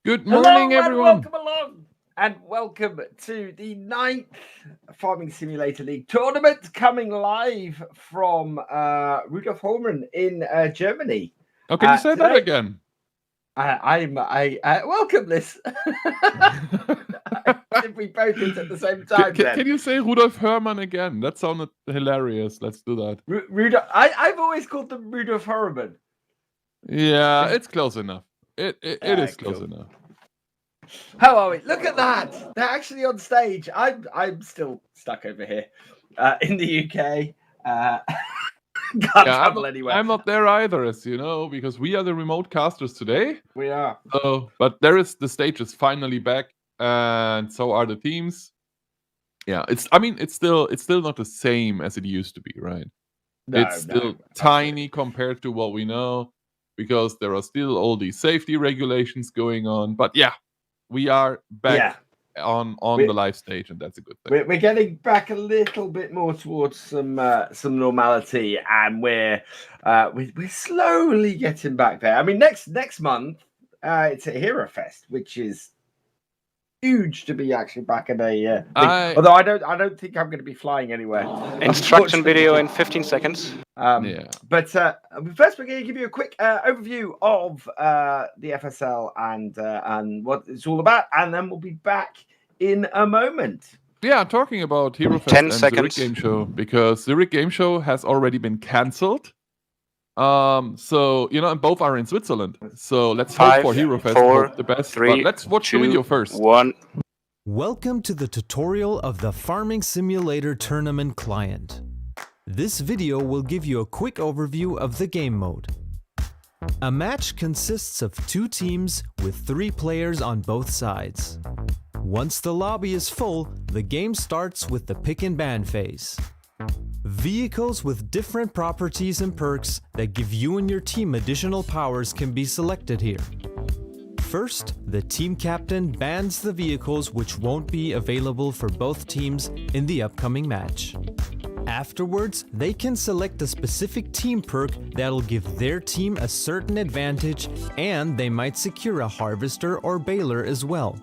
Good Hello morning, and everyone. welcome along, and welcome to the 9th Farming Simulator League tournament coming live from Rudolf Holman in Germany. Oh, can you say that today- again? Welcome, Liz. If we both did it at the same time, Can you say Rudolf Herrmann again? That sounded hilarious. Let's do that. Rudolf. I've always called them Rudolf Holman. Yeah, it's close enough. It is close Cool. enough. How are we? Look at that! They're actually on stage. I'm still stuck over here in the UK. Can't travel anywhere. I'm not there either, as you know, because we are the remote casters today. We are. So, but the stage is finally back, and so are the teams. Yeah, it's still not the same as it used to be, right? It's still tiny compared to what we know, because there are still all these safety regulations going on. But yeah, we are back on the live stage, and that's a good thing. We're getting back a little bit more towards some normality, and we're slowly getting back there. I mean, next month it's a Hero Fest, which is huge to be actually back in a although I don't think I'm going to be flying anywhere. Instruction video in 15 seconds. But first we're going to give you a quick overview of the FSL and what it's all about, and then we'll be back in a moment. Yeah, talking about Hero Fest and Zurich Game Show, because Zurich Game Show has already been cancelled. So, and both are in Switzerland. So let's hope for Hero Fest, hope the best. 3, but let's watch the video first. 1. Welcome to the tutorial of the Farming Simulator Tournament client. This video will give you a quick overview of the game mode. A match consists of 2 teams with 3 players on both sides. Once the lobby is full, the game starts with the pick and ban phase. Vehicles with different properties and perks that give you and your team additional powers can be selected here. First, the team captain bans the vehicles which won't be available for both teams in the upcoming match. Afterwards, they can select a specific team perk that'll give their team a certain advantage, and they might secure a harvester or baler as well.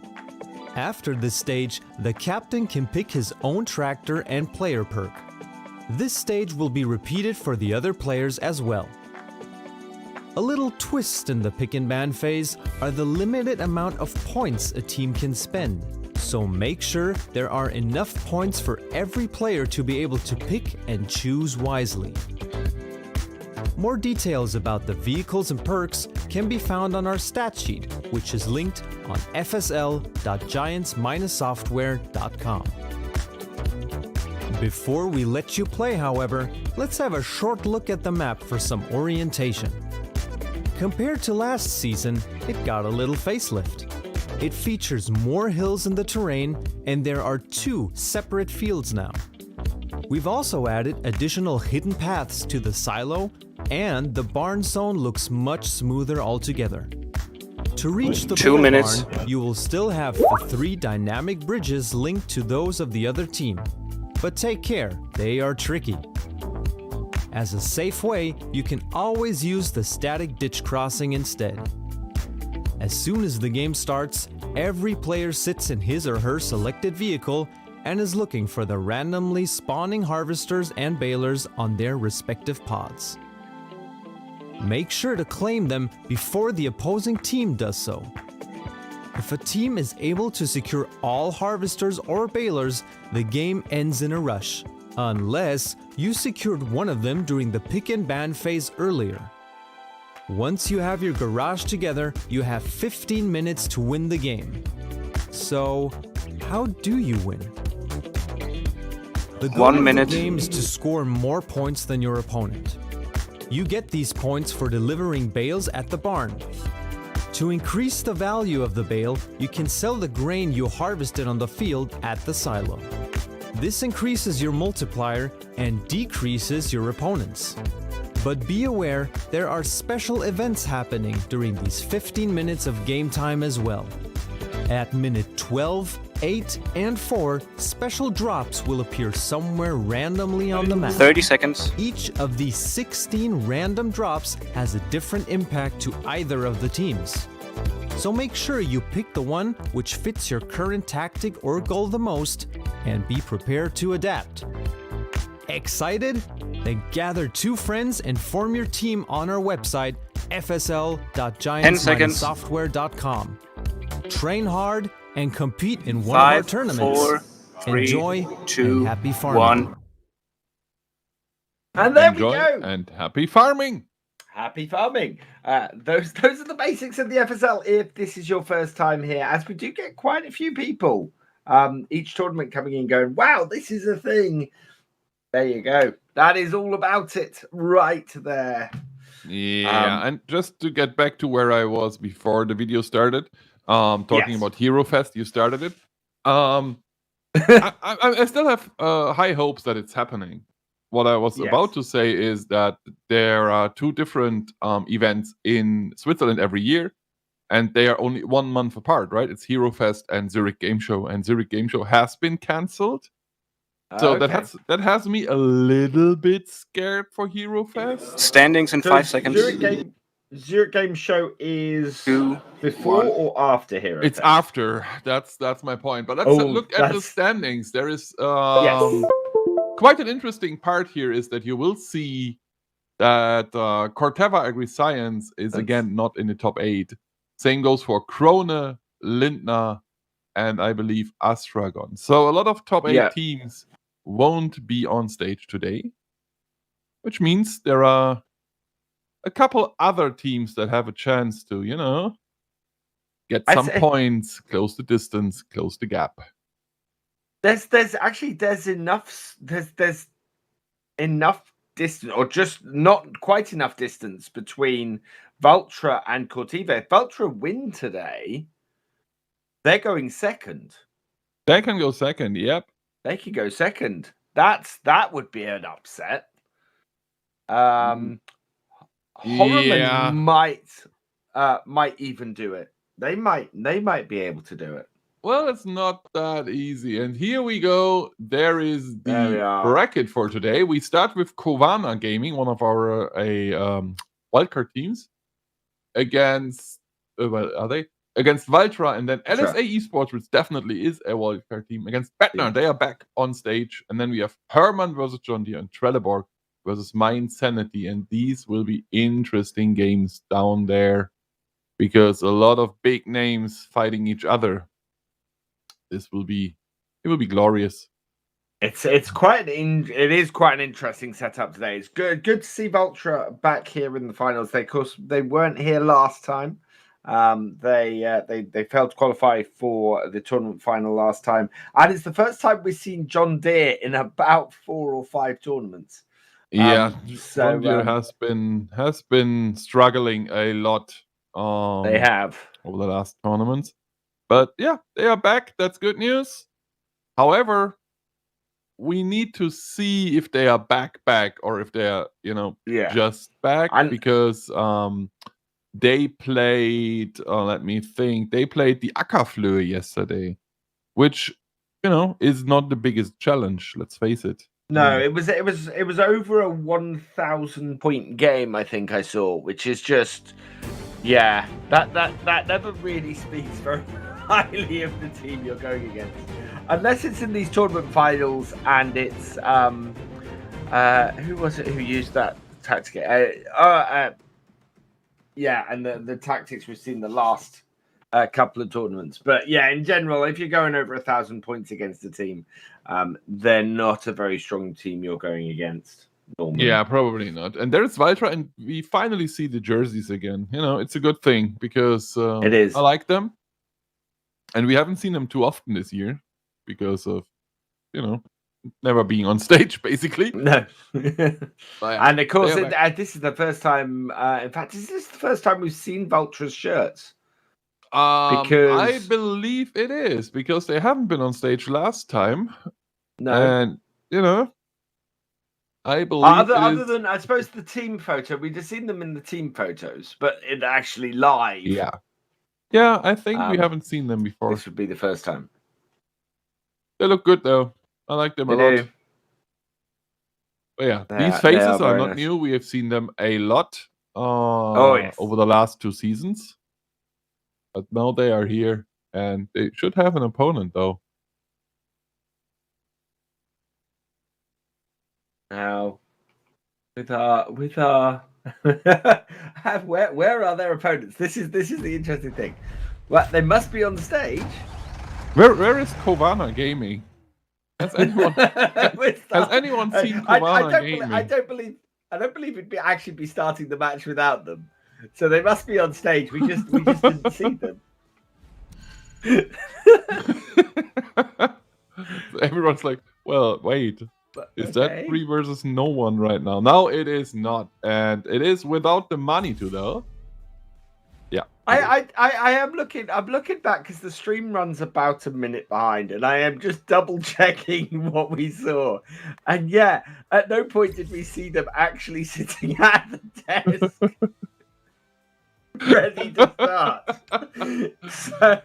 After this stage, the captain can pick his own tractor and player perk. This stage will be repeated for the other players as well. A little twist in the pick and ban phase are the limited amount of points a team can spend, so make sure there are enough points for every player to be able to pick and choose wisely. More details about the vehicles and perks can be found on our stat sheet, which is linked on fsl.giants-software.com. Before we let you play, however, let's have a short look at the map for some orientation. Compared to last season, it got a little facelift. It features more hills in the terrain, and there are 2 separate fields now. We've also added additional hidden paths to the silo, and the barn zone looks much smoother altogether. To reach the barn, you will still have the 3 dynamic bridges linked to those of the other team. But take care, they are tricky. As a safe way, you can always use the static ditch crossing instead. As soon as the game starts, every player sits in his or her selected vehicle and is looking for the randomly spawning harvesters and balers on their respective pods. Make sure to claim them before the opposing team does so. If a team is able to secure all harvesters or balers, the game ends in a rush, unless you secured one of them during the pick and ban phase earlier. Once you have your garage together, you have 15 minutes to win the game. So, how do you win? The goal of the game is to score more points than your opponent. You get these points for delivering bales at the barn. To increase the value of the bale, you can sell the grain you harvested on the field at the silo. This increases your multiplier and decreases your opponent's. But be aware, there are special events happening during these 15 minutes of game time as well. At minute 12, 8, and 4, special drops will appear somewhere randomly on the map. 30 seconds. Each of these 16 random drops has a different impact to either of the teams. So make sure you pick the one which fits your current tactic or goal the most and be prepared to adapt. Excited? Then gather 2 friends and form your team on our website fsl.giants-software.com. Train hard and compete in one of our 5, tournaments. 4, 3, Enjoy 2, and happy farming. 1. And there we Enjoy go. and happy farming. Happy farming. Those are the basics of the FSL. If this is your first time here, as we do get quite a few people each tournament coming in going, wow, this is a thing. There you go. That is all about it right there. Yeah, and just to get back to where I was before the video started, talking Yes. about Hero Fest, you started it. I still have high hopes that it's happening. What I was about to say is that there are 2 different events in Switzerland every year, and they are only 1 month apart, right? It's Hero Fest and Zurich Game Show, and Zurich Game Show has been cancelled. So that has me a little bit scared for Hero Fest. Standings in 5 seconds. Zurich Game Show is 2, before 1. or after Hero It's Fest? After. That's my point. But let's look at the standings. There is quite an interesting part here is that you will see that Corteva Agri-Science is again not in the top 8. Same goes for Krone, Lindner, and I believe Astragon. So a lot of top 8 teams won't be on stage today, which means there are a couple other teams that have a chance to, get some points, close the distance, close the gap. There's enough distance, or just not quite enough distance between Valtra and Corteva. If Valtra win today, they're going second. They can go second, yep. They can go second. That would be an upset. Horriman might even do it. They might be able to do it. Well, it's not that easy. And here we go. There is the bracket for today. We start with Kovana Gaming, one of our wildcard teams, against are they? Against Valtra, and then LSA Esports, which definitely is a wildcard team, against Bettner. They are back on stage. And then we have Herman versus John Deere and Trelleborg versus Mind Sanity. And these will be interesting games down there because a lot of big names fighting each other. It will be glorious. It is quite an interesting setup today. It's good to see Valtra back here in the finals. They weren't here last time. They failed to qualify for the tournament final last time, and it's the first time we've seen John Deere in about 4 or 5 tournaments. So John Deere has been struggling a lot. They have over the last tournaments, but yeah, they are back. That's good news. However, we need to see if they are back, or if they are, just back, because they played, let me think, they played the Ackerflöhe yesterday, which, is not the biggest challenge, let's face it. No, it was over a 1,000 point game, I think I saw, which is just, that never really speaks very highly of the team you're going against. Unless it's in these tournament finals and it's, who was it who used that tactic? And the tactics we've seen the last couple of tournaments. But yeah, in general, if you're going over 1,000 points against a team, they're not a very strong team you're going against normally. Yeah, probably not. And there's Valtra, and we finally see the jerseys again. It's a good thing because it is. I like them. And we haven't seen them too often this year because of, never being on stage, basically. No. And of course, this is the first time, in fact, is this the first time we've seen Valtra's shirts? Because I believe it is, because they haven't been on stage last time. No. And, I believe other than, I suppose, the team photo. We'd have seen them in the team photos, but it actually live. Yeah, I think we haven't seen them before. This would be the first time. They look good, though. I like them a lot. But yeah, these faces are not new. We have seen them a lot over the last 2 seasons. But now they are here, and they should have an opponent, though. Now, with our where are their opponents? This is the interesting thing. Well, they must be on the stage. Where is Kovana Gaming? Has anyone seen Kovana Gaming? I don't believe it'd actually be starting the match without them. So they must be on stage. We just didn't see them. Everyone's like, well, wait. Is that 3 versus no one right now? No, it is not. And it is without the money to, though. Yeah. I am looking. I'm looking back because the stream runs about a minute behind, and I am just double checking what we saw. And yeah, at no point did we see them actually sitting at the desk, ready to start. So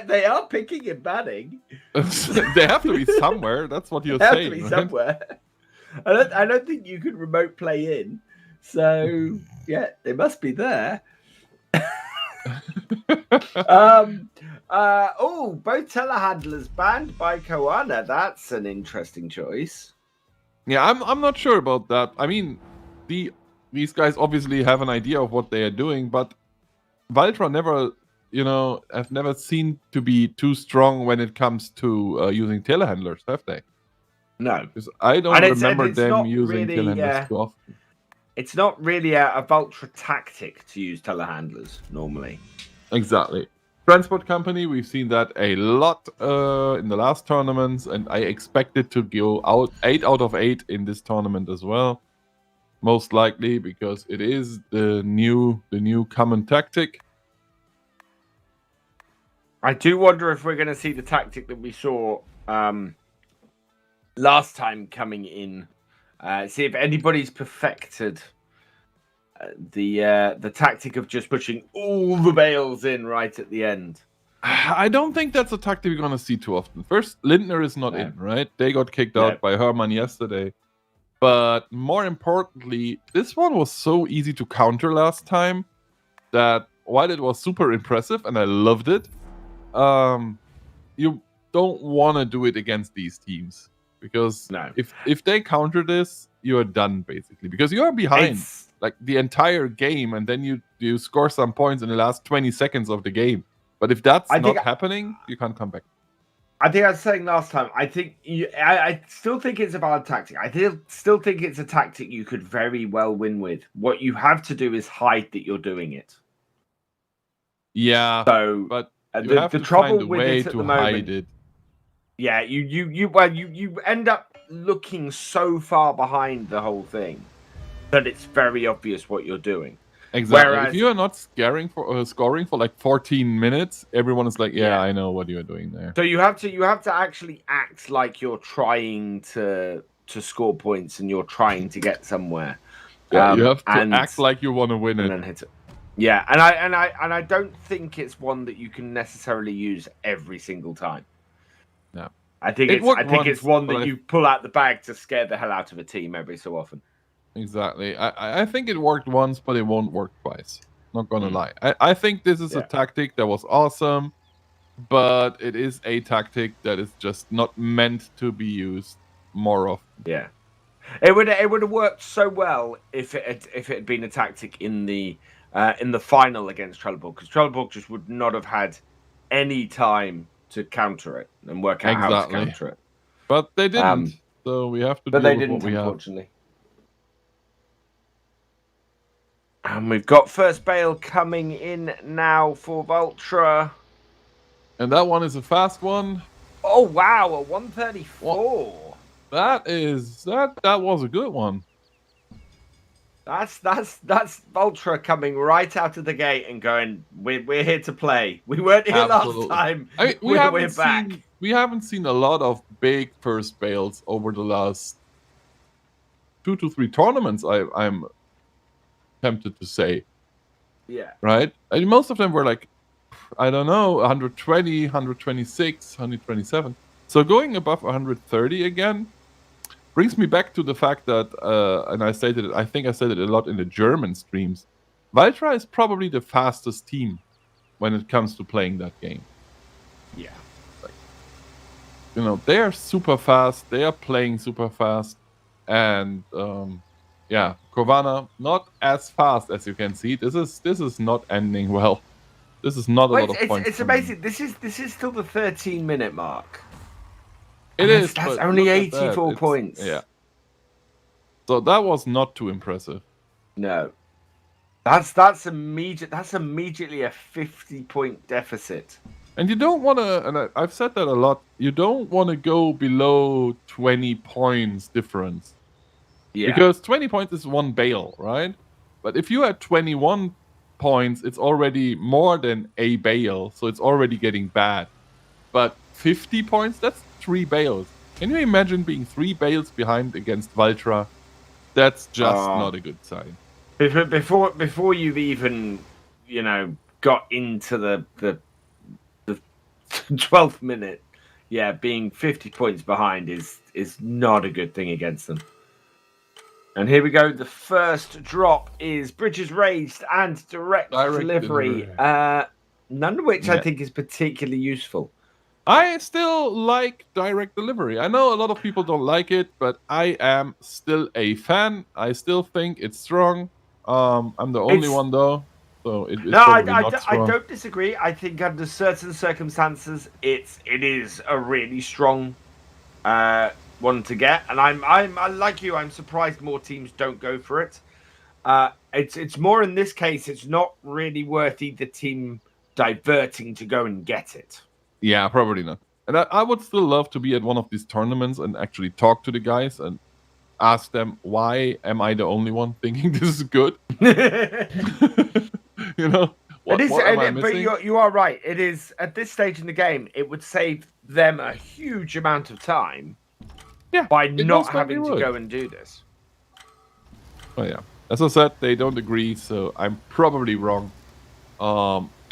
they are picking and banning. They have to be somewhere. That's what you're They saying. have to be right? somewhere. I don't think you can remote play in. So yeah, they must be there. Both telehandlers banned by Koana. That's an interesting choice. Yeah, I'm not sure about that. I mean, these guys obviously have an idea of what they are doing, but Valtra never, have never seemed to be too strong when it comes to using telehandlers, have they? No, because I don't remember them using really, telehandlers too often. It's not really a Valtra tactic to use telehandlers normally. Exactly. Transport company, we've seen that a lot in the last tournaments, and I expect it to go out 8 out of 8 in this tournament as well. Most likely because it is the new common tactic. I do wonder if we're going to see the tactic that we saw last time coming in. See if anybody's perfected the tactic of just pushing all the bales in right at the end. I don't think that's a tactic we're going to see too often. First, Lindner is not in, right? They got kicked out by Herman yesterday. But more importantly, this one was so easy to counter last time that while it was super impressive and I loved it, you don't want to do it against these teams. Because if they counter this, you are done, basically. Because you are behind like the entire game, and then you score some points in the last 20 seconds of the game. But if that's not happening, you can't come back. I think I was saying last time, I still think it's a bad tactic. I still think it's a tactic you could very well win with. What you have to do is hide that you're doing it. Yeah, so, but you have to find a way to hide it. Yeah, you end up looking so far behind the whole thing that it's very obvious what you're doing. Exactly. Whereas, if you are not scoring for like 14 minutes, everyone is like, "Yeah, I know what you are doing there." So you have to actually act like you're trying to score points and you're trying to get somewhere. Yeah, you have to act like you want to win it. And then hit it. Yeah, and I don't think it's one that you can necessarily use every single time. No. I think it's one that you pull out the bag to scare the hell out of a team every so often. Exactly. I think it worked once, but it won't work twice. Not gonna lie. I think this is a tactic that was awesome, but it is a tactic that is just not meant to be used more often. Yeah. It would have worked so well if it had been a tactic in the final against Trelleborg, because Trelleborg just would not have had any time to counter it and work out how to counter it. But they didn't, so we have to deal with what we have. Unfortunately. And we've got first bale coming in now for Valtra. And that one is a fast one. Oh wow, a 134. That was a good one. That's Valtra coming right out of the gate and going, we're here to play. We weren't here last time. I mean, we're back. We haven't seen a lot of big first bales over the last 2 to 3 tournaments. I'm tempted to say. Yeah. Right? I mean, most of them were like, I don't know, 120, 126, 127. So going above 130 again brings me back to the fact that, and I stated it a lot in the German streams, Valtra is probably the fastest team. when it comes to playing that game. Yeah. They are super fast. They are playing super fast, and Kovana not as fast as you can see. This is not ending well. This is not a lot of points. It's amazing. This is still the 13-minute mark. It is. That's but only look at 84 that. points. Yeah. So that was not too impressive. No. That's immediately a 50-point deficit. And you don't want to, and I've said that a lot, you don't want to go below 20 points difference. Yeah. Because 20 points is one bale, right? But if you had 21 points, it's already more than a bale, so it's already getting bad. But 50 points, that's 3 bales. Can you imagine being 3 bales behind against Valtra? That's just not a good sign. Before you've even, got into the 12th minute, being 50 points behind is not a good thing against them. And here we go. The first drop is Bridges Raised and direct delivery. None of which I think is particularly useful. I still like direct delivery. I know a lot of people don't like it, but I am still a fan. I still think it's strong. I'm the only one though. So I don't disagree. I think under certain circumstances, it is a really strong one to get, and I like you. I'm surprised more teams don't go for it. It's more in this case. It's not really worth either team diverting to go and get it. Yeah, probably not. And I would still love to be at one of these tournaments and actually talk to the guys and ask them, why am I the only one thinking this is good? What am I missing? But you are right. It is, at this stage in the game, it would save them a huge amount of time by not having to go and do this. Oh, yeah. As I said, they don't agree, so I'm probably wrong.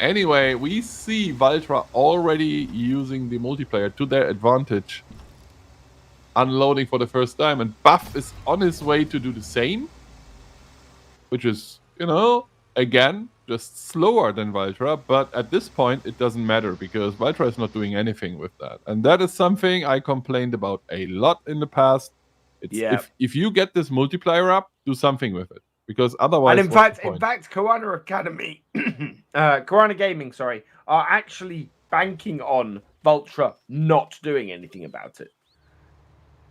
Anyway, we see Valtra already using the multiplayer to their advantage. Unloading for the first time, and Buff is on his way to do the same. Which is, again, just slower than Valtra, but at this point it doesn't matter because Valtra is not doing anything with that. And that is something I complained about a lot in the past. If you get this multiplier up, do something with it. Because otherwise, and in fact, Koana Academy, Koana Gaming, are actually banking on Valtra not doing anything about it.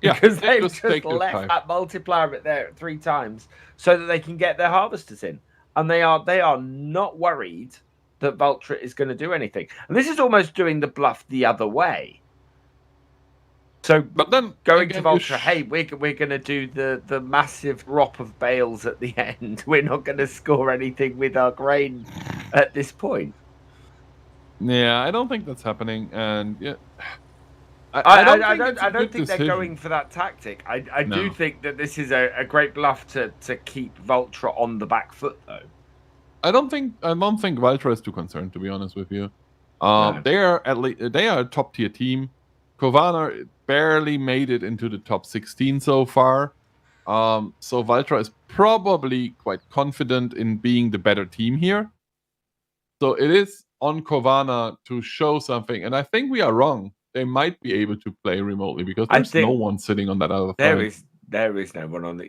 Because they've just left that multiplier bit there 3 times so that they can get their harvesters in, and they are not worried that Valtra is going to do anything. And this is almost doing the bluff the other way. So, but then going to Valtra, hey, we're going to do the massive drop of bales at the end. We're not going to score anything with our grain at this point. Yeah, I don't think that's happening, and I don't think they're going for that tactic. I do think that this is a great bluff to keep Valtra on the back foot, though. I don't think Valtra is too concerned, to be honest with you. They are a top tier team. Kovana barely made it into the top 16 so far. So Valtra is probably quite confident in being the better team here. So it is on Kovana to show something, and I think we are wrong. They might be able to play remotely because there's no one sitting on that other side. There is no one on the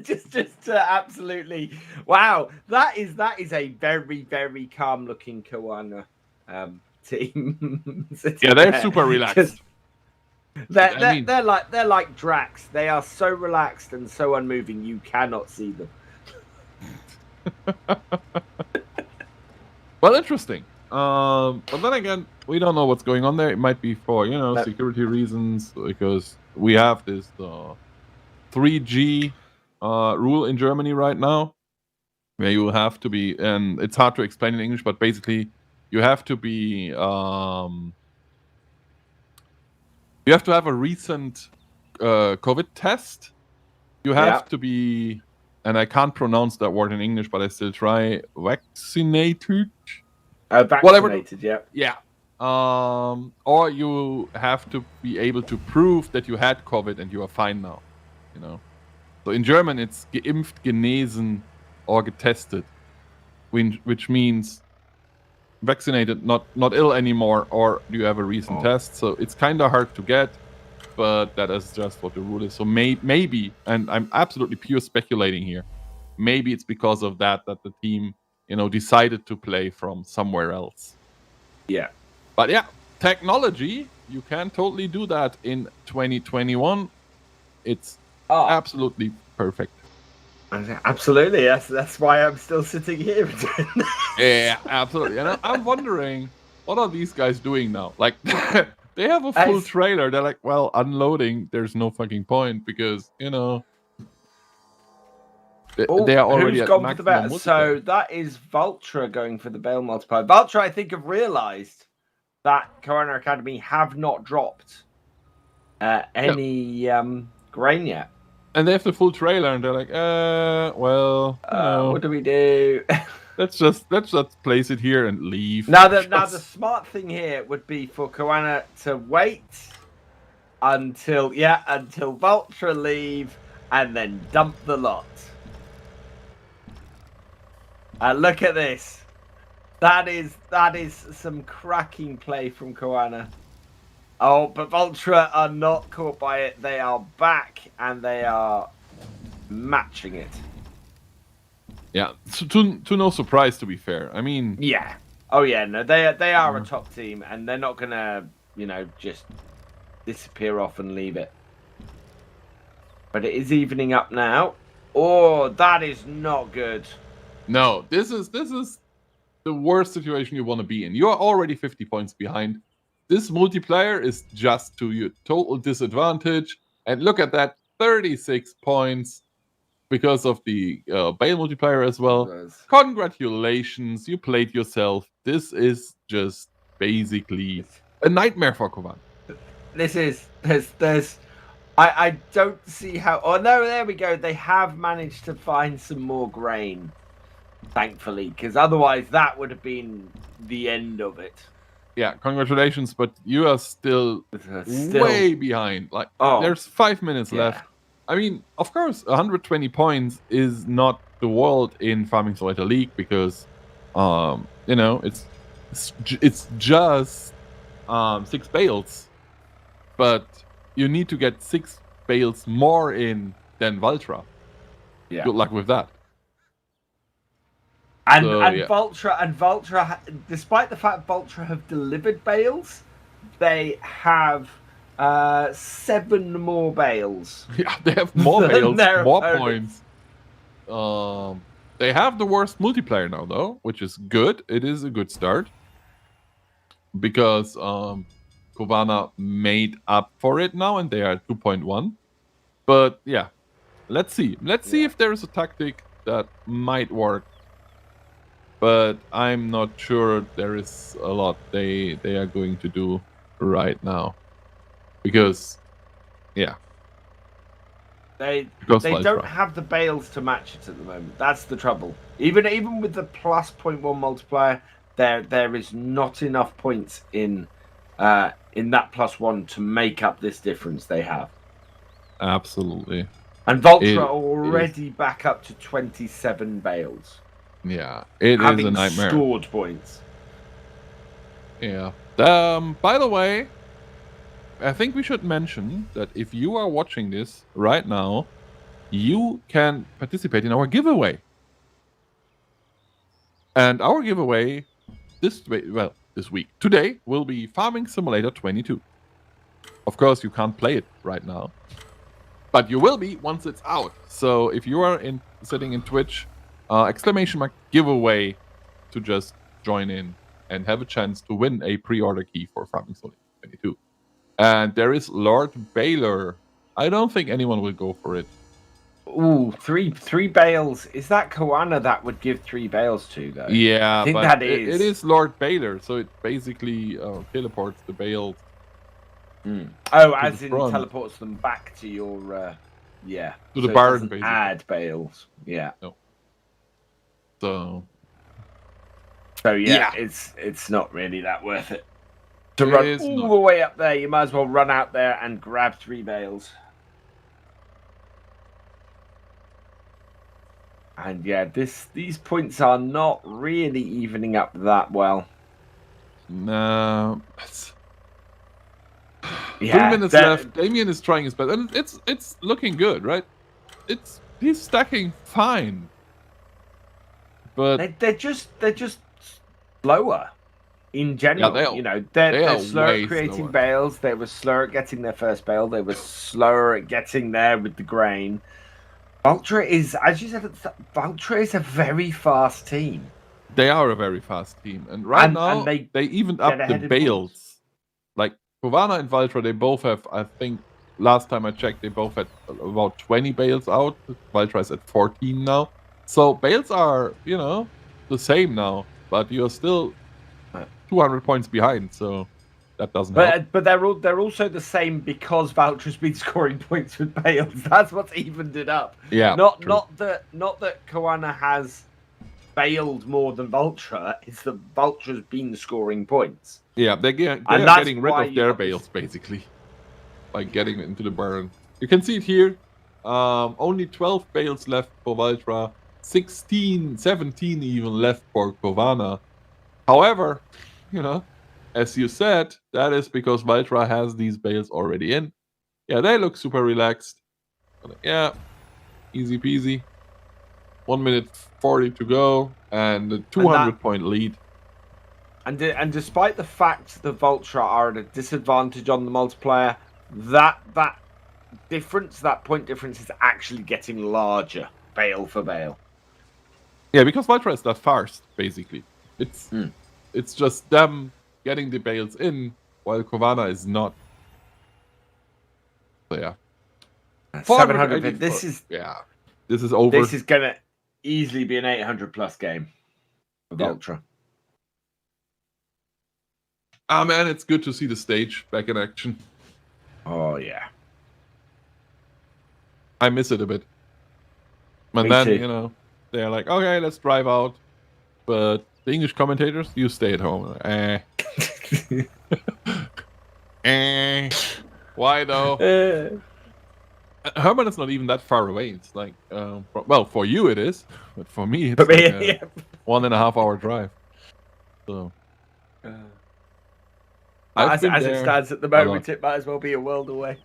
just absolutely wow. That is a very, very calm looking Koana team. They're super relaxed. They're like Drax. They are so relaxed and so unmoving you cannot see them. Well, interesting. But then again, we don't know what's going on there. It might be for security reasons, because we have this 3G rule in Germany right now, where you have to be, and it's hard to explain in English, but basically you have to be you have to have a recent COVID test. You have to be, and I can't pronounce that word in English, but I still try, vaccinated. Vaccinated, yeah. Or you have to be able to prove that you had COVID and you are fine now. So in German, it's geimpft, genesen, or getestet, which means vaccinated, not ill anymore, or do you have a recent test? So it's kind of hard to get, but that is just what the rule is. So maybe, and I'm absolutely pure speculating here, maybe it's because of that the team, decided to play from somewhere else. Yeah. But yeah, technology, you can totally do that in 2021. It's absolutely perfect. Absolutely. That's why I'm still sitting here. Yeah, absolutely. And I'm wondering, what are these guys doing now? Like, they have a full trailer. They're like, well, unloading, there's no fucking point because, they are already at gone for the maximum bale? So that is Vultra going for the bale multiplier. Vultra, I think, have realized that Corona Academy have not dropped any grain yet. And they have the full trailer, and they're like, what do we do? let's just place it here and leave. Now the smart thing here would be for Koana to wait until Vultra leave and then dump the lot. Look at this. That is some cracking play from Koana. Oh, but Vultra are not caught by it. They are back and they are matching it. Yeah, to no surprise, to be fair. I mean, yeah. Oh yeah, no, they are a top team, and they're not gonna, just disappear off and leave it. But it is evening up now. Oh, that is not good. No, this is the worst situation you want to be in. You are already 50 points behind. This multiplayer is just to your total disadvantage. And look at that, 36 points because of the Bale multiplier as well. Congratulations, you played yourself. This is just basically a nightmare for Kovan. This is, I don't see how, oh no, there we go. They have managed to find some more grain, thankfully, because otherwise that would have been the end of it. Yeah, congratulations, but you are still way behind. Like, there's 5 minutes left. I mean, of course, 120 points is not the world in Farming Simulator League because, it's just 6 bales, but you need to get 6 bales more in than Vultra. Yeah. Good luck with that. And Vultra, despite the fact Vultra have delivered bales, they have 7 more bales. Yeah, they have more bales, more points. They have the worst multiplayer now, though, which is good. It is a good start because Kovana made up for it now, and they are at 2.1. But yeah, let's see. Let's see if there is a tactic that might work. But I'm not sure there is a lot they are going to do right now. Because, yeah. They don't have the bales to match it at the moment. That's the trouble. Even with the plus 0.1 multiplier, there is not enough points in that +1 to make up this difference they have. Absolutely. And Vultra are already back up to 27 bales. Yeah, it is a nightmare. Stored points. Yeah. By the way, I think we should mention that if you are watching this right now, you can participate in our giveaway. And our giveaway this week, today, will be Farming Simulator 22. Of course, you can't play it right now, but you will be once it's out. So if you are sitting in Twitch, !giveaway to just join in and have a chance to win a pre-order key for Farming Simulator 22. And there is Lord Baylor. I don't think anyone will go for it. Ooh, three bales. Is that Koana that would give 3 bales to, though? Yeah, I think but that is. It is Lord Baylor, so it basically teleports the bales. Oh, as in teleports them back to your, to the barn, basically. Add bales, yeah. No. So yeah, it's not really that worth it. To run all the way up there, you might as well run out there and grab 3 bales. And yeah, these points are not really evening up that well. Nah. 3 Yeah, minutes left. Damien is trying his best, and it's looking good, right? He's stacking fine, but they're just slower in general. You know, they're slower at creating bales. They were slower at getting their first bale. They were slower at getting there with the grain. Vulture is, as you said, Vulture is a very fast team. They are a very fast team, and now they evened up the bales. Like Kovana and Valtra, they both have. I think last time I checked, they both had about 20 bales out. Valtra is at 14 now, so bales are the same now, but you're still 200 points behind. So that doesn't help. But they're also the same because Valtra's been scoring points with bales. That's what's evened it up. Yeah, not that Koana has bailed more than Vulture. It's that Vulture's been scoring points. Yeah, they're getting rid of their bales basically by getting into the burn. You can see it here. Only 12 bales left for Valtra, 16, 17 even left for Kovana. However, as you said, that is because Valtra has these bales already in. Yeah, they look super relaxed. Yeah, easy peasy. 1 minute 40 to go, and a 200-point lead. And despite the fact that Vultra are at a disadvantage on the multiplayer, that difference, that point difference, is actually getting larger, bale for bale. Yeah, because Vultra is that fast, basically. It's just them getting the bales in, while Kovana is not. So yeah. 700. This is over. This is gonna easily be an 800+ game for Vultra. Ah man, it's good to see the stage back in action. Oh yeah. I miss it a bit. And Me then, too. they're like, okay, let's drive out. But the English commentators, you stay at home. Why though? Herman is not even that far away. It's like, well, for you it is, but for me it's like a 1.5 hour drive. So, as it stands at the moment, it might as well be a world away.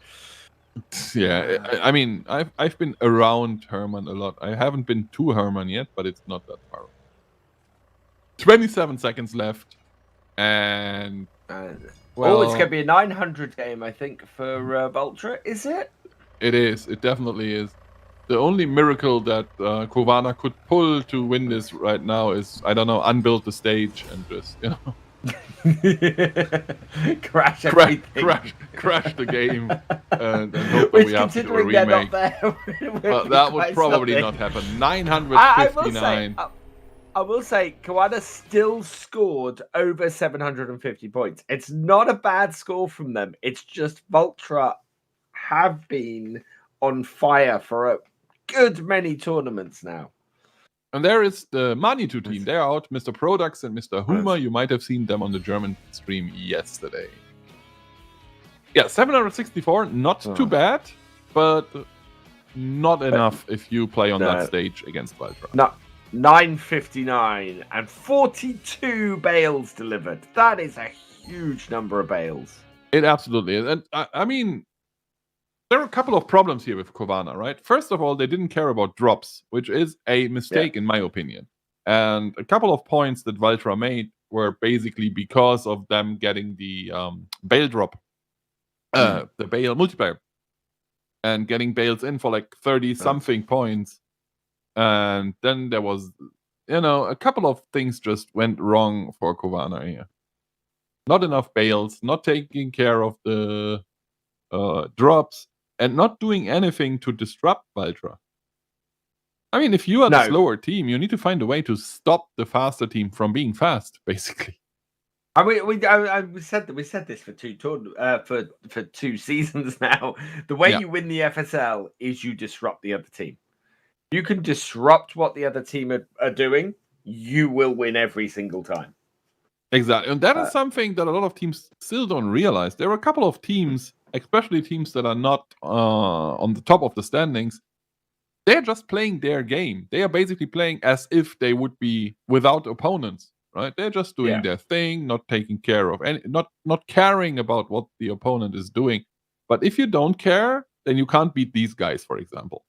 Yeah, I mean, I've been around Herman a lot. I haven't been to Herman yet, but it's not that far. 27 seconds left, and it's going to be a 900 game, I think, for Vultra. Is it? It is. It definitely is. The only miracle that Kovana could pull to win this right now is, I don't know, unbuild the stage and just, crash the game and hope that we have to do a remake. But that would probably not happen. 959. I will say, Koana still scored over 750 points. It's not a bad score from them. It's just Vultra have been on fire for a good many tournaments now. And there is the Manitou team. They're out. Mr. Products and Mr. Huma. You might have seen them on the German stream yesterday. Yeah, 764. Not too bad, but not enough if you play on that stage against Valtra. No, 959 and 42 bales delivered. That is a huge number of bales. It absolutely is. And I mean, there are a couple of problems here with Kovana, right? First of all, they didn't care about drops, which is a mistake in my opinion. And a couple of points that Valtra made were basically because of them getting the bale drop, the bale multiplayer, and getting bales in for like 30-something points. And then there was, a couple of things just went wrong for Kovana here. Not enough bales, not taking care of the drops, and not doing anything to disrupt Valtra. I mean, if you are the slower team, you need to find a way to stop the faster team from being fast, basically. I mean, we said this for for 2 seasons now. The way you win the FSL is you disrupt the other team. You can disrupt what the other team are doing, you will win every single time. Exactly. And that is something that a lot of teams still don't realize. There are a couple of teams, especially teams that are not on the top of the standings, they're just playing their game. They are basically playing as if they would be without opponents. right? They're just doing their thing, not taking care of any, not caring about what the opponent is doing. But if you don't care, then you can't beat these guys, for example.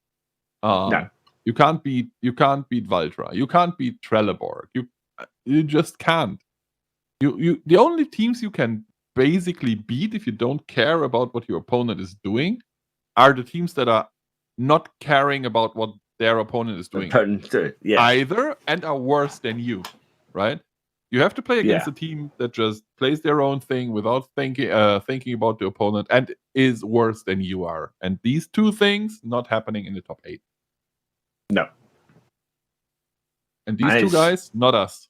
No. You can't beat Valtra. You can't beat Trelleborg. You just can't. The only teams you can basically beat if you don't care about what your opponent is doing are the teams that are not caring about what their opponent is doing either, and are worse than you, right? You have to play against a team that just plays their own thing without thinking about the opponent and is worse than you are. And these two things not happening in the top 8. No. And these two guys, not us.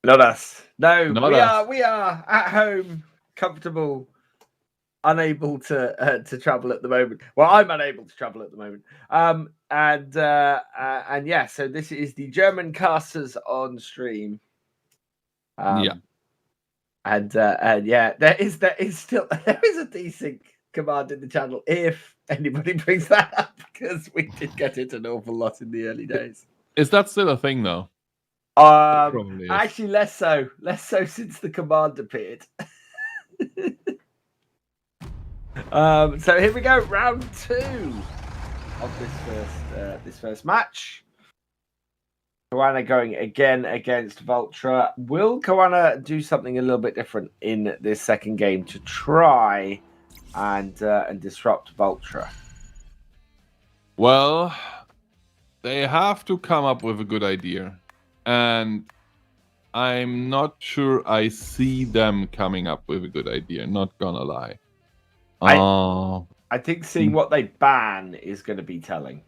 Not us. No, not we are at home, comfortable, unable to travel at the moment. Well, I'm unable to travel at the moment. And yeah, so this is the German casters on stream. And yeah, there is still there is a desync command in the channel if anybody brings that up, because we did get it an awful lot in the early days. Is that still a thing though? Actually, less so since the command appeared. So here we go, round 2 of this first match. Koana going again against Valtra. Will Koana do something a little bit different in this second game to try and disrupt Valtra? Well, they have to come up with a good idea, and I'm not sure I see them coming up with a good idea. Not gonna lie. I think seeing what they ban is going to be telling.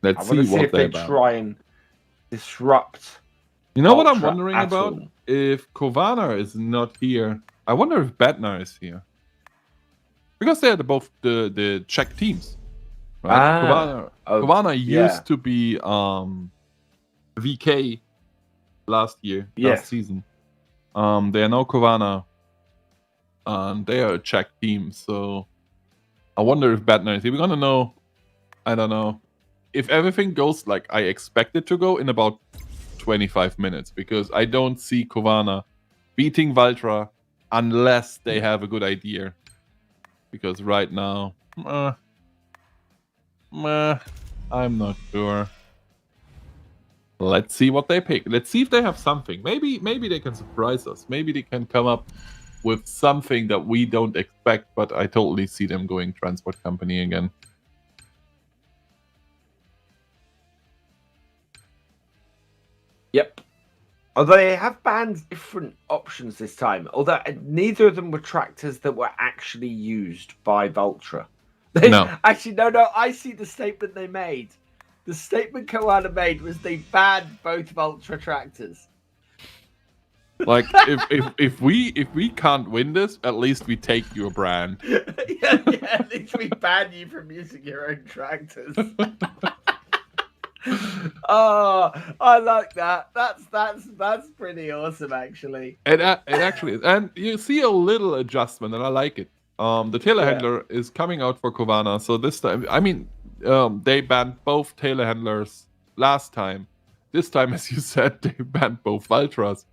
Let's see what if they try and disrupt. You know what I'm wondering about? If Kovana is not here, I wonder if Batner is here, because they are both the Czech teams, right? Kovana used to be VK last season. They are now Kovana. They are a Czech team, so I wonder if Batner is here. We're gonna know. I don't know if everything goes like I expect it to go in about 25 minutes, because I don't see Kovana beating Valtra unless they have a good idea. Because right now, I'm not sure. Let's see what they pick. Let's see if they have something. Maybe they can surprise us. Maybe they can come up with something that we don't expect, but I totally see them going transport company again. Yep. Although they have banned different options this time. Although neither of them were tractors that were actually used by Valtra. No. Actually, no. I see the statement they made. The statement Koana made was they banned both Valtra tractors. Like if we can't win this, at least we take your brand. yeah, at least we ban you from using your own tractors. Oh, I like that. That's pretty awesome, actually. It actually is, and you see a little adjustment, and I like it. The telehandler is coming out for Kovana, so this time, I mean, they banned both telehandlers last time. This time, as you said, they banned both Valtras.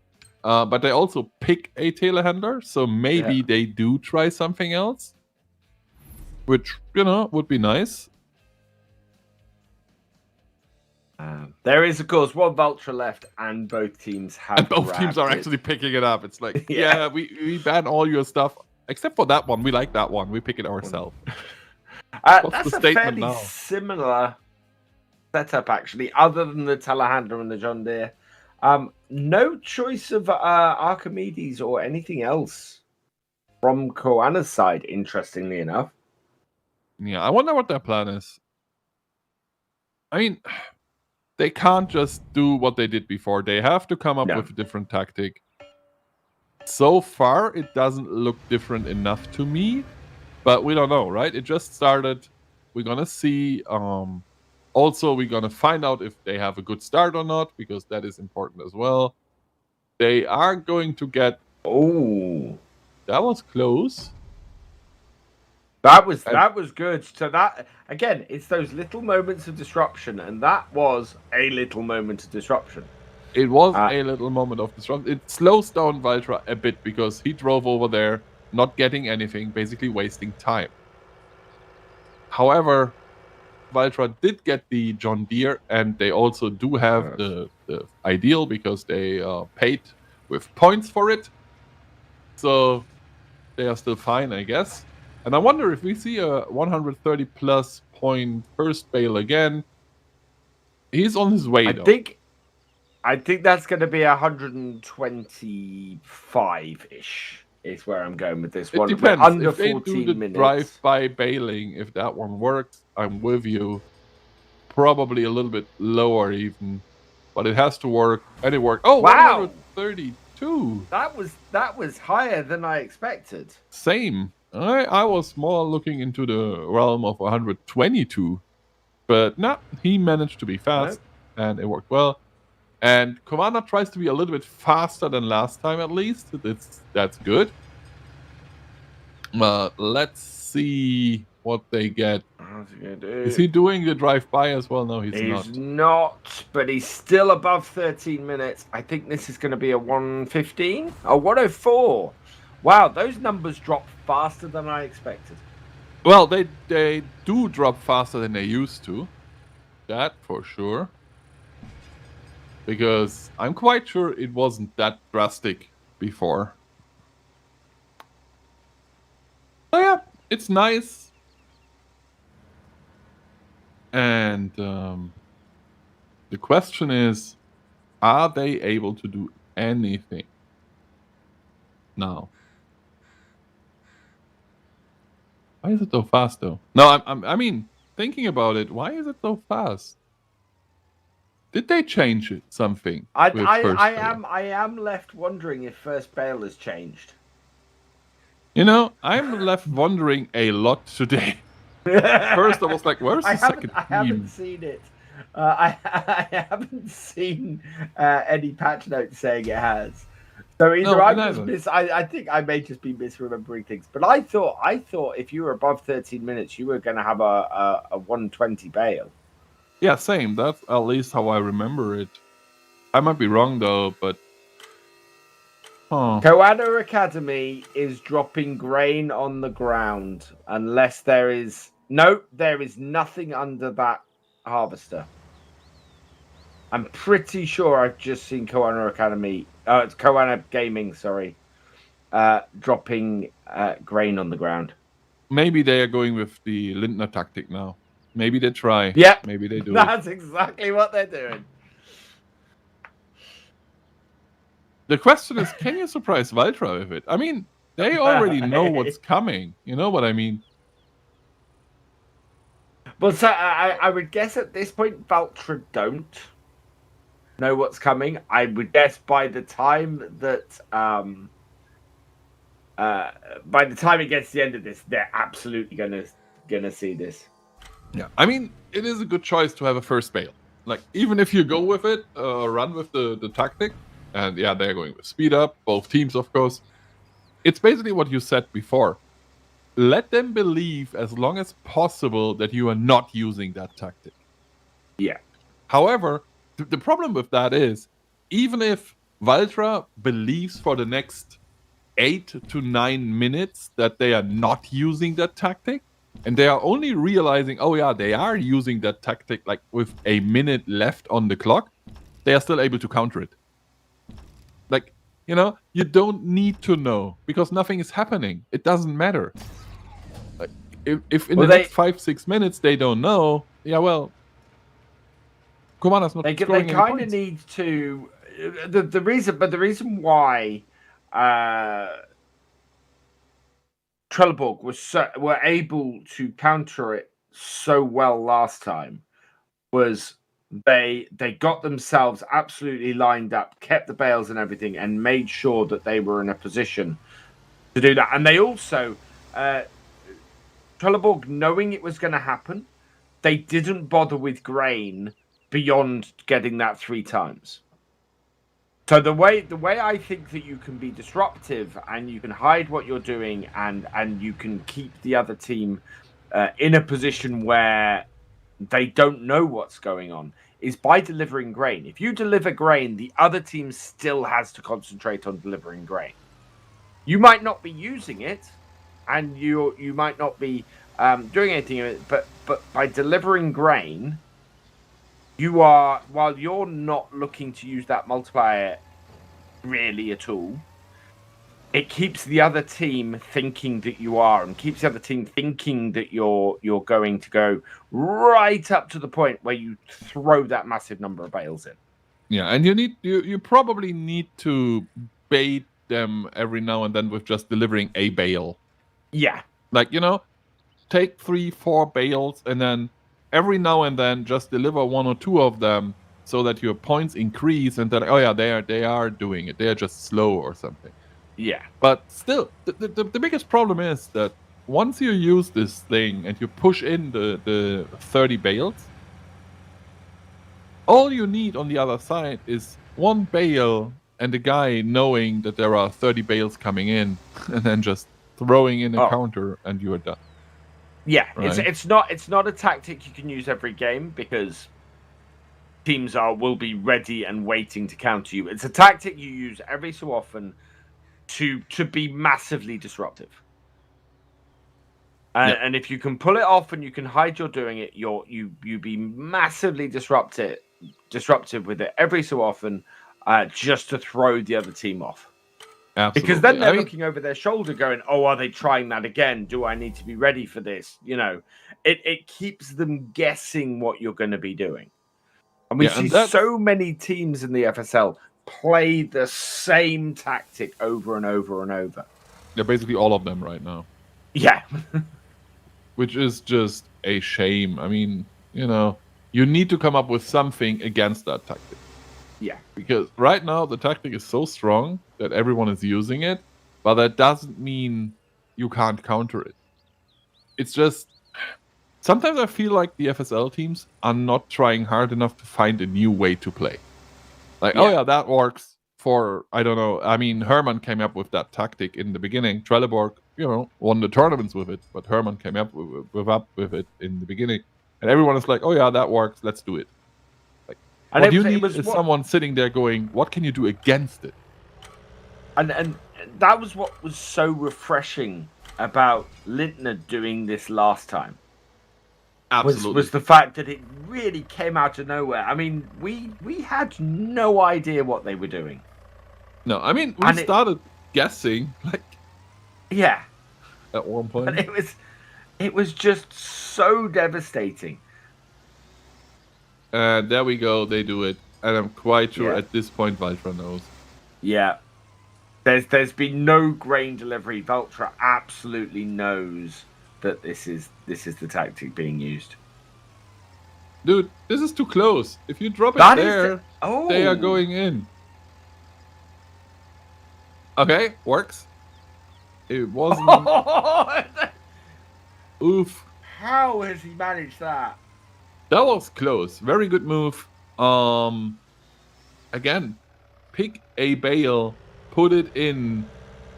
But they also pick a telehandler, so maybe they do try something else, which, would be nice. There is, of course, one Valtra left, and both teams have. And both teams are actually picking it up. It's like, we ban all your stuff except for that one. We like that one. We pick it ourselves. That's a fairly similar setup, actually, other than the telehandler and the John Deere. No choice of Archimedes or anything else from Koana's side, interestingly enough. Yeah, I wonder what their plan is. I mean, they can't just do what they did before. They have to come up with a different tactic. So far, it doesn't look different enough to me, but we don't know, right? It just started. We're gonna see. Also, we're going to find out if they have a good start or not, because that is important as well. They are going to get... Oh, that was close. That was good. So that, again, it's those little moments of disruption, and that was a little moment of disruption. It was a little moment of disruption. It slows down Valtra a bit because he drove over there, not getting anything, basically wasting time. However, Valtra did get the John Deere, and they also do have the ideal because they paid with points for it. So they are still fine, I guess. And I wonder if we see a 130 plus point first bale again. He's on his way, though. I think that's going to be 125-ish is where I'm going with this one. It depends. Under if they 14 do the minutes. drive-by bailing, if that one works, I'm with you. Probably a little bit lower even, but it has to work, and it worked. Oh, wow! 132. That was higher than I expected. Same. I was more looking into the realm of 122, but no, he managed to be fast, and it worked well. And Kovana tries to be a little bit faster than last time, at least. That's good. Let's see what they get. Is he doing the drive-by as well? No, he's not. He's not, but he's still above 13 minutes. I think this is going to be a 115? A 104. Wow, those numbers drop faster than I expected. Well, they do drop faster than they used to. That for sure. Because I'm quite sure it wasn't that drastic before. Oh yeah, it's nice. And the question is, are they able to do anything now? Why is it so fast, though? No, I mean, thinking about it, why is it so fast? Did they change something? I am left wondering if first bale has changed. You know, I'm left wondering a lot today. First, I was like, "Where's the second team?" I haven't seen it. I haven't seen any patch notes saying it has. So either I think I may just be misremembering things. But I thought if you were above 13 minutes, you were going to have a 120 bale. Yeah, same. That's at least how I remember it. I might be wrong though, but Koana Academy is dropping grain on the ground unless there is nothing under that harvester. I'm pretty sure I've just seen Koana Academy, Koana Gaming, sorry, dropping grain on the ground. Maybe they are going with the Lindner tactic now. Maybe they try. Yeah. Maybe they do. That's exactly what they're doing. The question is, can you surprise Valtra with it? I mean, they already know what's coming. You know what I mean? Well, so I would guess at this point, Valtra don't know what's coming. I would guess by the time that it gets to the end of this, they're absolutely gonna see this. Yeah, I mean, it is a good choice to have a first bale. Like, even if you go with it, run with the tactic, and yeah, they're going with speed up, both teams, of course. It's basically what you said before. Let them believe as long as possible that you are not using that tactic. Yeah. However, the problem with that is, even if Valtra believes for the next 8 to 9 minutes that they are not using that tactic, and they are only realizing, oh yeah, they are using that tactic like with a minute left on the clock, they are still able to counter it. Like, you know, you don't need to know because nothing is happening. It doesn't matter. Like, if in the next 5-6 minutes they don't know, yeah, well, Kumana's not scoring any points. They kind of need to. The reason why Trelleborg were able to counter it so well last time was they got themselves absolutely lined up, kept the bales and everything, and made sure that they were in a position to do that. And they also, Trelleborg, knowing it was going to happen, they didn't bother with grain beyond getting that 3 times. So the way I think that you can be disruptive and you can hide what you're doing and you can keep the other team in a position where they don't know what's going on is by delivering grain. If you deliver grain, the other team still has to concentrate on delivering grain. You might not be using it, and you might not be doing anything in it, but by delivering grain, you are, while you're not looking to use that multiplier really at all, it keeps the other team thinking that you are, and keeps the other team thinking that you're going to go right up to the point where you throw that massive number of bales in. Yeah, and you probably need to bait them every now and then with just delivering a bale. Yeah. Like, take 3-4 bales, and then every now and then just deliver 1 or 2 of them so that your points increase, and then, oh yeah, they are doing it. They are just slow or something. Yeah. But still, the biggest problem is that once you use this thing and you push in the 30 bales, all you need on the other side is 1 bale and a guy knowing that there are 30 bales coming in, and then just throwing in a counter, and you are done. Yeah, right? it's not a tactic you can use every game, because teams will be ready and waiting to counter you. It's a tactic you use every so often to be massively disruptive. And if you can pull it off and you can hide you're doing it, you be massively disruptive with it every so often, just to throw the other team off. Absolutely. Because then they're looking over their shoulder going, oh, are they trying that again? Do I need to be ready for this? It keeps them guessing what you're going to be doing. And we see so many teams in the FSL play the same tactic over and over and over. Yeah, basically all of them right now. Yeah. Which is just a shame. I mean, you need to come up with something against that tactic. Yeah. Because right now the tactic is so strong that everyone is using it, but that doesn't mean you can't counter it. It's just, sometimes I feel like the FSL teams are not trying hard enough to find a new way to play. Like, oh yeah, that works for, I don't know. I mean, Herman came up with that tactic in the beginning. Trelleborg, won the tournaments with it, but Herman came up with it in the beginning. And everyone is like, oh yeah, that works, let's do it. Like, and what you need is someone sitting there going, what can you do against it? And that was what was so refreshing about Lintner doing this last time. Absolutely. Was the fact that it really came out of nowhere. I mean, we had no idea what they were doing. No, I mean, we started guessing, like... Yeah. At one point. And it was just so devastating. And there we go, they do it. And I'm quite sure at this point Valtra knows. Yeah. There's been no grain delivery. Valtra absolutely knows that this is the tactic being used. Dude, this is too close. If you drop it there, they are going in. Okay, works. It wasn't... Oof. How has he managed that? That was close. Very good move. Again, pick a bale, put it in.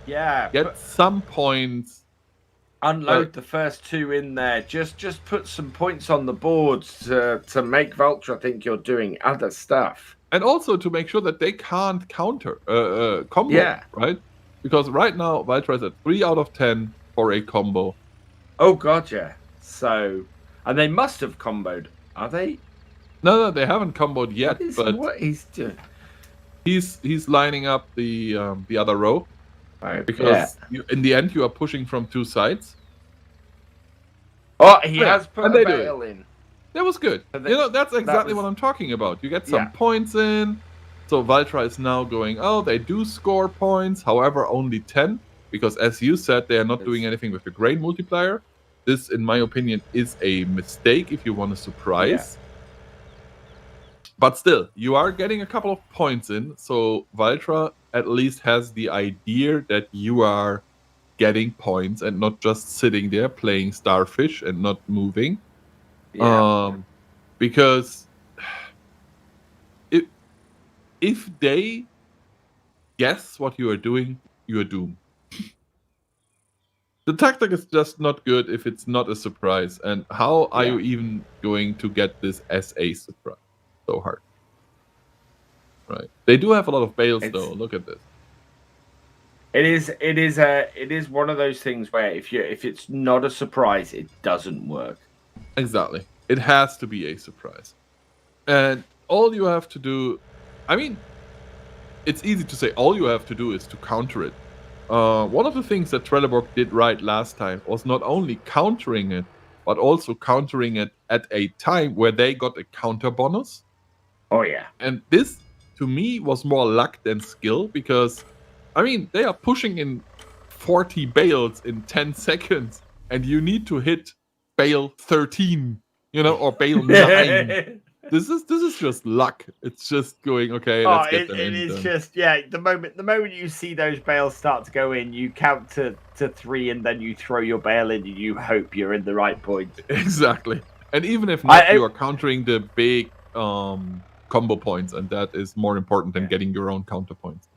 Yeah. Get some points. Unload the first 2 in there. Just put some points on the boards to make Valtra think you're doing other stuff. And also to make sure that they can't counter combo, right? Because right now Valtra is at 3 out of 10 for a combo. Oh god, yeah. So, and they must have comboed. Are they? No, they haven't comboed yet. What he's doing? He's lining up the other row. Right, because in the end you are pushing from 2 sides. Oh, he has put a bale in. That was good. That's exactly what I'm talking about. You get some points in. So Valtra is now going, they do score points, however, only 10. Because as you said, they are not doing anything with the grain multiplier. This, in my opinion, is a mistake if you want a surprise. Yeah. But still, you are getting a couple of points in. So Valtra at least has the idea that you are getting points and not just sitting there playing Starfish and not moving. Yeah. Because if they guess what you are doing, you are doomed. The tactic is just not good if it's not a surprise. And how are you even going to get this as a surprise? so hard. Right. They do have a lot of bales, though. Look at this. It is one of those things where if it's not a surprise, it doesn't work. Exactly. It has to be a surprise. And all you have to do, I mean, it's easy to say all you have to do is to counter it. One of the things that Trelleborg did right last time was not only countering it, but also countering it at a time where they got a counter bonus. Oh, yeah. And this, to me, was more luck than skill because, I mean, they are pushing in 40 bales in 10 seconds, and you need to hit bale 13, or bale 9. This is just luck. It's just going, okay, let's get them in. It is just, the moment you see those bales start to go in, you count to 3 and then you throw your bale in and you hope you're in the right point. Exactly. And even if not, you are countering the big combo points, and that is more important than getting your own counter points.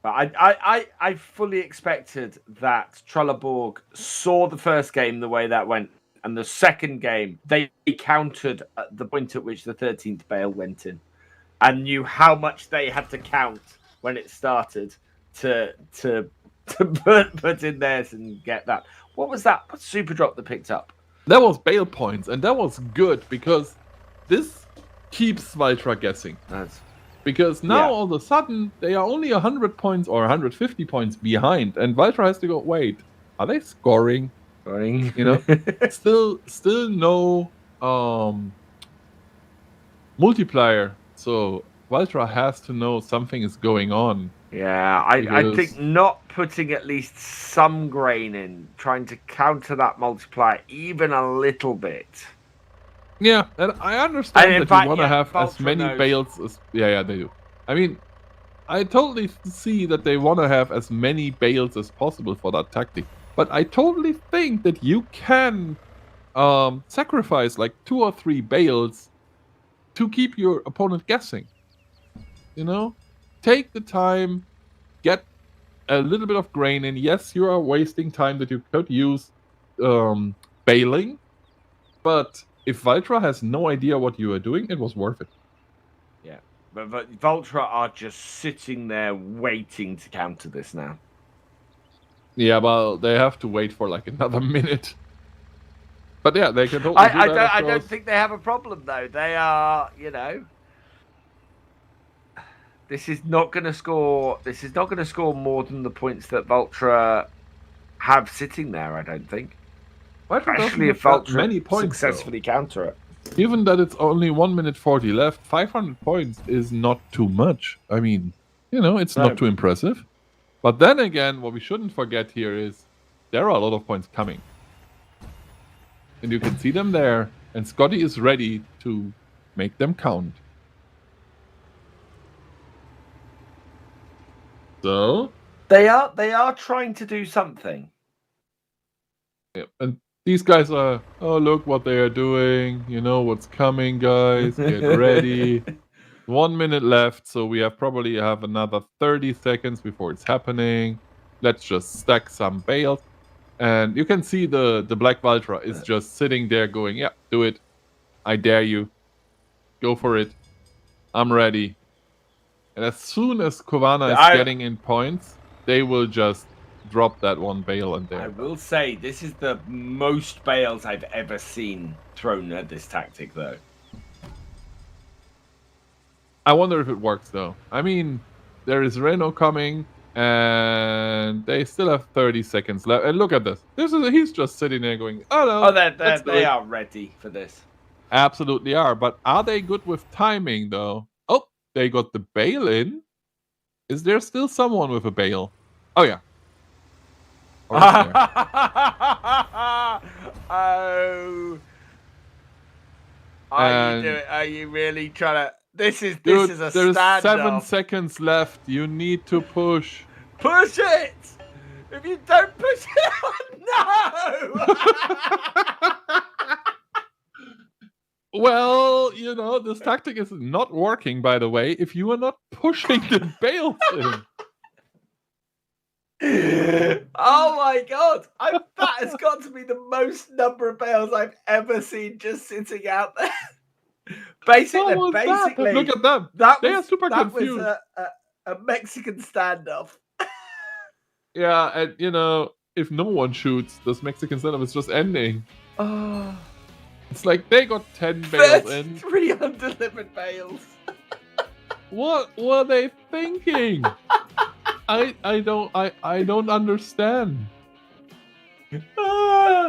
But I fully expected that Trelleborg saw the first game the way that went, and the second game they countered at the point at which the 13th bale went in, and knew how much they had to count when it started to put in theirs and get that. What was that? What super drop that picked up? That was bale points, and that was good because this keeps Valtra guessing. Because now all of a sudden they are only 100 points or 150 points behind, and Valtra has to go, wait, are they scoring? Still no multiplier. So Valtra has to know something is going on. Yeah, I think not putting at least some grain in, trying to counter that multiplier even a little bit. Yeah, and I understand that you want to have as many bales as... Yeah, they do. I mean, I totally see that they want to have as many bales as possible for that tactic. But I totally think that you can sacrifice like 2 or 3 bales to keep your opponent guessing. Take the time, get a little bit of grain in. Yes, you are wasting time that you could use baling, but if Valtra has no idea what you are doing, it was worth it. Yeah, but Valtra are just sitting there waiting to counter this now. Yeah, well, they have to wait for like another minute. But yeah, they can totally do that. I don't think they have a problem though. They are, this is not going to score. This is not going to score more than the points that Valtra have sitting there. I don't think. Especially if Valtra successfully counter it. Given that it's only 1 minute 40 left, 500 points is not too much. I mean, it's not too impressive. But then again, what we shouldn't forget here is there are a lot of points coming. And you can see them there, and Scotty is ready to make them count. So they are trying to do something. Yeah, and these guys are, oh, look what they are doing. You know what's coming, guys. Get ready. 1 minute left, so we probably have another 30 seconds before it's happening. Let's just stack some bales. And you can see the Black Valtra is just sitting there going, yeah, do it. I dare you. Go for it. I'm ready. And as soon as Kovana is getting in points, they will just drop that one bale and there. I will say, this is the most bales I've ever seen thrown at this tactic, though. I wonder if it works, though. I mean, there is Reno coming, and they still have 30 seconds left. And look at this. He's just sitting there going, oh, no. They are ready for this. Absolutely are. But are they good with timing, though? Oh, they got the bale in. Is there still someone with a bale? Oh, yeah. Oh. Are you really trying to... This is a standoff. There's 7 seconds left. You need to push. Push it! If you don't push it, no! Well, this tactic is not working, by the way, if you are not pushing the bales in. Oh my god! That has got to be the most number of bales I've ever seen just sitting out there. Basically, What was that? Look at them. They are super confused. Was a Mexican standoff. Yeah, and if no one shoots, this Mexican standoff is just ending. Oh, it's like they got 10 bales in. 3 undelivered bales. What were they thinking? I don't understand.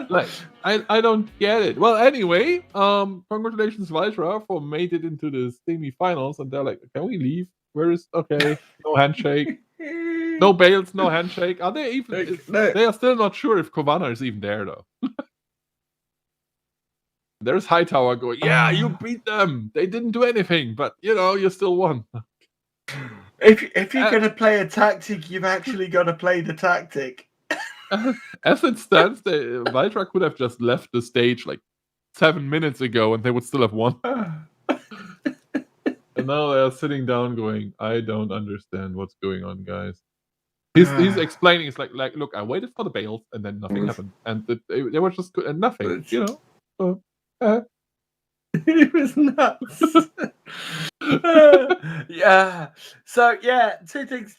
Like I don't get it. Well, anyway, congratulations, Vitra, for made it into the semi-finals, and they're like, can we leave? Where is no handshake, no bales, no handshake. Are they even? No. They are still not sure if Kovana is even there though. There's Hightower going, yeah, you beat them. They didn't do anything, but you still won. If you're gonna play a tactic, you've actually got to play the tactic. As it stands, Vitra could have just left the stage like 7 minutes ago, and they would still have won. And now they are sitting down, going, "I don't understand what's going on, guys." He's explaining. It's like, look, I waited for the bales, and then nothing happened, and they were just good, and nothing, It was nuts. Yeah. So yeah, two things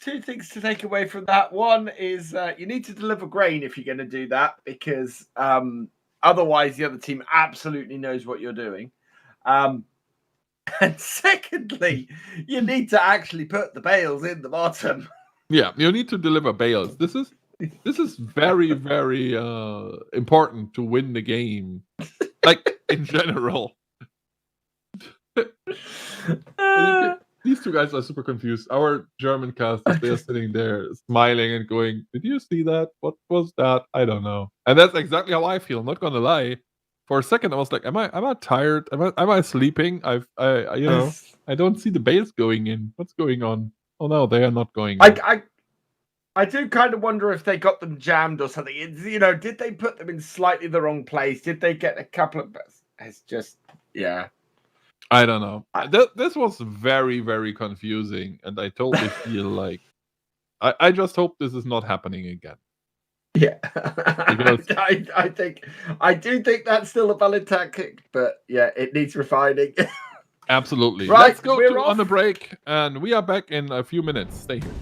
to take away from that. One is you need to deliver grain if you're going to do that, because otherwise the other team absolutely knows what you're doing. And secondly, you need to actually put the bales in the bottom. Yeah, you need to deliver bales. This is very, very important to win the game, like in general. These two guys are super confused. Our German casters, they're sitting there smiling and going, "Did you see that? What was that? I don't know." And that's exactly how I feel. I'm not gonna lie. For a second, I was like, "Am I tired? Am I sleeping? I don't see the bales going in. What's going on? Oh no, they are not going in." I do kind of wonder if they got them jammed or something. Did they put them in slightly the wrong place? Did they get a couple of? It's just I don't know. This was very, very confusing, and I totally feel like I just hope this is not happening again. Yeah, because I do think that's still a valid tactic, but yeah, it needs refining. Absolutely. Right, let's go on a break, and we are back in a few minutes. Stay here.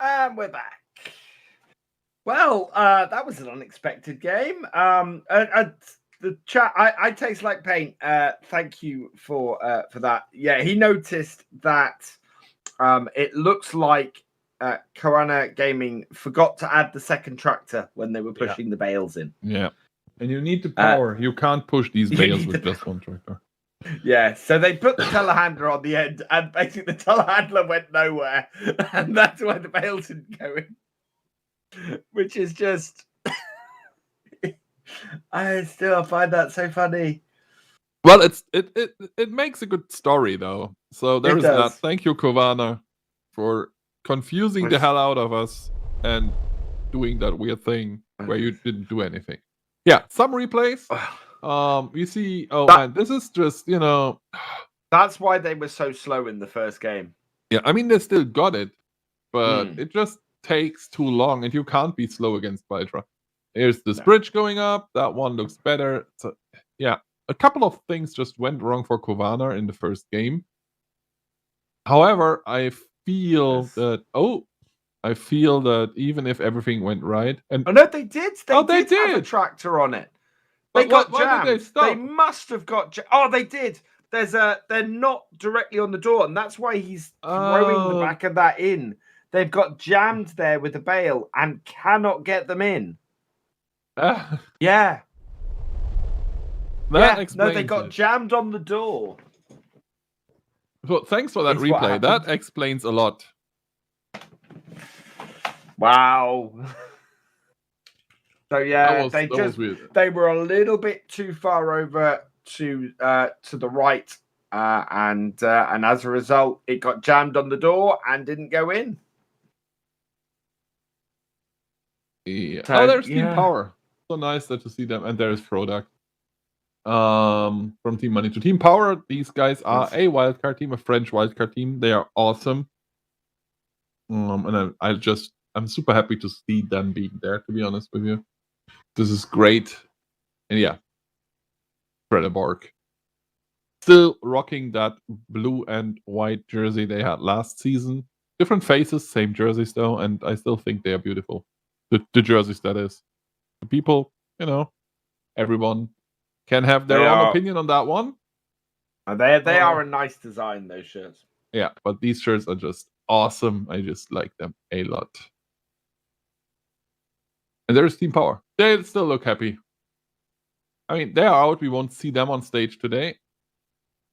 And we're back. Well, that was an unexpected game. The chat, I taste like paint. Thank you for that. Yeah, he noticed that it looks like Koana Gaming forgot to add the second tractor when they were pushing the bales in. Yeah. And you need the power. You can't push these bales with just one tractor. Yeah, so they put the telehandler on the end, and basically the telehandler went nowhere, and that's why the bales didn't go in. Which is just, I still find that so funny. Well, it makes a good story though. So there is that. Thank you, Kovana, for confusing the hell out of us and doing that weird thing where you didn't do anything. Yeah, some replays. You see, man, this is just, that's why they were so slow in the first game. Yeah, I mean, they still got it, but it just takes too long, and you can't be slow against Bytra. Here's this bridge going up. That one looks better. So, yeah, a couple of things just went wrong for Kovana in the first game. However, I feel that even if everything went right, and no, they did. They did have a did. Tractor on it. They got jammed. Why did they stop? They must have got. They did. They're not directly on the door, and that's why he's throwing the back of that in. They've got jammed there with the bale and cannot get them in. Yeah. They got jammed on the door. Well, thanks for that replay. That explains a lot. Wow. So yeah, they were a little bit too far over to the right, and as a result, it got jammed on the door and didn't go in. Yeah. So, there's Team Power. So nice to see them, and there's Product. From Team Money to Team Power. These guys are a wildcard team, a French wildcard team. They are awesome. And I'm super happy to see them being there, to be honest with you. This is great. And yeah, Predaborg. Still rocking that blue and white jersey they had last season. Different faces, same jerseys though, and I still think they are beautiful. The jerseys, that is. The people, everyone can have their own opinion on that one. They are a nice design, those shirts. Yeah, but these shirts are just awesome. I just like them a lot. And there's Team Power. They still look happy. I mean, they're out. We won't see them on stage today.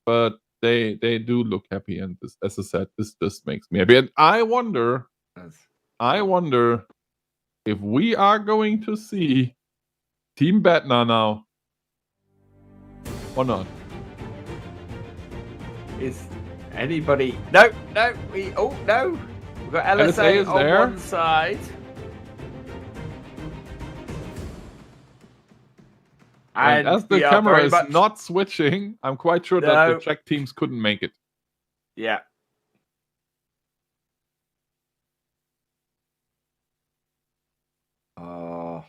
But they do look happy. And this, as I said, this just makes me happy. And I wonder if we are going to see Team Batna now. Or not. Is anybody... No. We've got LSA on there. One side. And as the camera is not switching, I'm quite sure that the Czech teams couldn't make it. Yeah. Oh.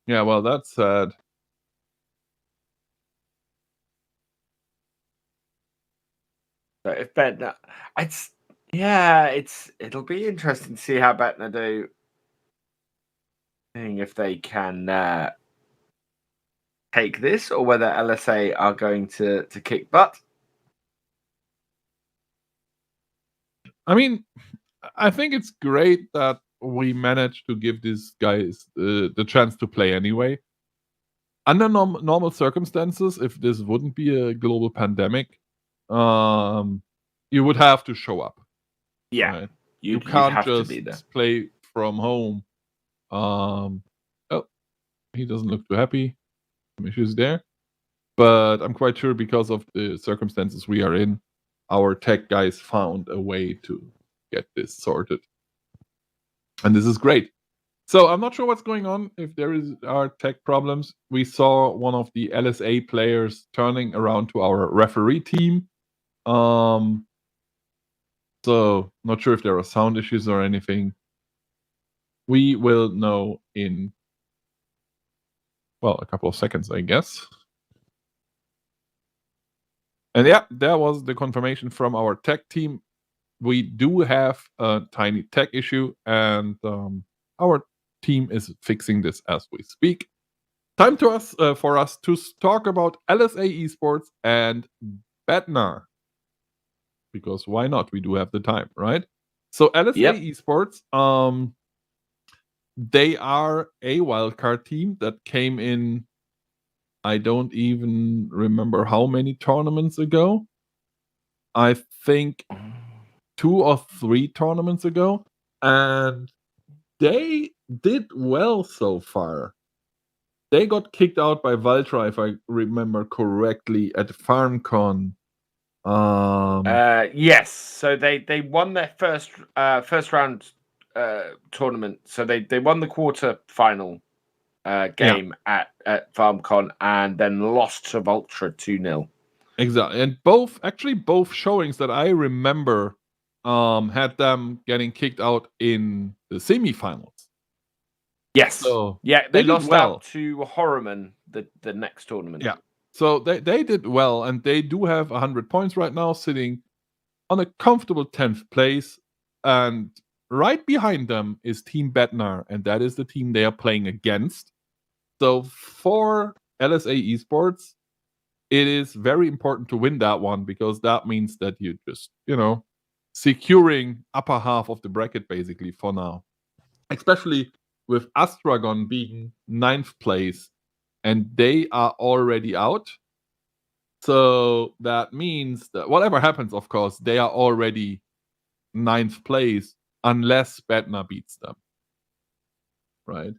Yeah, well, that's sad. So if Betna, it'll be interesting to see how Betna do. If they can take this, or whether LSA are going to kick butt. I mean, I think it's great that we managed to give these guys the chance to play anyway. Under normal circumstances, if this wouldn't be a global pandemic, you would have to show up. Yeah, right? You can't just play from home. He doesn't look too happy. Some issues there. But I'm quite sure because of the circumstances we are in, our tech guys found a way to get this sorted. And this is great. So I'm not sure what's going on, if there are tech problems. We saw one of the LSA players turning around to our referee team. So not sure if there are sound issues or anything. We will know in, well, a couple of seconds, I guess. And yeah, there was the confirmation from our tech team. we do have a tiny tech issue, and our team is fixing this as we speak. Time for us to talk about LSA Esports and Bednar. Because why not? We do have the time, right? So LSA Esports, they are a wildcard team that came in, I don't even remember how many tournaments ago. I think 2 or 3 tournaments ago. And they did well so far. They got kicked out by Valtra, if I remember correctly, at FarmCon. Yes. So they won their first round tournament. So they won the quarter final game at FarmCon and then lost to Valtra 2-0. Exactly. And both showings that I remember had them getting kicked out in the semifinals. Yes. So they lost out to Horriman the next tournament. Yeah. So they did well, and they do have 100 points right now, sitting on a comfortable 10th place. And right behind them is Team Bednar, and that is the team they are playing against. So for LSA Esports, it is very important to win that one, because that means that you just, securing upper half of the bracket basically for now. Especially with Astragon being 9th place, and they are already out. So that means that whatever happens, of course, they are already 9th place unless Bednar beats them. Right?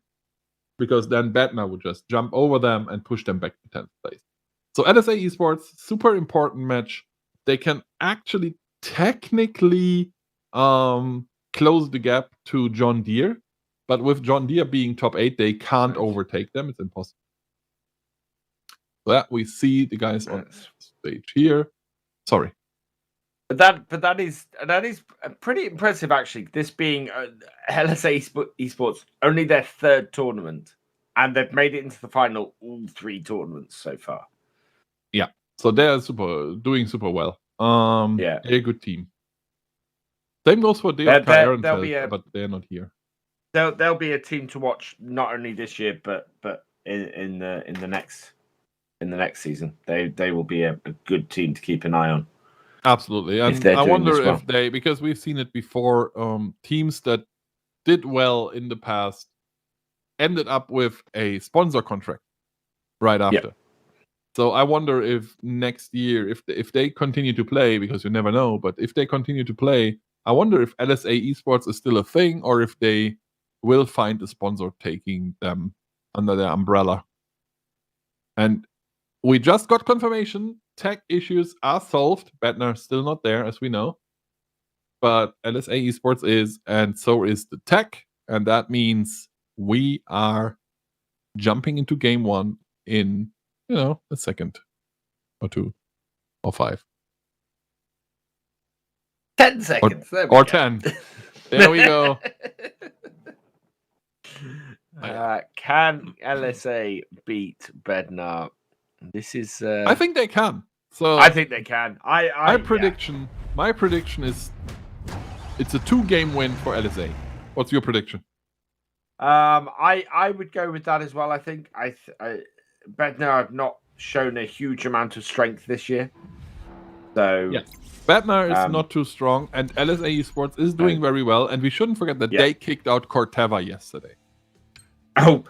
Because then Bednar would just jump over them and push them back to 10th place. So LSA Esports, super important match. They can actually technically close the gap to John Deere. But with John Deere being top 8, they can't overtake them. It's impossible. So that we see the guys on stage here. Sorry. But that is pretty impressive, actually. This being LSA Esports, only their 3rd tournament, and they've made it into the final all 3 tournaments so far. Yeah, so they're doing super well. They're a good team. Same goes for DFK Ehrenfeld, but they're not here. They'll be a team to watch not only this year, but in the next season. They will be a good team to keep an eye on. Absolutely. And I wonder if they, because we've seen it before, teams that did well in the past ended up with a sponsor contract right after. So I wonder if next year, if they continue to play, because you never know, but if they continue to play, I wonder if LSA Esports is still a thing, or if they will find a sponsor taking them under their umbrella. And we just got confirmation. Tech issues are solved. Bednar still not there, as we know. But LSA Esports is, and so is the tech. And that means we are jumping into game 1 in, a second or 2 or 5. 10 seconds. Or 10. There we go. Can LSA beat Bednar? This is. I think they can. So I think they can. My prediction is it's a 2-game win for LSA. What's your prediction? I would go with that as well. I think Bednar have not shown a huge amount of strength this year. So yes, Bednar is not too strong, and LSA Esports is doing very well. And we shouldn't forget that they kicked out Corteva yesterday. Oh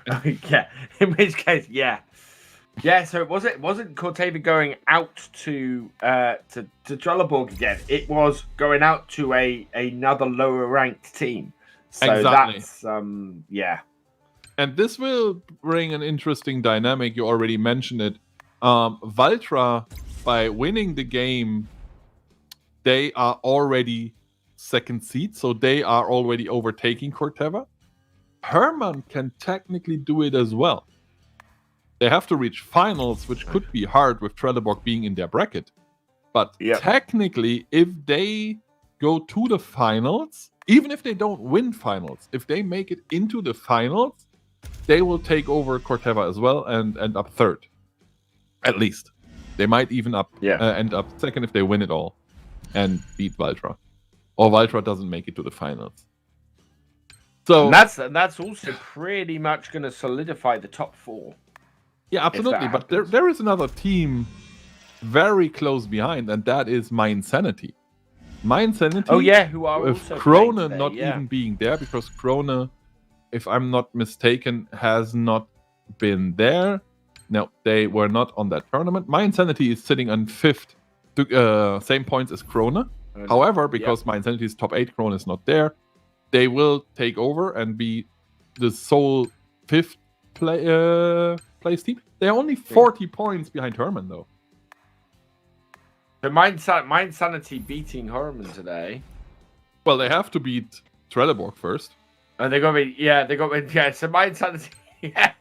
yeah. In which case, yeah. So it wasn't Corteva going out to Trelleborg again. It was going out to another lower ranked team. So exactly. That's And this will bring an interesting dynamic. You already mentioned it. Valtra, by winning the game, they are already 2nd seed, so they are already overtaking Corteva. Herman can technically do it as well. They have to reach finals, which could be hard with Trelleborg being in their bracket. But technically, if they go to the finals, even if they don't win finals, if they make it into the finals, they will take over Corteva as well and end up 3rd. At least. They might even end up 2nd if they win it all and beat Valtra. or Valtra doesn't make it to the finals. So and that's also pretty much going to solidify the top 4. Yeah, absolutely. But there is another team very close behind, and that is Mindsanity. Mindsanity. Oh yeah, who are with also Krone today, not even being there, because Krone, if I'm not mistaken, has not been there. No, they were not on that tournament. Mindsanity is sitting on 5th, same points as Krone. However, because Mindsanity's top 8 Krone is not there, they will take over and be the sole 5th place team. They're only 40 points behind Herman, though. So Mindsanity beating Herman today. Well, they have to beat Trelleborg first. And they got me. So Mindsanity. Yeah.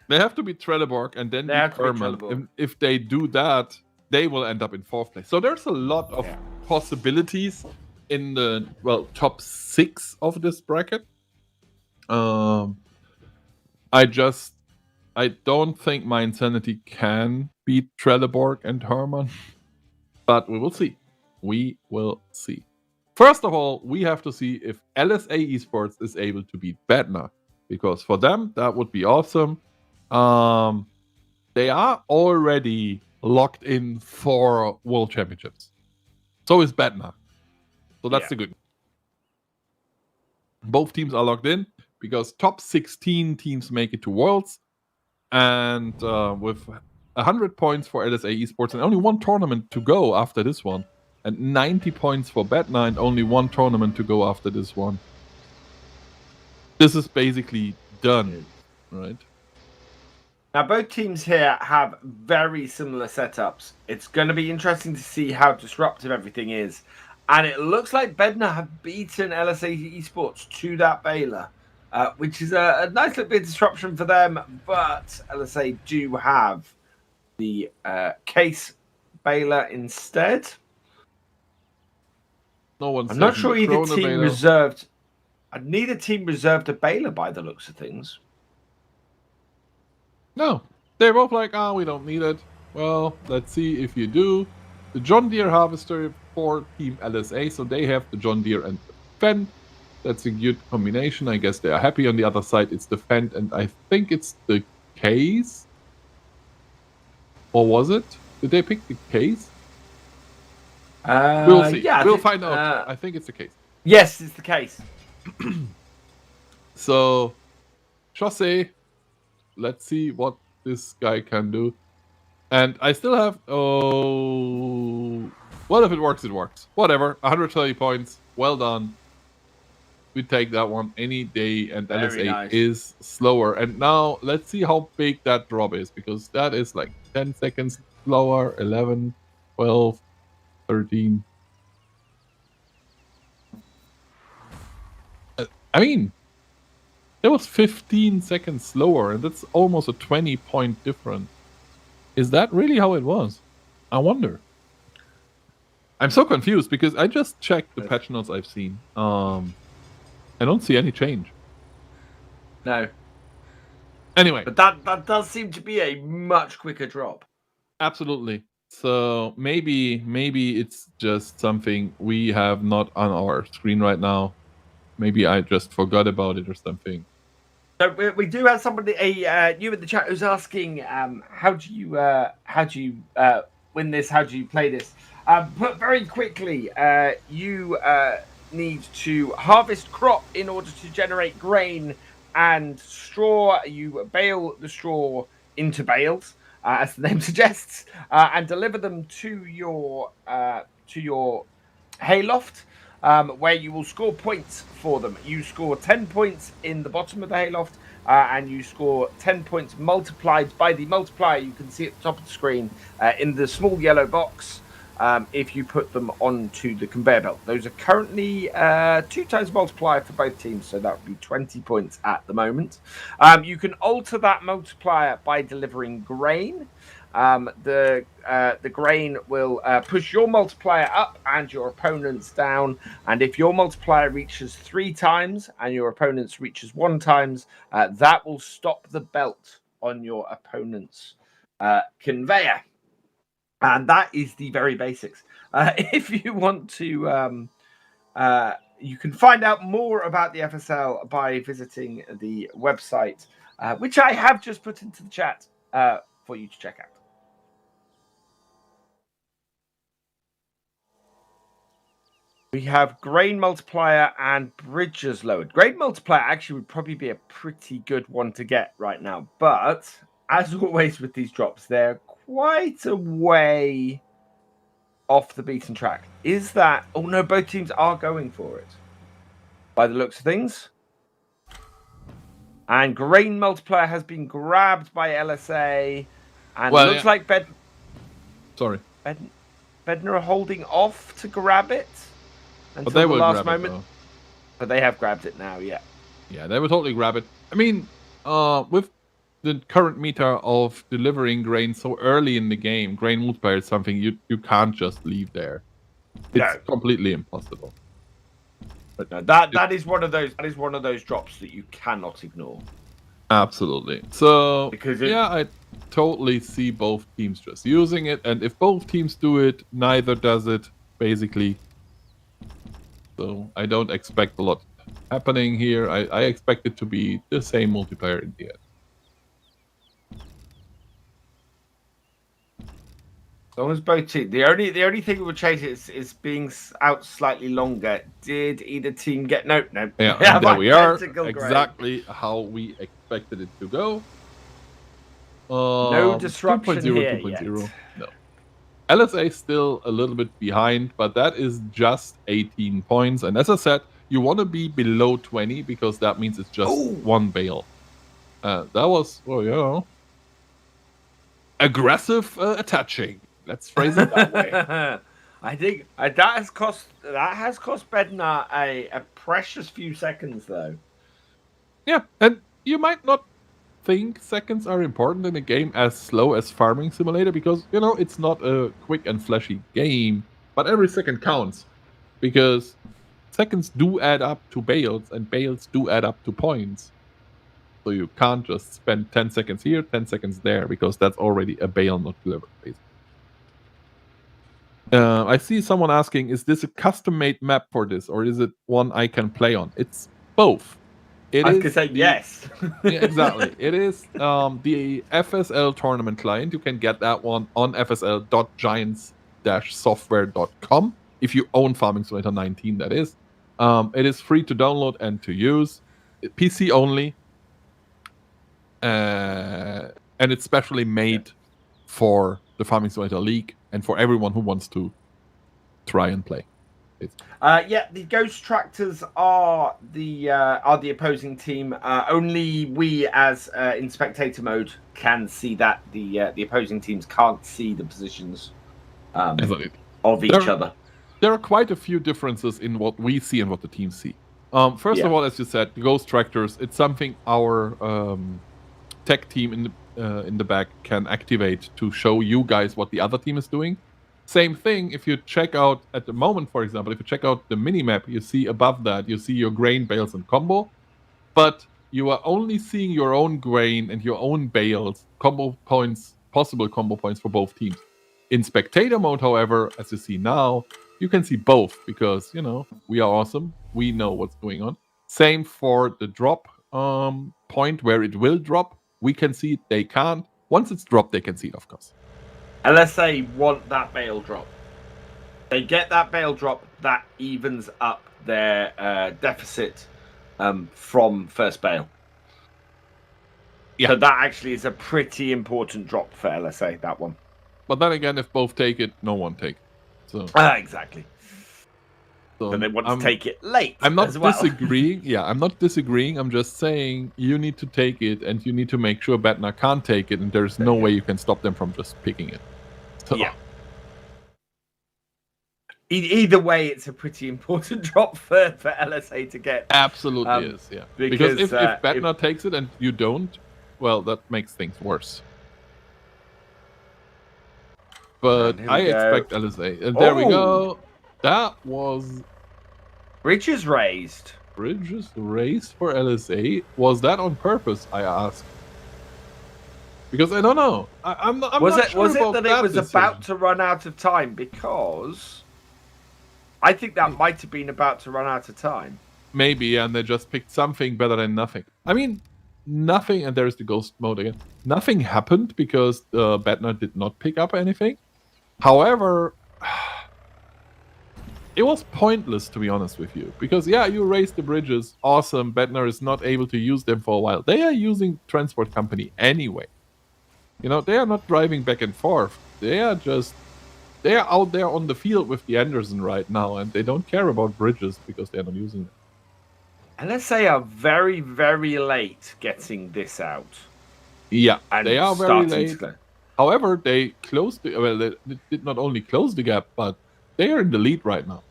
They have to beat Trelleborg and then beat Herman. If they do that, they will end up in 4th place. So there's a lot of possibilities in the top 6 of this bracket. I don't think Mindsanity can beat Trelleborg and Herman, but we will see. We will see. First of all, we have to see if LSA Esports is able to beat Bednar, because for them that would be awesome. They are already locked in for World Championships. So is Bednar. So that's the good news. Both teams are locked in because top 16 teams make it to Worlds. And with 100 points for LSA Esports and only one tournament to go after this one, and 90 points for Bednar and only one tournament to go after this one, this is basically done, right? Now, both teams here have very similar setups. It's going to be interesting to see how disruptive everything is. And it looks like Bednar have beaten LSA Esports to that Baylor, which is a nice little bit of disruption for them. But LSA do have the case Baylor instead. I'm not sure either team reserved. Neither team reserved a Baylor by the looks of things. No, they're both like, we don't need it. Well, let's see if you do. The John Deere Harvester for Team LSA, so they have the John Deere and the Fendt. That's a good combination. I guess they are happy. On the other side, it's the Fendt, and I think it's the case. Or was it? Did they pick the case? We'll see. Yeah, we'll find out. I think it's the case. Yes, it's the case. So, Chaussee. Let's see what this guy can do. And I still have... well, if it works, it works. Whatever. 130 points. Well done. We take that one any day. And LSA is slower. And now, let's see how big that drop is. Because that is like 10 seconds slower. 11, 12, 13. I mean... That was 15 seconds slower, and that's almost a 20-point difference. Is that really how it was? I wonder. I'm so confused because I just checked the patch notes I've seen. I don't see any change. No. Anyway. But that does seem to be a much quicker drop. Absolutely. So maybe it's just something we have not on our screen right now. Maybe I just forgot about it or something. So we do have somebody, you in the chat, who's asking, how do you win this? How do you play this? But very quickly, you need to harvest crop in order to generate grain and straw. You bale the straw into bales, as the name suggests, and deliver them to your hayloft. Where you will score points for them. You score 10 points in the bottom of the hayloft, and you score 10 points multiplied by the multiplier you can see at the top of the screen in the small yellow box if you put them onto the conveyor belt. Those are currently 2 times multiplier for both teams, so that would be 20 points at the moment. You can alter that multiplier by delivering grain. The grain will push your multiplier up and your opponent's down, and if your multiplier reaches 3 times and your opponent's reaches 1 times, that will stop the belt on your opponent's conveyor. And that is the very basics. If you want to You can find out more about the FSL by visiting the website, which I have just put into the chat for you to check out. We have Grain Multiplier and Bridges lowered. Grain Multiplier actually would probably be a pretty good one to get right now. But, as always with these drops, they're quite a way off the beaten track. Is that... Oh, no, both teams are going for it, by the looks of things. And Grain Multiplier has been grabbed by LSA. And looks like Sorry. Bednar are holding off to grab it. But they the will last grab moment. it, But they have grabbed it now, yeah. Yeah, they will totally grab it. I mean, with the current meta of delivering grain so early in the game, grain multiplier is something you can't just leave there. It's completely impossible. But no, that is one of those drops that you cannot ignore. Absolutely. So I totally see both teams just using it, and if both teams do it, neither does it, basically. So I don't expect a lot happening here. I expect it to be the same multiplayer in the end. As long as both teams, the only thing that would change it is being out slightly longer. Did either team get no? Yeah, there we are. Exactly how we expected it to go. No disruption 2.0, here 2.0. yet. No. LSA still a little bit behind, but that is just 18 points. And as I said, you want to be below 20 because that means it's just one bale. That was, aggressive attaching. Let's phrase it that way. I think that has cost Bednar a precious few seconds, though. Yeah, and you might not think seconds are important in a game as slow as Farming Simulator because, it's not a quick and flashy game, but every second counts because seconds do add up to bales and bales do add up to points. So you can't just spend 10 seconds here, 10 seconds there because that's already a bale not delivered, basically. I see someone asking, is this a custom-made map for this or is it one I can play on? It's both. I was going to say yes. Yeah, exactly. It is the FSL tournament client. You can get that one on fsl.giants-software.com if you own Farming Simulator 19, that is. It is free to download and to use. PC only. And it's specially made for the Farming Simulator League and for everyone who wants to try and play. The Ghost Tractors are the opposing team. Only we, as in spectator mode, can see that. The opposing teams can't see the positions of each other. There are quite a few differences in what we see and what the teams see. First of all, as you said, the Ghost Tractors, it's something our tech team in the back can activate to show you guys what the other team is doing. Same thing, if you check out, at the moment, for example, if you check out the minimap, you see above that, you see your grain, bales, and combo. But you are only seeing your own grain and your own bales, combo points, possible combo points for both teams. In spectator mode, however, as you see now, you can see both because, we are awesome. We know what's going on. Same for the drop point where it will drop. We can see it, they can't. Once it's dropped, they can see it, of course. LSA want that bale drop. They get that bale drop, that evens up their deficit from first bale. Yeah. So that actually is a pretty important drop for LSA, that one. But then again, if both take it, no one take it. So exactly. So they want to take it late. I'm not disagreeing. Yeah, I'm not disagreeing. I'm just saying you need to take it, and you need to make sure Bednar can't take it, and there's no way you can stop them from just picking it. So. Yeah. Either way, it's a pretty important drop for LSA to get. Absolutely is, yeah. Because if Bednar takes it and you don't, well, that makes things worse. But I expect LSA. And there we go. That was... Bridges raised. Bridges raised for LSA. Was that on purpose, I ask? Because I don't know. I'm not sure was it about that it was about to run out of time? Because I think that might have been about to run out of time. Maybe, and they just picked something better than nothing. I mean, nothing, and there's the ghost mode again. Nothing happened because Bednar did not pick up anything. However, it was pointless, to be honest with you. Because, yeah, you raised the bridges. Awesome. Bednar is not able to use them for a while. They are using transport company anyway. You know, they are not driving back and forth. They are out there on the field with the Anderson right now, and they don't care about bridges because they're not using them. And let's say are very, very late getting this out. Yeah, And they are very late. to- However, they closed they did not only close the gap, but they are in the lead right now.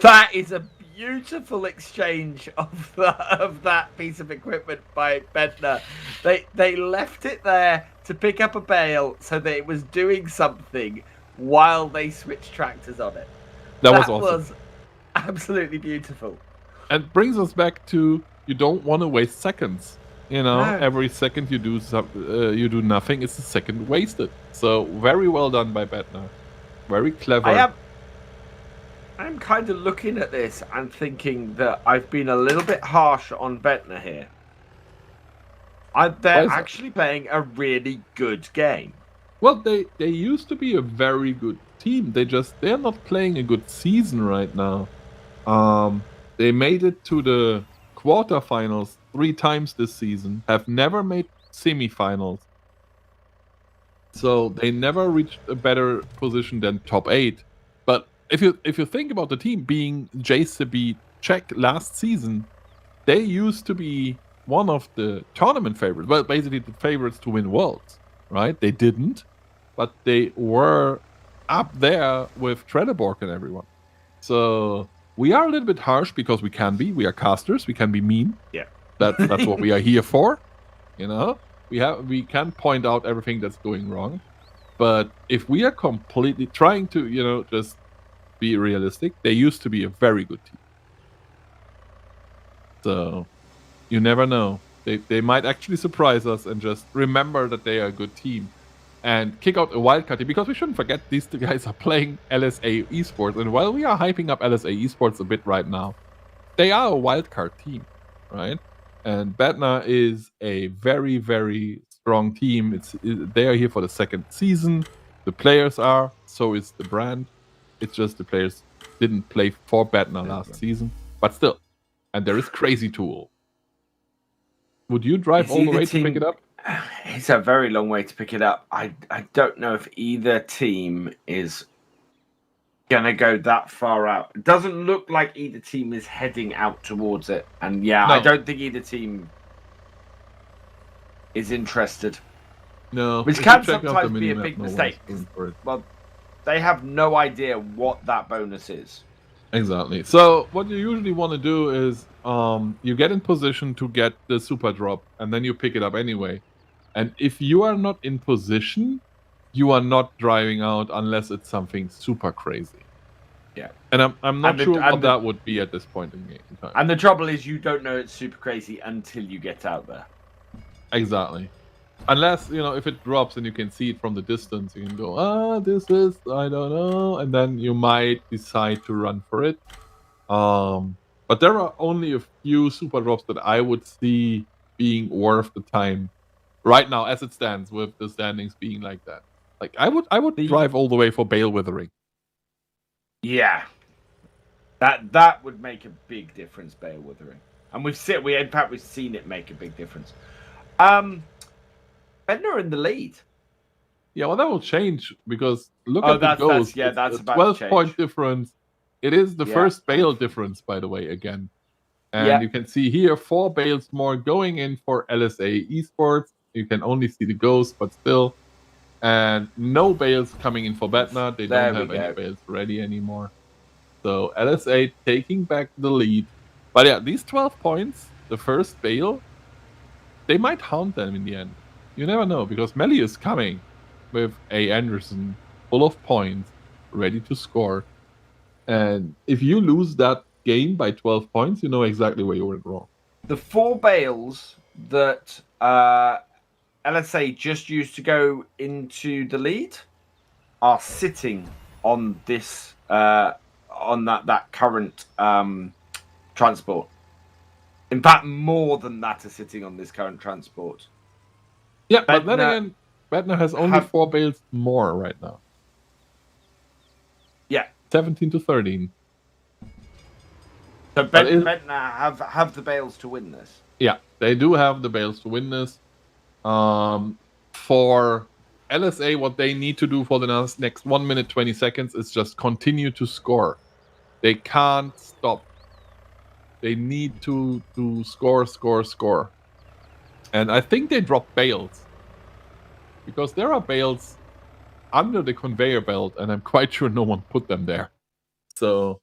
That is a beautiful exchange of that piece of equipment by Bednar. They left it there to pick up a bale so that it was doing something while they switched tractors on it. That was awesome. Was absolutely beautiful. And brings us back to you don't want to waste seconds. You know, No. every second you do nothing, it's a second wasted. So very well done by Bednar. Very clever. I'm kind of looking at this and thinking that I've been a little bit harsh on Bednar here. They're actually playing a really good game. Well, they used to be a very good team. They're not playing a good season right now. They made it to the quarterfinals 3 times this season. Have never made semifinals. So they never reached a better position than top 8. But if you think about the team being JCB Czech last season, they used to be one of the tournament favorites. Well, basically the favorites to win Worlds, right? They didn't, but they were up there with Trelleborg and everyone. So we are a little bit harsh because we can be. We are casters. We can be mean. Yeah, that's what we are here for. You know, we can point out everything that's going wrong. But if we are completely trying to, you know, just be realistic, they used to be a very good team. So you never know. They might actually surprise us and just remember that they are a good team and kick out a wildcard team, because we shouldn't forget these two guys are playing LSA Esports, and while we are hyping up LSA Esports a bit right now, they are a wildcard team, right? And Bednar is a very, very strong team. They are here for the second season. The players are, so is the brand. It's just the players didn't play for Bednar last season, but still. And there is Crazy Tool. Would you drive all the way to pick it up? It's a very long way to pick it up. I don't know if either team is gonna go that far out. It doesn't look like either team is heading out towards it. And yeah, no. I don't think either team is interested. No. Which can sometimes be a big mistake. Well, they have no idea what that bonus is. Exactly. So what you usually want to do is you get in position to get the super drop, and then you pick it up anyway. And if you are not in position, you are not driving out unless it's something super crazy. Yeah. And I'm not sure what that would be at this point in game time. And the trouble is you don't know it's super crazy until you get out there. Exactly. Unless, you know, if it drops and you can see it from the distance, you can go, this is, I don't know. And then you might decide to run for it. But there are only a few super drops that I would see being worth the time right now as it stands, with the standings being like that. Like I would drive all the way for Bale Withering. Yeah. That would make a big difference, Bale Withering. And we've seen it make a big difference. Bednar in the lead. Yeah, well, that will change because look at the goals. That's about 12-point difference. It is the first Bale difference, by the way, again. And you can see here 4 Bales more going in for LSA Esports. You can only see the ghost, but still. And no Bales coming in for Bednar. They don't have any Bales ready anymore. So LSA taking back the lead. But yeah, these 12 points, the first Bale, they might haunt them in the end. You never know, because Melly is coming with a Anderson full of points, ready to score. And if you lose that game by 12 points, you know exactly where you went wrong. The 4 Bales that LSA just used to go into the lead are sitting on this on that current transport. In fact, more than that are sitting on this current transport. Yeah, but then again, Bednar has only 4 bales more right now. Yeah, 17 to 13. So Bednar have the bales to win this. Yeah, they do have the bales to win this. For LSA, what they need to do for the next 1 minute 20 seconds is just continue to score. They can't stop. They need to score. And I think they dropped bales. Because there are bales under the conveyor belt, and I'm quite sure no one put them there. So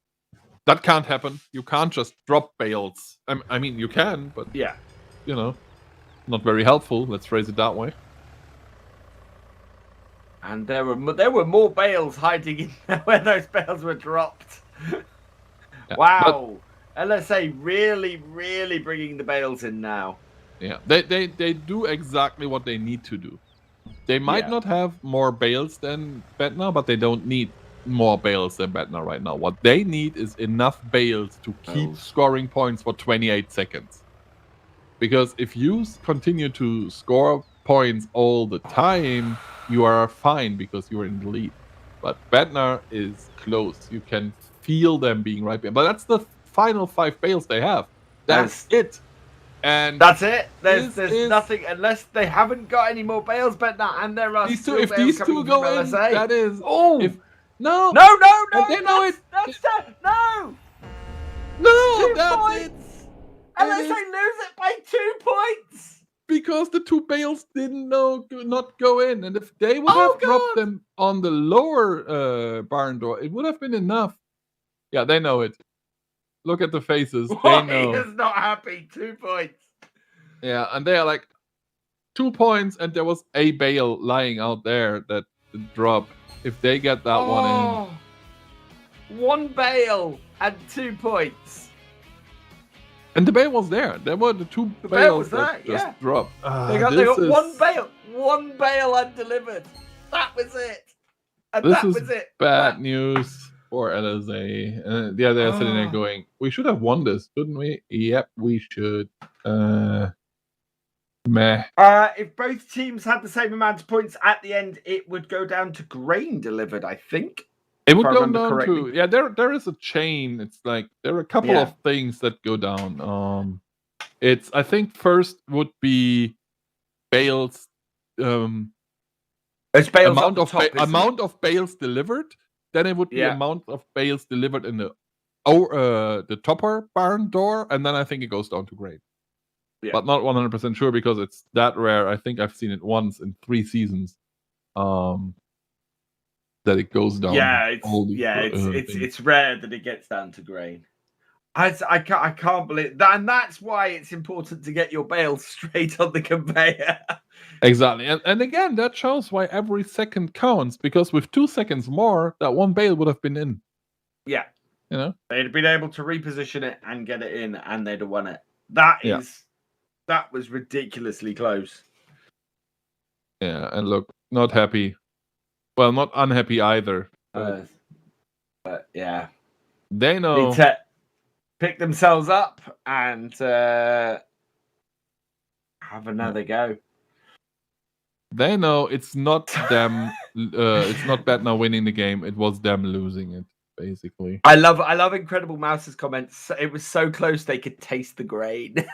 that can't happen. You can't just drop bales. I mean, you can, but yeah, not very helpful. Let's phrase it that way. And there were more bales hiding in there where those bales were dropped. Yeah, wow, LSA really, really bringing the bales in now. Yeah, they do exactly what they need to do. They might not have more bales than Bednar, but they don't need more bales than Bednar right now. What they need is enough bales to keep scoring points for 28 seconds. Because if you continue to score points all the time, you are fine because you are in the lead. But Bednar is close. You can feel them being right behind. But that's the final 5 bales they have. That's it. And that's it. There's nothing unless they haven't got any more bales, but and there are these two. If these two go in, that is no. They know it. No, 2 that's points. LSA lose it by 2 points because the 2 bales not go in, and if they would have dropped them on the lower barn door, it would have been enough. Yeah, they know it. Look at the faces. They know. He is not happy. 2 points. Yeah, and they are like 2 points, and there was a bale lying out there that dropped. If they get that one in. 1 bale and 2 points. And the bale was there. There were the 2 bales that just dropped. They got 1 bale undelivered. That was it. And this was it. Bad news for LSA. They're sitting there going, we should have won this, shouldn't we? Yep, we should. Meh. If both teams had the same amount of points at the end, it would go down to grain delivered, I think. It would go down correctly. To there is a chain. It's like there are a couple of things that go down. I think first would be bales. It's bales amount of bales delivered. Then it would be amount of bales delivered in the topper barn door, and then I think it goes down to grain. Yeah. But not 100% sure because it's that rare. I think I've seen it once in 3 seasons. That it goes down. It's rare that it gets down to grain. I can't believe that, and that's why it's important to get your bales straight on the conveyor. Exactly, and again, that shows why every second counts. Because with 2 seconds more, that 1 bale would have been in. Yeah, they'd been able to reposition it and get it in, and they'd have won it. That was ridiculously close. Yeah, and look, not happy. Well, not unhappy either. But yeah. They know. Need to pick themselves up and have another go. They know it's not them. It's not Bednar winning the game. It was them losing it, basically. I love Incredible Mouse's comments. It was so close they could taste the grain.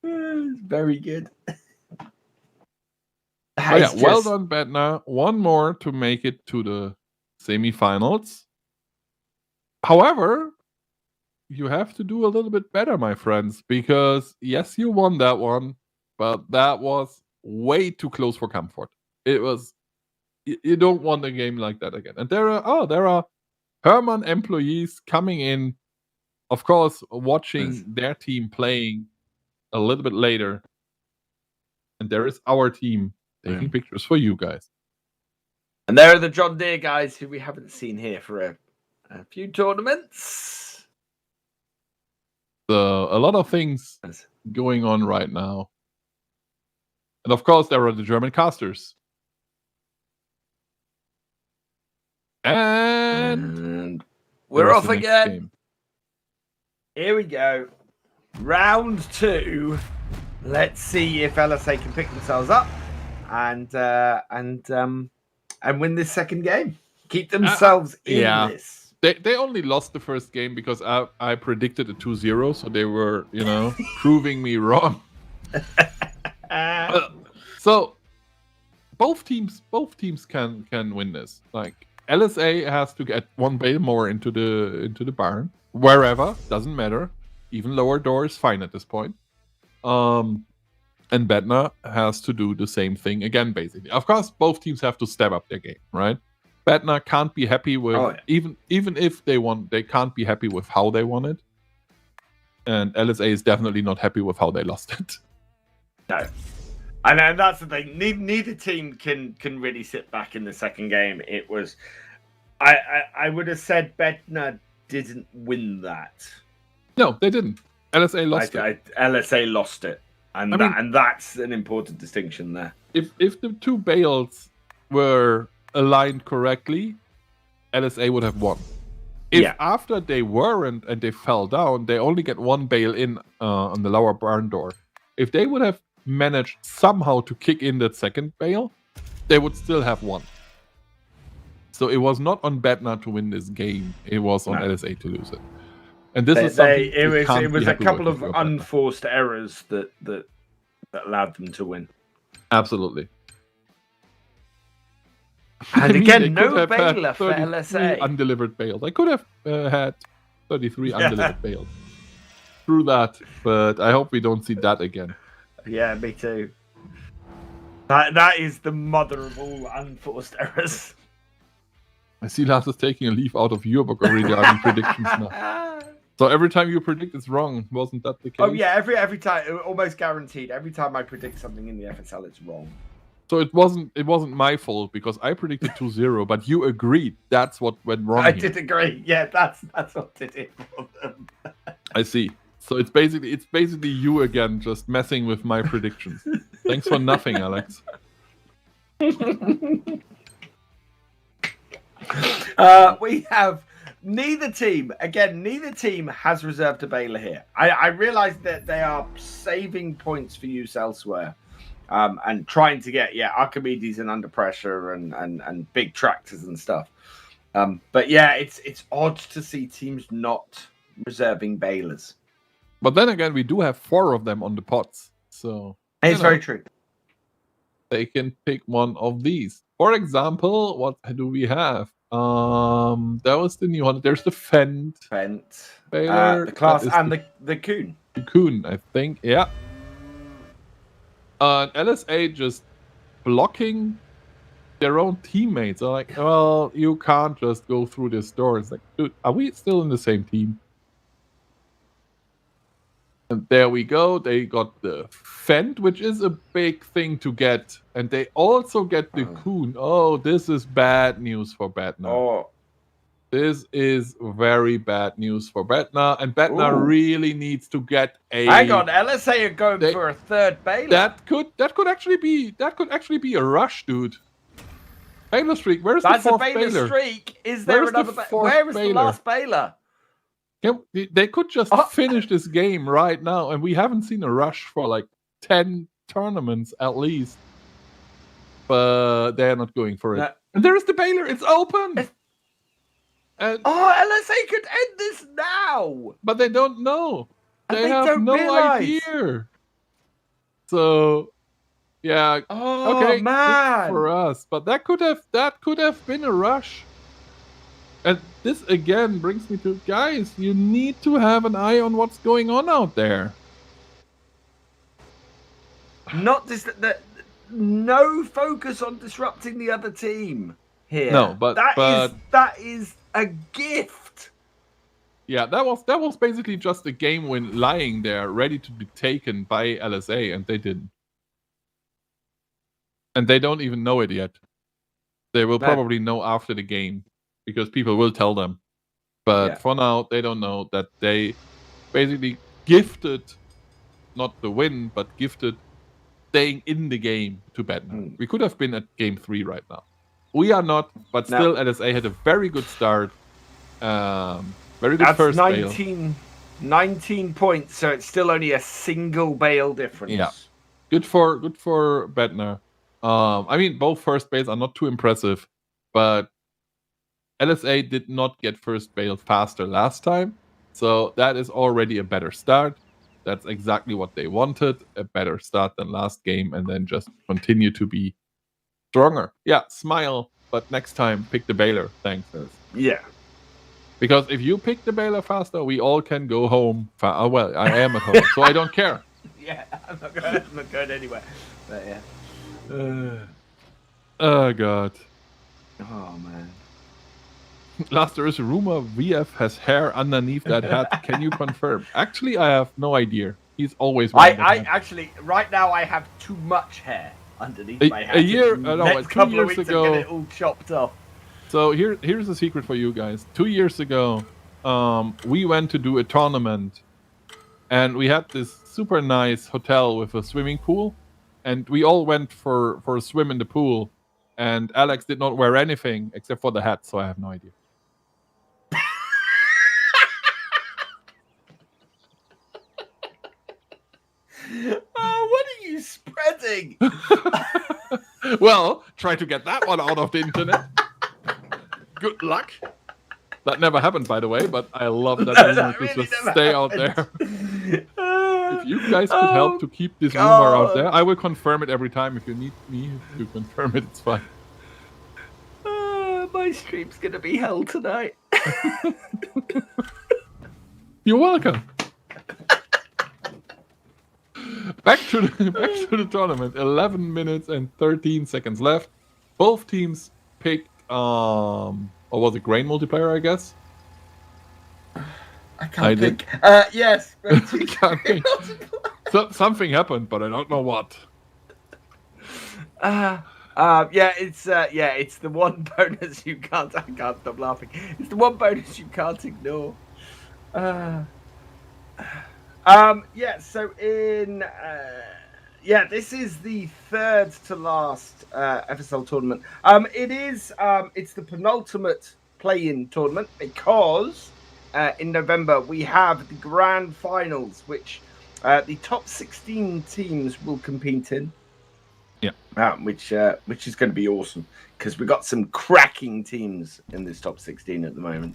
It's very good. Well done, Bednar. 1 more to make it to the semifinals. However, you have to do a little bit better, my friends, because yes, you won that one, but that was way too close for comfort. It was. You don't want a game like that again. And there are Hermann employees coming in, of course, watching their team playing a little bit later, and there is our team taking pictures for you guys. And there are the John Deere guys who we haven't seen here for a few tournaments. So a lot of things going on right now. And of course, there are the German casters. And we're there is off the next again. game. Here we go. Round 2. Let's see if LSA can pick themselves up and win this second game. Keep themselves in this. They only lost the first game because I predicted a 2-0, so they were, proving me wrong. So both teams can win this. Like LSA has to get one bale more into the barn, wherever, doesn't matter. Even lower door is fine at this point. And Bednar has to do the same thing again, basically. Of course, both teams have to step up their game, right? Bednar can't be happy with even if they won, they can't be happy with how they won it. And LSA is definitely not happy with how they lost it. No. And that's the thing. Neither team can really sit back in the second game. It was I would have said Bednar didn't win that. No, they didn't. LSA lost it. LSA lost it. And that's an important distinction there. If the two bales were aligned correctly, LSA would have won. If after they weren't and they fell down, they only get one bale in on the lower barn door. If they would have managed somehow to kick in that second bale, they would still have won. So it was not on Bednar to win this game. It was on LSA to lose it. And this is something it was a couple of unforced errors that allowed them to win. Absolutely. And again, no bailer for LSA. Undelivered bales. I could have had 33 undelivered bales through that, but I hope we don't see that again. Yeah, me too. That is the mother of all unforced errors. I see Lars is taking a leaf out of your book regarding predictions now. So every time you predict it's wrong, wasn't that the case? Oh yeah, every time, almost guaranteed. Every time I predict something in the FSL, it's wrong. So it wasn't my fault because I predicted 2-0, but you agreed that's what went wrong. I did agree. Yeah, that's what did it for them. I see. So it's basically you again, just messing with my predictions. Thanks for nothing, Alex. We have neither team has reserved a bailer here. I realize that they are saving points for use elsewhere, and trying to get Archimedes and Under Pressure and big tractors and stuff. But yeah, it's odd to see teams not reserving bailers. But then again, we do have 4 of them on the pots, so it's very true. They can pick one of these. For example, what do we have? That was the new one. There's the Fent, Baylor, the class, and the Coon. The Coon, I think. Yeah. LSA just blocking their own teammates. Are like, well, you can't just go through this door. It's like, dude, are we still in the same team? And there we go. They got the Fent, which is a big thing to get. And they also get the Coon. Oh, this is bad news for Bednar. Oh. This is very bad news for Bednar. And Bednar really needs to get a... Hang on, LSA are going for a third bailer. That could actually be a rush, dude. Bailer streak. Where's the fourth bailer? That's a bailer streak. Is there another bailer? Where is the last bailer? They could just finish this game right now, and we haven't seen a rush for like 10 tournaments at least. But they're not going for it. And there's the bailer. It's open. LSA could end this now. But they don't know. They have no idea. So, yeah. Okay, man. Good for us. But that could have been a rush. And this again brings me to, guys, you need to have an eye on what's going on out there. Not this. No focus on disrupting the other team here. No, but that is a gift. Yeah, that was basically just a game win lying there, ready to be taken by LSA, and they didn't. And they don't even know it yet. They will probably know after the game, because people will tell them. But for now, they don't know that they basically gifted, not the win, but gifted staying in the game to Bednar. We could have been at game 3 right now. We are not, but No. still, LSA had a very good start. Very good That's first bail. 19 points, so it's still only a single bail difference. Yeah. Good for Bednar. I mean, both first bails are not too impressive, but LSA did not get first bail faster last time, so that is already a better start. That's exactly what they wanted, a better start than last game, and then just continue to be stronger. Yeah, smile, but next time pick the bailer. Thanks. Yeah. Because if you pick the bailer faster, we all can go home. Well, I am at home, so I don't care. Yeah, I'm not going anywhere. But yeah. Oh god. Oh man. Last, there is a rumor VF has hair underneath that hat. Can you confirm? Actually, I have no idea. He's always wearing that hat. Actually, right now I have too much hair underneath my hat. A year, Next 2 couple of years weeks ago. I'll get it all chopped off. So here's a secret for you guys. 2 years ago, we went to do a tournament, and we had this super nice hotel with a swimming pool, and we all went for a swim in the pool, and Alex did not wear anything except for the hat, so I have no idea. Oh, what are you spreading? Well, try to get that one out of the internet. Good luck. That never happened, by the way, but I love that rumor to just stay out there. If you guys could help to keep this rumor out there, I will confirm it every time. If you need me to confirm it, it's fine. My stream's gonna be hell tonight. You're welcome. Back to the tournament. 11 minutes and 13 seconds left. Both teams picked or was it grain multiplayer, I guess? I can't think. Yes. Can't think. So, something happened, but I don't know what. It's the one bonus you can't. I can't stop laughing. It's the one bonus you can't ignore. So in this is the third to last FSL tournament. It's the penultimate play-in tournament because in November we have the grand finals, which the top 16 teams will compete in. Yeah, which is going to be awesome because we got some cracking teams in this top 16 at the moment.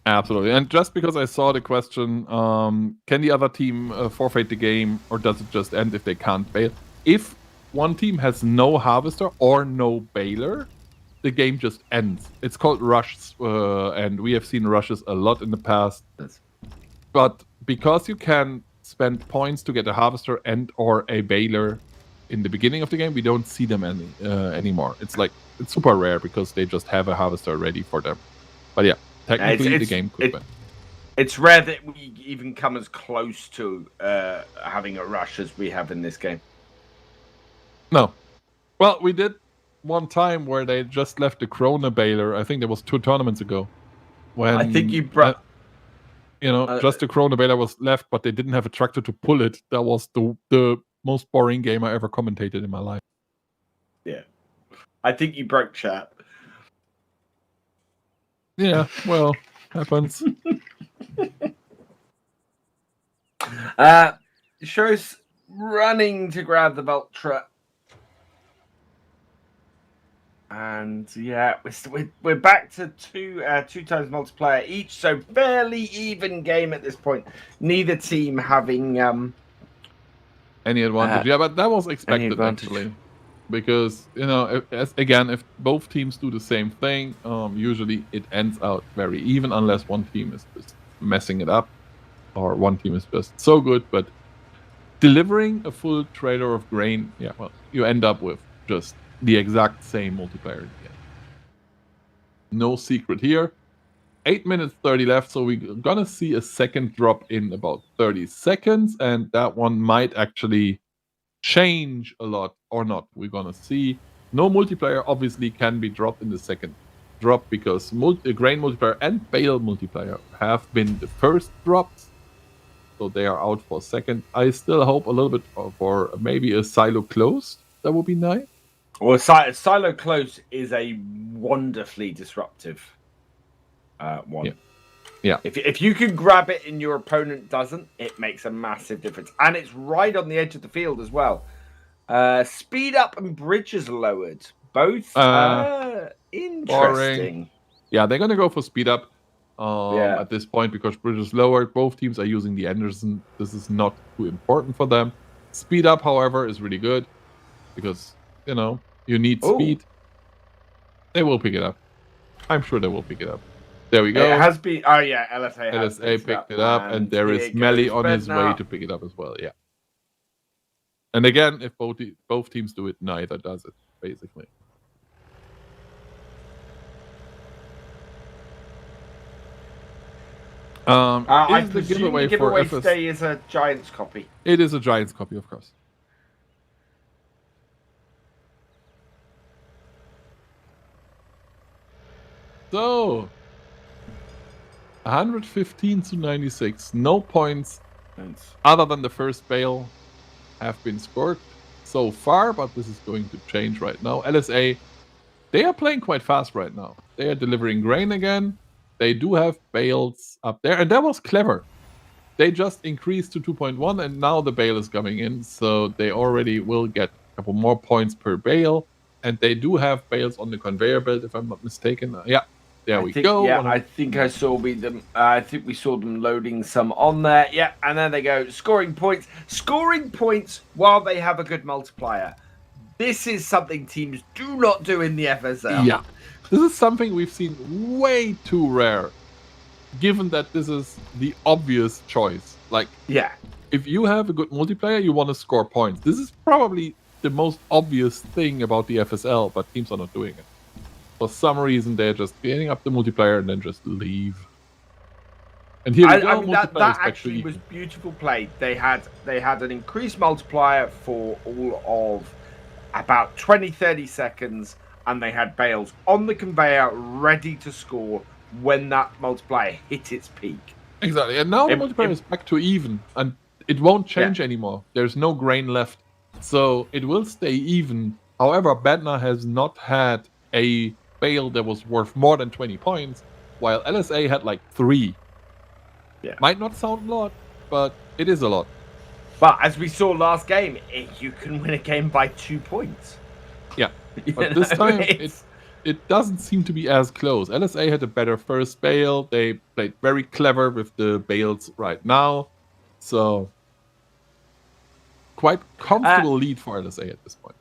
Absolutely. And just because I saw the question, can the other team forfeit the game, or does it just end if they can't bail? If one team has no harvester or no bailer, the game just ends. It's called rushes, and we have seen rushes a lot in the past. But because you can spend points to get a harvester and or a bailer in the beginning of the game, we don't see them anymore. It's super rare because they just have a harvester ready for them. But yeah. Technically, the game could win. It's rare that we even come as close to having a rush as we have in this game. No. Well, we did one time where they just left the Krona Baler. I think that was 2 tournaments ago. When I think you brought... just the Krona Baler was left, but they didn't have a tractor to pull it. That was the most boring game I ever commentated in my life. Yeah. I think you broke chat. Yeah, well, happens. Shows running to grab the Vultra. And yeah, we're back to two times multiplayer each, so fairly even game at this point. Neither team having any advantage. Yeah, but that was expected actually. Because, if both teams do the same thing, usually it ends out very even unless one team is just messing it up or one team is just so good. But delivering a full trailer of grain, you end up with just the exact same multiplayer again. No secret here. 8 minutes 30 left, so we're gonna see a second drop in about 30 seconds, and that one might actually change a lot or not. We're gonna see. No multiplayer obviously can be dropped in the second drop because grain multiplayer and bale multiplayer have been the first drops, so they are out for a second. I still hope a little bit for maybe a silo closed. That would be nice. Or Silo Close is a wonderfully disruptive one. Yeah. If you can grab it and your opponent doesn't, it makes a massive difference. And it's right on the edge of the field as well. Speed up and bridges lowered. Both interesting. Boring. Yeah, they're gonna go for speed up at this point because bridges lowered. Both teams are using the Anderson. This is not too important for them. Speed up, however, is really good because you need speed. They will pick it up. I'm sure they will pick it up. There we go. It has been. Oh yeah, LSA. LSA picked it up, and there is Melly on his way to pick it up as well. Yeah. And again, if both teams do it, neither does it, basically. I presume the giveaway stay is a Giants copy. It is a Giants copy, of course. So, 115 to 96. No points other than the first bale have been scored so far, but this is going to change right now. LSA, they are playing quite fast right now. They are delivering grain again. They do have bales up there, and that was clever. They just increased to 2.1, and now the bale is coming in, so they already will get a couple more points per bale, and they do have bales on the conveyor belt, if I'm not mistaken. Yeah, there we go. Yeah, I think I saw them. I think we saw them loading some on there. Yeah, and then they go scoring points while they have a good multiplier. This is something teams do not do in the FSL. Yeah, this is something we've seen way too rare, given that this is the obvious choice. Like, yeah, if you have a good multiplayer, you want to score points. This is probably the most obvious thing about the FSL, but teams are not doing it. For some reason, they're just getting up the multiplayer and then just leave. And here we go. I mean, that actually was beautiful play. They had an increased multiplier for all of about 20-30 seconds, and they had bales on the conveyor ready to score when that multiplier hit its peak. Exactly. And now the multiplier is back to even, and it won't change anymore. There's no grain left, so it will stay even. However, Badner has not had a bale that was worth more than 20 points, while LSA had like 3. Yeah. Might not sound a lot, but it is a lot. But as we saw last game, you can win a game by 2 points. Yeah. But this time, it doesn't seem to be as close. LSA had a better first bale. They played very clever with the bales right now. So, quite comfortable lead for LSA at this point.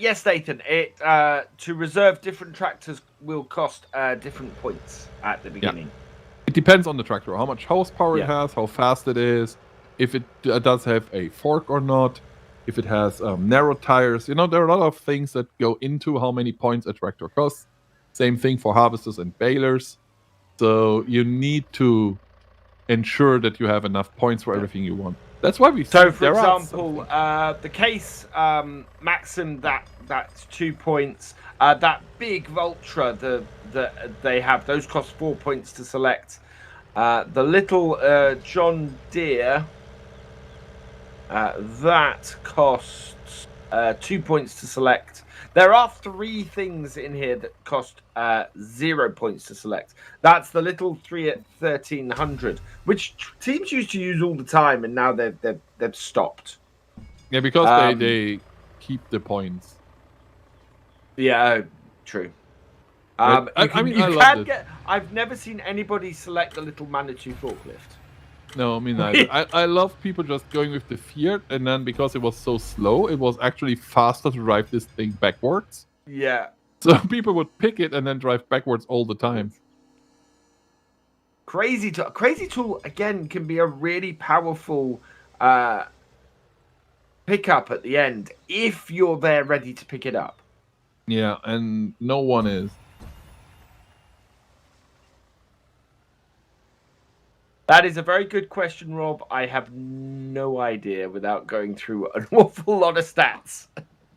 Yes, Nathan. To reserve different tractors will cost different points at the beginning. Yeah. It depends on the tractor, how much horsepower it has, how fast it is, if it does have a fork or not, if it has narrow tires. There are a lot of things that go into how many points a tractor costs. Same thing for harvesters and balers. So you need to ensure that you have enough points for everything you want. That's why we. So, for example, the case Maxim, that's 2 points. That big Vultra that they have, those cost 4 points to select. The little John Deere, that costs 2 points to select. There are 3 things in here that cost 0 points to select. That's the little 3 at 1300, which teams used to use all the time, and now they've stopped. Yeah, because they keep the points. Yeah, true. I've never seen anybody select the little Manitou forklift. No, me neither. I love people just going with the Fiat, and then because it was so slow, it was actually faster to drive this thing backwards. Yeah. So people would pick it and then drive backwards all the time. Crazy Tool, again, can be a really powerful pickup at the end if you're there ready to pick it up. Yeah, and no one is. That is a very good question, Rob. I have no idea without going through an awful lot of stats.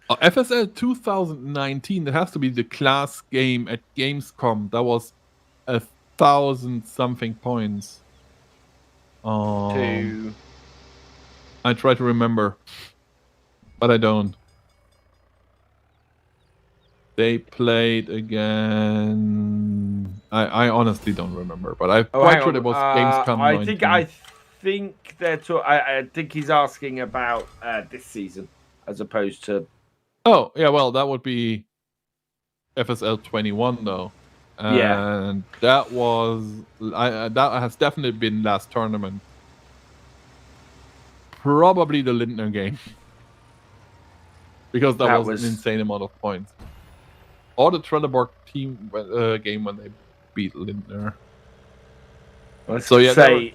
FSL 2019, that has to be the class game at Gamescom. That was 1,000-something points. I try to remember, but I don't. They played again. I honestly don't remember, but I'm Oh, quite hang sure on. there was Gamescom I 19. think they're. I think he's asking about this season as opposed to. Oh yeah, well that would be FSL 21 though, Yeah. and that was that has definitely been last tournament. Probably the Lindner game because that was an insane amount of points. Or the Trelleborg team game when they beat Lindner. So yeah, say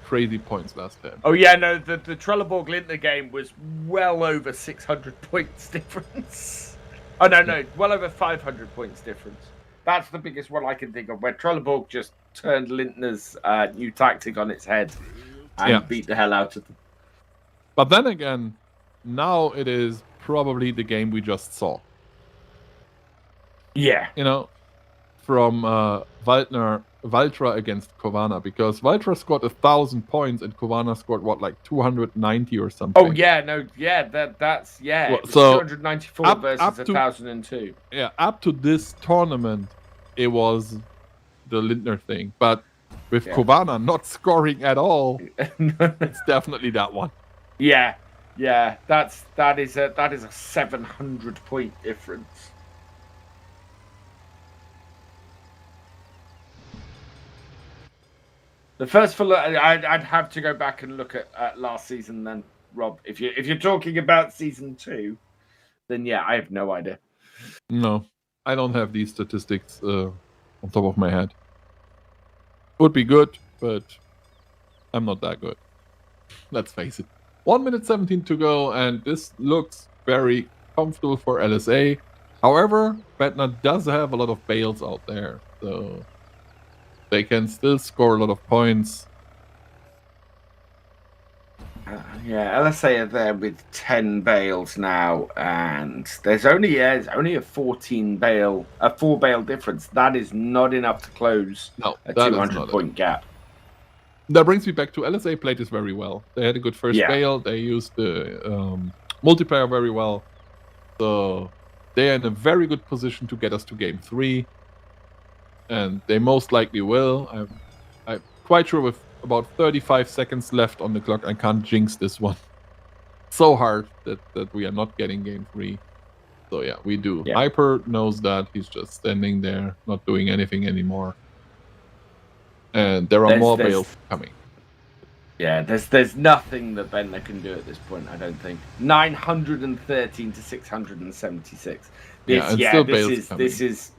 crazy points last time. Oh yeah, no, the Trelleborg Lindner game was well over 600 points difference. Oh no, well over 500 points difference. That's the biggest one I can think of, where Trelleborg just turned Lindner's new tactic on its head and beat the hell out of them. But then again, now it is probably the game we just saw. Yeah. You know, from Valtra against Kovana, because Valtra scored 1,000 points and Kovana scored what, like 290 or something. Oh yeah, no, yeah, that's yeah. Well, it was so 294 versus 1,002. Yeah, up to this tournament, it was the Lindner thing, but with Kovana not scoring at all, it's definitely that one. Yeah, that is a 700 point difference. The first full, I'd have to go back and look at last season. Then, Rob, if you're talking about season 2, then yeah, I have no idea. No, I don't have these statistics on top of my head. Would be good, but I'm not that good. Let's face it. 1 minute 17 to go, and this looks very comfortable for LSA. However, Bednar does have a lot of bales out there, so they can still score a lot of points. Yeah, LSA are there with 10 bales now, and there's only a 4 bale difference. That is not enough to close a 200 point gap. That brings me back to LSA played this very well. They had a good first bale. They used the multiplayer very well. So they are in a very good position to get us to game 3. And they most likely will. I'm quite sure with about 35 seconds left on the clock, I can't jinx this one. So hard that we are not getting game 3. So yeah, we do. Yeah. Hyper knows that. He's just standing there, not doing anything anymore. And there are more bales coming. Yeah, there's nothing that Bednar can do at this point, I don't think. 913 to 676. This is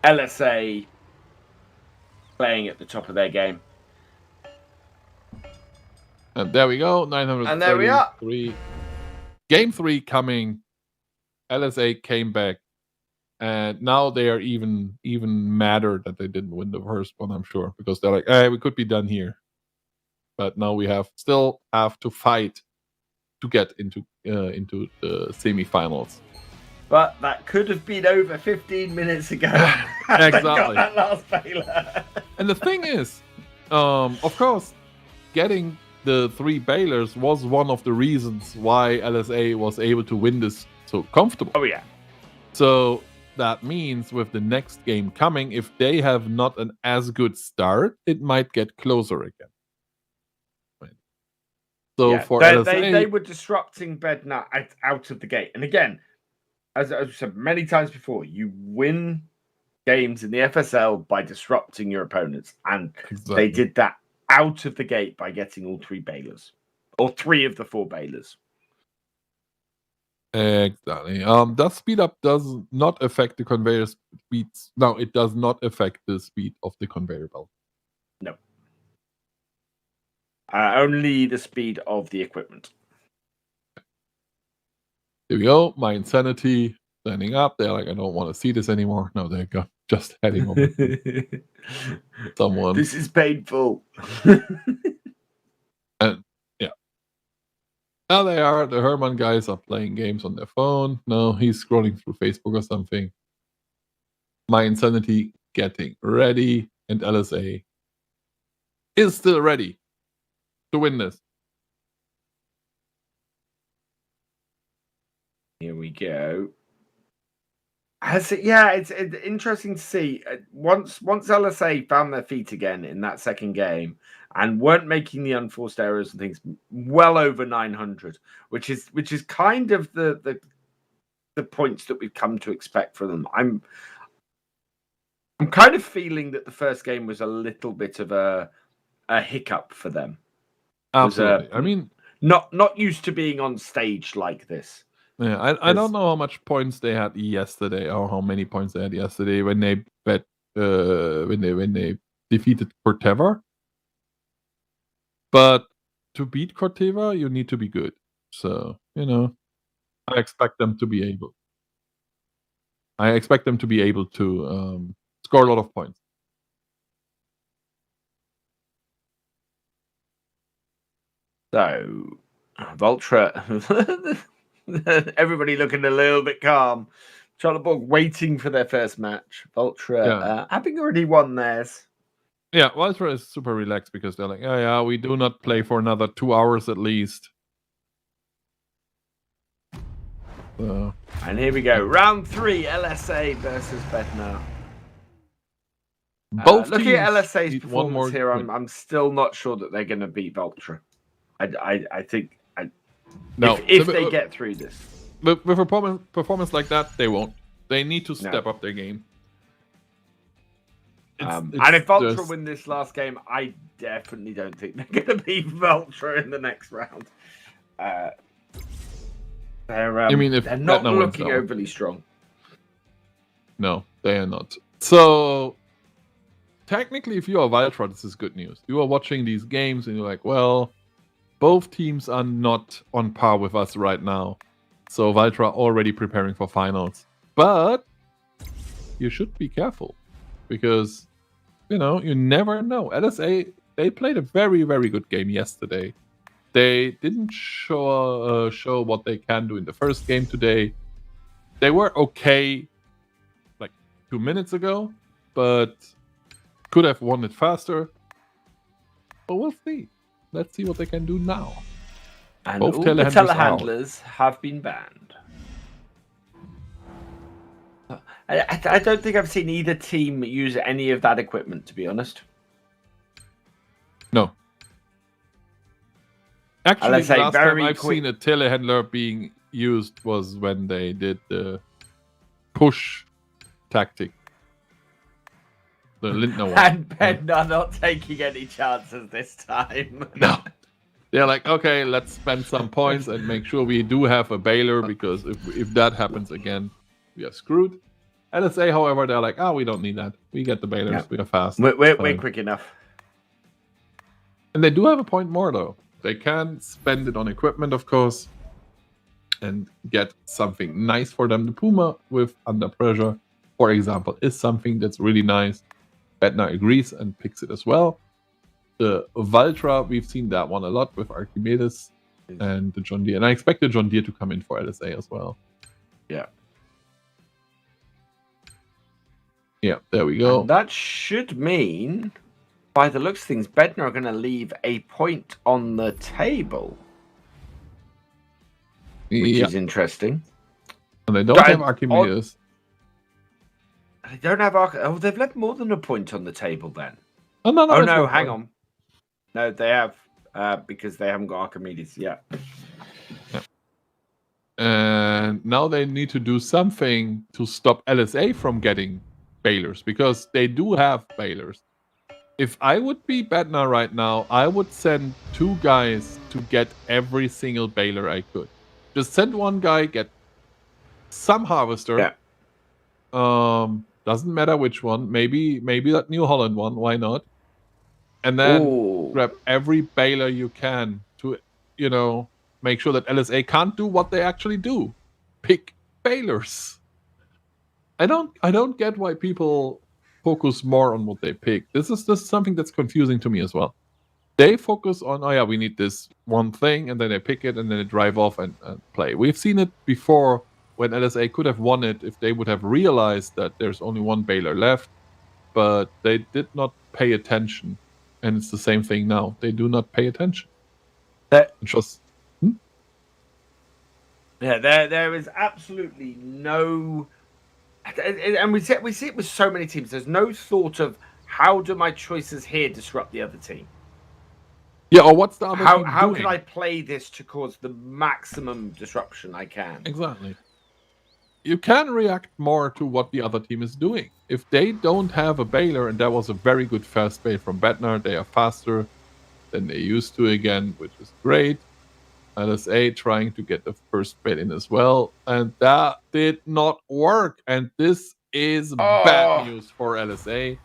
LSA playing at the top of their game. And there we go, 933. And there we are. Game 3 coming. LSA came back. And now they are even madder that they didn't win the first one, I'm sure. Because they're like, hey, we could be done here. But now we still have to fight to get into the semifinals. But that could have been over 15 minutes ago. Exactly. That last bailer. And the thing is, of course, getting the 3 bailers was one of the reasons why LSA was able to win this so comfortable. Oh yeah. So that means with the next game coming, if they have not an as good start, it might get closer again. So for LSA, they were disrupting Bednar out of the gate. And again, as I've said many times before, you win games in the FSL by disrupting your opponents. And they did that out of the gate by getting all 3 bailers. Or 3 of the 4 bailers. Exactly. That speed up does not affect the conveyor speeds. No, it does not affect the speed of the conveyor belt. No. Only the speed of the equipment. Here we go. My Insanity standing up. They're like, I don't want to see this anymore. No, there you go. Just heading over. Someone. This is painful. And yeah. Now they are. The Herman guys are playing games on their phone. No, he's scrolling through Facebook or something. My Insanity getting ready. And LSA is still ready to win this. Here we go. It's interesting to see. Once LSA found their feet again in that second game and weren't making the unforced errors and things, well over 900, which is kind of the points that we've come to expect from them. I'm kind of feeling that the first game was a little bit of a hiccup for them. Absolutely. I mean, not used to being on stage like this. Yeah, I don't know how much points they had yesterday, or how many points they had yesterday when they when they defeated Corteva. But to beat Corteva, you need to be good. So I expect them to be able. I expect them to be able to score a lot of points. So, Vultra, everybody looking a little bit calm. Charlotteburg waiting for their first match. Vultra having already won theirs. Yeah, Vultra is super relaxed because they're like, yeah, we do not play for another 2 hours at least. So. And here we go. Round 3, LSA versus Bednar. Both looking at LSA's performance here, I'm still not sure that they're going to beat Vultra. I think if they get through this. With a performance like that, they won't. They need to step up their game. And if Vultra win this last game, I definitely don't think they're going to beat Vultra in the next round. They're not looking overly strong. No, they are not. So, technically, if you are Vultra, this is good news. You are watching these games and you're like, well, both teams are not on par with us right now. So Vultra already preparing for finals. But you should be careful. Because, you never know. LSA, they played a very, very good game yesterday. They didn't show what they can do in the first game today. They were okay like 2 minutes ago, but could have won it faster. But we'll see. Let's see what they can do now. And both all the telehandlers have been banned. I don't think I've seen either team use any of that equipment, to be honest. No. Actually, the last time I've seen a telehandler being used was when they did the push tactic. The Lindner one. And Bednar not taking any chances this time. No. They're like, okay, let's spend some points and make sure we do have a bailer, because if that happens again, we are screwed. LSA, however, they're like, we don't need that. We get the bailers. We are fast. We're quick enough. And they do have a point more, though. They can spend it on equipment, of course, and get something nice for them. The Puma with Under Pressure, for example, is something that's really nice. Bednar agrees and picks it as well. The Vultra, we've seen that one a lot with Archimedes and the John Deere. And I expect the John Deere to come in for LSA as well. Yeah. Yeah, there we go. And that should mean, by the looks of things, Bednar are going to leave a point on the table. Which is interesting. And they don't have Archimedes. They don't have Archimedes. Oh, they've left more than a point on the table then. Oh, no, hang on. No, they have, because they haven't got Archimedes yet. Yeah. And now they need to do something to stop LSA from getting bailers, because they do have bailers. If I would be Bednar right now, I would send 2 guys to get every single bailer I could. Just send one guy, get some harvester. Yeah. Doesn't matter which one. Maybe that New Holland one. Why not? And then grab every bailer you can to, make sure that LSA can't do what they actually do. Pick bailers. I don't get why people focus more on what they pick. This is just something that's confusing to me as well. They focus on, we need this one thing, and then they pick it, and then they drive off and play. We've seen it before when LSA could have won it if they would have realized that there's only one bailer left, but they did not pay attention. And it's the same thing now. They do not pay attention. Yeah, there is absolutely no And we see it with so many teams. There's no thought of how do my choices here disrupt the other team. Yeah, or what's the other team doing? How can I play this to cause the maximum disruption I can? Exactly. You can react more to what the other team is doing. If they don't have a bailer, and that was a very good fast bail from Bednar, they are faster than they used to again, which is great. LSA trying to get the first bail in as well, and that did not work. And this is bad news for LSA.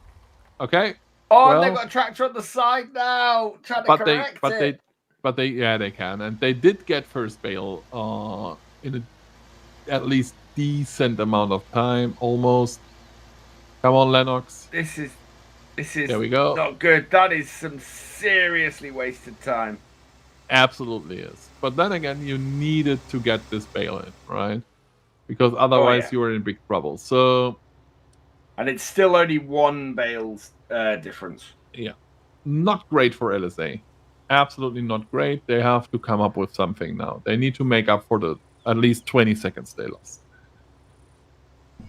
Okay. Oh, well, and they've got a tractor on the side now, trying to correct it. But they can, and they did get first bail in at least decent amount of time, almost. Come on, Lennox. This is there we go. Not good. That is some seriously wasted time. Absolutely is. But then again, you needed to get this bail in, right? Because otherwise you were in big trouble. So, and it's still only one bail's difference. Yeah, not great for LSA. Absolutely not great. They have to come up with something now. They need to make up for the at least 20 seconds they lost.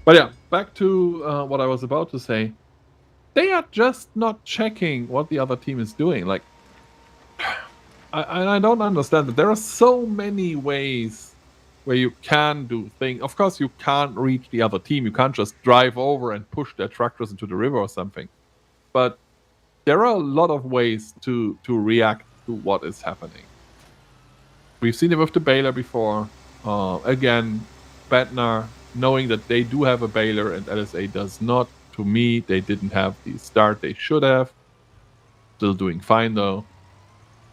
But yeah, back to what I was about to say. They are just not checking what the other team is doing. Like, I don't understand that. There are so many ways where you can do things. Of course, you can't reach the other team. You can't just drive over and push their tractors into the river or something. But there are a lot of ways to react to what is happening. We've seen it with the bailer before. Again, Bednar, knowing that they do have a bailer and LSA does not. To me, they didn't have the start they should have. Still doing fine though.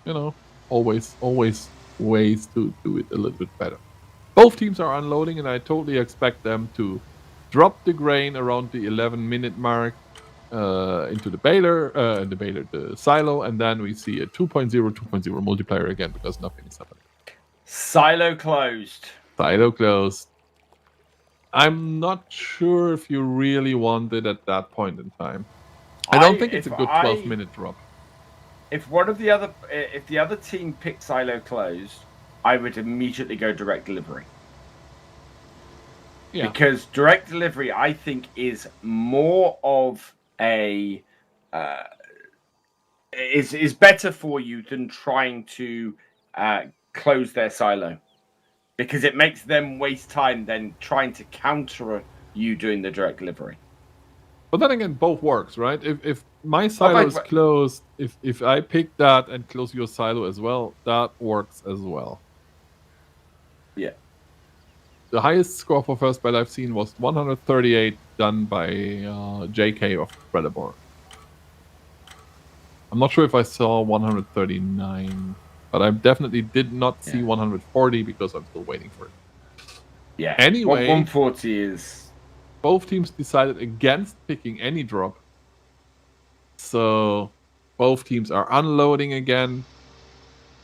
You know, always ways to do it a little bit better. Both teams are unloading, and I totally expect them to drop the grain around the 11-minute mark into the silo, and then we see a 2.0 multiplier again because nothing is happening. Silo closed. I'm not sure if you really want it at that point in time. I don't think it's a good 12-minute drop. If the other team picked silo closed, I would immediately go direct delivery. Yeah. Because direct delivery, I think, is more of a is better for you than trying to close their silo, because it makes them waste time then trying to counter you doing the direct delivery. But then again, both works, right? If my silo is closed, if I pick that and close your silo as well, that works as well. Yeah. The highest score for first bail I've seen was 138 done by JK of Predator. I'm not sure if I saw 139, but I definitely did not see 140 because I'm still waiting for it. Yeah. Anyway, 140 is... Both teams decided against picking any drop. So both teams are unloading again.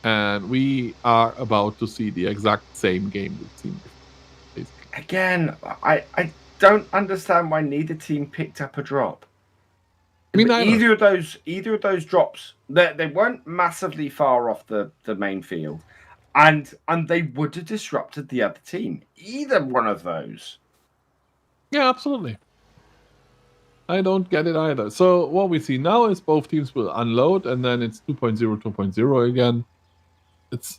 And we are about to see the exact same game we've seen before. Basically. Again, I don't understand why neither team picked up a drop. I mean, either of those drops, they weren't massively far off the main field, and they would have disrupted the other team. Either one of those. Yeah, absolutely. I don't get it either. So what we see now is both teams will unload, and then it's 2.0, 2.0 again. It's...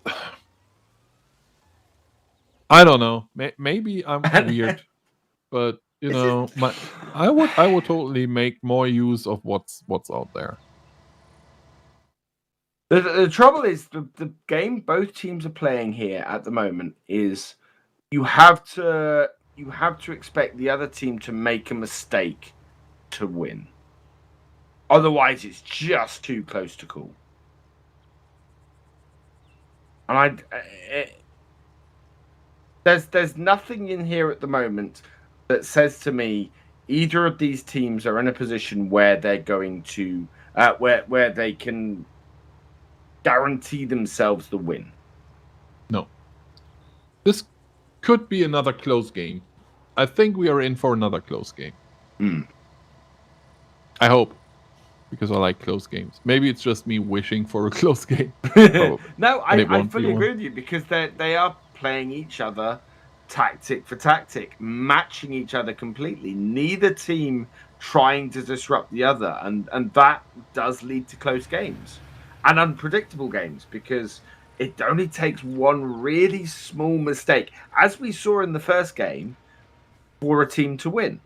I don't know. Maybe I'm weird, but you know, I would totally make more use of what's out there. The trouble is the game both teams are playing here at the moment is you have to expect the other team to make a mistake to win. Otherwise, it's just too close to call. And there's nothing in here at the moment that says to me either of these teams are in a position where they're going to where they can guarantee themselves the win. No. This could be another close game. I think we are in for another close game. I hope, because I like close games. Maybe it's just me wishing for a close game. No, I fully agree with you, because they are playing each other tactic for tactic, matching each other completely. Neither team trying to disrupt the other, and that does lead to close games and unpredictable games because it only takes one really small mistake, as we saw in the first game, for a team to win.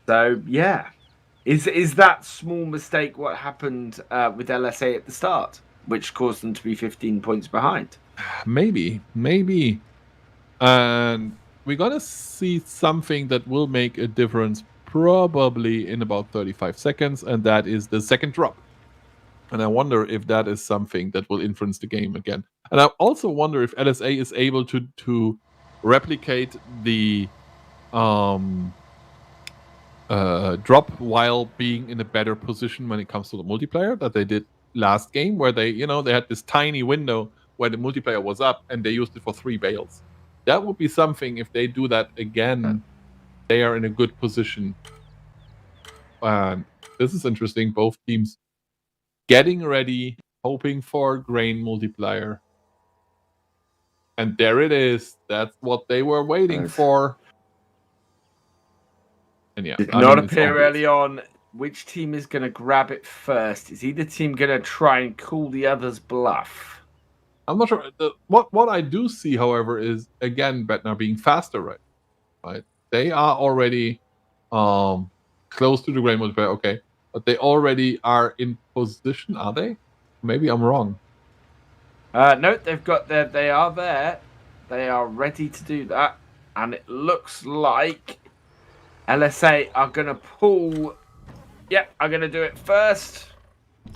So yeah, is that small mistake what happened with LSA at the start, which caused them to be 15 points behind? Maybe. And we're gonna see something that will make a difference probably in about 35 seconds, and that is the second drop. And I wonder if that is something that will influence the game again. And I also wonder if LSA is able to replicate the drop while being in a better position when it comes to the multiplayer that they did last game, where they had this tiny window where the multiplayer was up and they used it for 3 bales. That would be something. If they do that again, they are in a good position. And this is interesting. Both teams getting ready, hoping for grain multiplier. And there it is. That's what they were waiting for. And yeah, did not appear early on. Which team is going to grab it first? Is either team going to try and call the other's bluff? I'm not sure. What I do see, however, is again Betnar being faster, right? They are already close to the grain multiplier, okay, but they already are in position. Are they? Maybe I'm wrong. No, they've got they are there. They are ready to do that, and it looks like LSA are going to pull. Yep, I'm going to do it first.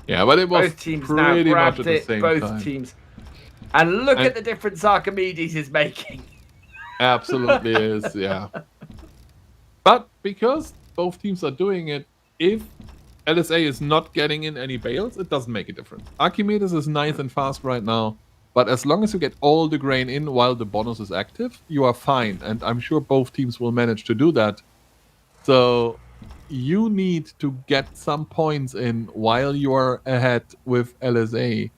Yeah, but it was both teams pretty now much grabbed at the it. same Both time. teams, and look at the difference Archimedes is making. Absolutely is, yeah. But because both teams are doing it, if LSA is not getting in any bales, it doesn't make a difference. Archimedes is nice and fast right now, but as long as you get all the grain in while the bonus is active, you are fine. And I'm sure both teams will manage to do that. So you need to get some points in while you are ahead with LSA.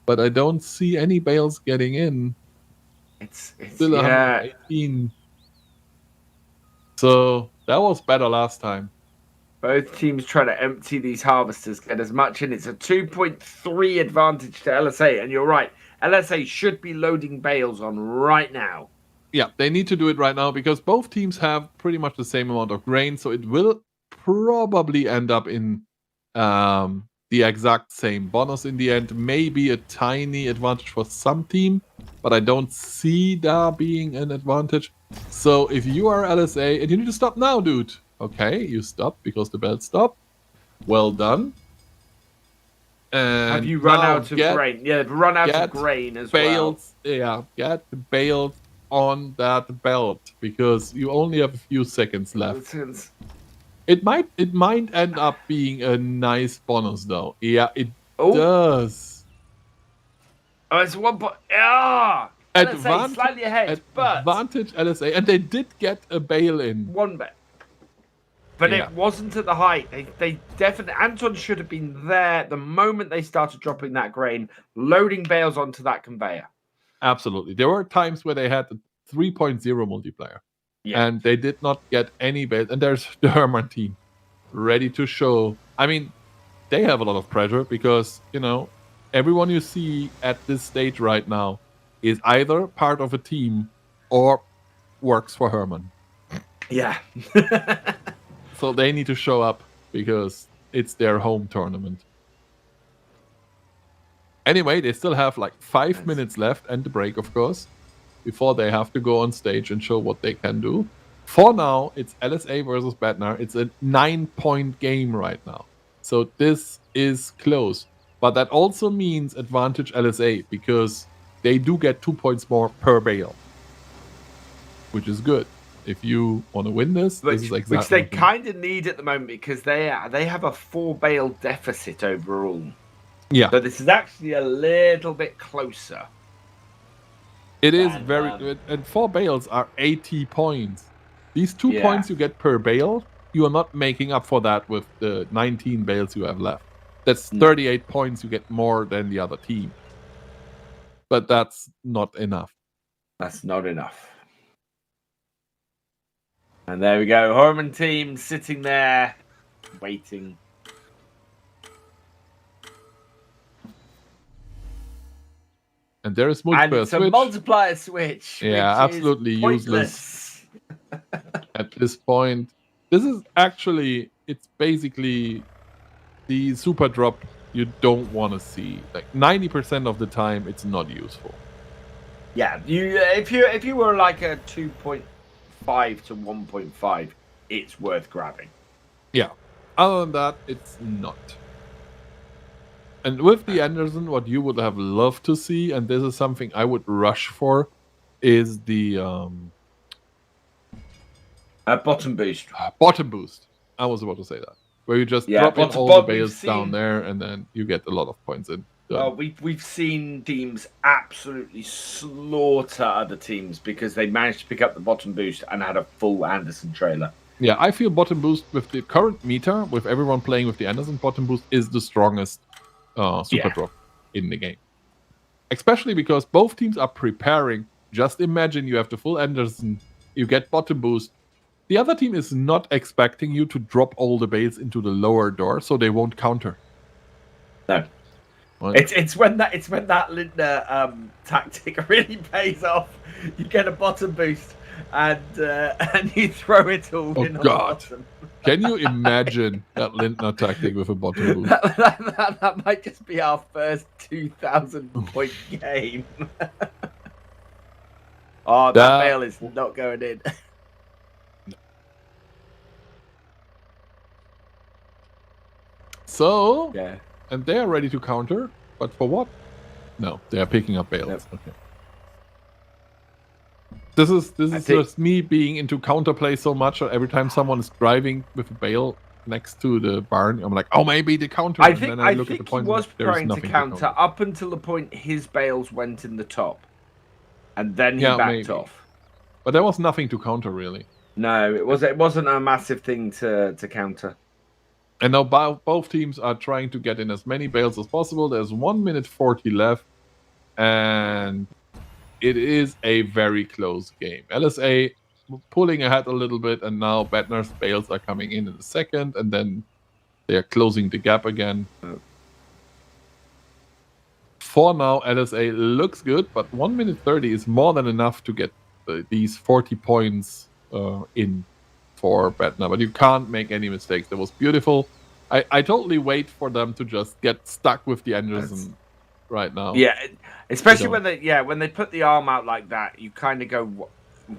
But I don't see any bales getting in. It's still 118. So that was better last time. Both teams try to empty these harvesters, get as much in. It's a 2.3 advantage to LSA. And you're right, LSA should be loading bales on right now. Yeah, they need to do it right now because both teams have pretty much the same amount of grain. So it will probably end up in the exact same bonus in the end. Maybe a tiny advantage for some team, but I don't see there being an advantage. So if you are LSA, and you need to stop now, dude. Okay, you stop because the belt stopped. Well done. And have you run out of grain? Yeah, run out of grain as well. Yeah, get the bales on that belt because you only have a few seconds left. It might end up being a nice bonus though. Yeah, it does. Oh, it's 1 point. Ah, LSA slightly ahead, but advantage LSA, and they did get a bail in. One bet. But it wasn't at the height. They definitely... Anton should have been there the moment they started dropping that grain, loading bales onto that conveyor. Absolutely. There were times where they had the 3.0 multiplier. Yeah. And they did not get any bales. And there's the Herman team ready to show. I mean, they have a lot of pressure because, everyone you see at this stage right now is either part of a team or works for Herman. Yeah. So they need to show up because it's their home tournament. Anyway, they still have like 5 minutes left and the break, of course, before they have to go on stage and show what they can do. For now, it's LSA versus Betnar. It's a 9-point game right now. So this is close. But that also means advantage LSA because they do get 2 points more per bale, which is good. If you want to win this is exactly which they kind of need at the moment because they have a 4 bale deficit overall. Yeah. So this is actually a little bit closer. It is very good. And 4 bales are 80 points. These 2 points you get per bale, you are not making up for that with the 19 bales you have left. That's 38 points you get more than the other team. But that's not enough. That's not enough. And there we go. Horman team sitting there, waiting. And there is And multiplayer it's a switch. multiplier switch. Yeah, which absolutely is useless at this point. This is actually, it's basically the super drop you don't want to see. Like 90% of the time, it's not useful. Yeah, if you were like a 2.5 to 1.5, it's worth grabbing. Yeah. Other than that, it's not. And with the Anderson, what you would have loved to see, and this is something I would rush for, is the Bottom boost. bottom boost. I was about to say that. Where you just Yeah, drop in bottom- all bot- the we've bales down seen- there, and then you get a lot of points in. Done. Well, we've seen teams absolutely slaughter other teams because they managed to pick up the bottom boost and had a full Anderson trailer. Yeah, I feel bottom boost with the current meta, with everyone playing with the Anderson, bottom boost is the strongest super drop in the game. Especially because both teams are preparing. Just imagine you have the full Anderson, you get bottom boost. The other team is not expecting you to drop all the bales into the lower door, so they won't counter. No. What? It's when that Lindner tactic really pays off. You get a bottom boost and you throw it all in on the bottom. Can you imagine that Lindner tactic with a bottom boost? that might just be our first 2,000 point game. Oh, that bale is not going in. So, Yeah. and they are ready to counter, but for what? No, they are picking up bales. Yep. Okay. This is think- just me being into counterplay so much. Every time someone is driving with a bale next to the barn, I'm like, oh, maybe the counter. I and think then I look at think the he points. was and there's trying to nothing counter up until the point his bales went in the top, and then he backed maybe. off. But there was nothing to counter really. No, it wasn't a massive thing to counter. And now both teams are trying to get in as many bales as possible. There's 1 minute 40 left, and it is a very close game. LSA pulling ahead a little bit, and now Bednar's bales are coming in the second, and then they are closing the gap again. For now, LSA looks good, but 1 minute 30 is more than enough to get these 40 points in for Bednar. But you can't make any mistakes. That was beautiful. I totally wait for them to just get stuck with the Anderson right now. Yeah, especially when they put the arm out like that, you kind of go,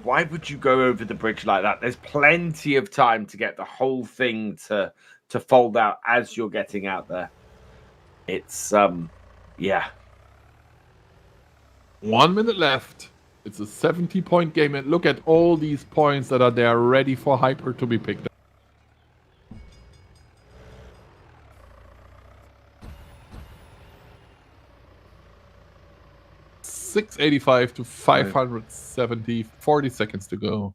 why would you go over the bridge like that? There's plenty of time to get the whole thing to fold out as you're getting out there. It's 1 minute left. It's a 70-point game, and look at all these points that are there ready for Hyper to be picked up. $685 to 570, 40 seconds to go.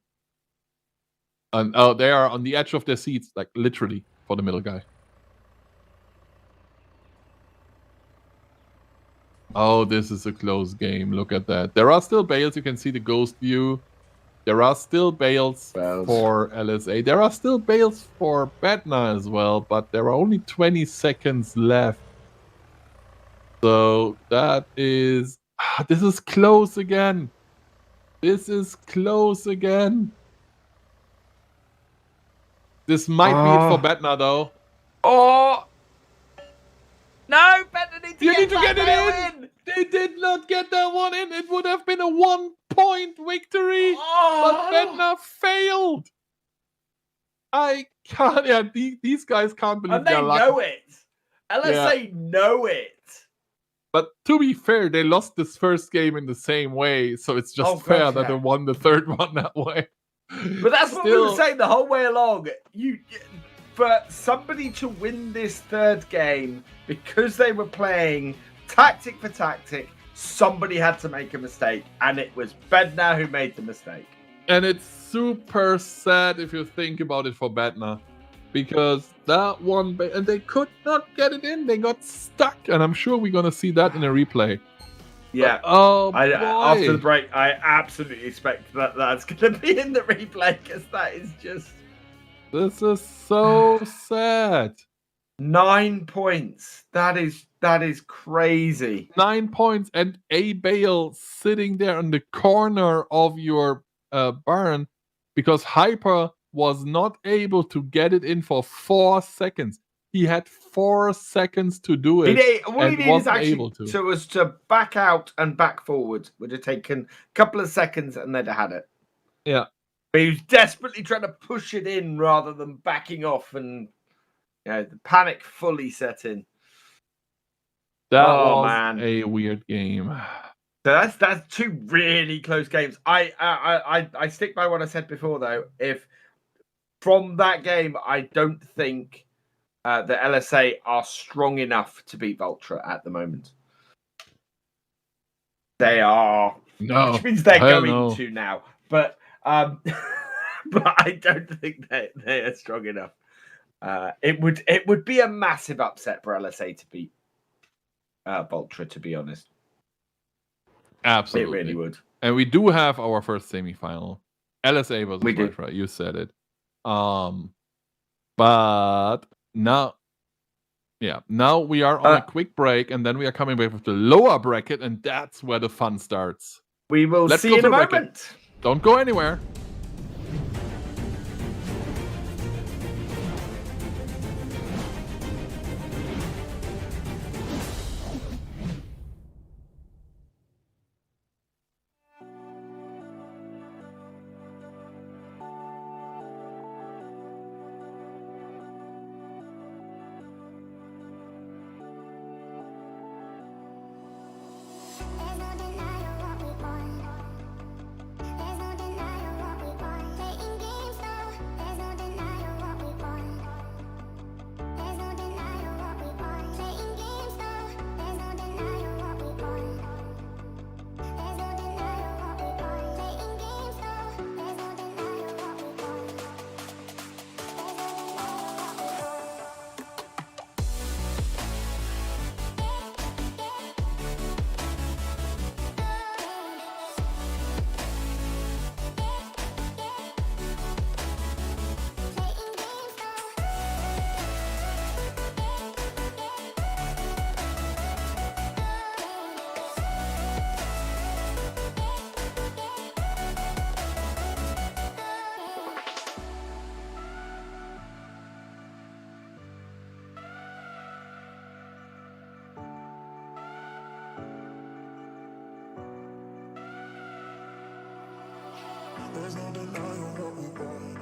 And they are on the edge of their seats, like literally, for the middle guy. Oh, this is a close game. Look at that. There are still bales. You can see the ghost view. There are still bales for LSA. There are still bales for Bednar as well, but there are only 20 seconds left. So that is... this is close again. This is close again. This might be it for Bednar, though. Oh! No, Bednar needs to You get need to that get it bale in. They did not get that one in. It would have been a 1-point victory. Oh! But Bednar failed. I can't. Yeah, these guys can't believe And they their luck. know it. LSA know it. But to be fair, they lost this first game in the same way, so it's just Oh, fair God, that they won the third one that way. But that's what we were saying the whole way along. For somebody to win this third game because they were playing tactic for tactic, somebody had to make a mistake, and it was Bednar who made the mistake. And it's super sad if you think about it for Bednar, because that one, and they could not get it in. They got stuck, and I'm sure we're gonna see that in a replay. Yeah. Oh, After the boy. break, I absolutely expect that's going to be in the replay because that is just This is so sad. 9 points. That is crazy. 9 points and a Bale sitting there in the corner of your barn because Hyper was not able to get it in for 4 seconds. He had 4 seconds to do it All he and needed is wasn't actually able to. to back out and back forward. Would have taken a couple of seconds and they'd have had it. Yeah. But he was desperately trying to push it in rather than backing off, and the panic fully set in. That was a weird game. So that's 2 really close games. I stick by what I said before though. If from that game, I don't think the LSA are strong enough to beat Vultra at the moment. They are, which means they're going to now. But but I don't think they are strong enough. It would be a massive upset for LSA to beat Vultra, to be honest. Absolutely. It really would. And we do have our first semi-final. LSA versus Vultra. You said it. But now we are on a quick break, and then we are coming back with the lower bracket, and that's where the fun starts. We will see in a moment. Don't go anywhere. There's no denying what we want.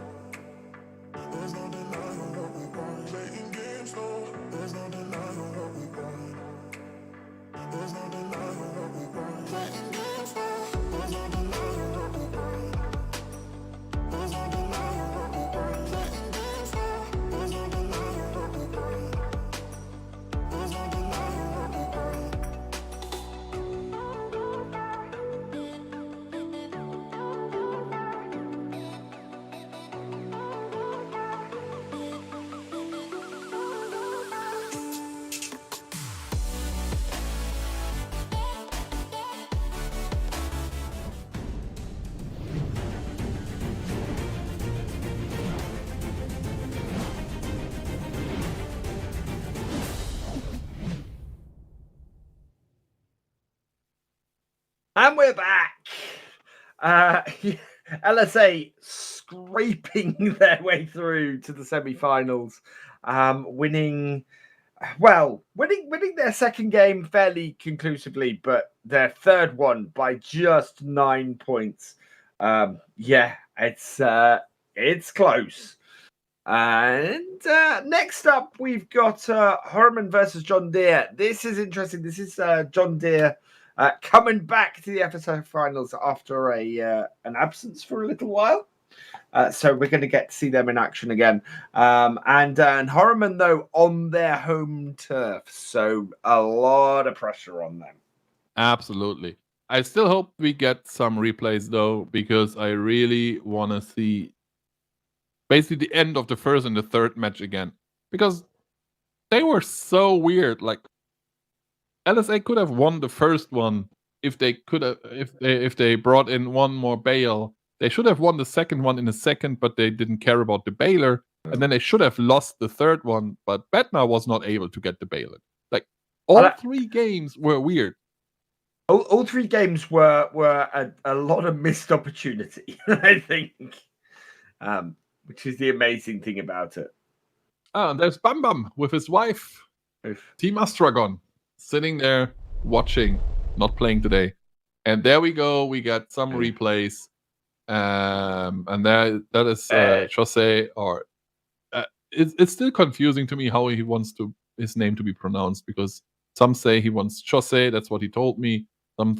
There's no denying what we want. Playing games, no. There's no denying what we want. There's no denying what we want. Playing games, no. There's no denying what we want. There's no denying what we want. Playing games, no. There's no denying what we want. There's no denying what we want. And we're back. LSA scraping their way through to the semi-finals, winning their second game fairly conclusively, but their third one by just 9 points. It's close. And next up, we've got Herman versus John Deere. This is interesting. This is John Deere coming back to the FSL finals after an absence for a little while. So we're going to get to see them in action again. And Horriman, though, on their home turf. So a lot of pressure on them. Absolutely. I still hope we get some replays, though, because I really want to see basically the end of the first and the third match again. Because they were so weird. Like, LSA could have won the first one if they could have, if they brought in one more bail, they should have won the second one in a second, but they didn't care about the bailer, and then they should have lost the third one. But Bednar was not able to get the bail. Like all 3 games were weird. All 3 games were a lot of missed opportunity, I think, which is the amazing thing about it. Oh, and there's Bam Bam with his wife, Team Astragon, sitting there watching, not playing today. And there we go. We got some replays, and that is Jose. Or it's still confusing to me how he wants his name to be pronounced, because some say he wants Jose. That's what he told me. Some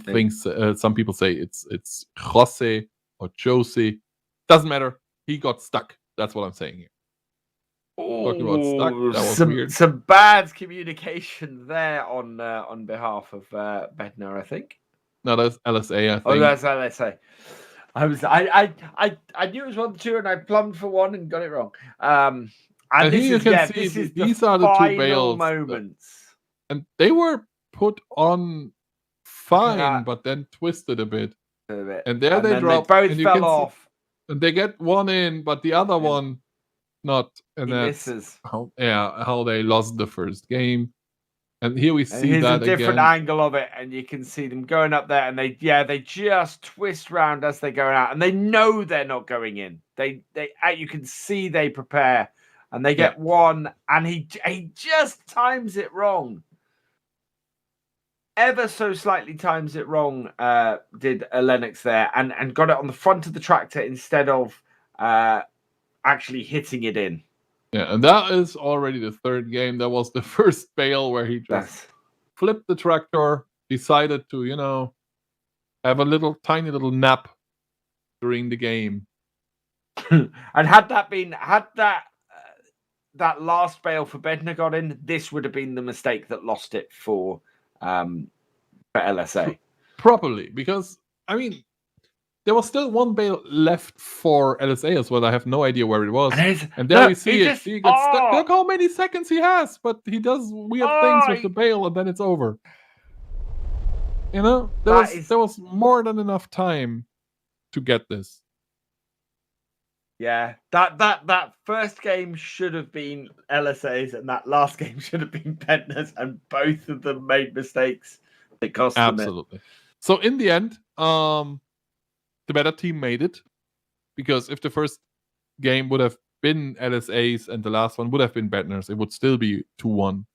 people say it's Jose or Josie. Doesn't matter. He got stuck. That's what I'm saying here. Talking about stuck, that was weird. Some bad communication there on behalf of Bednar, I think. No, that's LSA, I think. Oh, that's LSA. I knew it was 1-2, and I plumbed for 1 and got it wrong. And here you can see these are the 2 bails moments, and they were put on fine, but then twisted a bit. And there they drop. They both fell off. And they get one in, but the other one not. And that's misses. How they lost the first game. And here we see here's that a different again. angle of it, and you can see them going up there, and they just twist round as they go out, and they know they're not going in. You can see they prepare, and they get one, and he just times it wrong. Ever so slightly times it wrong, did Lennox there, and got it on the front of the tractor instead of actually hitting it in. Yeah, and that is already the 3rd game. That was the first bail where he just flipped the tractor, decided to, have a tiny little nap during the game. And had that last bail for Bednar got in, this would have been the mistake that lost it for LSA. Properly, because there was still 1 bail left for LSA as well. I have no idea where it was. And there we see it. He gets stuck. Look how many seconds he has, but he does weird things with the bail, and then it's over. There was more than enough time to get this. Yeah, that first game should have been LSA's, and that last game should have been Bednar's, and both of them made mistakes that cost them it. Absolutely. So in the end, the better team made it, because if the first game would have been LSA's and the last one would have been Bednar's, it would still be 2-1.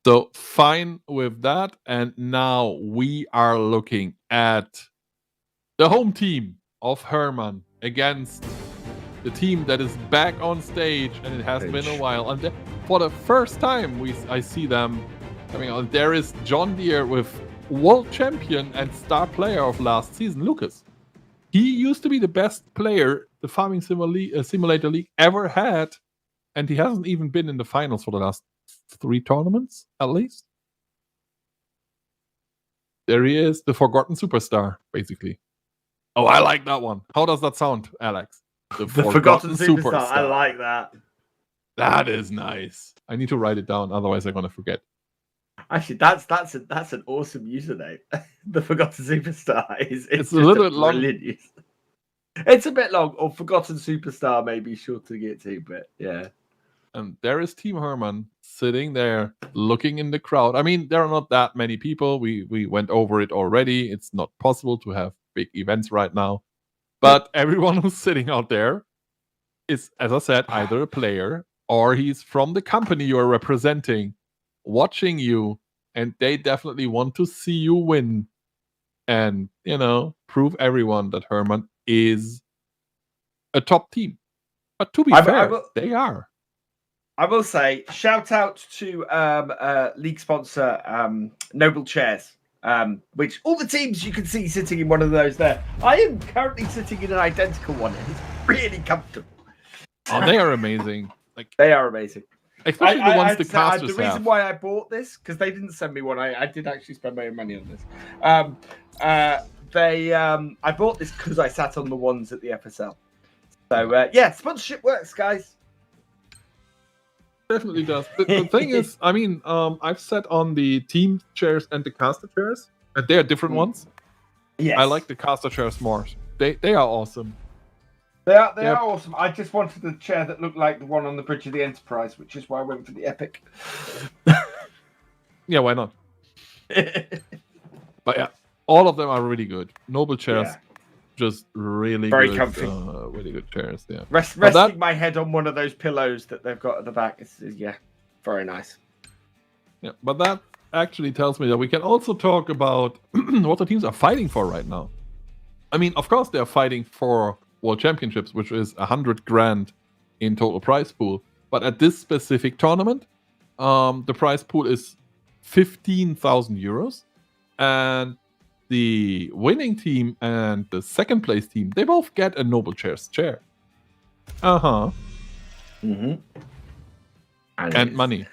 So fine with that, and now we are looking at the home team of Herman against the team that is back on stage, and it has been a while. And for the first time, I see them coming out. There is John Deere with world champion and star player of last season, Lucas. He used to be the best player the Farming Simulator League ever had, and he hasn't even been in the finals for the last 3 tournaments, at least. There he is, the forgotten superstar, basically. Oh, I like that one. How does that sound, Alex? The forgotten superstar. I like that. That is nice. I need to write it down, otherwise I'm going to forget. Actually, that's an awesome username. The forgotten superstar it's a little bit long. It's a bit long, or forgotten superstar maybe shortening it to, but yeah. And there is Team Herman sitting there looking in the crowd. There are not that many people. We went over it already. It's not possible to have big events right now. But everyone who's sitting out there is, as I said, either a player or he's from the company you're representing, watching you, and they definitely want to see you win and, prove everyone that Herman is a top team. But to be fair, they are. I will say, shout out to league sponsor Noble Chairs, which all the teams you can see sitting in one of those there. I am currently sitting in an identical one, and it's really comfortable. Oh, they are amazing. They are amazing. Especially the ones the casters have. The reason why I bought this, because they didn't send me one. I did actually spend my own money on this. I bought this because I sat on the ones at the FSL. So, sponsorship works, guys. Definitely does. The thing is, I mean, I've sat on the team chairs and the caster chairs, and they are different ones. Yes. I like the caster chairs more. They are awesome. They are awesome. I just wanted a chair that looked like the one on the bridge of the Enterprise, which is why I went for the Epic. Yeah, why not? But yeah, all of them are really good. Noble chairs, just really very good, comfy. Really good chairs. Yeah, resting my head on one of those pillows that they've got at the back is very nice. Yeah, but that actually tells me that we can also talk about what the teams are fighting for right now. I mean, of course, they are fighting for World Championships, which is 100 grand in total prize pool. But at this specific tournament, the prize pool is 15,000 euros, and the winning team and the second place team, they both get a Noble Chairs chair. Mm-hmm. And money,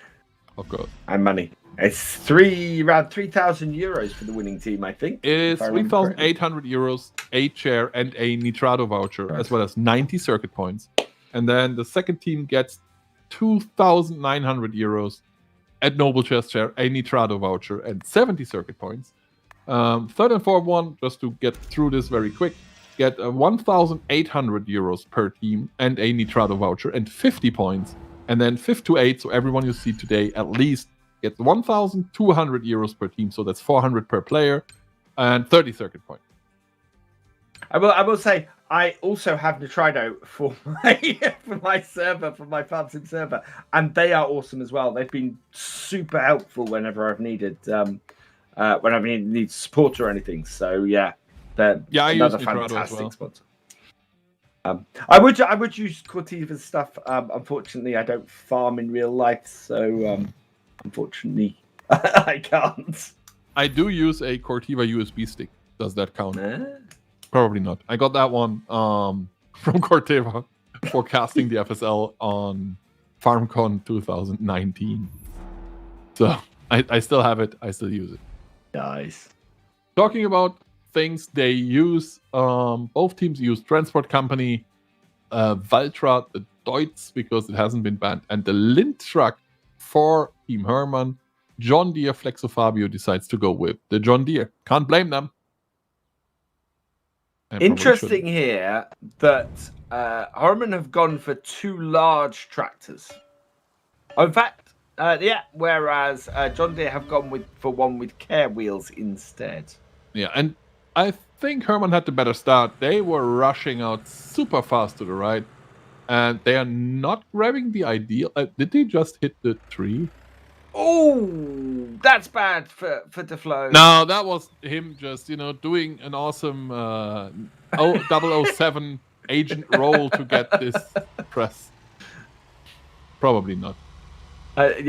of course. And money. It's around 3,000 euros for the winning team, I think. It is 3,800 euros, a chair, and a Nitrado voucher, as well as 90 circuit points. And then the second team gets 2,900 euros at Noble Chairs chair, a Nitrado voucher, and 70 circuit points. Third and fourth one, just to get through this very quick, get 1,800 euros per team and a Nitrado voucher and 50 points. And then fifth to eighth, so everyone you see today at least gets 1,200 euros per team, so that's 400 per player, and 30 circuit points. I will say I also have Nitrado for my server, for my FarmSim server, and they are awesome as well. They've been super helpful whenever I've needed need support or anything. So they're another fantastic sponsor. I would use Cortiva's stuff. Unfortunately, I don't farm in real life, so unfortunately, I can't. I do use a Cortiva USB stick. Does that count? Probably not. I got that one from Cortiva for casting the FSL on FarmCon 2019. So I still have it. I still use it. Nice. Talking about things they use, both teams use Transport Company, Valtra, the Deutz, because it hasn't been banned, and the Lind truck for Team Hermann. John Deere Flexofabio decides to go with the John Deere. Can't blame them. Interesting here that Hermann have gone for two large tractors. In fact, whereas John Deere have gone for one with care wheels instead. Yeah, and I think Hermann had the better start. They were rushing out super fast to the right, and they are not grabbing the ideal. Did they just hit the tree? Oh, that's bad for Deflo. No, that was him just, doing an awesome 007 agent role to get this press. Probably not. And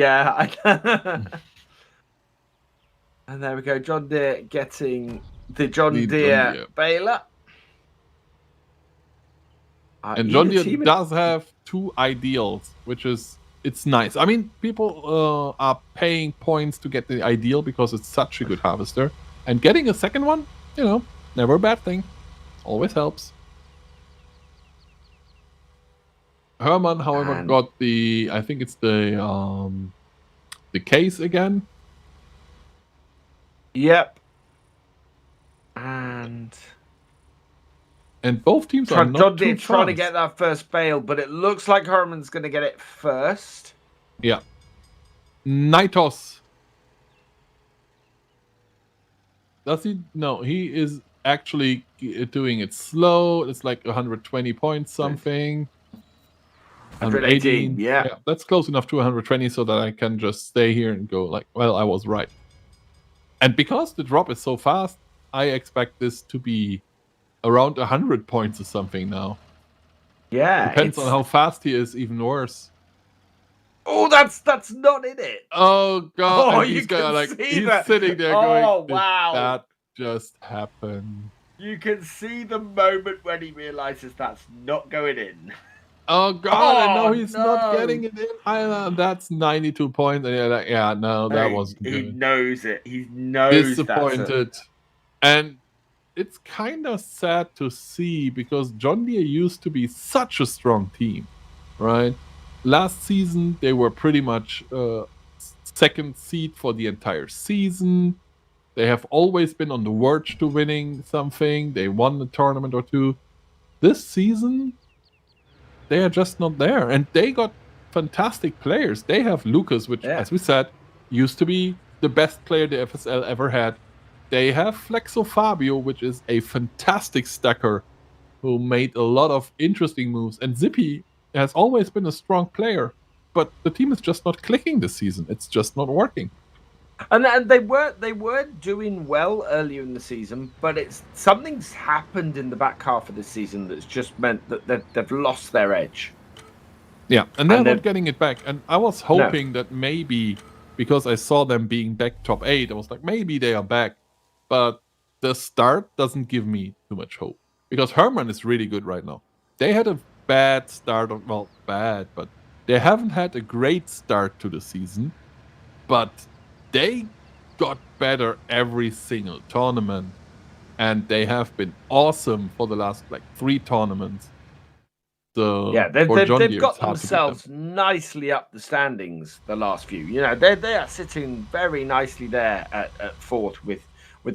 there we go. John Deere getting the John Deere baler. And John Deere does have two ideals, which is, it's nice. I mean, people are paying points to get the ideal because it's such a good harvester. And getting a second one, never a bad thing. Always helps. Hermann, however, got I think it's the case again. Yep. And both teams are not John Deere trying to get that first bale, but it looks like Hermann's going to get it first. Yeah. Nitos. Does he? No, he is actually doing it slow. It's like 120 points something. 118, yeah. That's close enough to 120 so that I can just stay here and go like, well, I was right. And because the drop is so fast, I expect this to be around 100 points or something now. Yeah. Depends on how fast he is, even worse. Oh, that's not in it. Oh, God. Oh, and he's sitting there going, wow. That just happened. You can see the moment when he realizes that's not going in. Oh, God. And no, he's not getting it in either. That's 92 points. And you're like, that wasn't good. He knows it. He knows disappointed. And it's kind of sad to see because John Deere used to be such a strong team, right? last season they were pretty much second seed for the entire season. They have always been on the verge to winning something. They won a tournament or two. This season, they are just not there. And they got fantastic players. They have Lucas, which, as we said, used to be the best player the FSL ever had. They have Flexo Fabio, which is a fantastic stacker who made a lot of interesting moves. And Zippy has always been a strong player. But the team is just not clicking this season. It's just not working. And they were doing well earlier in the season, but something's happened in the back half of the season that's just meant that they've lost their edge. Yeah, and they're not getting it back. And I was hoping that maybe, because I saw them being back top 8, I was like, maybe they are back. But the start doesn't give me too much hope. Because Herman is really good right now. They had a bad start, well, bad, but they haven't had a great start to the season. But they got better every single tournament, and they have been awesome for the last 3 tournaments. So yeah, they've got themselves nicely up the standings the last few. You know, they are sitting very nicely there at fourth with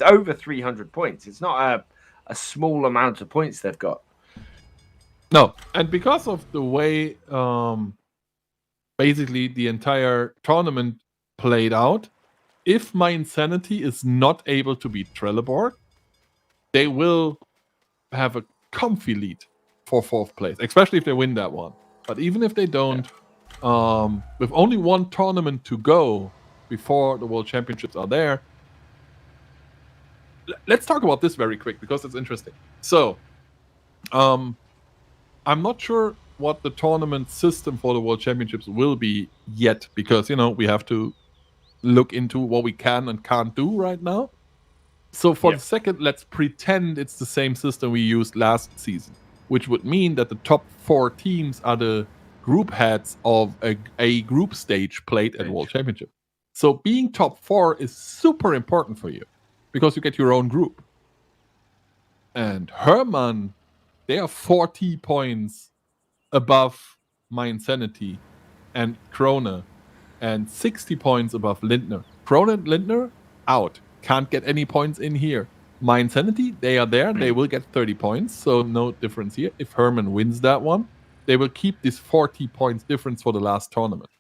over 300 points. It's not a small amount of points they've got. No, and because of the way basically the entire tournament played out, if My Insanity is not able to beat Trelleborg, they will have a comfy lead for 4th place, especially if they win that one. But even if they don't, with only one tournament to go before the World Championships are there, let's talk about this very quick because it's interesting. So, I'm not sure what the tournament system for the World Championships will be yet because, we have to look into what we can and can't do right now. So for the second, let's pretend it's the same system we used last season, which would mean that the top 4 teams are the group heads of a group stage played at World Championship. So being top 4 is super important for you because you get your own group. And Herman, they are 40 points above My Insanity and Krone, and 60 points above Lindner. Krone and Lindner, out. Can't get any points in here. My Insanity, they are there. They will get 30 points, so no difference here. If Herman wins that one, they will keep this 40 points difference for the last tournament.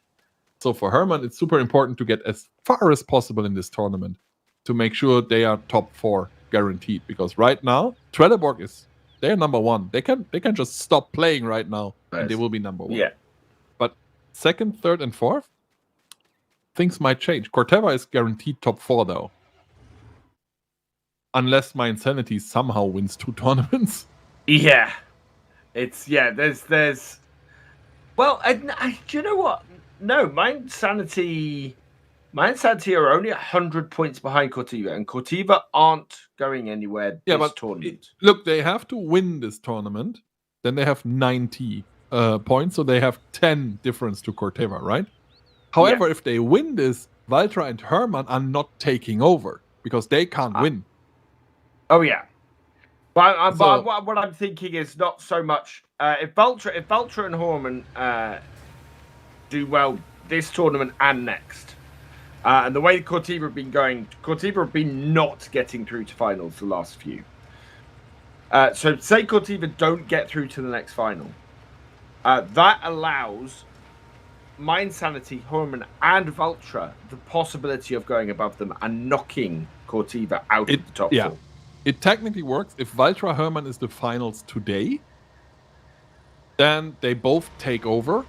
So for Herman, it's super important to get as far as possible in this tournament to make sure they are top 4 guaranteed. Because right now, Trelleborg they're number 1. They can just stop playing right now, and they will be number 1. Yeah. But 2nd, 3rd, and 4th, things might change. Corteva is guaranteed top 4 though. Unless My Insanity somehow wins 2 tournaments. Yeah. There's well, do you know what? No, My Insanity are only 100 points behind Corteva, and Corteva aren't going anywhere this tournament. Look, they have to win this tournament. Then they have 90 points, so they have 10 difference to Corteva, right? However, if they win this, Valtra and Herman are not taking over because they can't win. Oh yeah, but what I'm thinking is not so much if Valtra and Herman do well this tournament and next, and the way Corteva have been going, Corteva have been not getting through to finals the last few. So say Corteva don't get through to the next final, that allows My Insanity, Herman, and Valtra the possibility of going above them and knocking Corteva out of the top 4. It technically works. If Valtra Herman is the finals today, then they both take over,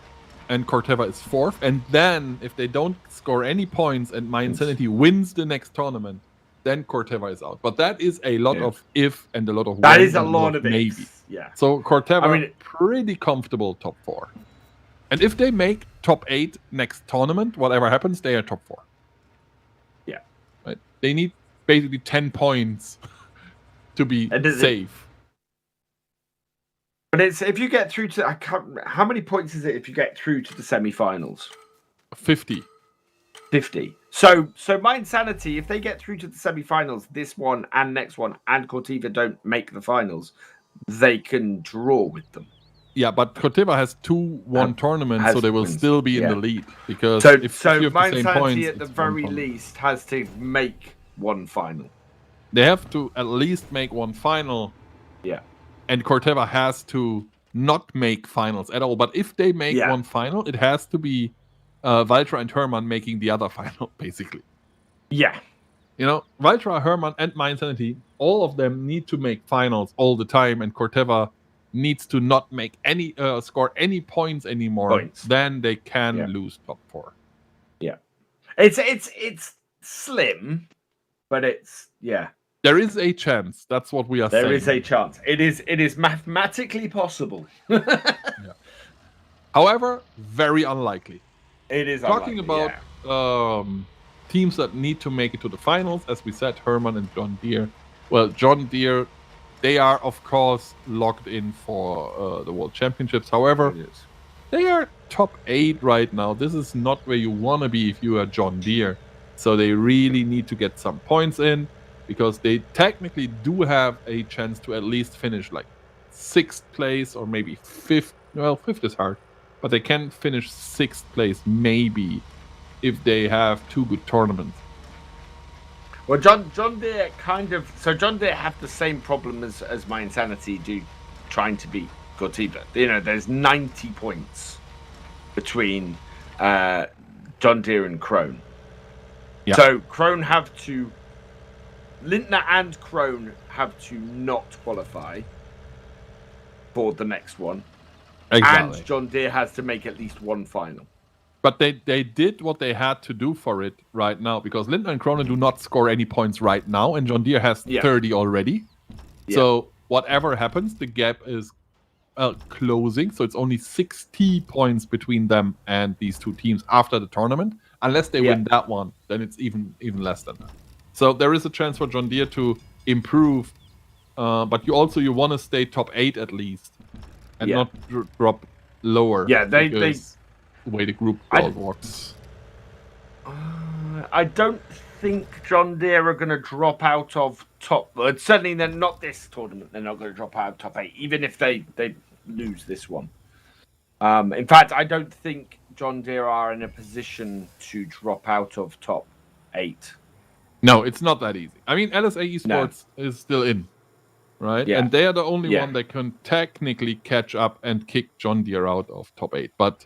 and Corteva is 4th. And then, if they don't score any points and My Insanity wins the next tournament, then Corteva is out. But that is a lot of if and a lot of that is a lot of maybe. Yeah. So Corteva, pretty comfortable top 4. And if they make top 8 next tournament, whatever happens, they are top 4. Yeah. Right? They need basically 10 points to be safe. But it's if you get through to how many points is it if you get through to the semi-finals? 50. 50. So My Insanity, if they get through to the semi-finals, this one and next one, and Corteva don't make the finals, they can draw with them. Yeah, but Corteva has 2-1 tournaments, has so they will wins. still be in Yeah. the lead. Because So, if you have the Mind same Sanity points, at the it's one very tournament. least has to make one final. They have to at least make one final, Yeah. and Corteva has to not make finals at all. But if they make Yeah. one final, it has to be Valtra and Herman making the other final, basically. Yeah. You know, Valtra, Herman, and Mind Sanity, all of them need to make finals all the time, and Corteva needs to not make any score any points anymore. Then they can lose top 4. Yeah. It's slim, but it's There is a chance. That's what we are saying. There is a chance. It is mathematically possible. However, very unlikely. It is talking unlikely, about teams that need to make it to the finals, as we said, Herman and John Deere. Well, John Deere, they are of course locked in for the World Championships. However, they are top 8 right now. This is not where you want to be if you are John Deere. So they really need to get some points in, because they technically do have a chance to at least finish like 6th place or maybe 5th. Well, 5th is hard, but they can finish 6th place maybe if they have 2 good tournaments. Well, John Deere John Deere have the same problem as My Insanity do, trying to beat Corteva. You know, there's 90 points between John Deere and Crone. Yeah. So Crone have to, Lintner and Crone have to not qualify for the next one. Exactly. And John Deere has to make at least one final. But they did what they had to do for it right now, because Lintner and Cronin do not score any points right now, and John Deere has 30 already. Yeah. So whatever happens, the gap is closing. So it's only 60 points between them and these two teams after the tournament. Unless they win that one, then it's even less than that. So there is a chance for John Deere to improve, but you want to stay top 8 at least, and not drop lower. Yeah, they the way the group works. I don't think John Deere are going to drop out of top. Certainly, they're not this tournament. They're not going to drop out of top 8, even if they lose this one. In fact, I don't think John Deere are in a position to drop out of top 8. No, it's not that easy. I mean, LSA Esports is still in, right? Yeah. And they are the only one that can technically catch up and kick John Deere out of top 8. But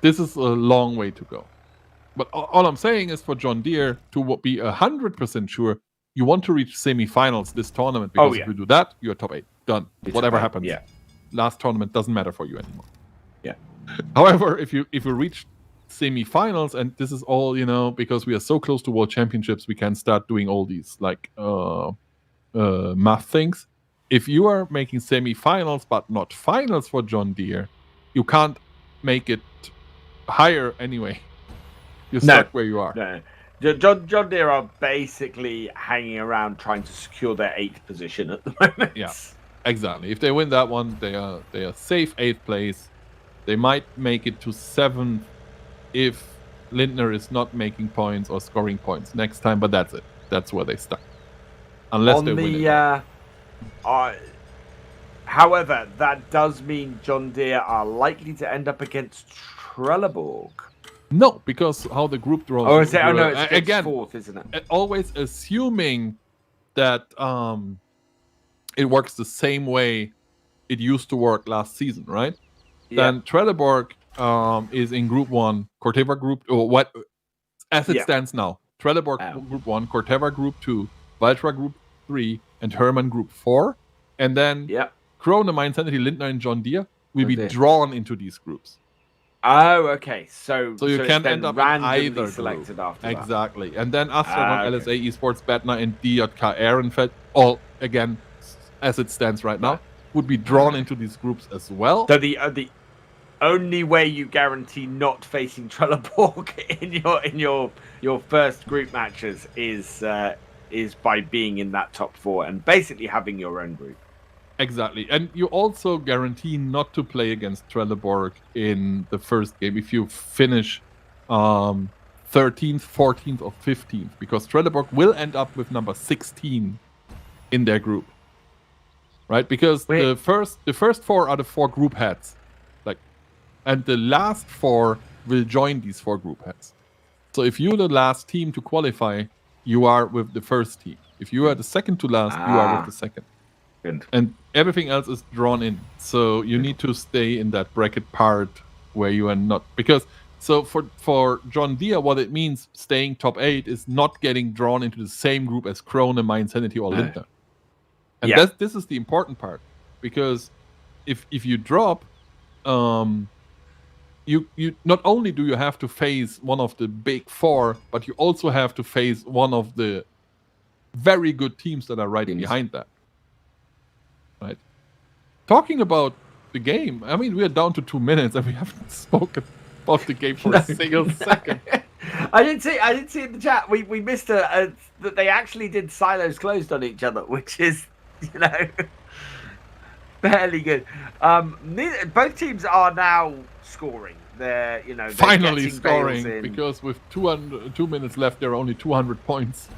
this is a long way to go. But all I'm saying is, for John Deere to be 100% sure, you want to reach semifinals this tournament, because if you do that, you're top 8. Done. Whatever happens. Yeah. Last tournament doesn't matter for you anymore. Yeah. However, if you reach semifinals, and this is all, because we are so close to World Championships, we can start doing all these math things. If you are making semifinals but not finals for John Deere, you can't make it higher anyway. You're stuck where you are. No. John Deere are basically hanging around trying to secure their 8th position at the moment. Yeah, exactly. If they win that one, they are safe 8th place. They might make it to 7th if Lindner is not making points or scoring points next time, but that's it. That's where they stuck. Unless they win it. However, that does mean John Deere are likely to end up against Trelleborg. No, because how the group draws. Oh, is it? Oh, no, it's again 4th, isn't it? Always assuming that it works the same way it used to work last season, right? Yeah. Then Trelleborg is in Group 1, Corteva Group, or what? As it stands now, Trelleborg Group 1, Corteva Group 2, Valtra Group 3, and Herman Group 4, and then Krone, My Insanity, Lindner, and John Deere will be drawn into these groups. Oh, okay. So you can end up in either selected group. After exactly. That. And then Astronaut, LSA Esports, Batna, and DJK Ehrenfeld, all again, as it stands right now, would be drawn into these groups as well. So the only way you guarantee not facing Trelleborg in your first group matches is by being in that top 4 and basically having your own group. Exactly. And you also guarantee not to play against Trelleborg in the first game if you finish 13th, 14th, or 15th, because Trelleborg will end up with number 16 in their group. right? Because Wait. the first 4 are the 4 group heads, and the last 4 will join these 4 group heads. So if you're the last team to qualify, you are with the first team. If you are the second to last, you are with the second. Good. And everything else is drawn in. So you need to stay in that bracket part where you are not, because so for John Deere, what it means staying top 8 is not getting drawn into the same group as Krone, My Insanity, or Lindner. And this is the important part, because if you drop, you not only do you have to face one of the big 4, but you also have to face one of the very good teams that are right behind that. Right. Talking about the game, I mean, we are down to 2 minutes and we haven't spoken about the game for a single second. I didn't see in the chat. We missed that they actually did silos closed on each other, which is, fairly good. Both teams are now scoring. They're finally scoring, because with 2 minutes left, there are only 200 points.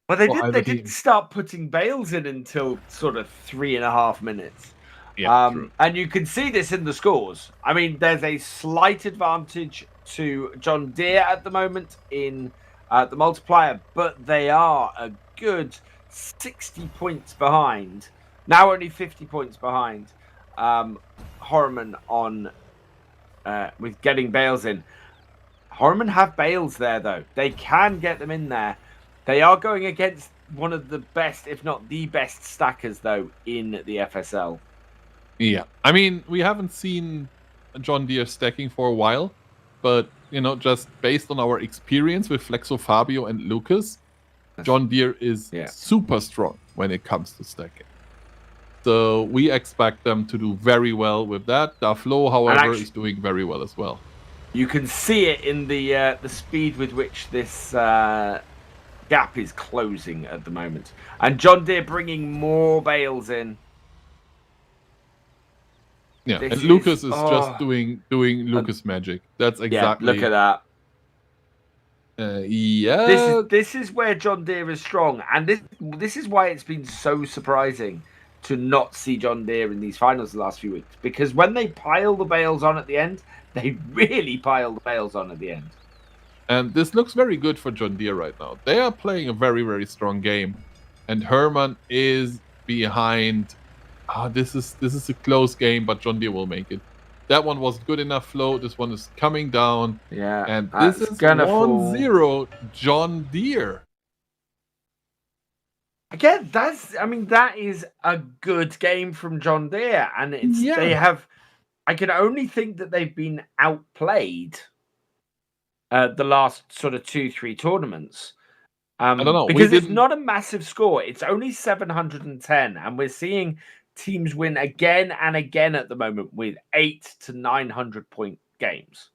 Well, they didn't start putting bales in until sort of 3.5 minutes. Yeah, true. And you can see this in the scores. I mean, there's a slight advantage to John Deere at the moment in the multiplier, but they are a good 60 points behind. Now only 50 points behind Horriman on with getting bales in. Horriman have bales there, though. They can get them in there. They are going against one of the best, if not the best stackers, though, in the FSL. Yeah. I mean, we haven't seen John Deere stacking for a while, but, just based on our experience with Flexo, Fabio, and Lucas, John Deere is super strong when it comes to stacking. So we expect them to do very well with that. Daflo, however, is doing very well as well. You can see it in the speed with which this gap is closing at the moment. And John Deere bringing more bales in. Yeah, and Lucas is just doing Lucas magic. That's exactly. Yeah, look at that. Yeah. This is where John Deere is strong, and this is why it's been so surprising to not see John Deere in these finals the last few weeks, because when they pile the bales on at the end, they really pile the bales on at the end. And this looks very good for John Deere right now. They are playing a very, very strong game, and Herman is behind. This is a close game, but John Deere will make it. That one wasn't good enough flow. This one is coming down. Yeah. And this is 1-0 John Deere. Again, that is a good game from John Deere. And they have, I can only think that they've been outplayed the last sort of 2-3 tournaments. I don't know. Because it's not a massive score. It's only 710. And we're seeing teams win again and again at the moment with 800 to 900 point games.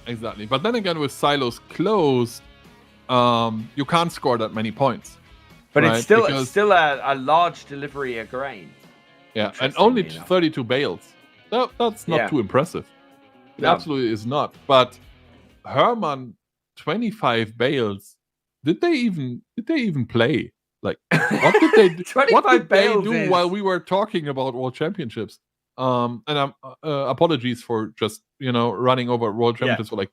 Exactly. But then again, with silos closed, you can't score that many points. But right? it's still a large delivery of grain. Yeah, and only 32 bales. That's not too impressive. It absolutely is not. But Herman, 25 bales. Did they even play? Like, what did they do while we were talking about World Championships? And apologies for just running over World Championships for like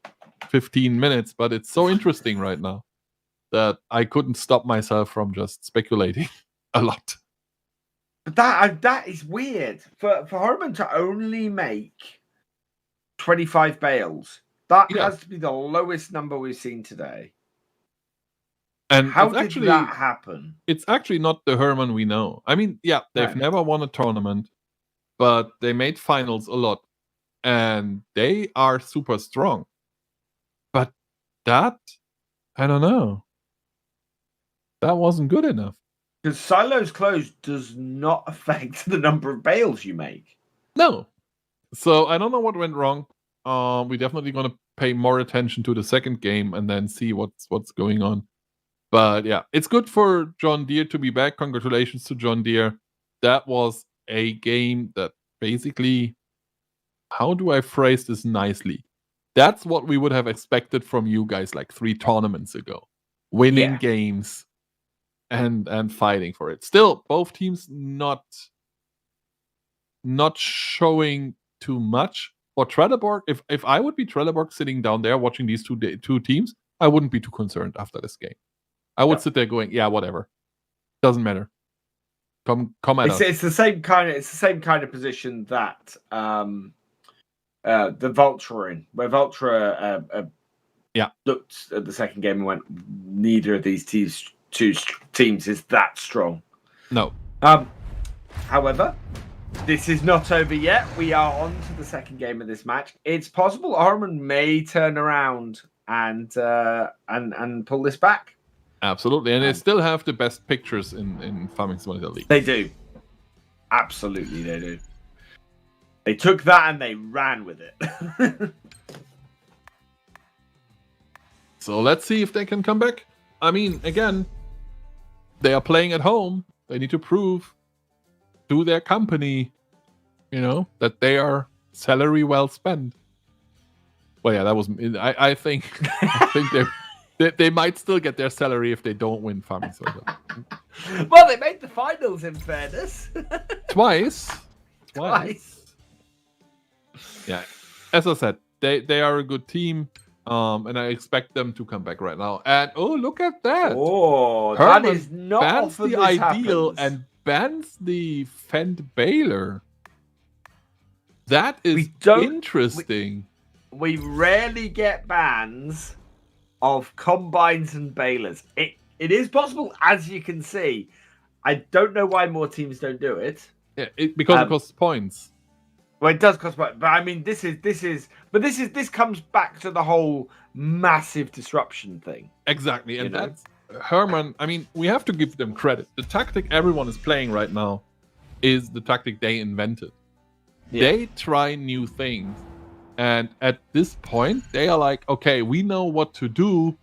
15 minutes, but it's so interesting right now that I couldn't stop myself from just speculating a lot. But that is weird for Horriman to only make 25 bales. That has to be the lowest number we've seen today. And how did that happen? It's actually not the Herman we know. I mean, they've never won a tournament, but they made finals a lot, and they are super strong. But that, I don't know. That wasn't good enough. Because silos closed does not affect the number of bales you make. No. So I don't know what went wrong. We're definitely going to pay more attention to the second game and then see what's going on. But yeah, it's good for John Deere to be back. Congratulations to John Deere. That was a game that basically, how do I phrase this nicely? That's what we would have expected from you guys like 3 tournaments ago. Winning games and fighting for it. Still, both teams not not showing too much. For Trelleborg, if I would be Trelleborg sitting down there watching these two teams, I wouldn't be too concerned after this game. I would sit there going, yeah, whatever. Doesn't matter. Come at us. It's the same kind of position that the Vulture are in, where Vulture looked at the second game and went, neither of these two teams is that strong. No. However, this is not over yet. We are on to the second game of this match. It's possible Harman may turn around and pull this back. Absolutely, and they still have the best pictures in Farming Simulator League. They do. Absolutely, they do. They took that and they ran with it. So let's see if they can come back. I mean, again, they are playing at home. They need to prove to their company, that they are salary well spent. Well, yeah, that was. I think they might still get their salary if they don't win Farming Simulator. Well, they made the finals, in fairness. Twice. Yeah, as I said, they are a good team, and I expect them to come back right now. And look at that! Oh, Herman that is not bans often the this ideal happens. and bans the Fend Baylor. That is interesting. We rarely get bans of combines and balers. It is possible, as you can see. I don't know why more teams don't do it. Yeah, because it costs points. Well, it does cost points, but I mean, this comes back to the whole massive disruption thing. Exactly, and that's Herman. I mean, we have to give them credit. The tactic everyone is playing right now is the tactic they invented. Yeah. They try new things. And at this point, they are like, okay, we know what to do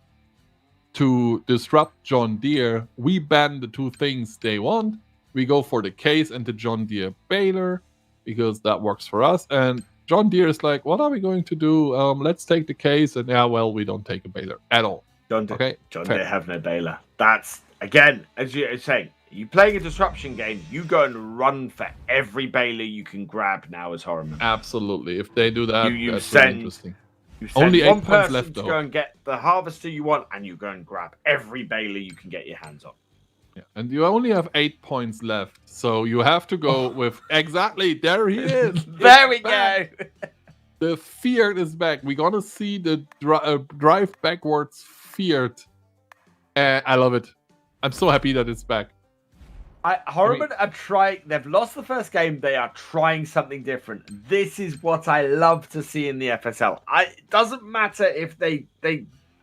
to disrupt John Deere. We ban the two things they want. We go for the case and the John Deere baler because that works for us. And John Deere is like, what are we going to do? Let's take the case. And we don't take a baler at all. John Deere have no baler. That's, again, as you're saying, you playing a disruption game, you go and run for every baler you can grab now as Horriman. Absolutely. If they do that, that's really interesting. You send only 8 one points person left, to though. go and get the harvester you want, and you go and grab every baler you can get your hands on. Yeah, and you only have 8 points left, so you have to go with exactly. There he is. There we go. The Fiat is back. We're gonna see the drive backwards Fiat. I love it. I'm so happy that it's back. Horriman are trying. They've lost the first game. They are trying something different. This is what I love to see in the FSL. It doesn't matter if they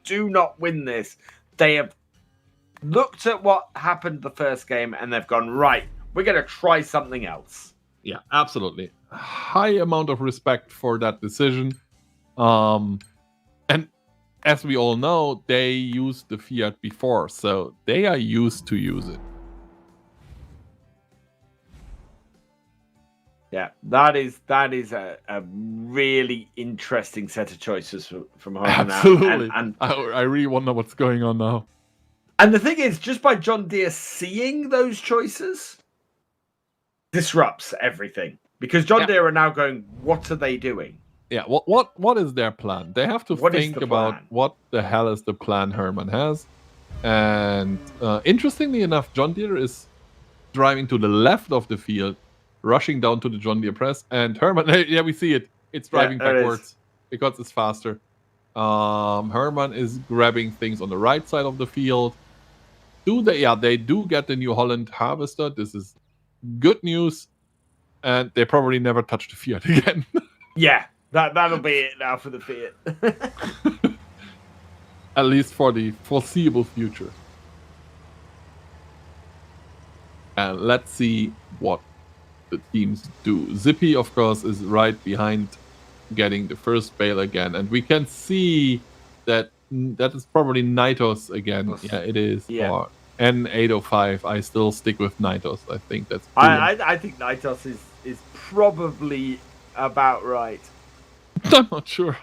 do not win this. They have looked at what happened the first game and they've gone, right, we're going to try something else. Yeah, absolutely. High amount of respect for that decision. And as we all know, they used the Fiat before, so they are used to use it. Yeah, that is a really interesting set of choices from Horriman. Absolutely. And I really wonder what's going on now. And the thing is, just by John Deere seeing those choices disrupts everything. Because John Deere are now going, what are they doing? Yeah, what is their plan? They have to think about what the hell is the plan Herman has. And interestingly enough, John Deere is driving to the left of the field, rushing down to the John Deere press, and Herman, yeah, we see it. It's driving backwards because it's faster. Herman is grabbing things on the right side of the field. They do get the New Holland harvester. This is good news, and they probably never touch the Fiat again. Yeah, that'll be it now for the Fiat. At least for the foreseeable future. And let's see what the teams do. Zippy, of course, is right behind getting the first bale again. And we can see that is probably Nitos again. Yeah, it is. Yeah. Or N805. I still stick with Nitos. I think that's I think Nitos is probably about right. I'm not sure.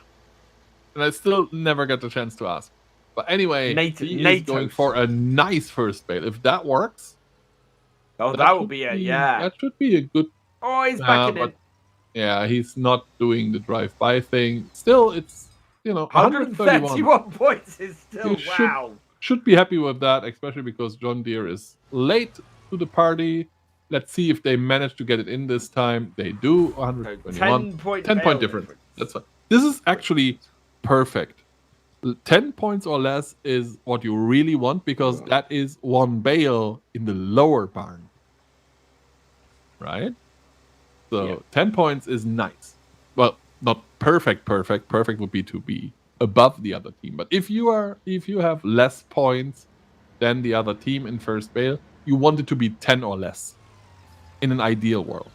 And I still never get the chance to ask. But anyway, he is going for a nice first bale. If that works... Oh, that will be it, yeah. That should be a good Oh, he's backing in. but yeah, he's not doing the drive-by thing. Still, it's 131. 131 points is still You should be happy with that, especially because John Deere is late to the party. Let's see if they manage to get it in this time. They do. 121. 10-point difference. That's fine. This is actually perfect. 10 points or less is what you really want, because that is one bale in the lower barn. Right? So 10 points is nice. Well, not perfect. Perfect would be to be above the other team. But if you have less points than the other team in first bale, you want it to be 10 or less in an ideal world.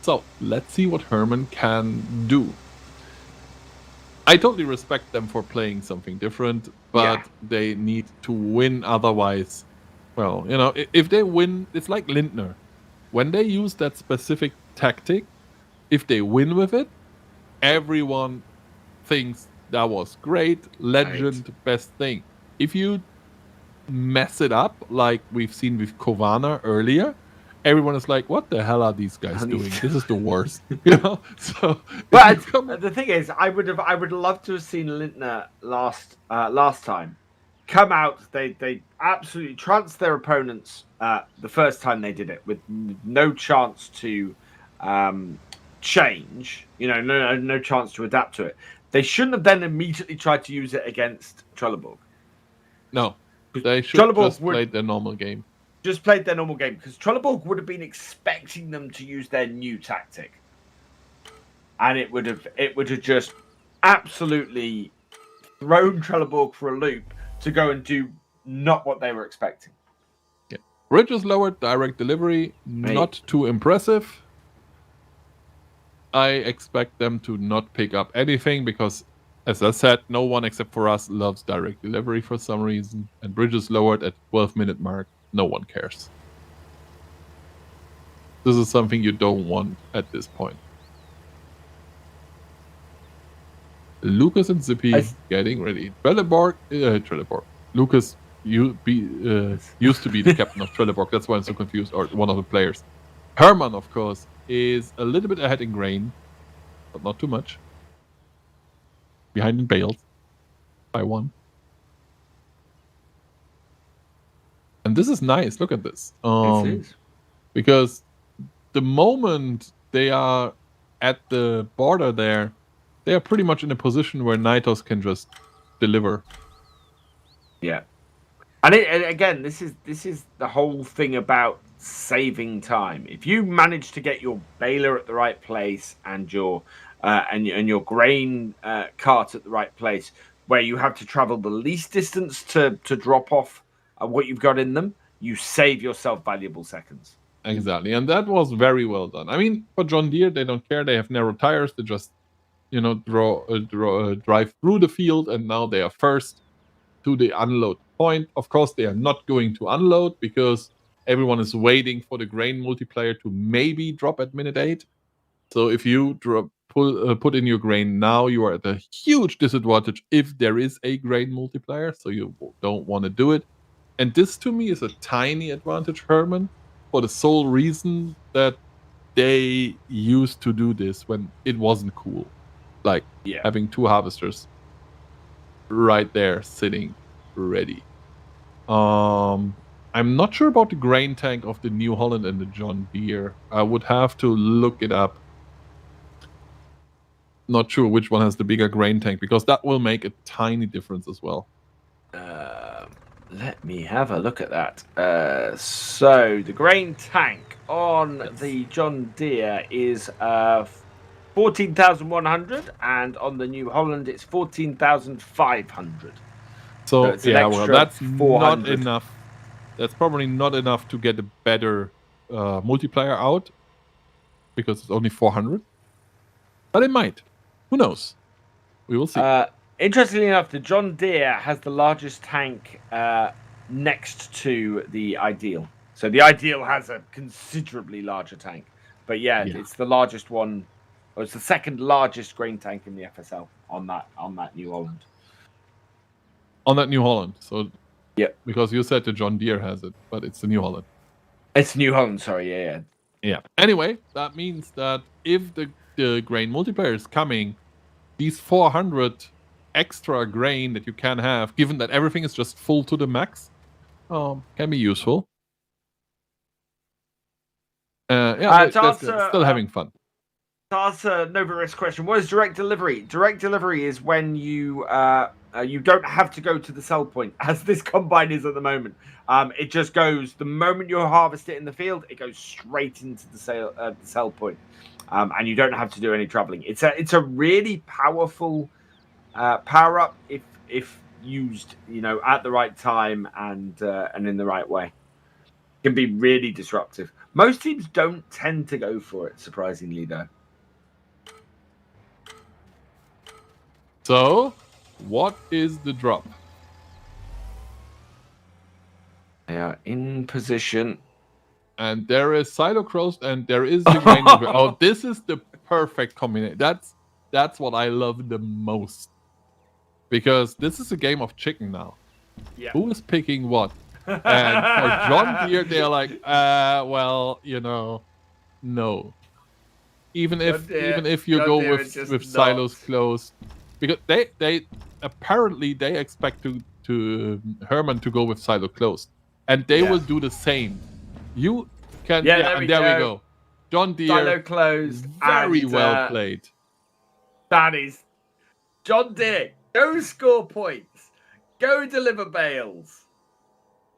So let's see what Herman can do. I totally respect them for playing something different, but they need to win. Otherwise, well, if they win, it's like Lindner. When they use that specific tactic, if they win with it, everyone thinks that was great, legend, best thing. If you mess it up, like we've seen with Kovana earlier, everyone is like, "What the hell are these guys doing? This is the worst." So, but the thing is, I would love to have seen Lindner last time come out. They absolutely trounced their opponents the first time they did it, with no chance to change. No chance to adapt to it. They shouldn't have then immediately tried to use it against Trelleborg. No, they should just played their normal game. Just played their normal game, because Trelleborg would have been expecting them to use their new tactic, and it would have just absolutely thrown Trelleborg for a loop to go and do not what they were expecting. Yeah, Bridges lowered, direct delivery, not too impressive. I expect them to not pick up anything because, as I said, no one except for us loves direct delivery for some reason. And Bridges lowered at 12-minute mark. No one cares. This is something you don't want at this point. Lucas and Zippy getting ready. Trelleborg. Lucas used to be the captain of Trelleborg. That's why I'm so confused. Or one of the players. Herman, of course, is a little bit ahead in grain, but not too much. Behind in bales by 1. And this is nice. Look at this. Because the moment they are at the border there, they are pretty much in a position where Nitos can just deliver. Yeah. And again, this is the whole thing about saving time. If you manage to get your baler at the right place and your grain cart at the right place, where you have to travel the least distance to drop off what you've got in them, you save yourself valuable seconds. Exactly, and that was very well done. I mean, for John Deere, they don't care. They have narrow tires. They just, drive through the field, and now they are first to the unload point. Of course, they are not going to unload because everyone is waiting for the grain multiplier to maybe drop at minute 8. So if you put in your grain now, you are at a huge disadvantage if there is a grain multiplier. So you don't want to do it. And this to me is a tiny advantage, Herman, for the sole reason that they used to do this when it wasn't cool. Like having 2 harvesters right there sitting ready. I'm not sure about the grain tank of the New Holland and the John Deere. I would have to look it up. Not sure which one has the bigger grain tank, because that will make a tiny difference as well. Let me have a look at that. So the grain tank on the John Deere is 14,100, and on the New Holland it's 14,500. So yeah, well, that's not enough. That's probably not enough to get a better multiplier out, because it's only 400. But it might. Who knows? We will see. Interestingly enough, the John Deere has the largest tank next to the Ideal. So the Ideal has a considerably larger tank. But yeah, it's the largest one. Or it's the second largest grain tank in the FSL on that New Holland. On that New Holland. So because you said the John Deere has it, but it's the New Holland. It's New Holland, sorry, yeah. Yeah. Anyway, that means that if the grain multiplier is coming, these 400 extra grain that you can have, given that everything is just full to the max, can be useful. Still having fun. To answer Nova Risk's question, what is direct delivery? Direct delivery is when you don't have to go to the sell point, as this combine is at the moment. It just goes the moment you harvest it in the field, it goes straight into the sell point, and you don't have to do any traveling. It's a really powerful power up if used, at the right time and in the right way. It can be really disruptive. Most teams don't tend to go for it, surprisingly, though. So, what is the drop? They are in position. And there is silo crossed, and there is the grain. Oh, this is the perfect combination. That's what I love the most. Because this is a game of chicken now. Yeah. Who is picking what? And for John Deere, they're like, no. Even if you go with silos closed, because they apparently they expect to Herman to go with silo closed, and they will do the same. You can, there we go. John Deere, silo closed, very well played. That is John Deere. Go score points. Go deliver bales.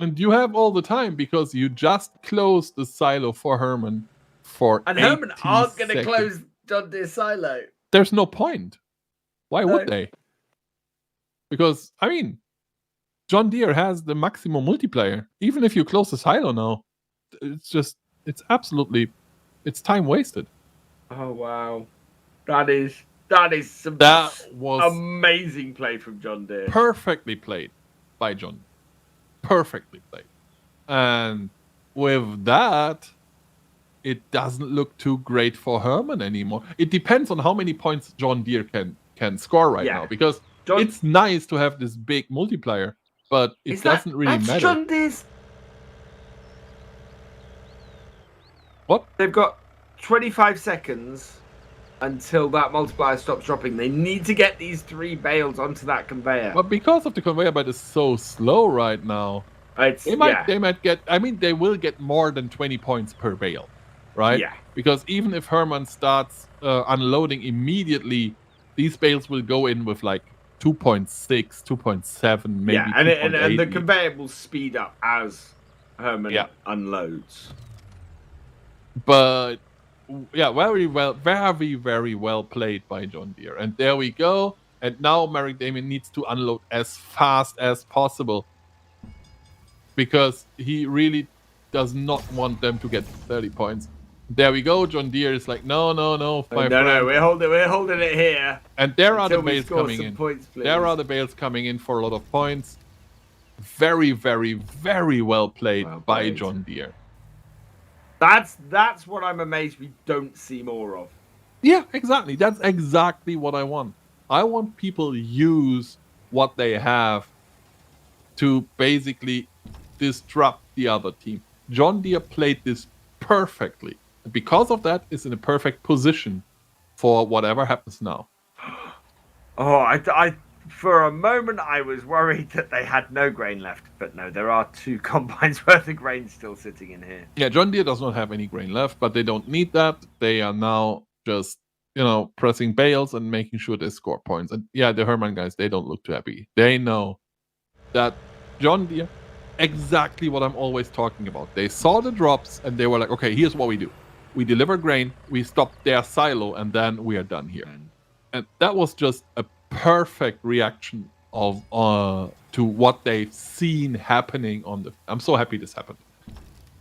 And you have all the time because you just closed the silo for Herman for and Herman aren't going to close John Deere silo. There's no point. Why would they? Because, John Deere has the maximum multiplier. Even if you close the silo now, it's time wasted. Oh, wow. That was amazing play from John Deere. Perfectly played by John. Perfectly played. And with that, it doesn't look too great for Herman anymore. It depends on how many points John Deere can score right now, because it's nice to have this big multiplier, but it doesn't really matter. John Deere's... What? They've got 25 seconds until that multiplier stops dropping. They need to get these 3 bales onto that conveyor. But because of the conveyor belt is so slow right now, they might get... they will get more than 20 points per bale, right? Yeah. Because even if Herman starts unloading immediately, these bales will go in with like 2.6, 2.7, maybe. Yeah, and the conveyor will speed up as Herman unloads. But very very well played by John Deere. And there we go. And now Merrick Damien needs to unload as fast as possible, because he really does not want them to get 30 points. There we go. John Deere is like, no, no, we're holding it here. And there are the bales coming in. There are the bales coming in for a lot of points. Very, very, very well played by John Deere. That's what I'm amazed we don't see more of. Yeah, exactly. That's exactly what I want. I want people to use what they have to basically disrupt the other team. John Deere played this perfectly. Because of that, is in a perfect position for whatever happens now. Oh, I for a moment I was worried that they had no grain left, but no, there are 2 combines worth of grain still sitting in here. Yeah, John Deere does not have any grain left, but they don't need that. They are now just, pressing bales and making sure they score points. And yeah, the Herman guys, they don't look too happy. They know that John Deere, exactly what I'm always talking about. They saw the drops and they were like, okay, here's what we do. We deliver grain, we stop their silo, and then we are done here. And that was just a perfect reaction of to what they've seen happening on the... I'm so happy this happened.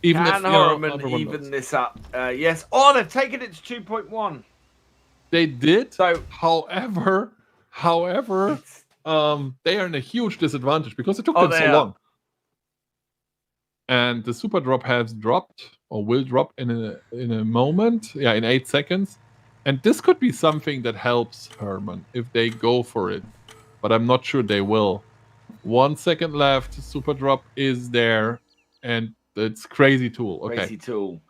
Even Can Herman even this up? Yes. Oh, they've taken it to 2.1. They did. So, however, they are in a huge disadvantage because it took them so long. And the super drop has dropped, or will drop in a moment. Yeah, in 8 seconds. And this could be something that helps Herman if they go for it. But I'm not sure they will. 1 second left. Super drop is there. And It's crazy tool. Okay. Crazy tool.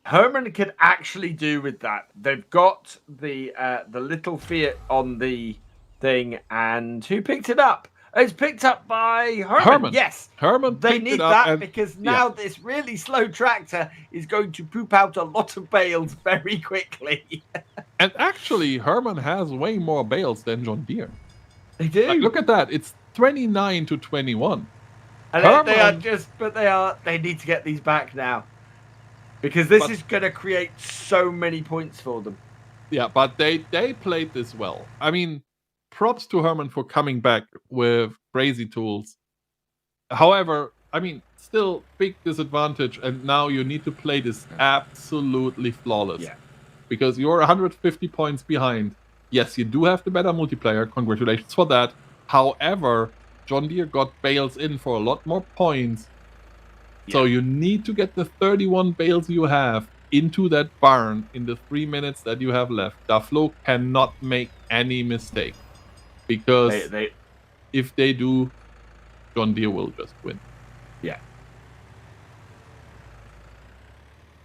Herman could actually do with that. They've got the little Fiat on the thing, and who picked it up? It's picked up by Herman. Yes, Herman. They picked need it up that and, because now this really slow tractor is going to poop out a lot of bales very quickly. And actually, Herman has way more bales than John Deere. They do. Like, look at that. It's 29 to 21. And they are just, but they need to get these back now. Because this is going to create so many points for them. Yeah, but they played this well. I mean, props to Herman for coming back with crazy tools. However, I mean, still big disadvantage, and now you need to play this absolutely flawless. Yeah. Because you're 150 points behind. Yes, you do have the better multiplayer. Congratulations for that. However, John Deere got bales in for a lot more points. Yeah. So you need to get the 31 bales you have into that barn in the 3 minutes that you have left. Daflo cannot make any mistake. Because if they do, John Deere will just win. Yeah.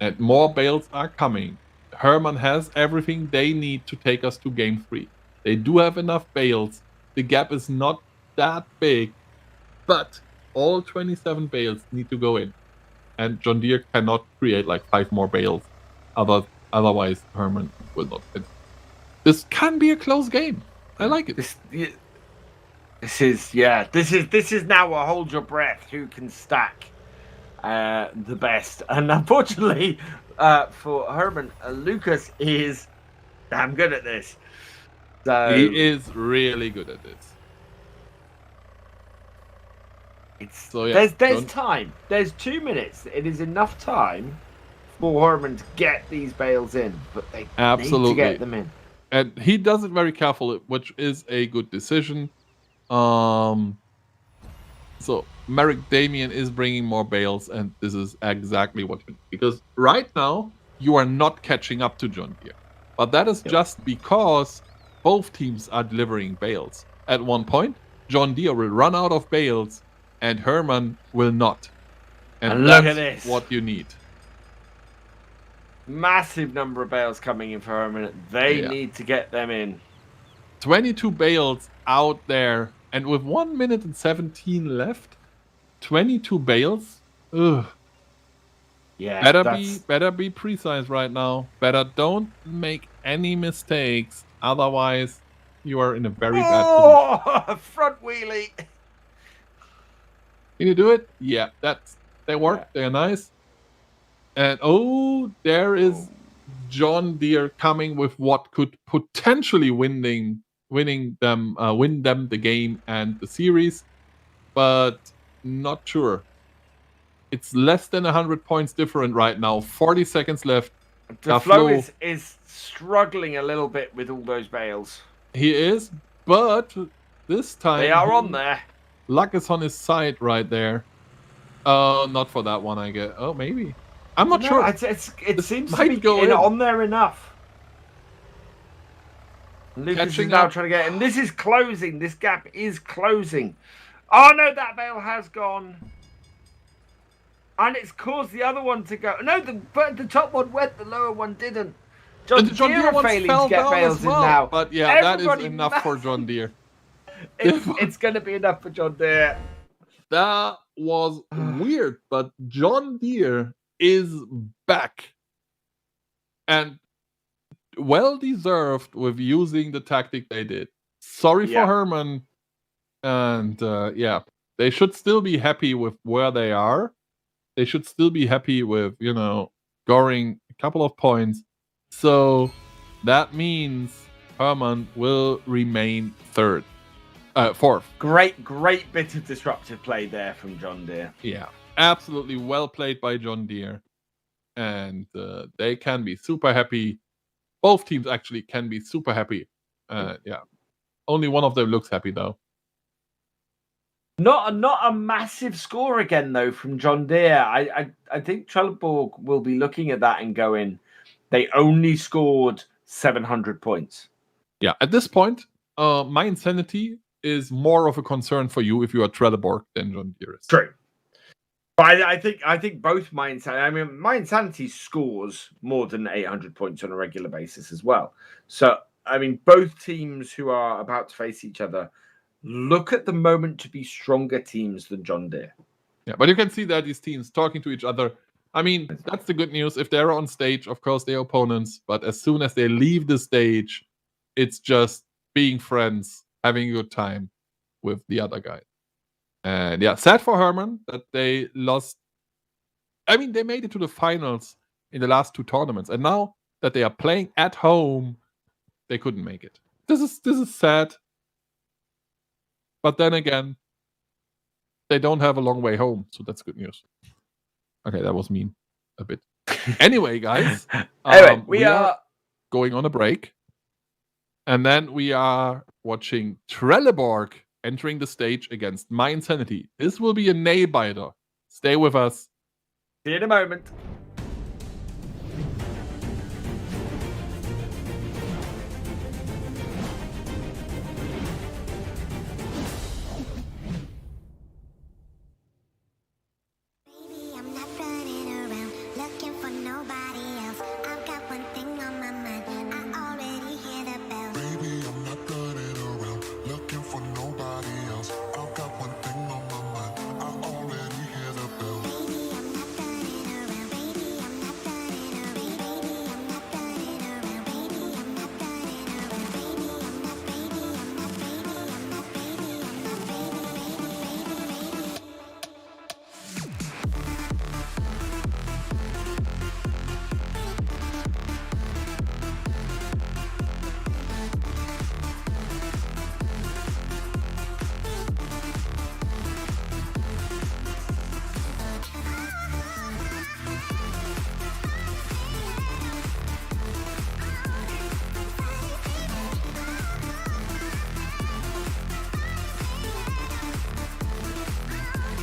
And more bales are coming. Herman has everything they need to take us to game 3. They do have enough bales. The gap is not that big, but all 27 bales need to go in. And John Deere cannot create like 5 more bales. Otherwise, Herman will not win. This can be a close game. I like it. This is now a hold your breath. Who can stack the best? And unfortunately, for Herman, Lucas is damn good at this. So he is really good at this. There's time. There's 2 minutes. It is enough time for Herman to get these bales in, but they need to get them in. And he does it very carefully, which is a good decision. So Merrick Damien is bringing more bales, and this is exactly what you need. Because right now, you are not catching up to John Deere. But that is just because both teams are delivering bales. At one point, John Deere will run out of bales, and Herman will not. And look that's at this. what you need. Massive number of bales coming in for Herman. They need to get them in. 22 bales out there. And with 1 minute and 17 left, 22 bales? Ugh. Yeah, better be precise right now. Better don't make any mistakes. Otherwise, you are in a very bad position. Front wheelie. Can you do it? Yeah, they work. Yeah. They're nice. And there is John Deere coming with what could potentially win them the game and the series, but not sure. It's less than 100 points different right now. 40 seconds left. Daflo is struggling a little bit with all those bales. He is, but this time they are on there. Luck is on his side right there. Not for that one, I guess. Oh, maybe. I'm not sure. It seems to be on there enough. Lucas is now trying to get, and this is closing. This gap is closing. Oh no, that bale has gone, and it's caused the other one to go. No, the top one went, the lower one didn't. John Deere failing to get bales in now. But yeah, that is enough for John Deere. It's going to be enough for John Deere. That was weird, but John Deere is back. And well deserved with using the tactic they did. Sorry for Herman. And they should still be happy with where they are. They should still be happy with, scoring a couple of points. So that means Herman will remain fourth. Great bit of disruptive play there from John Deere. Yeah, absolutely well played by John Deere. And they can be super happy. Both teams actually can be super happy. Only one of them looks happy though. Not a massive score again though from John Deere. I think Trelleborg will be looking at that and going, they only scored 700 points. Yeah, at this point, my insanity is more of a concern for you if you are Trelleborg than John Deere is. True. But I think both My Insanity. I mean, My Insanity scores more than 800 points on a regular basis as well. So I mean, both teams who are about to face each other look at the moment to be stronger teams than John Deere. Yeah, but you can see that these teams talking to each other. I mean, that's the good news. If they're on stage, of course, they're opponents. But as soon as they leave the stage, it's just being friends, having a good time with the other guy. And yeah, sad for Herman that they lost. I mean, they made it to the finals in the last 2 tournaments. And now that they are playing at home, they couldn't make it. This is sad. But then again, they don't have a long way home, so that's good news. Okay, that was mean a bit. Anyway, guys, Anyway, we are going on a break, and then we are watching Trelleborg entering the stage against My Insanity. This will be a nail-biter. Stay with us. see you in a moment. Baby, I'm not running around looking for nobody else. I've got one thing on my mind. I already hear the bells. Baby, I'm not running around looking for nobody else. I've got one thing on my mind. I already hear the bells. Baby, I'm not running around. Baby, I'm not running around. Baby, I'm not running around. Baby, I'm not running around. Baby, I'm not. Baby, I'm not. Baby, I'm not. Baby, I'm not. Baby, baby, baby, baby.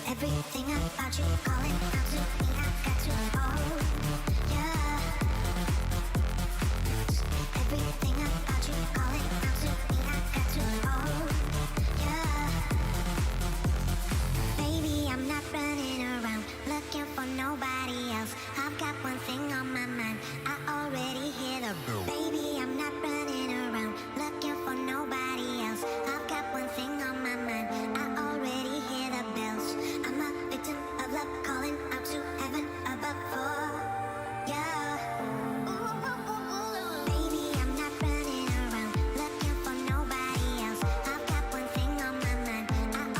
Everything about you calling out to me, I got to hold. Yeah. Everything about you calling out to me, I got to hold. Yeah. Baby, I'm not running around looking for nobody else. I've got one thing on my mind. I already hear the baby. I'm not running around looking for nobody else. I've got one thing on my mind. I already hear the bells. I'm a victim of love calling out to heaven above for yeah. Baby, I'm not running around looking for nobody else. I've got one thing on my mind. I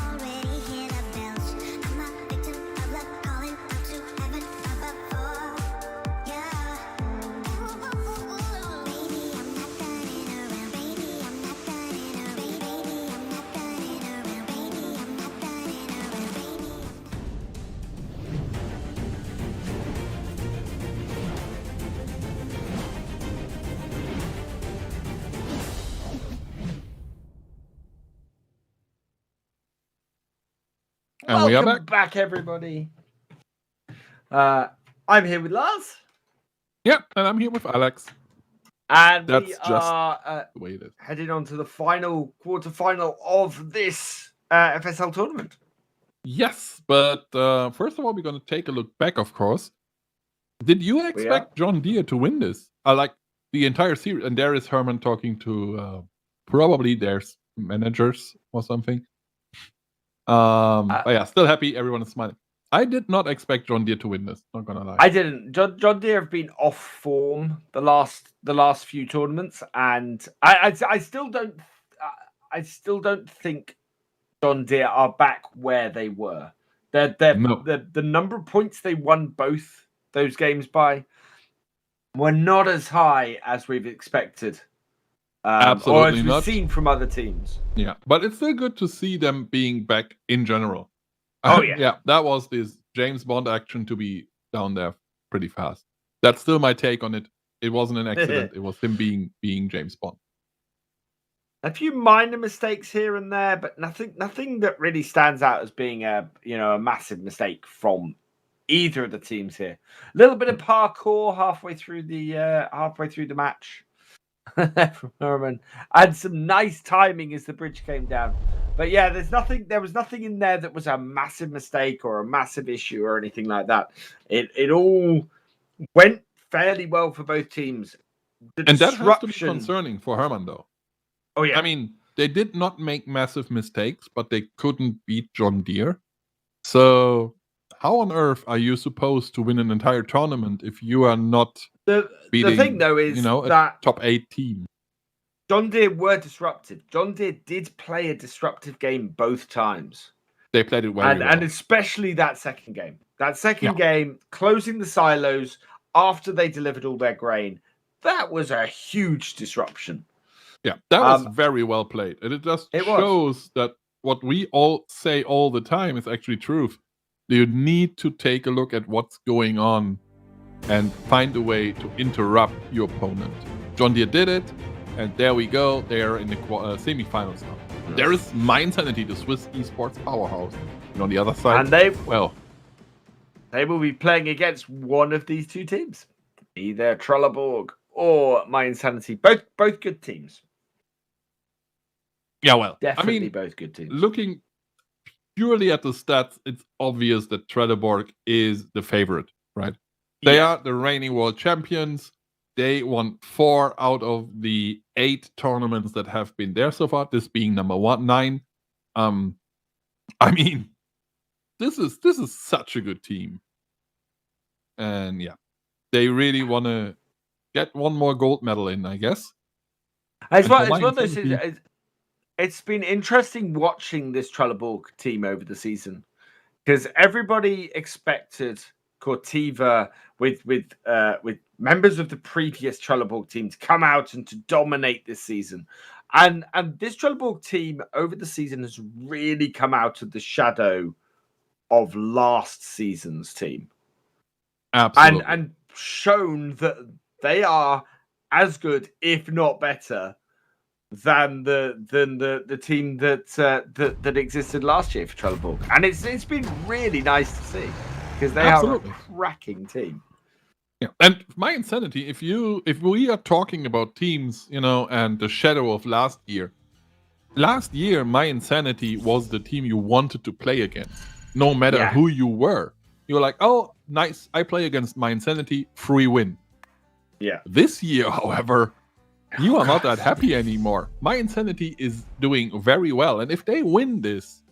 already hear the bells. I'm a victim of love calling out to heaven above for yeah. Baby, I'm not running around. Baby, I'm not running around. Baby, I'm not running around. Baby, I'm not running around. Baby. And we are Welcome back. everybody. I'm here with Lars, Yep, and I'm here with Alex. and That's we just- are The way it is. heading on to the final quarterfinal of this FSL tournament. Yes, but first of all, we're going to take a look back, of course. Did you expect John Deere to win this? Like the entire series, and there is Herman talking to probably their managers or something. But yeah, still happy. Everyone is smiling. I did not expect John Deere to win this. Not gonna lie. I didn't. John Deere have been off form the last few tournaments, and I still don't. I still don't think John Deere are back where they were. No. The number of points they won both those games by were not as high as we've expected. Or Absolutely as we've not. seen from other teams. Yeah, but it's still good to see them being back in general. Oh, yeah. Yeah, that was this James Bond action to be down there pretty fast. That's still my take on it. It wasn't an accident. It was him being James Bond. A few minor mistakes here and there, but nothing that really stands out as being a massive mistake from either of the teams here. A little bit of parkour halfway through the match from Herman, and some nice timing as the bridge came down. But yeah, there was nothing in there that was a massive mistake or a massive issue or anything like that. It all went fairly well for both teams. And that has to be concerning for Herman, though. Oh yeah. I mean, they did not make massive mistakes, but they couldn't beat John Deere. So how on earth are you supposed to win an entire tournament if you are not beating, the thing though is that a top 8 team? John Deere were disruptive. John Deere did play a disruptive game both times. They played it well. And especially that second game. That second game, closing the silos after they delivered all their grain, that was a huge disruption. Yeah, that was very well played. And it just shows that what we all say all the time is actually truth. You need to take a look at what's going on and find a way to interrupt your opponent. John Deere did it, and there we go. They're in the semifinals now. Yes. There is MyInsanity, the Swiss esports powerhouse. And on the other side, and they will be playing against one of these two teams, either Trelleborg or MyInsanity. Both good teams. Yeah, well, definitely both good teams. Looking purely at the stats, it's obvious that Trelleborg is the favorite, right? They are the reigning world champions. They won 4 out of the 8 tournaments that have been there so far. This being number 9. I mean, this is such a good team, and yeah, they really want to get one more gold medal in, I guess. It's one of those things. It's been interesting watching this Trelleborg team over the season because everybody expected Cortiva with members of the previous Trelleborg team to come out and to dominate this season, and this Trelleborg team over the season has really come out of the shadow of last season's team. Absolutely, and shown that they are as good, if not better, than the team that existed last year for Trelleborg, and it's been really nice to see because they are a cracking team. Yeah, and MyInsanity, if we are talking about teams, and the shadow of last year, MyInsanity was the team you wanted to play against, no matter who you were. You were like, oh, nice, I play against MyInsanity, free win. Yeah. This year, however, you are not that happy anymore. MyInsanity is doing very well, and if they win this,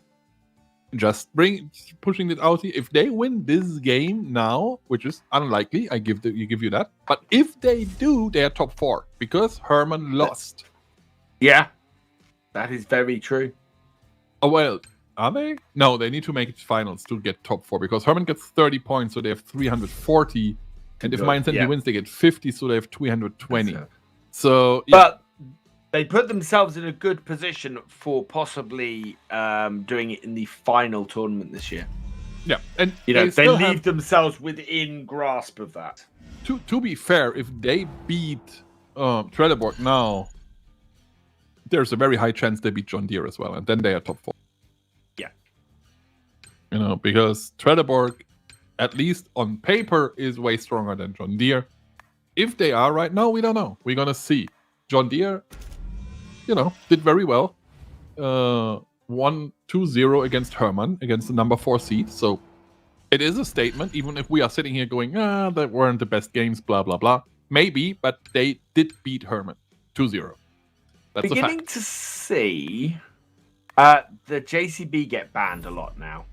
pushing it out here. If they win this game now, which is unlikely, I give you that. But if they do, they are top 4 because Herman lost. Yeah, that is very true. Oh well, are they? No, they need to make it finals to get top 4 because Herman gets 30 points, so they have 340, and if MyInsanity wins, they get 50, so they have 320. So, but they put themselves in a good position for possibly doing it in the final tournament this year. Yeah, and they leave themselves within grasp of that. To be fair, if they beat Trelleborg now, there's a very high chance they beat John Deere as well, and then they are top 4. Yeah, because Trelleborg, at least on paper, is way stronger than John Deere. If they are right now, we don't know. We're gonna see. John Deere, did very well. 1-2-0 against Herman, against the number 4 seed. So it is a statement, even if we are sitting here going, that weren't the best games, blah, blah, blah. Maybe, but they did beat Herman 2-0. That's beginning to see the JCB get banned a lot now.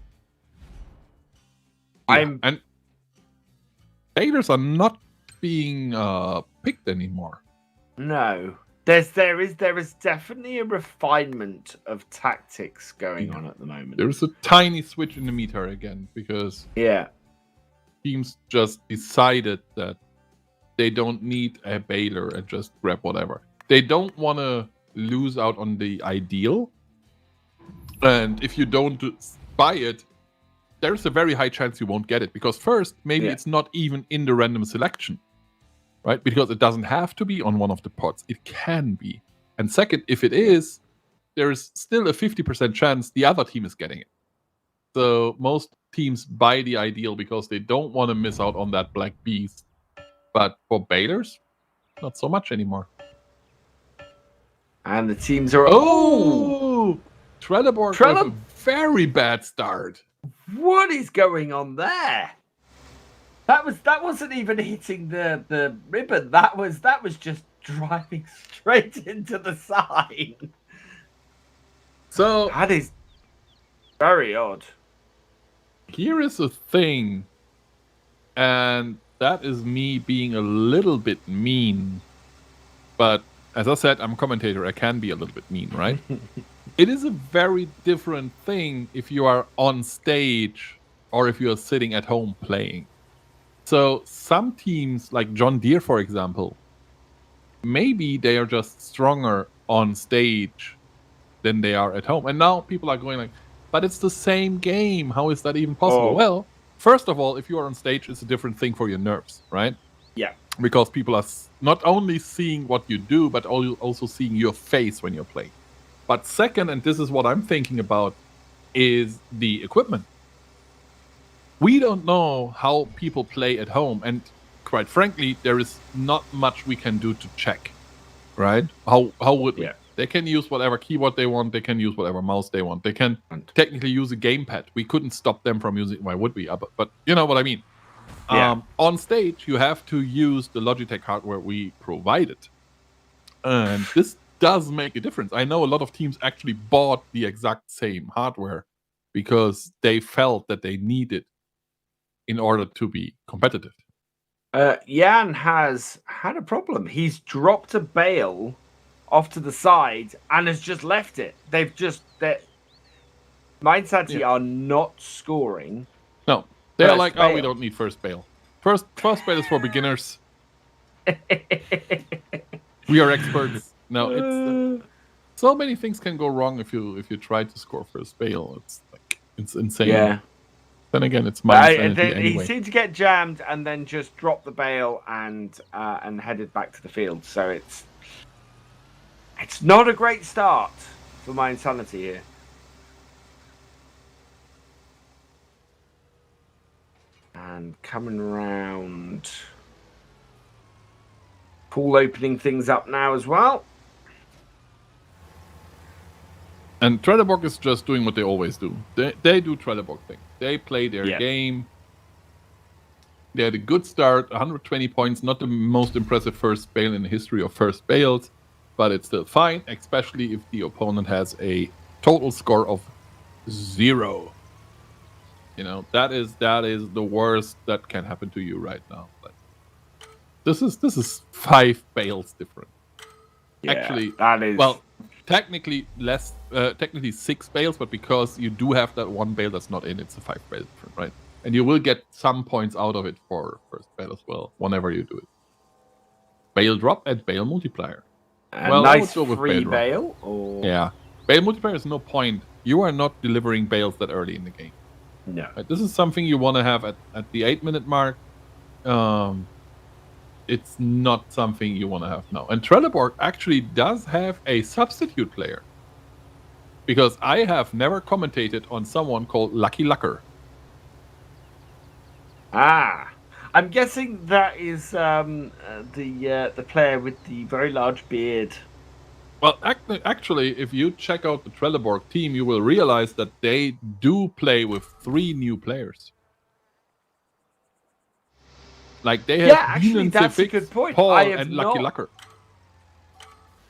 Yeah, and Baylors are not being picked anymore. No. There is definitely a refinement of tactics going on at the moment. There is a tiny switch in the meter again because teams just decided that they don't need a Baylor and just grab whatever. They don't want to lose out on the ideal, and if you don't buy it, there's a very high chance you won't get it because first, maybe it's not even in the random selection. Right? Because it doesn't have to be on one of the pots. It can be. And second, if it is, there is still a 50% chance the other team is getting it. So most teams buy the ideal because they don't want to miss out on that black beast. But for Baylors, not so much anymore. And the teams are... Trelleborg with a very bad start. What is going on there? That wasn't even hitting the ribbon. That was just driving straight into the sign. So that is very odd. Here is a thing, and that is me being a little bit mean. But as I said, I'm a commentator. I can be a little bit mean, right? It is a very different thing if you are on stage or if you are sitting at home playing. So some teams, like John Deere, for example, maybe they are just stronger on stage than they are at home. And now people are going like, but it's the same game. How is that even possible? Oh. Well, first of all, if you are on stage, it's a different thing for your nerves, right? Yeah. Because people are not only seeing what you do, but also seeing your face when you're playing. But second, and this is what I'm thinking about, is the equipment. We don't know how people play at home, and quite frankly, there is not much we can do to check, right? How would we? Yeah. They can use whatever keyboard they want. They can use whatever mouse they want. They can technically use a gamepad. We couldn't stop them from using. Why would we? But you know what I mean. Yeah. On stage, you have to use the Logitech hardware we provided, and this does make a difference. I know a lot of teams actually bought the exact same hardware because they felt that they needed in order to be competitive. Jan has had a problem. He's dropped a bale off to the side and has just left it. Mindsanity are not scoring. No, they're First like, bale. oh, we don't need first bale. First bale is for beginners. We are experts. No, it's so many things can go wrong if you try to score first bale. It's insane. Yeah. Then again, it's my insanity He anyway. seemed to get jammed and then just dropped the bale and headed back to the field. So it's not a great start for my insanity here. And coming round, pool opening things up now as well. And Trelleborg is just doing what they always do. They do Trelleborg thing. They play their game. They had a good start, 120 points, not the most impressive first bale in the history of first bales, but it's still fine, especially if the opponent has a total score of 0. You know, that is the worst that can happen to you right now. But this is 5 bales different. Yeah, actually, that is technically less. Technically 6 bales, but because you do have that one bale that's not in, it's a 5 bale different, right? And you will get some points out of it for first bale as well, whenever you do it. Bale drop and bale multiplier. Nice free bale. Or... Yeah, bale multiplier is no point. You are not delivering bales that early in the game. No. Right? This is something you want to have at the 8-minute mark. It's not something you want to have now. And Trelleborg actually does have a substitute player. Because I have never commentated on someone called Lucky Lucker. I'm guessing that is the player with the very large beard. Well, actually, if you check out the Trelleborg team, you will realize that they do play with 3 new players. Like they have actually, that's a good point. Paul and Lucky Lucker.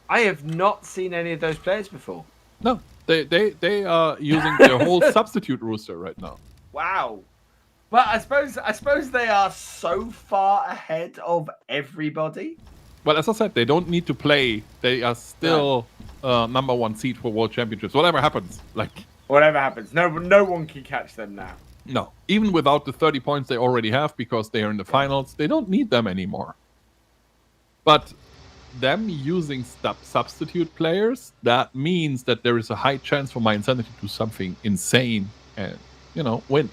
I have not seen any of those players before. No. They are using their whole substitute roster right now. Wow. But I suppose they are so far ahead of everybody. Well, as I said, they don't need to play. They are still number 1 seed for World Championships. Whatever happens, no one can catch them now. No, even without the 30 points they already have because they are in the finals, they don't need them anymore. But them using substitute players, that means that there is a high chance for my insanity to do something insane and, win.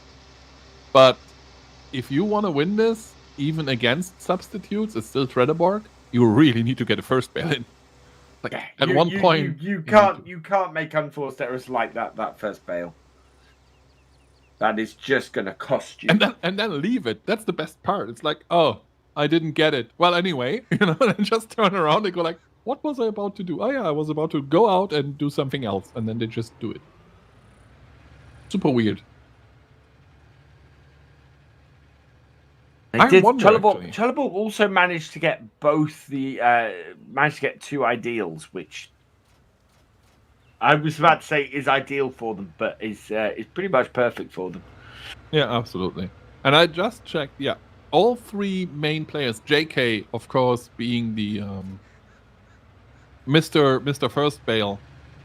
But if you want to win this, even against substitutes, it's still Trelleborg, you really need to get a first bale in. Like at one point, you can't make unforced errors like that first bale. That is just gonna cost you. And then leave it. That's the best part. It's like, oh, I didn't get it. Well, anyway, and just turn around and go like, what was I about to do? Oh yeah, I was about to go out and do something else, and then they just do it. Super weird. They did. Trelleborg also managed to get both the managed to get 2 ideals, which I was about to say is ideal for them, but is pretty much perfect for them. Yeah, absolutely. And I just checked. Yeah, all 3 main players. JK, of course, being the Mr. First Bale,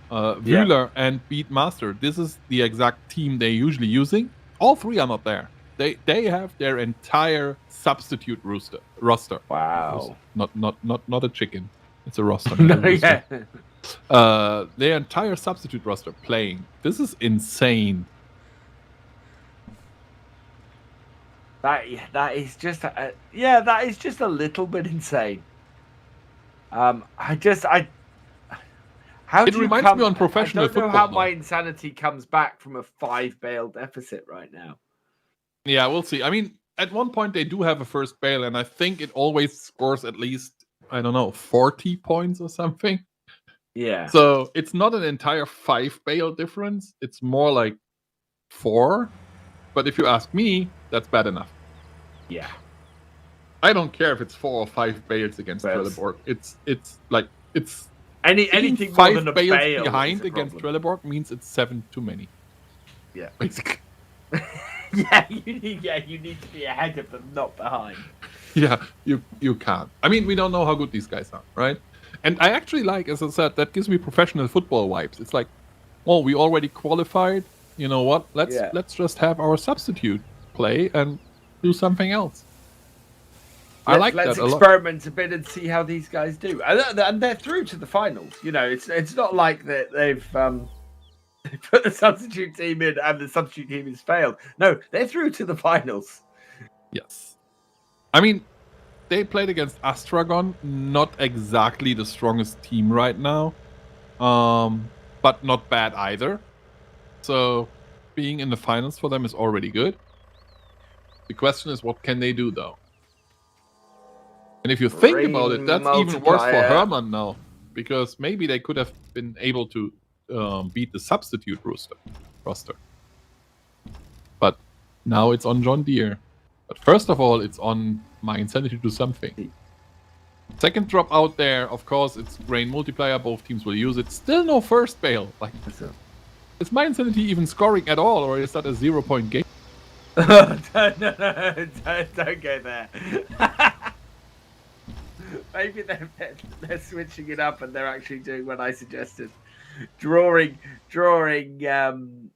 Wheeler and Beatmaster. This is the exact team they're usually using. All 3 are not there. They have their entire substitute roster. Wow. Not a chicken. It's a roster. No, yeah. Their entire substitute roster playing. This is insane. That is just that is just a little bit insane. How it reminds me on professional football. I don't know how my insanity comes back from a 5 Bale deficit right now. Yeah, we'll see. I mean, at one point they do have a first Bale, and I think it always scores at least, I don't know, 40 points or something. Yeah. So it's not an entire 5 Bale difference. It's more like 4. But if you ask me, that's bad enough. Yeah. I don't care if it's 4 or 5 Bales against Trelleborg. It's like it's anything more 5 than a Bales Bale behind against Trelleborg means it's 7 too many. Yeah. Basically. you need to be ahead of them, not behind. Yeah, you can't. I mean, we don't know how good these guys are, right? And I actually like, as I said, that gives me professional football vibes. It's like, oh, we already qualified. You know what? Let's just have our substitute play and do something else. I like that a lot. Let's experiment a bit and see how these guys do. And they're through to the finals. You know, it's not like that they've put the substitute team in and the substitute team has failed. No, they're through to the finals. Yes. I mean, they played against Astragon, not exactly the strongest team right now, but not bad either. So being in the finals for them is already good. The question is, what can they do, though? And if you think about it, that's even worse for Hermann now, because maybe they could have been able to beat the substitute roster. But now it's on John Deere. But first of all, it's on my insanity to do something. Second drop out there, of course, it's Grain Multiplier. Both teams will use it. Still no first Bale. Like, is my insanity even scoring at all, or is that a 0-point game? Don't go there. Maybe they're switching it up and they're actually doing what I suggested. Drawing Trelleborg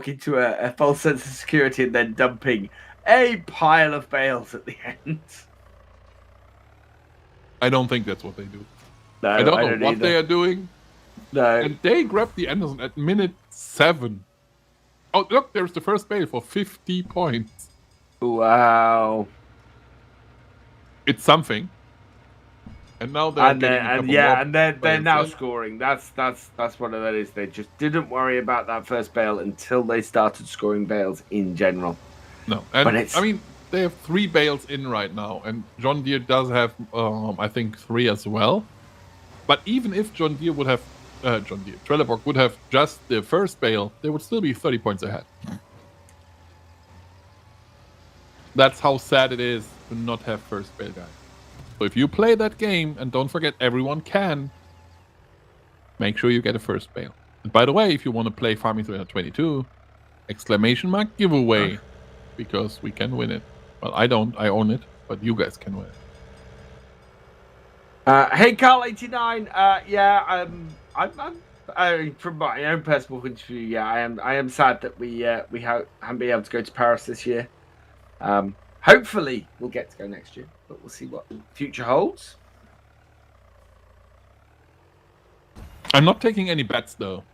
into a false sense of security and then dumping a pile of bales at the end. I don't think that's what they do. No, I don't know what they are doing. No. And they grabbed the Anderson at minute 7. Oh, look, there's the first bale for 50 points. Wow. It's something. And now they're they're now scoring. That's what that is. They just didn't worry about that first bale until they started scoring bales in general. No, and I mean they have 3 bales in right now, and John Deere does have I think 3 as well. But even if Trelleborg would have just the first bale, they would still be 30 points ahead. That's how sad it is to not have first bale, guys. So if you play that game, and don't forget, everyone can, make sure you get a first bale. And by the way, if you want to play Farming 322, ! Giveaway, because we can win it. Well, I don't, I own it, but you guys can win it. Hey, Carl89, I'm from my own personal point of view, yeah, I am sad that we haven't been able to go to Paris this year. Hopefully we'll get to go next year, but we'll see what the future holds. I'm not taking any bets though.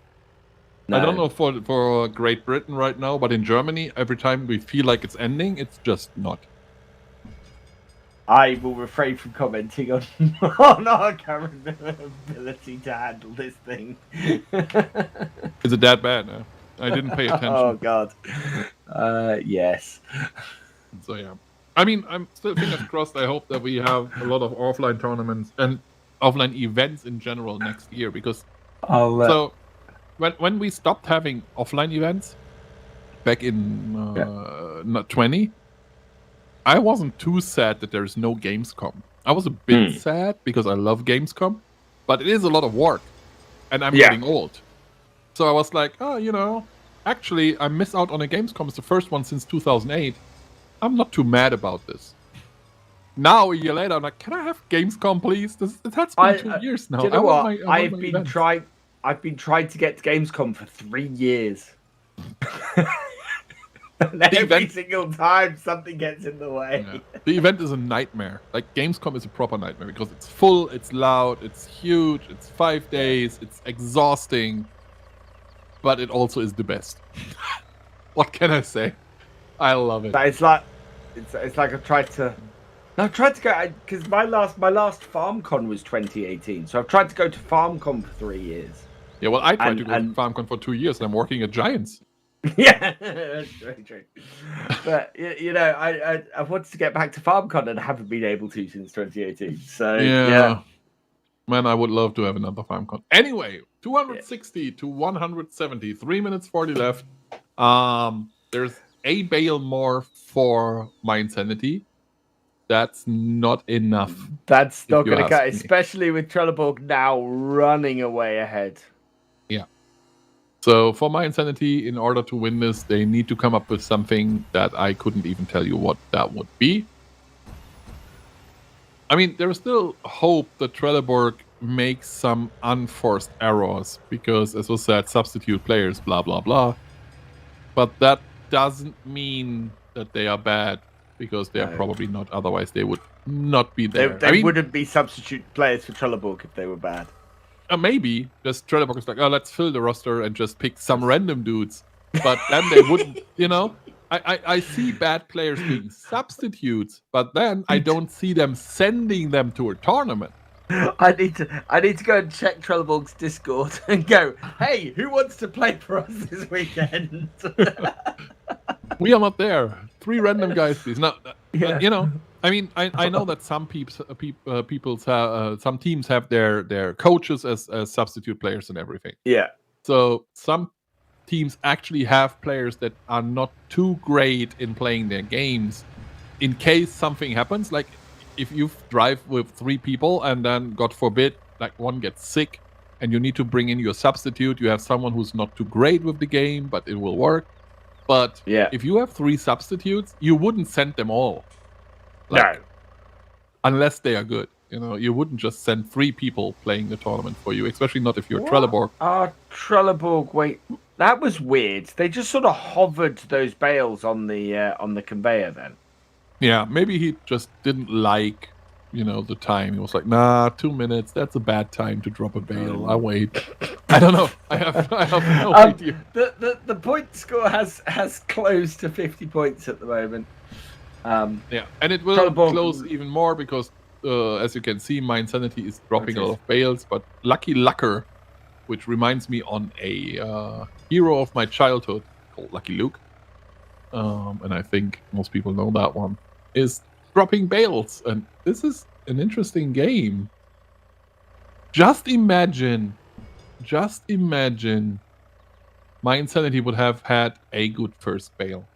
No. I don't know for Great Britain right now, but in Germany, every time we feel like it's ending, it's just not. I will refrain from commenting on our current ability to handle this thing. Is it that bad? Huh? I didn't pay attention. Oh God. Yes. So yeah. I mean, I'm still fingers crossed. I hope that we have a lot of offline tournaments and offline events in general next year, because so when we stopped having offline events back in not 20, I wasn't too sad that there's no Gamescom. I was a bit sad because I love Gamescom, but it is a lot of work, and I'm getting old. So I was like, oh, actually, I missed out on a Gamescom. It's the first one since 2008. I'm not too mad about this. Now, a year later, I'm like, can I have Gamescom, please? That's been 2 years now. Do you know what? I've been trying to get to Gamescom for 3 years. And every single time something gets in the way. Yeah. The event is a nightmare. Like, Gamescom is a proper nightmare because it's full, it's loud, it's huge, it's 5 days, it's exhausting, but it also is the best. What can I say? I love it. But it's like I tried to go because my last FarmCon was 2018, so I've tried to go to FarmCon for 3 years. Yeah, well, I tried to go to FarmCon for 2 years, and I'm working at Giants. Yeah, that's very true. But I've wanted to get back to FarmCon and haven't been able to since 2018. So yeah. Man, I would love to have another FarmCon. Anyway, 260 to 170, 3 minutes 40 left. There's a bale more for my insanity. That's not enough. That's not going to cut, especially with Trelleborg now running away ahead. Yeah. So for my insanity, in order to win this, they need to come up with something that I couldn't even tell you what that would be. I mean, there's still hope that Trelleborg makes some unforced errors because, as was said, substitute players, blah, blah, blah. But that doesn't mean that they are bad, because they are probably not. Otherwise, they would not be there. They wouldn't be substitute players for Trelleborg if they were bad. Maybe just Trelleborg is like, oh, let's fill the roster and just pick some random dudes. But then they wouldn't, I see bad players being substitutes, but then I don't see them sending them to a tournament. I need to go and check Trelleborg's Discord and go, hey, who wants to play for us this weekend? We are not there. 3 random guys, please. No, I mean, I know that some some teams have their coaches as substitute players and everything. Yeah. So some teams actually have players that are not too great in playing their games in case something happens. Like if you drive with 3 people and then, God forbid, like one gets sick and you need to bring in your substitute, you have someone who's not too great with the game, but it will work. But if you have 3 substitutes, you wouldn't send them all. No. Unless they are good. You wouldn't just send 3 people playing the tournament for you, especially not if you're Trelleborg. Trelleborg, wait. That was weird. They just sort of hovered those bales on the conveyor then. Yeah, maybe he just didn't like, the time. He was like, nah, 2 minutes, that's a bad time to drop a bale. I'll wait. I don't know. I have no idea. The point score has closed to 50 points at the moment. Yeah, and it will close even more because, as you can see, my insanity is dropping a lot of bales. But Lucky Lucker, which reminds me on a hero of my childhood called Lucky Luke, and I think most people know that one, is dropping bales. And this is an interesting game. Just imagine my insanity would have had a good first bale.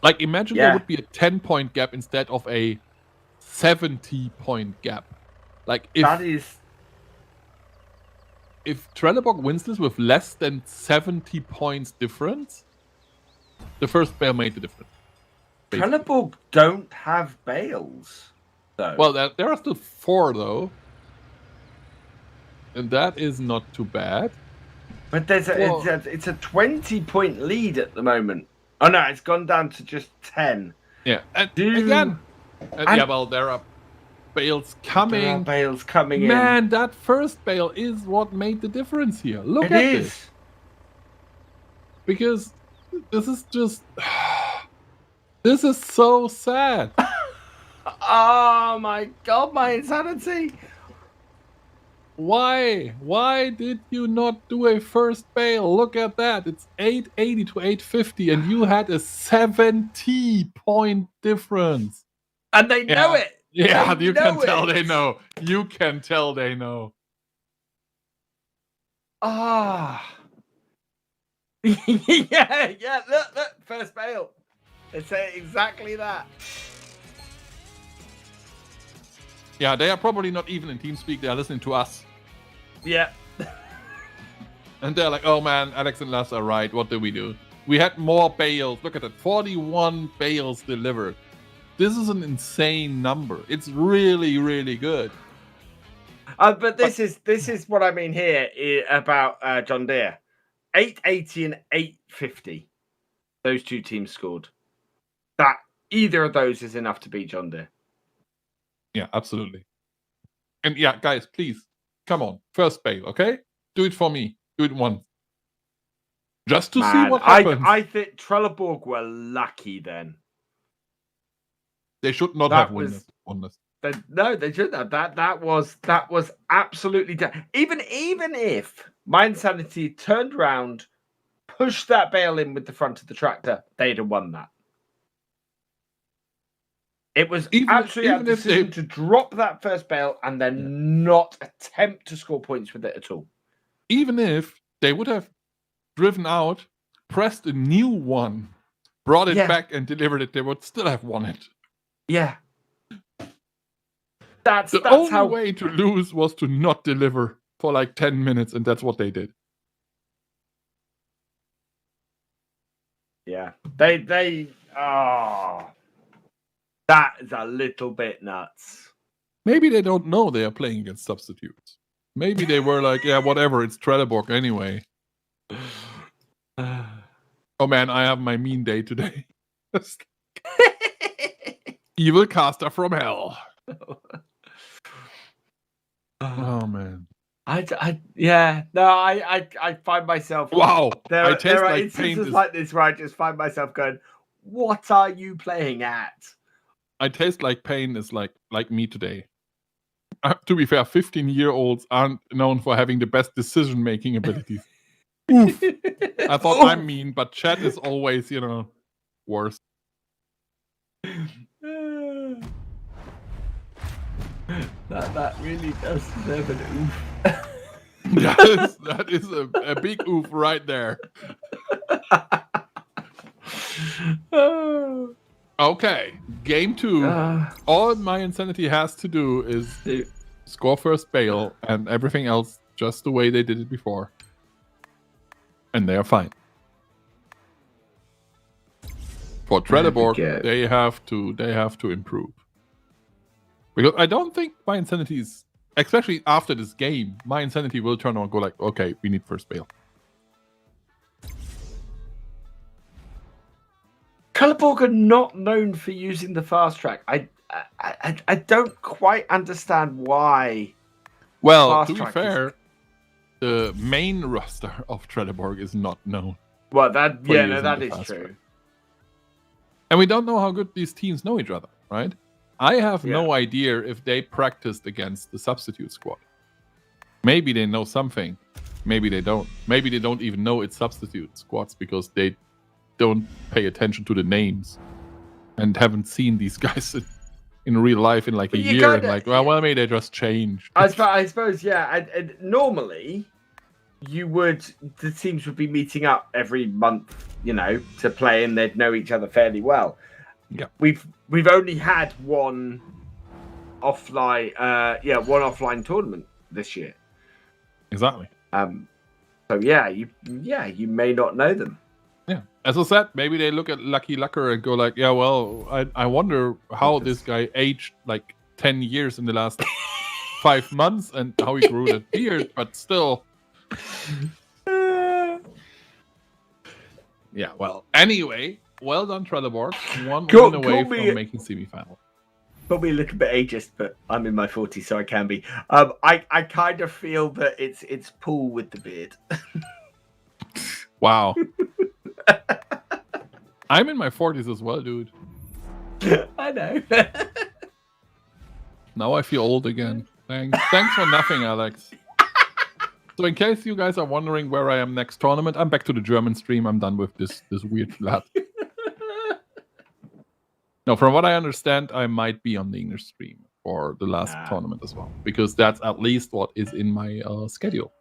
Like, imagine there would be a 10-point gap instead of a 70-point gap. Like, if Trelleborg wins this with less than 70 points difference, the first bale made the difference. Basically. Trelleborg don't have bales, though. Well, there are still 4, though. And that is not too bad. But it's a 20-point lead at the moment. Oh no, it's gone down to just 10. Yeah, and again, there are bales coming. There are bales coming in. Man, that first bale is what made the difference here. Look at this. Because this is just... This is so sad. Oh my god, my insanity. Why? Why did you not do a first bail? Look at that. It's 880 to 850, and you had a 70-point difference. And they know it. Yeah, They you can know tell it. they know. You can tell they know. Ah. yeah. Look. First bail. They say exactly that. Yeah, they are probably not even in TeamSpeak. They are listening to us. Yeah. And they're like, oh man, Alex and Lars are right. What did we do? We had more bails. Look at that. 41 bails delivered. This is an insane number. It's really, really good. But this is what I mean here about John Deere. 880 and 850. Those two teams scored. That either of those is enough to beat John Deere. Yeah, absolutely. And yeah, guys, please, come on. First bail, okay? Do it for me. Do it once. Just to see what happens. I think Trelleborg were lucky then. They should not have won this. No, they shouldn't have. That was absolutely even if my Insanity turned around, pushed that bail in with the front of the tractor, they'd have won that. It was absolutely a decision to drop that first bail and then not attempt to score points with it at all. Even if they would have driven out, pressed a new one, brought it back and delivered it, they would still have won it. Yeah. That's the only way to lose was to not deliver for like 10 minutes, and that's what they did. Yeah. They that is a little bit nuts. Maybe they don't know they are playing against substitutes. Maybe they were like, yeah, whatever, it's Trelleborg anyway. Oh man, I have my mean day today. Evil caster from hell. Oh man. I find myself. Wow. There are like instances like this where I just find myself going, "What are you playing at?" I taste like pain is like me today. To be fair, 15-year-olds aren't known for having the best decision-making abilities. Oof. I thought I'm mean, but chat is always, worse. That really does deserve an oof. that is a big oof right there. Okay, game 2. All my Insanity has to do is score first bail, and everything else just the way they did it before, and they are fine. For Trelleborg, they have to improve, because I don't think my Insanity is, especially after this game, my Insanity will turn on and go like, okay, we need first bail. Trelleborg are not known for using the fast track. I don't quite understand why. Well, to be fair, the main roster of Trelleborg is not known. Well, that is true. Track. And we don't know how good these teams know each other, right? I have no idea if they practiced against the substitute squad. Maybe they know something. Maybe they don't. Maybe they don't even know it's substitute squads because they don't pay attention to the names and haven't seen these guys in real life in like a year. And like, well, maybe they just changed. I suppose, yeah. And normally, the teams would be meeting up every month, to play, and they'd know each other fairly well. Yeah, we've only had one offline tournament this year. Exactly. So you may not know them. Yeah, as I said, maybe they look at Lucky Lucker and go like, yeah, well, I wonder how this guy aged like 10 years in the last 5 months and how he grew that beard, but still. Yeah, well, anyway, well done, Trelleborg. One win away from making semi-final. Probably a little bit ageist, but I'm in my 40s, so I can be. I kind of feel that it's Paul with the beard. Wow. I'm in my 40s as well, dude. I know. Now I feel old again. Thanks for nothing, Alex. So in case you guys are wondering where I am next tournament, I'm back to the German stream. I'm done with this weird lad. No, from what I understand, I might be on the English stream for the last tournament as well, because that's at least what is in my schedule.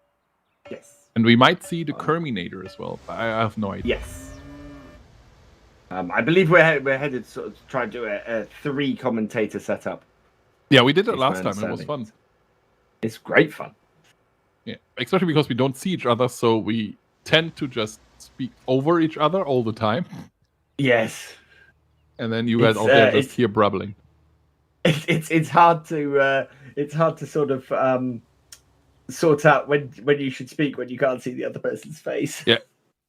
Yes. And we might see the Kerminator as well. But I have no idea. Yes. I believe we're headed sort of to try and do a 3 commentator setup. Yeah, we did it last time. It was fun. It's great fun. Yeah, especially because we don't see each other, so we tend to just speak over each other all the time. Yes. And then you guys out there just hear brabbling. It's hard to sort of sort out when you should speak when you can't see the other person's face. Yeah.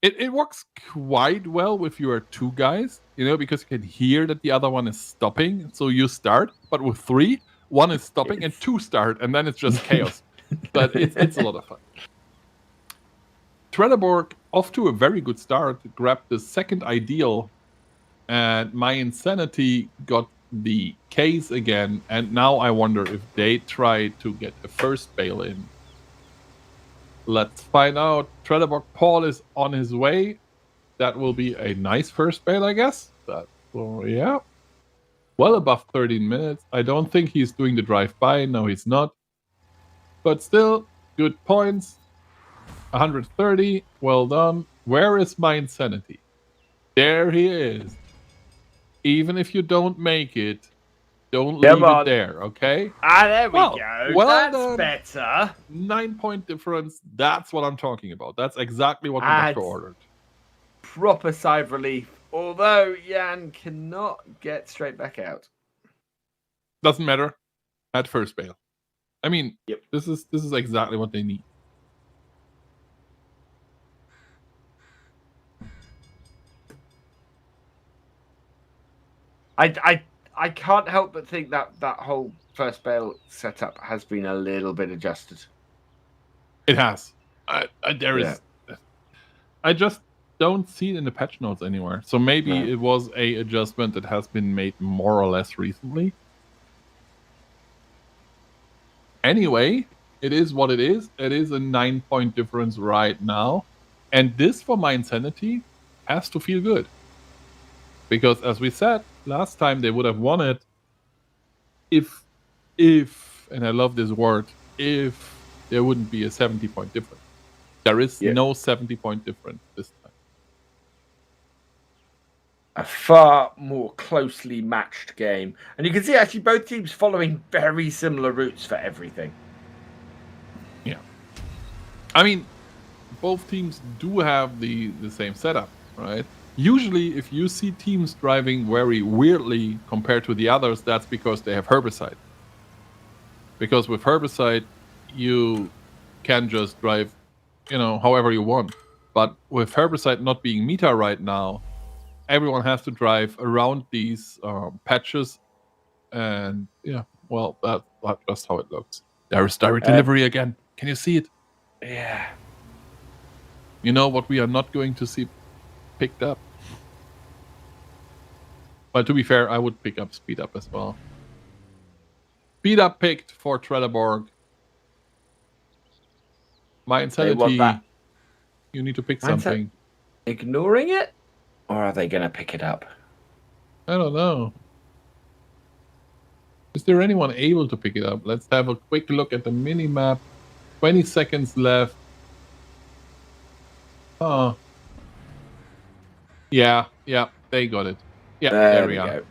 It works quite well with your 2 guys, because you can hear that the other one is stopping, so you start. But with 3, 1 is stopping and 2 start, and then it's just chaos. But it's a lot of fun. Trelleborg, off to a very good start, grabbed the second ideal, and my Insanity got the case again, and now I wonder if they try to get a first bail in. Let's find out. Trelleborg Paul is on his way. That will be a nice first bail, I guess. Yeah. Well above 13 minutes. I don't think he's doing the drive-by. No, he's not. But still, good points. 130. Well done. Where is my Insanity? There he is. Even if you don't make it, don't leave it there, okay? There we go. Well That's done. better. 9-point difference. That's what I'm talking about. That's exactly what the doctor ordered. Proper sigh of relief. Although Jan cannot get straight back out. Doesn't matter. At first bail. I mean, this is exactly what they need. I can't help but think that whole first bail setup has been a little bit adjusted. It has. There is. I just don't see it in the patch notes anywhere. So maybe it was a adjustment that has been made more or less recently. Anyway, it is what it is. It is a 9-point difference right now. And this, for my Insanity, has to feel good. Because as we said, last time they would have won it if, and I love this word, if there wouldn't be a 70-point difference. There is no 70-point difference this time. A far more closely matched game. And you can see actually both teams following very similar routes for everything. Yeah. I mean, both teams do have the same setup, right? Usually, if you see teams driving very weirdly compared to the others, that's because they have herbicide. Because with herbicide, you can just drive, however you want. But with herbicide not being meta right now, everyone has to drive around these patches. And well, that's just how it looks. There is direct delivery again. Can you see it? Yeah. You know what we are not going to see picked up. But to be fair, I would pick up speed up as well. Speed up picked for Trelleborg. My Insanity, you need to pick something. Ignoring it? Or are they going to pick it up? I don't know. Is there anyone able to pick it up? Let's have a quick look at the mini-map. 20 seconds left. Oh. Yeah, they got it. Yeah, there we are. Go.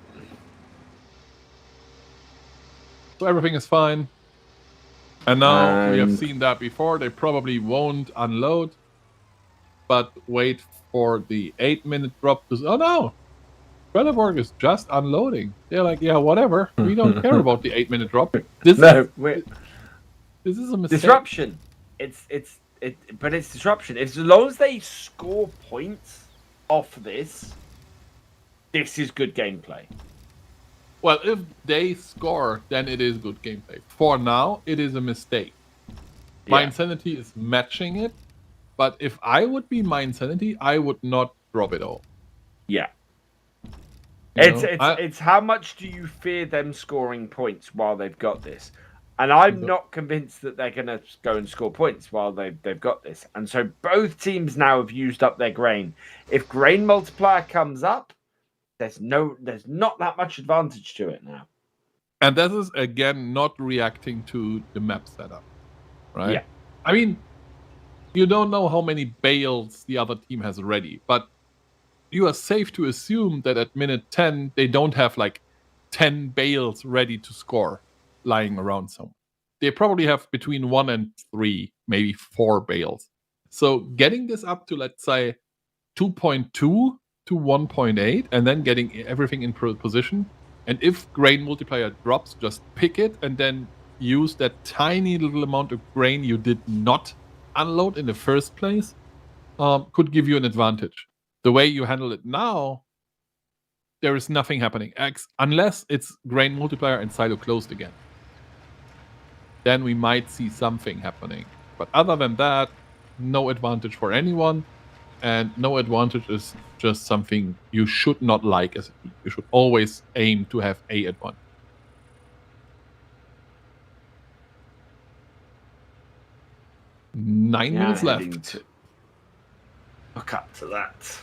So everything is fine. And now we have seen that before. They probably won't unload. But wait for the 8-minute drop to... Oh no! Trelleborg is just unloading. They're like, yeah, whatever. We don't care about the 8-minute drop. This is a mistake. Disruption. But it's disruption. As long as they score points off this is good gameplay. Well, if they score, then it is good gameplay. For now, it is a mistake. My Insanity is matching it, but if I would be my Insanity, I would not drop it all. Yeah. It's how much do you fear them scoring points while they've got this? And I'm not convinced that they're going to go and score points while they've got this. And so both teams now have used up their grain. If grain multiplier comes up, there's not that much advantage to it now. And this is, again, not reacting to the map setup, right? Yeah. I mean, you don't know how many bales the other team has ready, but you are safe to assume that at minute 10, they don't have like 10 bales ready to score lying around somewhere. They probably have between 1 and 3, maybe 4 bales. So getting this up to, let's say, 2.2 to 1.8, and then getting everything in position. And if grain multiplier drops, just pick it and then use that tiny little amount of grain you did not unload in the first place, could give you an advantage. The way you handle it now, there is nothing happening. Unless it's grain multiplier and silo closed again. Then we might see something happening. But other than that, no advantage for anyone. And no advantage is just something you should not like as a team. You should always aim to have a advantage. Nine minutes left. Look up to that.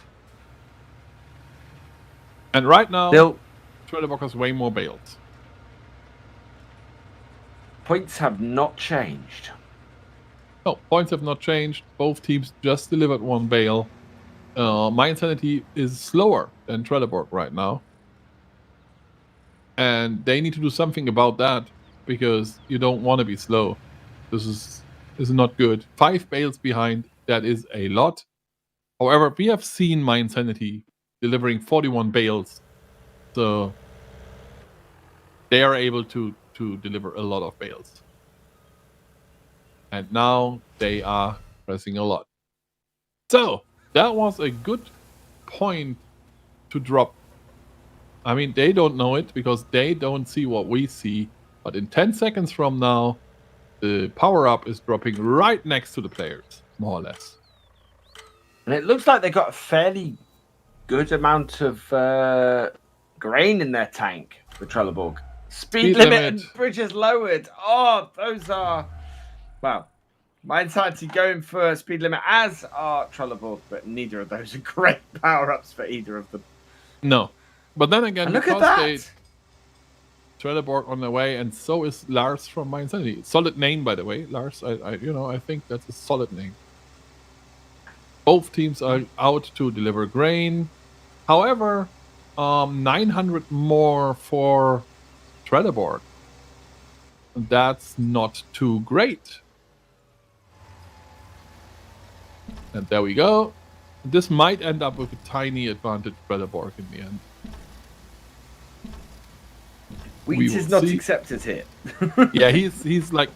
And right now, Still, Trelleborg has way more bales. points have not changed. No, points have not changed. Both teams just delivered 1 bale. My Insanity is slower than Trelleborg right now. And they need to do something about that, because you don't want to be slow. This is not good. 5 bales behind, that is a lot. However, we have seen My Insanity delivering 41 bales. So they are able to deliver a lot of bales. And now they are pressing a lot. So that was a good point to drop. I mean, they don't know it because they don't see what we see. But in 10 seconds from now, the power-up is dropping right next to the players, more or less. And it looks like they got a fairly good amount of grain in their tank for Trelleborg. Speed limit and bridges lowered. Oh, those are... Well, My Insanity going for speed limit, as are Trelleborg, but neither of those are great power-ups for either of them. No. But then again, and look at that! Trelleborg on the way, and so is Lars from My Insanity. Solid name, by the way, Lars. I think that's a solid name. Both teams are out to deliver grain. However, 900 more for Trelleborg. That's not too great. And there we go. This might end up with a tiny advantage for Trelleborg in the end. Wheat is not accepted here. Yeah, he's like,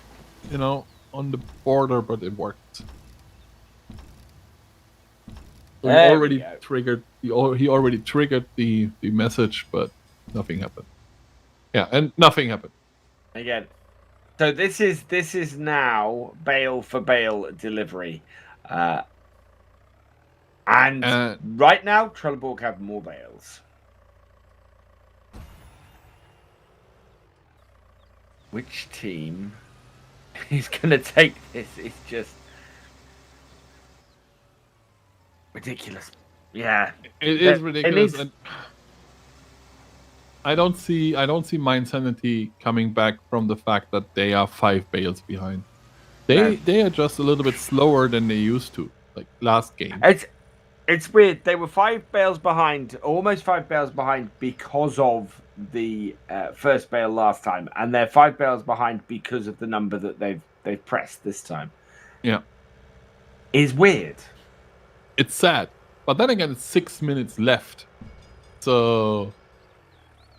on the border, but it worked. So he already triggered the message, but nothing happened. Yeah, and nothing happened. Again. So this is now bale for bale delivery. And right now, Trelleborg have more bales. Which team is going to take this? It's just ridiculous. Yeah, it is ridiculous. And I don't see My Insanity coming back from the fact that they are 5 bales behind. They are just a little bit slower than they used to, like last game. It's weird. They were 5 bales behind, almost 5 bales behind because of the first bale last time, and they're 5 bales behind because of the number that they've pressed this time. Yeah, it's weird. It's sad, but then again, it's 6 minutes left. So,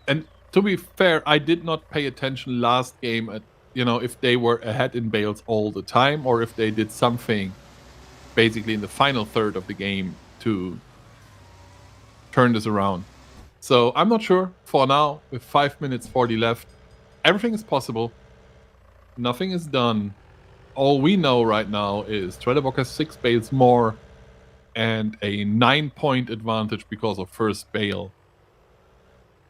and to be fair, I did not pay attention last game at if they were ahead in bales all the time, or if they did something basically in the final third of the game to turn this around. So I'm not sure. For now, with 5 minutes 40 left, everything is possible. Nothing is done. All we know right now is Trelleborg has 6 bales more and a 9-point advantage because of first bale.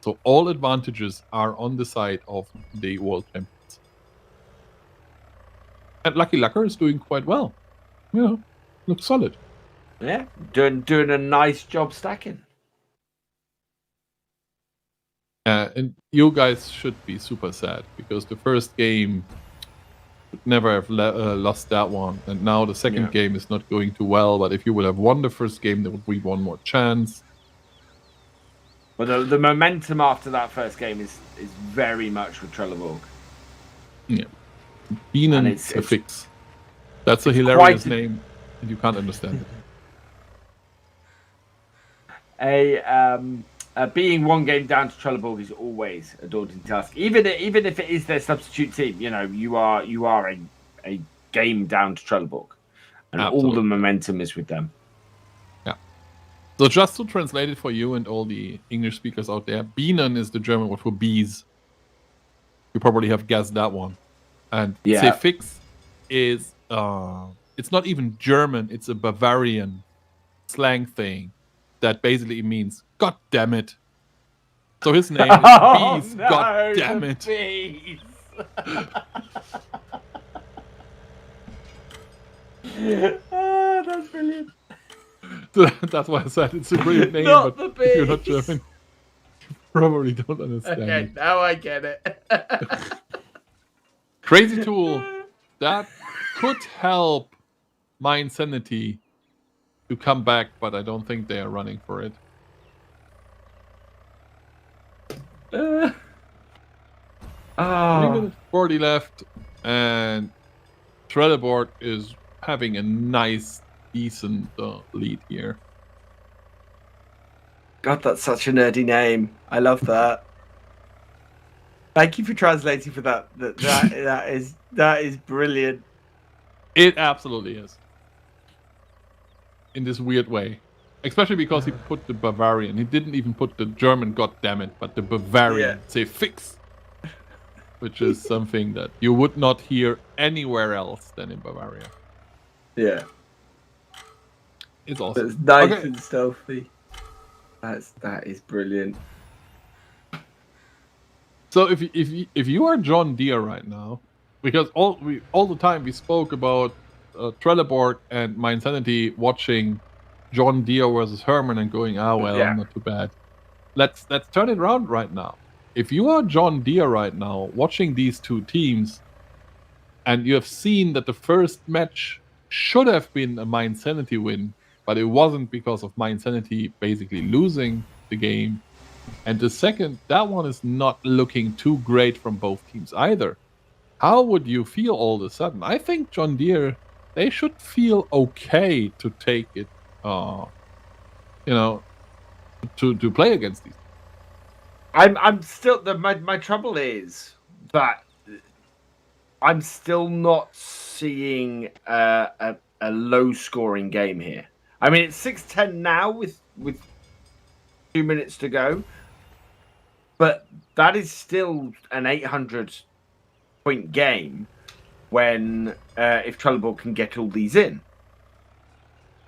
So all advantages are on the side of the world champions. And Lucky Lucker is doing quite well. Looks solid. Yeah, doing a nice job stacking. And you guys should be super sad because the first game would never have lost that one, and now the second game is not going too well. But if you would have won the first game, there would be one more chance. Well, the momentum after that first game is very much with Trelleborg. Yeah, Bienen to fix. That's a hilarious name, and you can't understand it. Being one game down to Trelleborg is always a daunting task. Even if it is their substitute team, you are a game down to Trelleborg, and all the momentum is with them. Yeah. So just to translate it for you and all the English speakers out there, Bienen is the German word for bees. You probably have guessed that one. And fix is it's not even German; it's a Bavarian slang thing that basically means "God damn it." So his name is Bees. No, God damn it. Bees. That's brilliant. That's why I said it's a brilliant name, Not but the if you're not Bees. German, you probably don't understand. Okay, now I get it. Crazy tool that could help my insanity to come back, but I don't think they are running for it. 40 left, and Trelleborg is having a nice, decent lead here. God, that's such a nerdy name. I love that. Thank you for translating for that. That is brilliant. It absolutely is. In this weird way. Especially because he put the Bavarian. He didn't even put the German goddammit, but the Bavarian. Say fix. Which is something that you would not hear anywhere else than in Bavaria. Yeah. It's awesome. It's nice and stealthy. That is brilliant. So if you are John Deere right now, because all the time we spoke about Trelleborg and my insanity watching John Deere versus Herman and going, not too bad. Let's turn it around right now. If you are John Deere right now watching these two teams, and you have seen that the first match should have been a My Insanity win, but it wasn't because of My Insanity basically losing the game. And the second, that one is not looking too great from both teams either. How would you feel all of a sudden? I think John Deere, they should feel okay to take it, to play against these. I'm still my trouble is that I'm still not seeing a low scoring game here. I mean, it's 6-10 now with 2 minutes to go, but that is still an 800-point game when if Trelleborg can get all these in.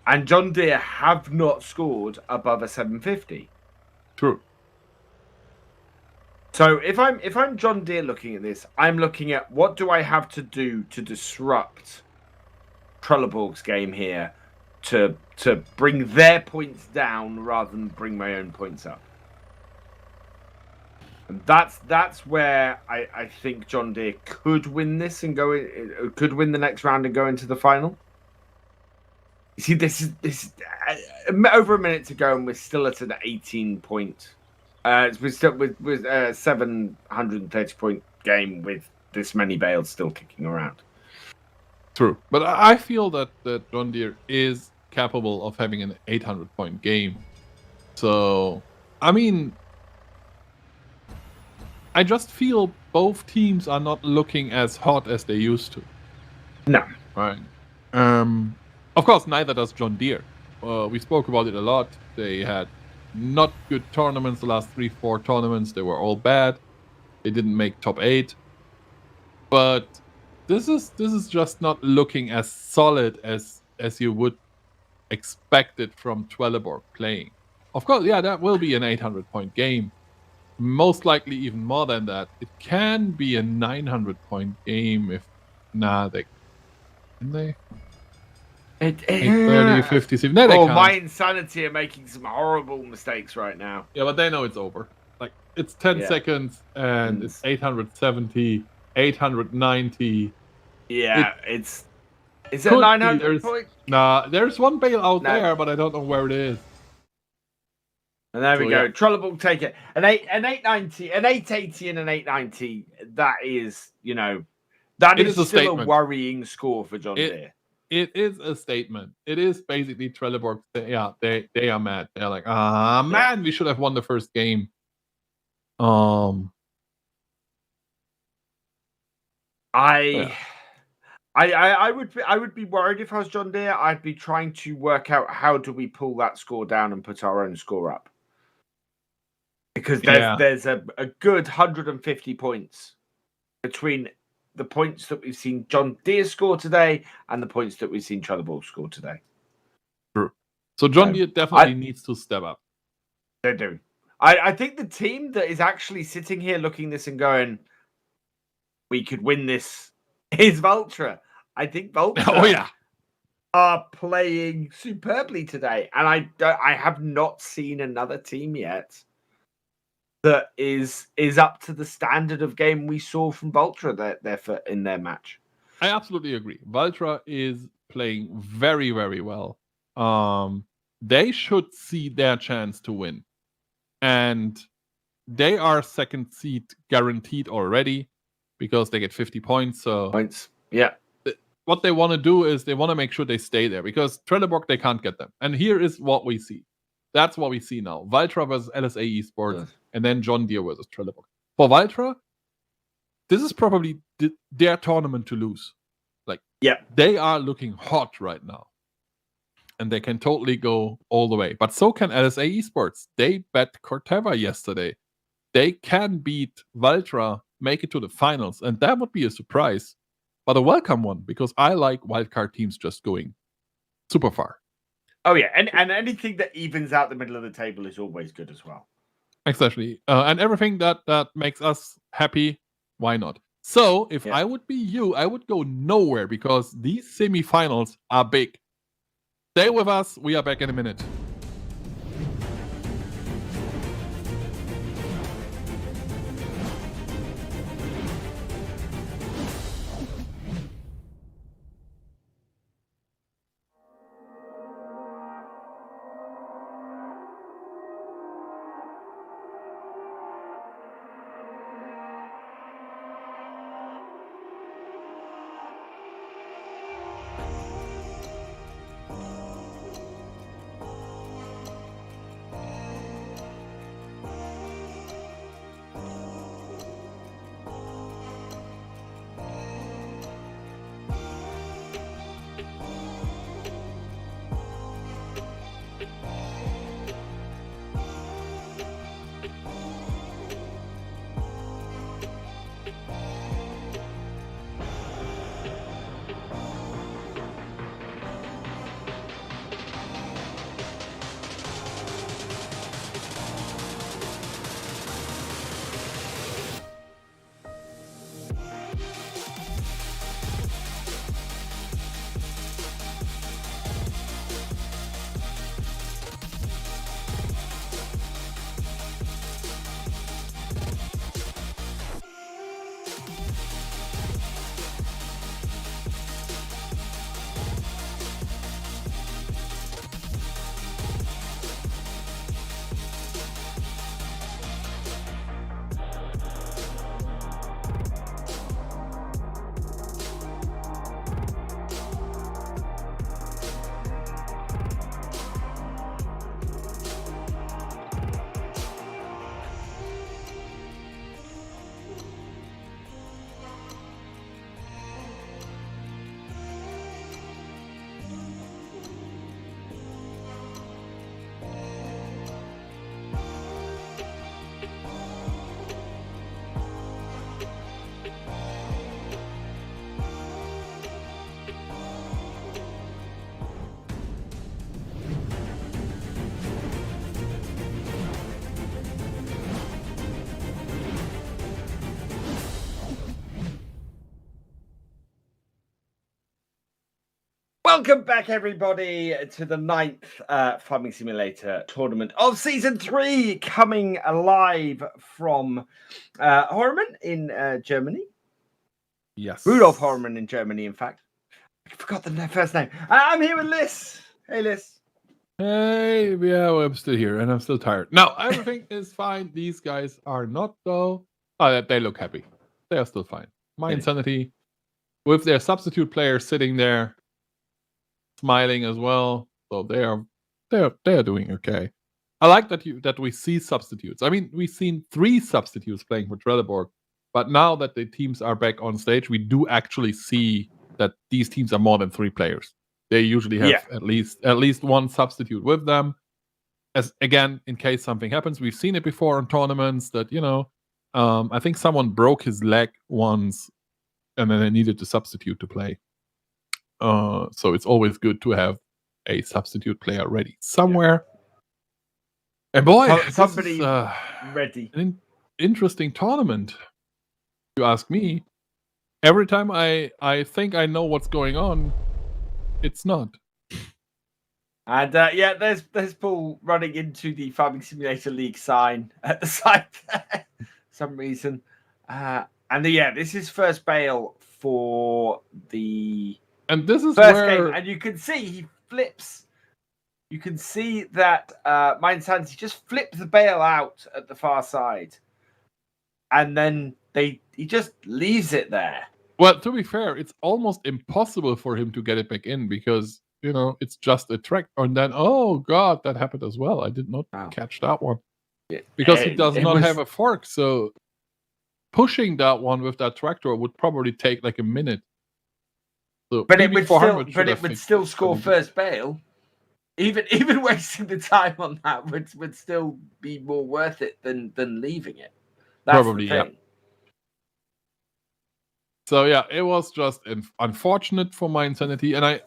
And John Deere have not scored above a 750. True. So if I'm John Deere looking at this, I'm looking at what do I have to do to disrupt Trelleborg's game here to bring their points down rather than bring my own points up. And that's where I think John Deere could win this and could win the next round and go into the final. You see, this is over a minute to go, and we're still at an 18-point. We're still with 730-point game with this many bales still kicking around. True, but I feel that John Deere is capable of having an 800-point game. So, I mean, I just feel both teams are not looking as hot as they used to. No. Right. Of course, neither does John Deere. We spoke about it a lot. They had not good tournaments the last 3-4 tournaments. They were all bad. They didn't make top 8. But this is just not looking as solid as you would expect it from Trelleborg playing. Of course, yeah, that will be an 800-point game. Most likely even more than that. It can be a 900-point game if Can they? 8:30, 57. No, they Oh, can't. my insanity are making some horrible mistakes right now. Yeah, but they know it's over. Like, it's 10 Yeah. seconds, and it's 870, 890. Yeah, it's it Could be 900 there's point? Nah, there's one bailout No. there, but I don't know where it is. And there we So, go. yeah. Trollable take it. An 890, an 880 and an 890. That is, that It is is a still a statement. worrying score for John It- Deere. It is a statement. It is basically Trelleborg. Yeah, they are mad. They're like, man, we should have won the first game. I would be worried if I was John Deere. I'd be trying to work out how do we pull that score down and put our own score up. Because there's a good 150 points between the points that we've seen John Deere score today and the points that we've seen Trelleborg score today. True. So John Deere definitely needs to step up. They do. I think the team that is actually sitting here looking this and going, we could win this is Vultra. I think Vultra are playing superbly today. And I have not seen another team yet that is up to the standard of game we saw from Vultra in their match. I absolutely agree. Valtra is playing very, very well. They should see their chance to win. And they are second seed guaranteed already because they get 50 points. So Points. Yeah. What they want to do is they want to make sure they stay there because Trelleborg, they can't get them. And here is what we see. That's what we see now. Valtra versus LSA Esports, and then John Deere versus Trelleborg. For Valtra, this is probably their tournament to lose. They are looking hot right now. And they can totally go all the way. But so can LSA Esports. They bet Corteva yesterday. They can beat Valtra, make it to the finals, and that would be a surprise. But a welcome one, because I like wildcard teams just going super far. Oh, yeah. And anything that evens out the middle of the table is always good as well. Exactly. And everything that makes us happy, why not? So, if I would be you, I would go nowhere, because these semifinals are big. Stay with us. We are back in a minute. Welcome back, everybody, to the 9th Farming Simulator tournament of Season 3, coming live from Horman in Germany. Yes. Rudolf Horman in Germany, in fact. I forgot the first name. I'm here with Liz. Hey, Liz. Hey, yeah, well, I'm still here, and I'm still tired. No, everything is fine. These guys are not, though. Oh, they look happy. They are still fine. My Insanity, with their substitute player sitting there, smiling as well. So they are doing okay. I like that we see substitutes. I mean, we've seen 3 substitutes playing for Trelleborg, but now that the teams are back on stage, we do actually see that these teams are more than 3 players. They usually have at least one substitute with them. As again, in case something happens, we've seen it before in tournaments that I think someone broke his leg once, and then they needed to substitute to play. So it's always good to have a substitute player ready somewhere. And boy, somebody this is, ready. An interesting tournament, if you ask me. Every time I think I know what's going on, it's not. And there's Paul running into the Farming Simulator League sign at the side there for some reason. This is first bail for the and this is first where... game, and you can see he flips. You can see that My Insanity just flipped the bail out at the far side, and then he just leaves it there. Well, to be fair, it's almost impossible for him to get it back in because it's just a track. And then, oh god, that happened as well. I did not catch that one because he does not have a fork. So pushing that one with that tractor would probably take like a minute. So but it would still score first bail. Even wasting the time on that would still be more worth it than leaving it. That's probably, yeah. So yeah, it was just unfortunate for My Insanity, and I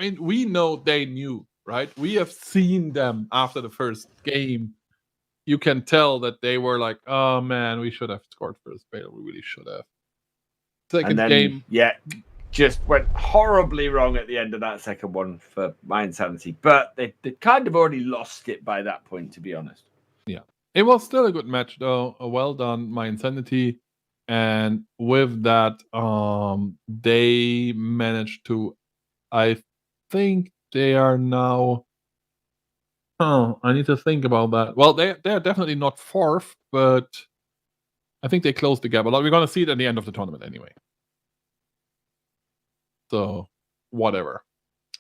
mean we know they knew, right? We have seen them after the first game. You can tell that they were like, "Oh man, we should have scored first bail. We really should have." Second game, just went horribly wrong at the end of that second one for My Insanity, but they kind of already lost it by that point, to be honest. Yeah, it was still a good match though. Well done, My Insanity. And with that, they managed to, I think they are now, I need to think about that. Well, they're definitely not 4th, but I think they closed the gap a lot. We're going to see it at the end of the tournament anyway. So, whatever.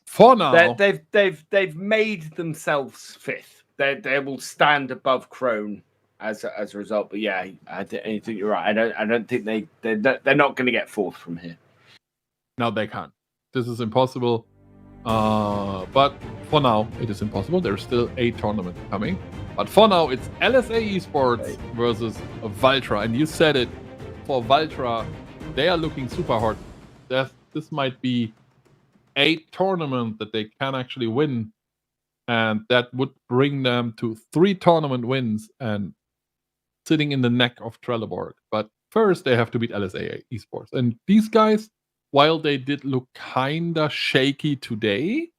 For now... They've made themselves 5th. They will stand above Crone as a result, but yeah, I think you're right. I don't think they're not going to get 4th from here. No, they can't. This is impossible. But for now, it is impossible. There's still a tournament coming. But for now, it's LSA Esports versus Valtra, and you said it. For Valtra, they are looking super hard. This might be a tournament that they can actually win, and that would bring them to 3 tournament wins and sitting in the neck of Trelleborg. But first, they have to beat LSA Esports. And these guys, while they did look kinda shaky today,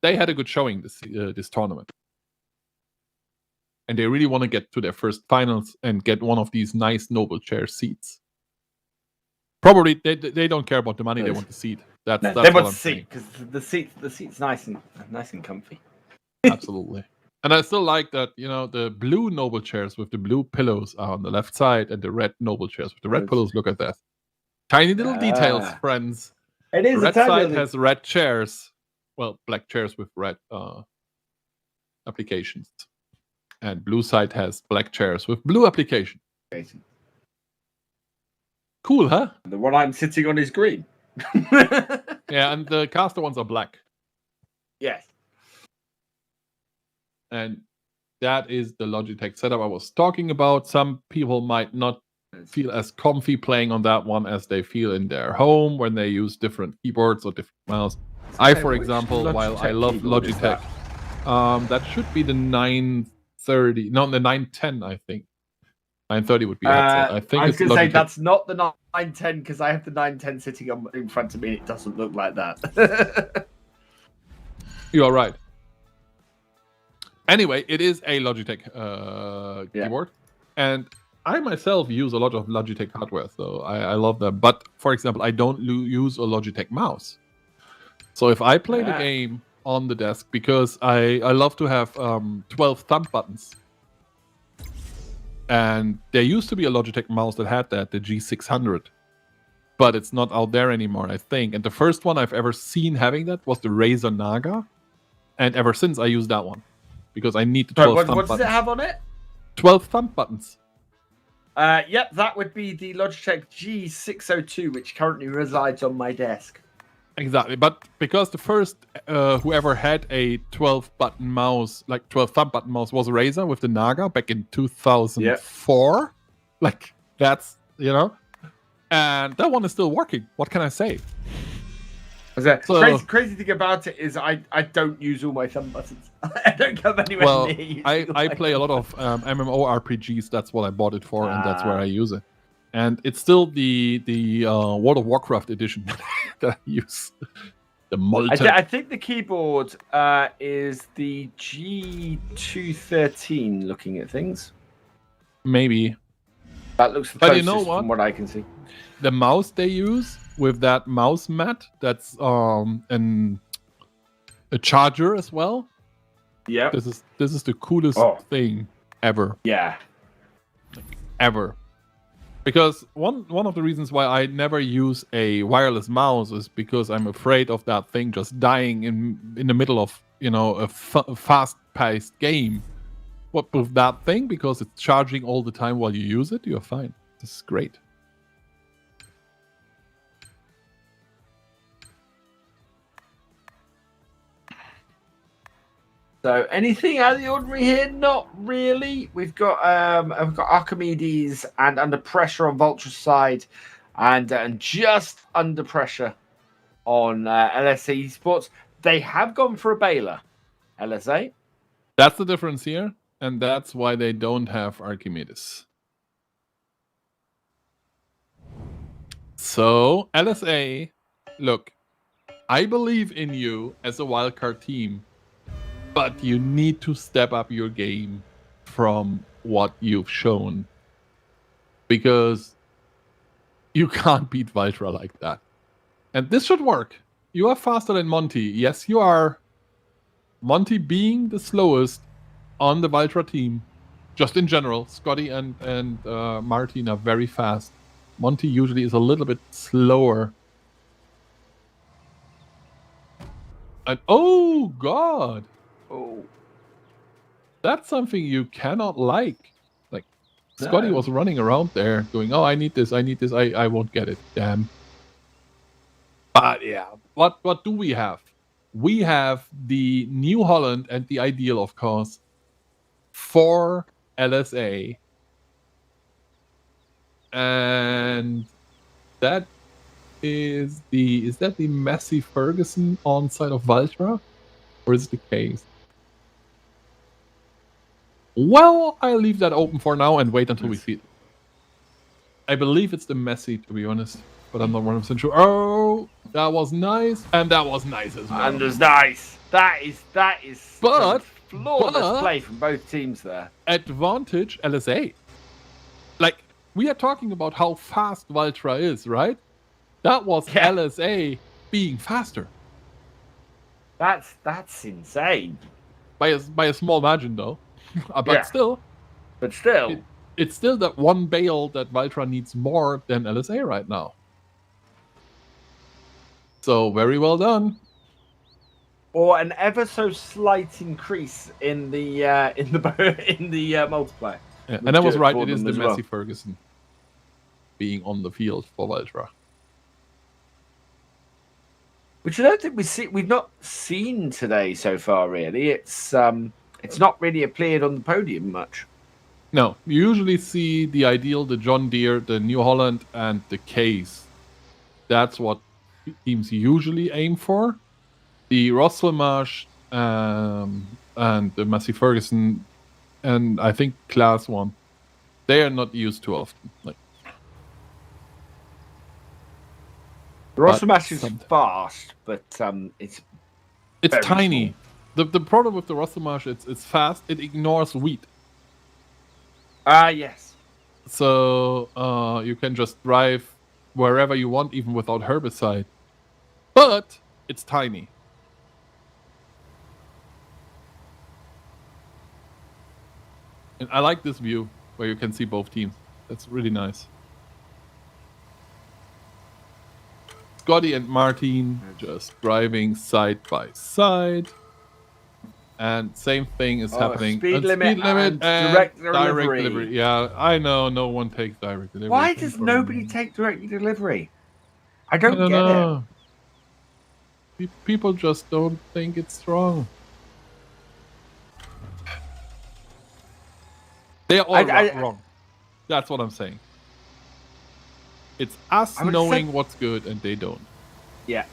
they had a good showing this tournament. And they really want to get to their first finals and get one of these nice Noble Chair seats. Probably they don't care about the money; they want the seat. That's they what want I'm the seat because the seat's nice and comfy. Absolutely. And I still like that, the blue Noble Chairs with the blue pillows are on the left side, and the red Noble Chairs with the red pillows. Look at that. Tiny little details, friends. It is. Red side has red chairs. Well, black chairs with red applications. And blue side has black chairs with blue application. Cool, huh? The one I'm sitting on is green. Yeah, and the caster ones are black. Yes. And that is the Logitech setup I was talking about. Some people might not feel as comfy playing on that one as they feel in their home when they use different keyboards or different mouse. For example, while I love Logitech, that should be the 930. No, the 910, I think. 930 would be a headset. I was going to say that's not the 910 because I have the 910 sitting in front of me and it doesn't look like that. You are right. Anyway, it is a Logitech keyboard, and I myself use a lot of Logitech hardware, so I love them. But for example, I don't use a Logitech mouse. So if I play the game on the desk, because I love to have 12 thumb buttons, and there used to be a Logitech mouse that had that, the G600, but it's not out there anymore, I think. And the first one I've ever seen having that was the Razer Naga, and ever since I use that one. Because I need the 12 thumb buttons. What does it have on it? 12 thumb buttons. Yep, that would be the Logitech G602, which currently resides on my desk. Exactly, but because the first whoever had a 12 button mouse, like 12 thumb button mouse, was Razer with the Naga back in 2004. Yep. Like, that's, and that one is still working. What can I say? Crazy thing about it is I don't use all my thumb buttons. I don't come anywhere near using I play a lot of MMORPGs. That's what I bought it for, and that's where I use it. And it's still the World of Warcraft edition that I use. The Molten. I think the keyboard is the G213. Looking at things, maybe that looks the closest from what I can see. The mouse they use with that mouse mat, that's a charger as well. Yeah, this is the coolest thing ever. Yeah, ever. Because one of the reasons why I never use a wireless mouse is because I'm afraid of that thing just dying in the middle of a fast-paced game. But with that thing, because it's charging all the time while you use it, you're fine. This is great. So anything out of the ordinary here? Not really. We've got Archimedes and Under Pressure on Vulture's side, and just Under Pressure on LSA Esports. They have gone for a Baylor, LSA. That's the difference here, and that's why they don't have Archimedes. So LSA, look, I believe in you as a wildcard team. But you need to step up your game from what you've shown. Because you can't beat Valtra like that. And this should work. You are faster than Monty. Yes, you are. Monty being the slowest on the Valtra team. Just in general. Scotty and Martin are very fast. Monty usually is a little bit slower. And oh, God. Oh, that's something you cannot like. Like, Scotty was running around there going, oh, I need this, I won't get it, damn. But yeah, what do we have? We have the New Holland and the Ideal, of course, for LSA. And that is that the Massey Ferguson on side of Valtra? Or is it the case? Well, I'll leave that open for now and wait until we see it. I believe it's the Messi, to be honest, but I'm not 100% sure. Oh, that was nice, and that was nice as well. And it's nice. That is flawless play from both teams there. Advantage LSA. Like, we are talking about how fast Valtra is, right? That was LSA being faster. That's insane. By a small margin, though. But still. It's still that one bale that Valtra needs more than LSA right now. So, very well done. Or an ever so slight increase in the multiplier. Yeah, and I was right, it is the Massey Ferguson being on the field for Valtra. Which I don't think we've not seen today so far, really. It's not really appeared on the podium much. No, you usually see the Ideal, the John Deere, the New Holland, and the Case. That's what teams usually aim for. The Rosselmarsh and the Massey Ferguson, and I think Class 1, they are not used too often. Like, the Rosselmarsh is fast, but it's It's Very tiny. The problem with the Rostomage, it's fast. It ignores wheat. Yes. So you can just drive wherever you want, even without herbicide. But it's tiny. And I like this view where you can see both teams. That's really nice. Scotty and Martin just driving side by side. And same thing is happening. Speed limit and direct delivery. Yeah, I know no one takes direct delivery. Why does nobody take direct delivery? I don't get know. People just don't think it's strong. They are all wrong. That's what I'm saying. It's us knowing what's good and they don't. Yeah.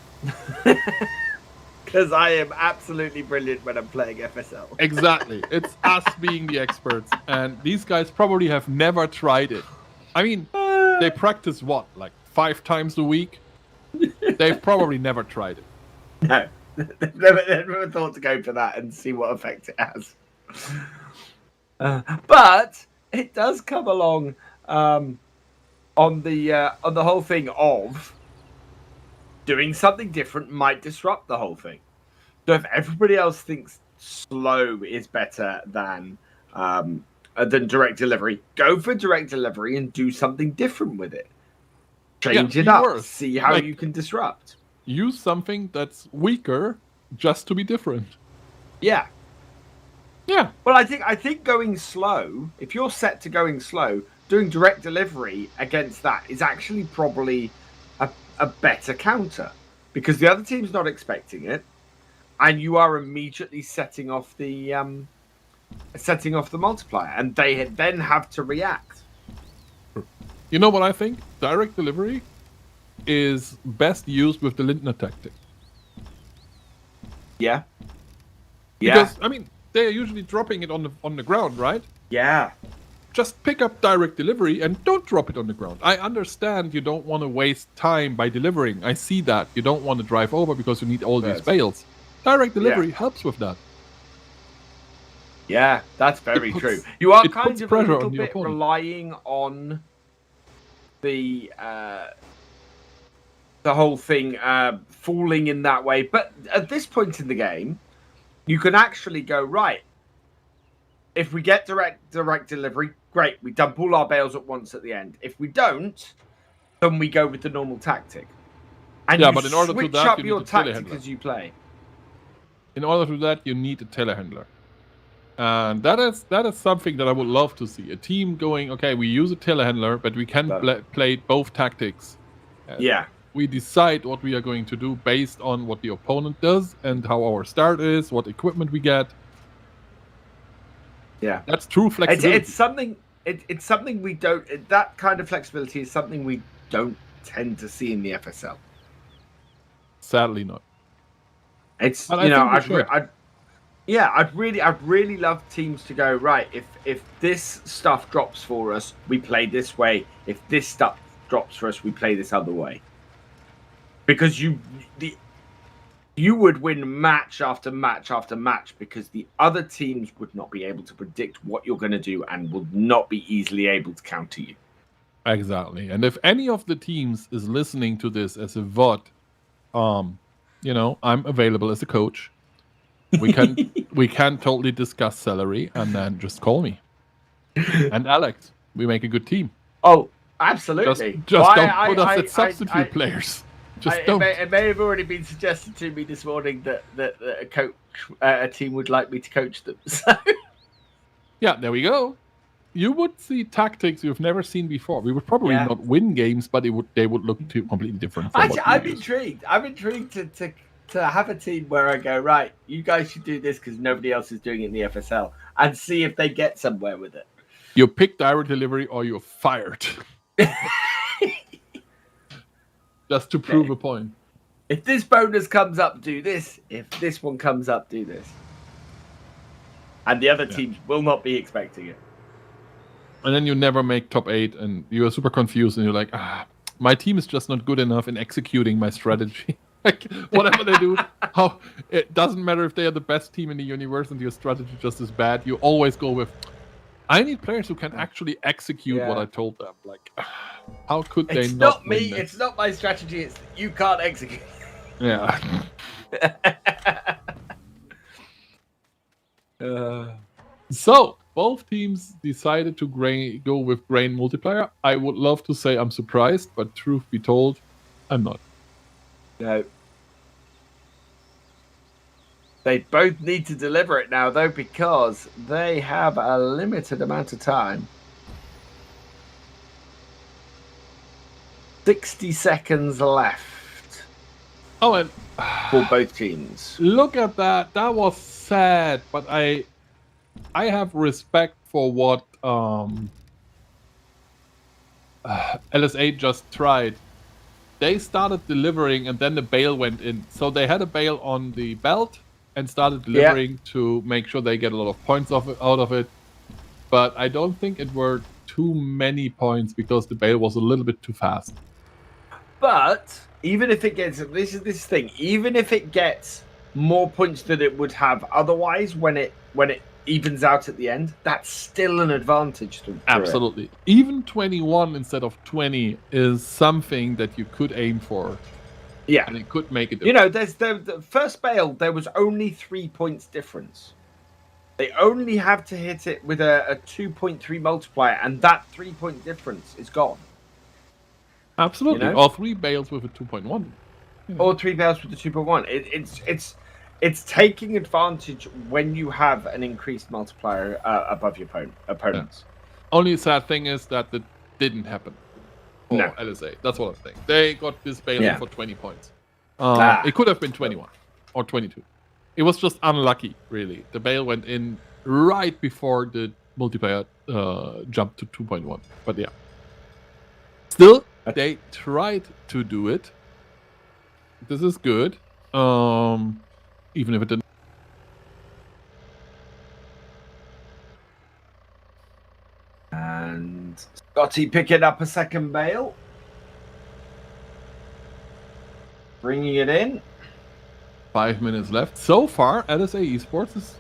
Because I am absolutely brilliant when I'm playing FSL. Exactly. It's us being the experts. And these guys probably have never tried it. I mean, they practice what? Like 5 times a week? They've probably never tried it. No. They've never thought to go for that and see what effect it has. But it does come along on the whole thing of doing something different might disrupt the whole thing. So if everybody else thinks slow is better than direct delivery, go for direct delivery and do something different with it. Change it up. Worse. See how you can disrupt. Use something that's weaker just to be different. Yeah. Yeah. Well, I think going slow, if you're set to going slow, doing direct delivery against that is actually probably a better counter because the other team's not expecting it, and you are immediately setting off the multiplier, and they then have to react. You know what I think? Direct delivery is best used with the Lindner tactic. Yeah. Because I mean, they are usually dropping it on the ground, right? Yeah. Just pick up direct delivery and don't drop it on the ground. I understand you don't want to waste time by delivering. I see that. You don't want to drive over because you need all these bales. Direct delivery helps with that. Yeah, that's very true. You are kind of a little bit relying on the whole thing falling in that way. But at this point in the game, you can actually go, right, if we get direct delivery, great. We dump all our bales at once at the end. If we don't, then we go with the normal tactic. And yeah, but in order to do that, you need your tactic as you play. In order to do that, you need a telehandler. And that is something that I would love to see. A team going, okay, we use a telehandler, but we can play both tactics. Yeah. We decide what we are going to do based on what the opponent does and how our start is, what equipment we get. Yeah, that's true flexibility. It's something we don't. That kind of flexibility is something we don't tend to see in the FSL. Sadly, not. It's I'd really love teams to go right. If this stuff drops for us, we play this way. If this stuff drops for us, we play this other way. Because you would win match after match after match because the other teams would not be able to predict what you're going to do and would not be easily able to counter you. Exactly. And if any of the teams is listening to this as a VOD, I'm available as a coach. We can totally discuss salary and then just call me. And Alex, we make a good team. Oh, absolutely. Just don't put us as substitute players. It may have already been suggested to me this morning that a team would like me to coach them. So. Yeah, there we go. You would see tactics you've never seen before. We would probably not win games, but they would look completely different. I'm intrigued. I'm intrigued to have a team where I go, right, you guys should do this because nobody else is doing it in the FSL, and see if they get somewhere with it. You pick direct delivery or you're fired. Just to prove a point. If this bonus comes up, do this. If this one comes up, do this. And the other teams will not be expecting it. And then you never make top 8 and you are super confused and you're like, my team is just not good enough in executing my strategy. Like, whatever they do, it doesn't matter if they are the best team in the universe and your strategy just is bad. You always go with, I need players who can actually execute what I told them. Like, how could they It's not not me. win this? It's not my strategy. It's that you can't execute. Yeah. So, both teams decided to go with grain multiplier. I would love to say I'm surprised, but truth be told, I'm not. No. They both need to deliver it now, though, because they have a limited amount of time. 60 seconds left Oh, and for both teams. look at that. That was sad, but I have respect for what LSA just tried. They started delivering, and then the bail went in. So they had a bail on the belt and started delivering to make sure they get a lot of points out of it. But I don't think it were too many points because the bail was a little bit too fast. But even if it gets this thing, even if it gets more points than it would have otherwise when it evens out at the end, that's still an advantage to Absolutely. Even 21 instead of 20 is something that you could aim for. Yeah. And it could make it. You know, there's the first bail, there was only 3 points difference. They only have to hit it with a 2.3 multiplier, and that 3-point difference is gone. Absolutely. You know? Or 3 bails with a 2.1. Or 3 bails with the 2.1. It's taking advantage when you have an increased multiplier above your opponents. Only sad thing is that it didn't happen for No. LSA. That's what I'm saying. They got this bail in for 20 points. It could have been 21 or 22. It was just unlucky, really. The bail went in right before the multiplier jumped to 2.1. But yeah. Still, they tried to do it. This is good. Even if it didn't. And Scotty picking up a second bail. Bringing it in. 5 minutes left. So far, LSA Esports is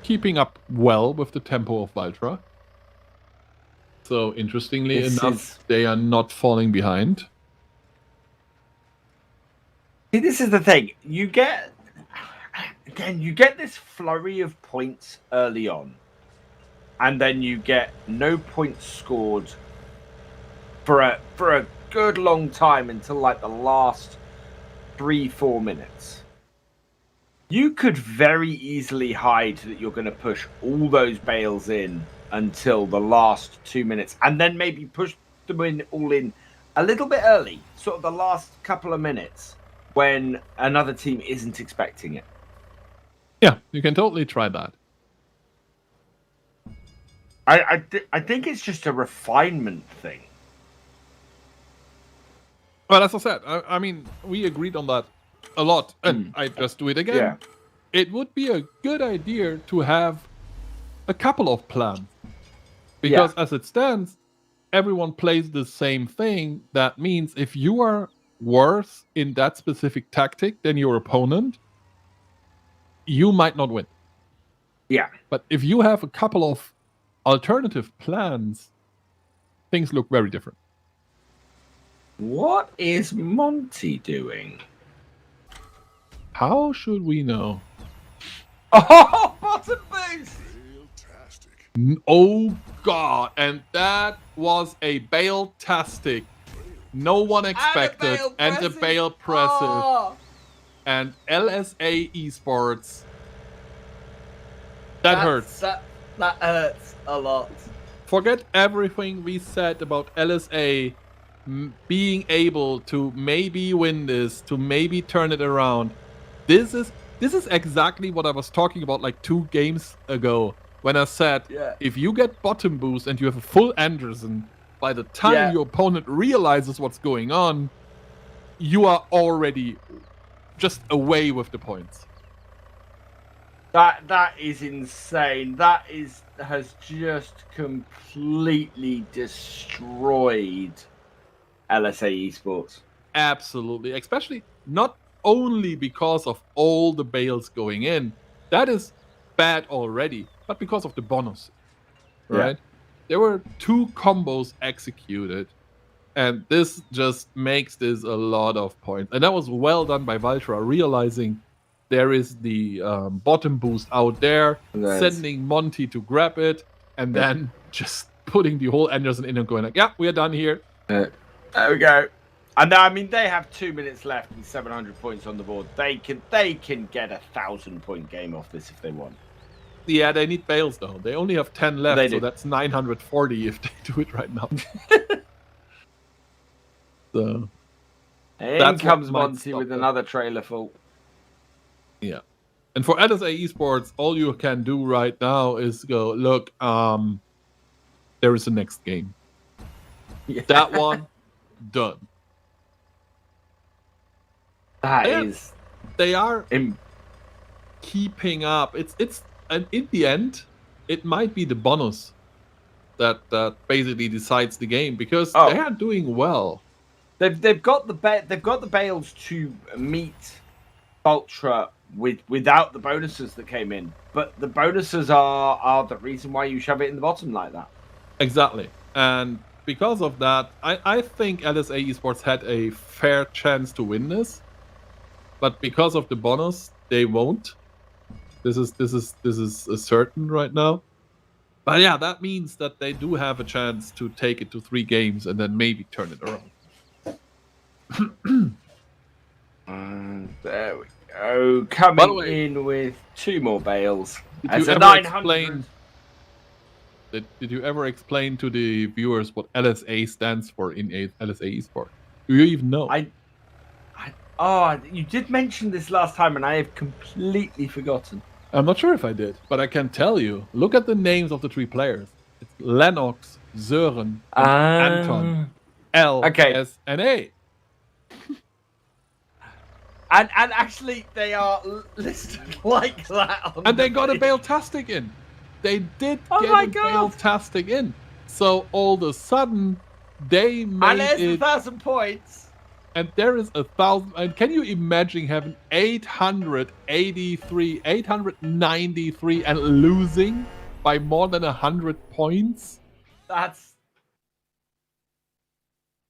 keeping up well with the tempo of Valtra. So, interestingly enough, they are not falling behind. See, this is the thing. You get this flurry of points early on, and then you get no points scored for a good long time until like the last 3-4 minutes. You could very easily hide that you're going to push all those bails in until the last 2 minutes, and then maybe push them all in a little bit early, sort of the last couple of minutes when another team isn't expecting it. Yeah, you can totally try that. I think it's just a refinement thing. Well, as I said, I mean, we agreed on that a lot, and I just do it again. Yeah. It would be a good idea to have a couple of plans. Because as it stands, everyone plays the same thing. That means if you are worse in that specific tactic than your opponent, you might not win. Yeah. But if you have a couple of alternative plans, things look very different. What is Monty doing? How should we know? Oh, bottom boost! Oh god, and that was a bail-tastic. No one expected, and a bail-pressive. Oh. And LSA Esports. That hurts. That hurts a lot. Forget everything we said about LSA being able to maybe win this, to maybe turn it around. This is exactly what I was talking about like 2 games ago when I said, if you get bottom boost and you have a full Anderson, by the time your opponent realizes what's going on, you are already just away with the points. That is insane. That has just completely destroyed LSA Esports. Absolutely, especially not only because of all the bales going in. That is bad already, but because of the bonus, right? There were 2 combos executed, and this just makes this a lot of points. And that was well done by Valtra, realizing there is the bottom boost out there, sending Monty to grab it, and then just putting the whole Anderson in and going like, yeah, we're done here. There we go. And I mean, they have 2 minutes left and 700 points on the board. They can get a 1,000-point game off this if they want. Yeah, they need bales though. They only have 10 left, They so do. that's 940 if they do it right now. So In That's what comes might Monty stop with them. another trailer full. yeah. And for LSA Esports, all you can do right now is go, look, there is a next game. Yeah. That one, done. That Yeah. is They are im- keeping up. And in the end, it might be the bonus that basically decides the game, because Oh. they are doing well. They've got the bales to meet Ultra without the bonuses that came in, but the bonuses are the reason why you shove it in the bottom like that. Exactly. And because of that, I think LSA Esports had a fair chance to win this, but because of the bonus, they won't. This is a certain right now. But yeah, that means that they do have a chance to take it to 3 games and then maybe turn it around. There we go. Coming By the way, in with 2 more bales. Did As you a ever 900. did you ever explain to the viewers what LSA stands for in LSA Esports? Do you even know? You did mention this last time, and I have completely forgotten. I'm not sure if I did, but I can tell you. Look at the names of the 3 players. It's Lennox, Sören, and Anton. L, Okay. S, and A. And actually, they are listed like that. On And they the got a page. Bale-tastic in. They did Oh get my a God. Bale-tastic in. So all of a sudden, they And made there's it. 1,000 points. And there is 1,000. And can you imagine having 883, 893 and losing by more than 100 points? That's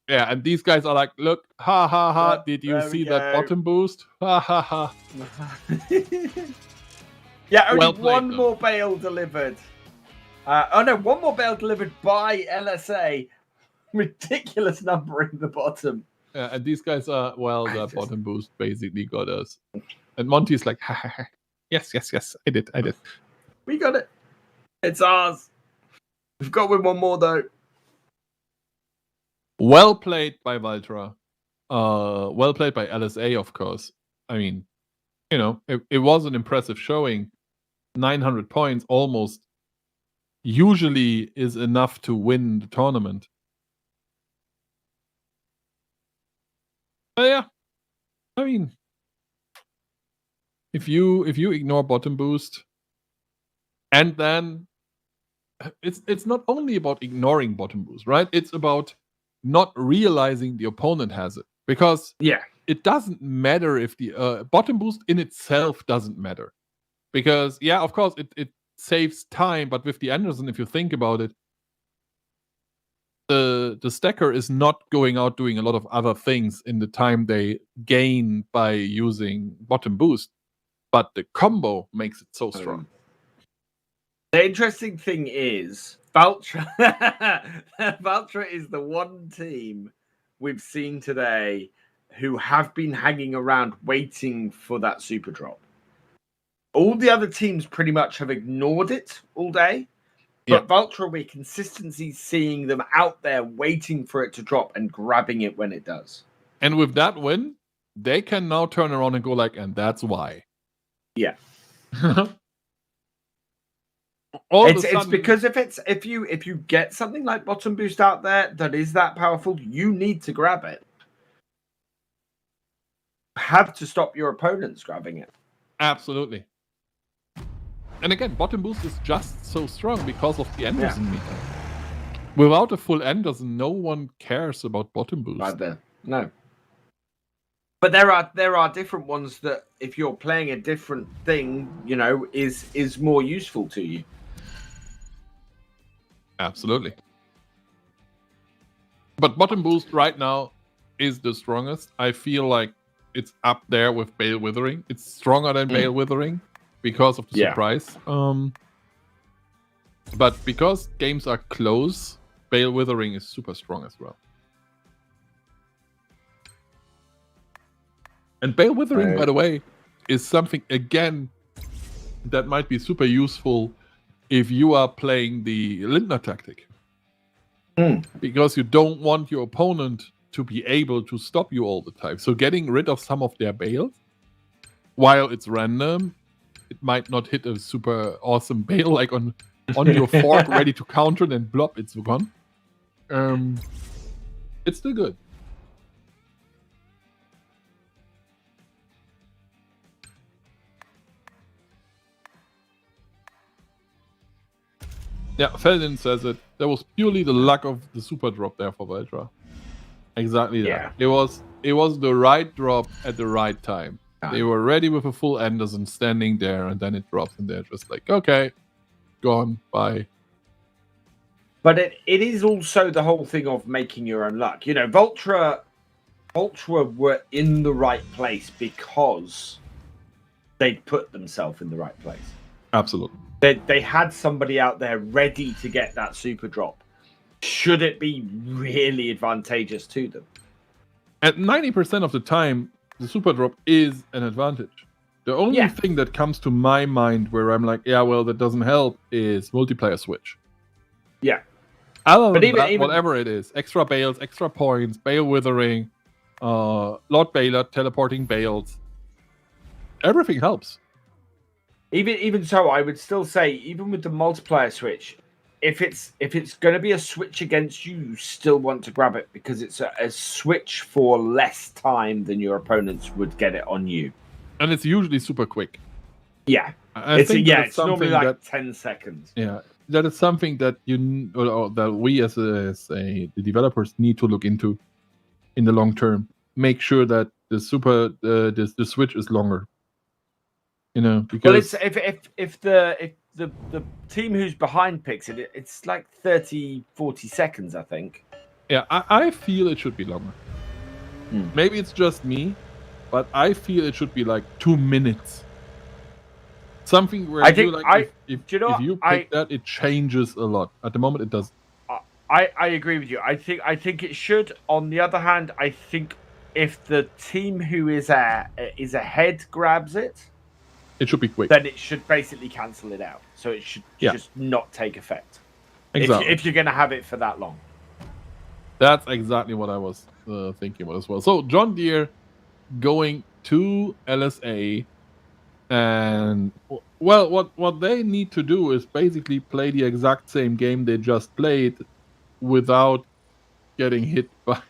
Yeah, and these guys are like, look, ha ha ha, Yep, did you there we see that go. bottom boost? Ha ha ha. yeah. Only Well played, one though. more bale delivered. One more bale delivered by LSA. Ridiculous number in the bottom. And these guys are, well, I the just- bottom boost basically got us. And Monty's like, ha ha ha. Yes, I did. We got it. It's ours. We've got with one more though. Well played by Valtra. Well played by LSA, of course. I mean, it was an impressive showing. 900 points almost usually is enough to win the tournament. But yeah, I mean, if you ignore bottom boost, and then it's not only about ignoring bottom boost, right? It's about not realizing the opponent has it, because Yeah. it doesn't matter if the bottom boost in itself doesn't matter, because yeah, of course it saves time, but with the Anderson, if you think about it, the stacker is not going out doing a lot of other things in the time they gain by using bottom boost, but the combo makes it so strong. The interesting thing is, Valtra is the one team we've seen today who have been hanging around waiting for that super drop. All the other teams pretty much have ignored it all day. But Valtra, we're consistently seeing them out there waiting for it to drop and grabbing it when it does. And with that win, they can now turn around and go like, and that's why. Yeah. It's because if you get something like bottom boost out there that is that powerful, you need to grab it. Have to stop your opponents grabbing it. Absolutely. And again, bottom boost is just so strong because of the Anderson meter. Without a full Anderson, no one cares about bottom boost. Right there. No. But there are different ones that if you're playing a different thing, is more useful to you. Absolutely. But bottom boost right now is the strongest. I feel like it's up there with Bale Withering. It's stronger than Bale Withering because of the surprise. But because games are close, Bale Withering is super strong as well. And Bale Withering, by the way, is something, again, that might be super useful if you are playing the Lindner tactic. Because you don't want your opponent to be able to stop you all the time. So getting rid of some of their Bales, while it's random, it might not hit a super awesome Bale like on your fork ready to counter, then blop, it's gone. It's still good. Yeah, Feldin says it. That was purely the luck of the super drop there for Valtra. Exactly that. Yeah. It was the right drop at the right time. They were ready with a full Anderson standing there, and then it drops, and they're just like, okay, gone, bye. But it is also the whole thing of making your own luck. Valtra were in the right place because they'd put themselves in the right place. Absolutely. They had somebody out there ready to get that super drop. Should it be really advantageous to them? At 90% of the time, the super drop is an advantage. The only thing that comes to my mind where I'm like, yeah, well, that doesn't help is multiplayer switch. Yeah. Other than that, whatever it is, extra Bales, extra points, Bale Withering, Lord Baylor, teleporting Bales, everything helps. Even so, I would still say, even with the multiplayer switch, if it's going to be a switch against you, you still want to grab it because it's a switch for less time than your opponents would get it on you. And it's usually super quick. Yeah. It's normally like 10 seconds. Yeah. That is something that that we as the developers need to look into in the long term. Make sure that the switch is longer. Because if the team who's behind picks it, it's like 30-40 seconds, I think. Yeah, I feel it should be longer. Maybe it's just me, but I feel it should be like 2 minutes. Something where if you pick that, it changes a lot. At the moment, it does. I agree with you. I think it should. On the other hand, I think if the team who is ahead grabs it, it should be quick. Then it should basically cancel it out. So it should just not take effect. Exactly. If you're going to have it for that long. That's exactly what I was thinking about as well. So John Deere going to LSA, and well, what they need to do is basically play the exact same game they just played without getting hit by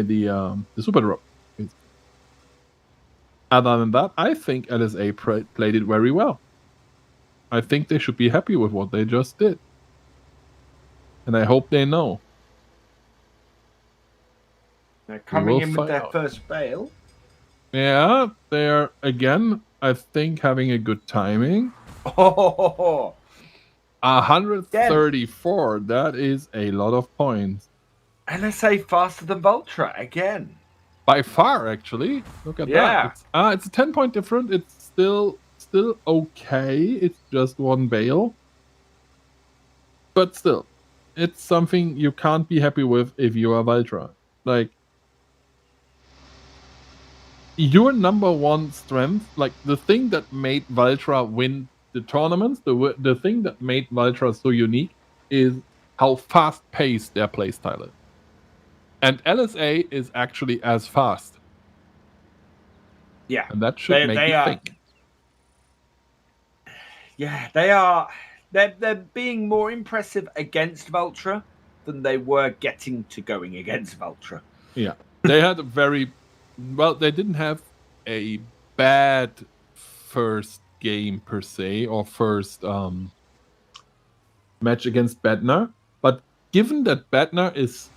the super drop. Other than that, I think LSA played it very well. I think they should be happy with what they just did. And I hope they know. They're coming in with their first Bale. Yeah, they're, again, I think, having a good timing. 134, that is a lot of points. LSA faster than Valtra, again. By far, actually. Look at that. It's a 10-point difference. It's still okay. It's just one Bale. But still, it's something you can't be happy with if you are Valtra. Like, your number one strength, like the thing that made Valtra win the tournaments, the thing that made Valtra so unique is how fast-paced their playstyle is. And LSA is actually as fast. Yeah. And that should make you think. Yeah, they are. They're being more impressive against Valtra than they were getting to going against Valtra. Yeah. They had a very... Well, they didn't have a bad first game per se, or first match against Bednar. But given that Bednar is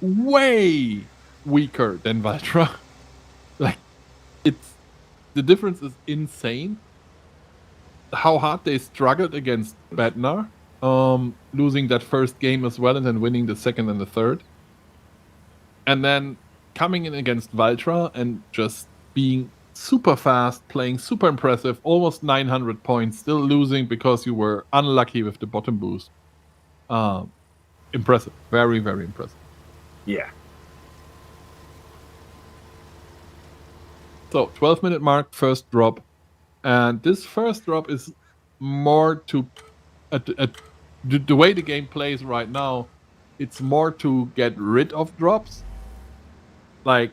way weaker than Valtra. Like, the difference is insane. How hard they struggled against Bednar, losing that first game as well, and then winning the second and the third. And then coming in against Valtra and just being super fast, playing super impressive, almost 900 points, still losing because you were unlucky with the bottom boost. Impressive. Very, very impressive. Yeah. So, 12-minute mark, first drop. And this first drop is more to... the way the game plays right now, it's more to get rid of drops. Like,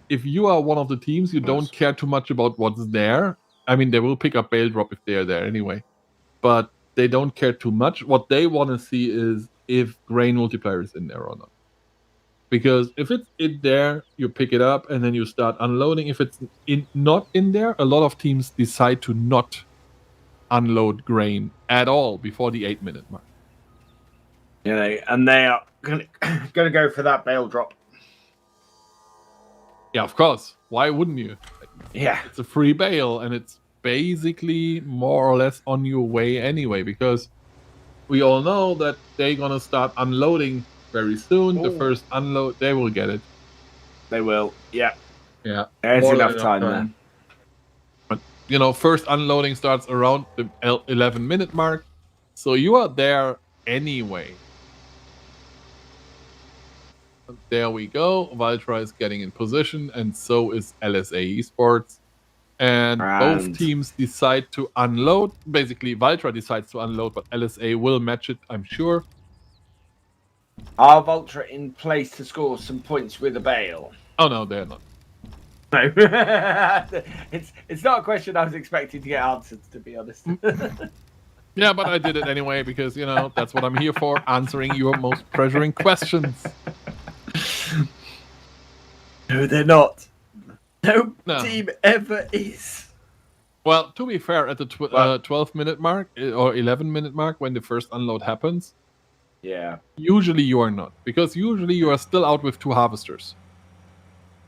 if you are one of the teams, you don't care too much about what's there. I mean, they will pick up Bale Drop if they are there anyway. But they don't care too much. What they want to see is if Grain Multiplier is in there or not. Because if it's in there, you pick it up and then you start unloading. If it's not in there, a lot of teams decide to not unload Grain at all before the 8-minute mark. And they are gonna go for that Bale Drop. Yeah, of course. Why wouldn't you? Yeah. It's a free bail, and it's basically more or less on your way anyway, because we all know that they're gonna start unloading very soon. Ooh. The first unload, they will get it. They will. Yeah. Yeah. There's More than enough time there. But, first unloading starts around the 11-minute mark. So you are there anyway. There we go. Valtra is getting in position, and so is LSA Esports. And both teams decide to unload. Basically, Valtra decides to unload, but LSA will match it, I'm sure. Are Valtra in place to score some points with a Bale? Oh, no, they're not. No. it's not a question I was expecting to get answered, to be honest. Yeah, but I did it anyway because, that's what I'm here for, answering your most pressuring questions. No, they're not. No team ever is. Well, to be fair, at the 12-minute mark or 11-minute mark, when the first unload happens, usually you are not. Because usually you are still out with 2 harvesters.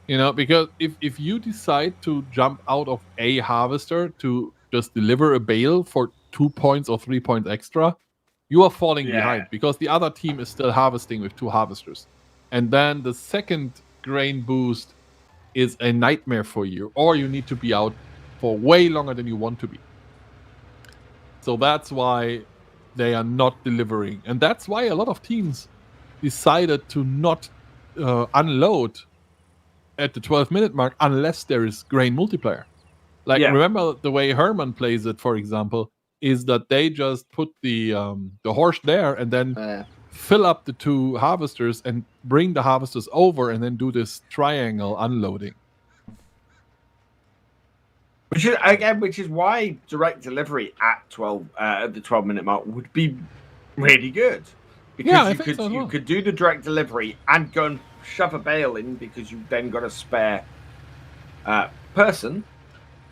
Because if you decide to jump out of a harvester to just deliver a bale for 2 points or 3 points extra, you are falling behind because the other team is still harvesting with 2 harvesters. And then the second grain boost is a nightmare for you, or you need to be out for way longer than you want to be. So that's why they are not delivering. And that's why a lot of teams decided to not unload at the 12-minute mark unless there is grain multiplier. Remember the way Herman plays it, for example, is that they just put the horse there and then fill up the 2 harvesters and bring the harvesters over and then do this triangle unloading. Which is why direct delivery at the 12-minute mark would be really good. Because you could do the direct delivery and go and shove a bale in because you've then got a spare person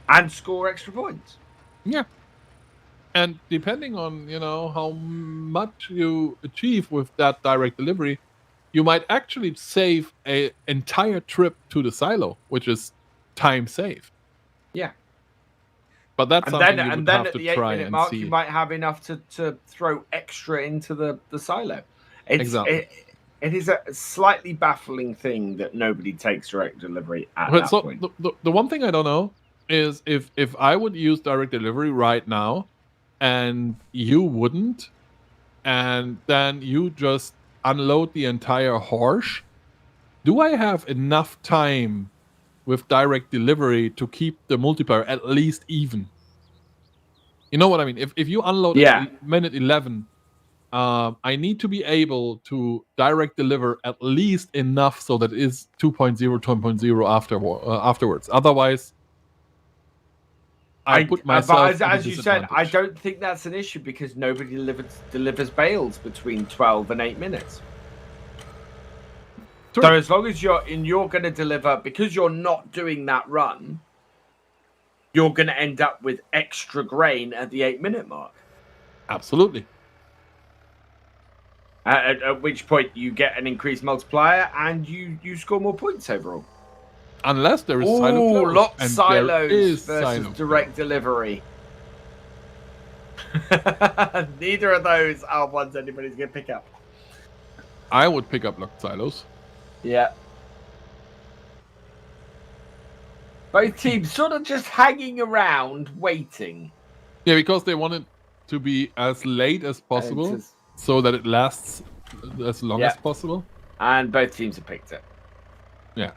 and score extra points. Yeah. And depending on, how much you achieve with that direct delivery, you might actually save an entire trip to the silo, which is time saved. Yeah. But that's something you would have at to the try 8-minute and mark, see. you might have enough to throw extra into the silo. Exactly. It is a slightly baffling thing that nobody takes direct delivery at that point. The one thing I don't know is if I would use direct delivery right now and you wouldn't, and then you just unload the entire horse, do I have enough time with direct delivery to keep the multiplier at least even? You know what I mean? If you unload at minute 11, I need to be able to direct deliver at least enough so that it is 2.0, 2.0 afterwards. Otherwise, I put myself as you said, I don't think that's an issue because nobody delivers bales between 12 and 8 minutes. True. So as long as you're going to deliver, because you're not doing that run, you're going to end up with extra grain at the 8-minute mark. Absolutely. At which point you get an increased multiplier and you score more points overall. Unless there is Ooh, silo close, lot and silos there is versus silo direct close. delivery. Neither of those are ones anybody's going to pick up. I would pick up locked silos. Yeah. Both teams sort of just hanging around, waiting. Yeah, because they want it to be as late as possible, just- so that it lasts as long as possible. And both teams have picked it. Yeah.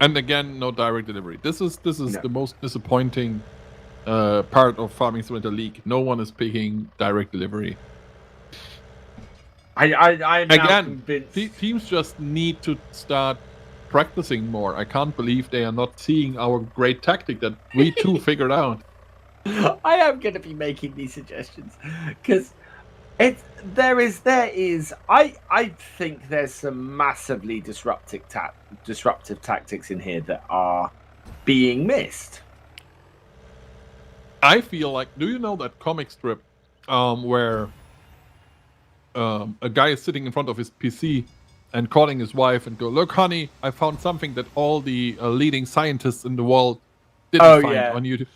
And again, no direct delivery. This is the most disappointing part of Farming Simulator League. No one is picking direct delivery. I'm now convinced. Teams just need to start practicing more. I can't believe they are not seeing our great tactic that we too figured out. I am going to be making these suggestions because I think there's some massively disruptive tactics in here that are being missed. I feel like, do you know that comic strip where a guy is sitting in front of his PC and calling his wife and go, "Look, honey, I found something that all the leading scientists in the world didn't find on YouTube."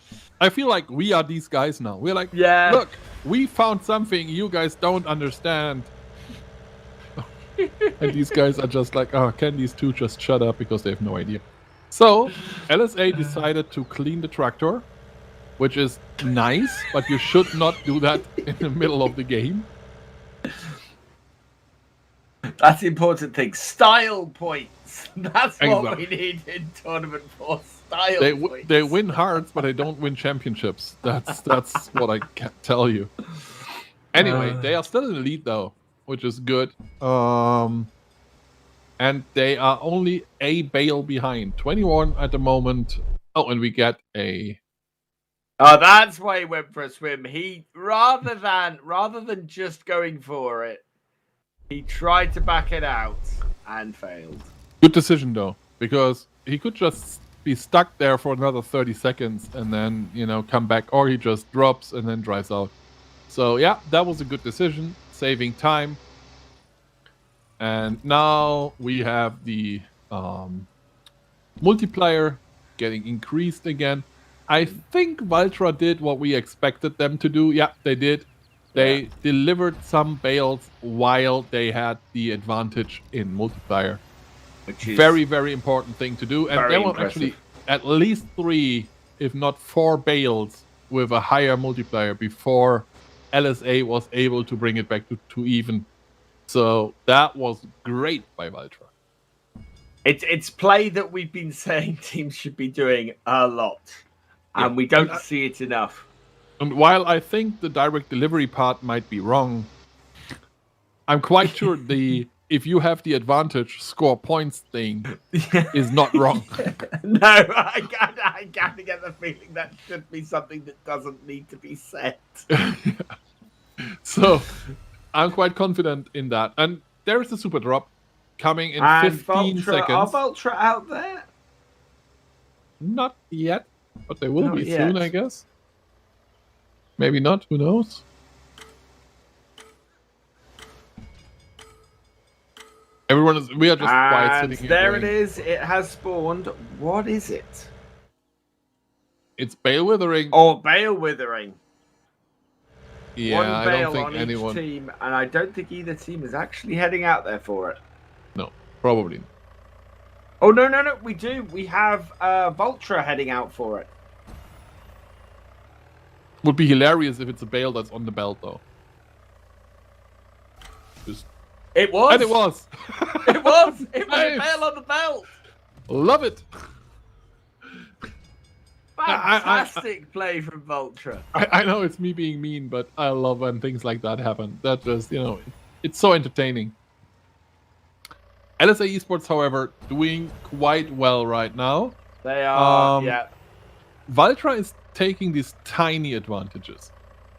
I feel like we are these guys now. We're like, "Look, we found something you guys don't understand." And these guys are just like, "Oh, can these two just shut up?" Because they have no idea. So LSA decided to clean the tractor, which is nice, but you should not do that in the middle of the game. That's the important thing. Style points. That's what we need in tournament for. Style points. They win hearts, but they don't win championships. That's what I can tell you. Anyway, they are still in the lead though, which is good. And they are only a bale behind. 21 at the moment. Oh, and we get a... Oh, that's why he went for a swim. He rather than just going for it, he tried to back it out and failed. Good decision though, because he could just be stuck there for another 30 seconds and then, come back, or he just drops and then drives out. So yeah, that was a good decision, saving time. And now we have the multiplier getting increased again. I think Valtra did what we expected them to do. Yeah, they did. They delivered some bales while they had the advantage in multiplier. Which is very, very important thing to do. And there were impressive. actually at least 3, if not 4 bales with a higher multiplier before LSA was able to bring it back to even. So that was great by Valtra. It's play that we've been saying teams should be doing a lot. And we don't see it enough. And while I think the direct delivery part might be wrong, I'm quite sure if you have the advantage, score points thing is not wrong. No, I gotta get the feeling that should be something that doesn't need to be said. So I'm quite confident in that. And there is a super drop coming in 15 seconds. Are Valtra out there? Not yet, but they will Not be yet. soon, I guess. Maybe not, who knows? We are just quiet sitting here. There it is. It has spawned. What is it? It's Bale Withering. Oh, Bale Withering. Yeah, One I bale don't on think anyone... each team, and I don't think either team is actually heading out there for it. No, probably not. Oh, no. We do. We have Valtra heading out for it. Would be hilarious if it's a bale that's on the belt, though. It was. And it was. It was. It was Nice. a bale on the belt. Love it. Fantastic play from Valtra. I know it's me being mean, but I love when things like that happen. That just, it's so entertaining. LSA Esports, however, doing quite well right now. They are, Valtra is taking these tiny advantages.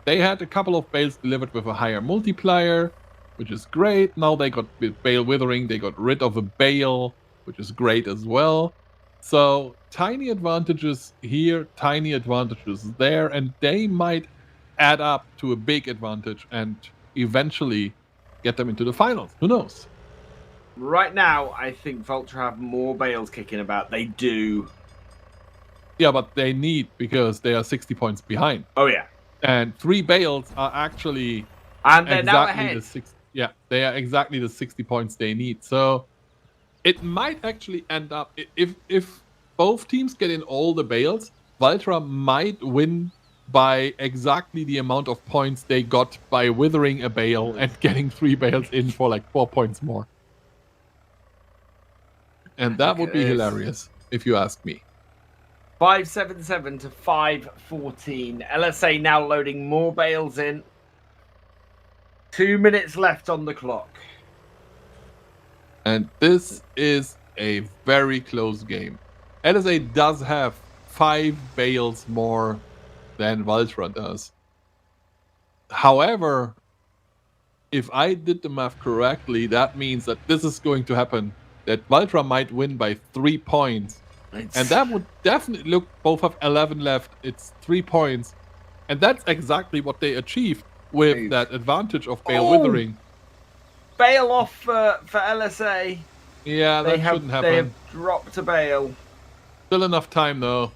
They had a couple of bales delivered with a higher multiplier, which is great. Now they got with Bale Withering, they got rid of a bale, which is great as well. So tiny advantages here, tiny advantages there, and they might add up to a big advantage and eventually get them into the finals. Who knows? Right now, I think Vulture have more bales kicking about. They do. Yeah, but they need, because they are 60 points behind. Oh, yeah. And 3 bales are actually And they're now exactly ahead. the 6. Yeah, they are exactly the 60 points they need. So it might actually end up, if both teams get in all the bales, Valtra might win by exactly the amount of points they got by withering a bale and getting 3 bales in for like 4 points more. And that would be hilarious, if you ask me. 577 to 514. LSA now loading more bales in. 2 minutes left on the clock. And this is a very close game. LSA does have 5 bales more than Valtra does. However, if I did the math correctly, that means that this is going to happen. That Valtra might win by 3 points. And that would definitely look, both have 11 left. It's 3 points. And that's exactly what they achieved with that advantage of bale withering. Bale off for LSA. Yeah, that shouldn't happen. They have dropped a bale. Still enough time, though.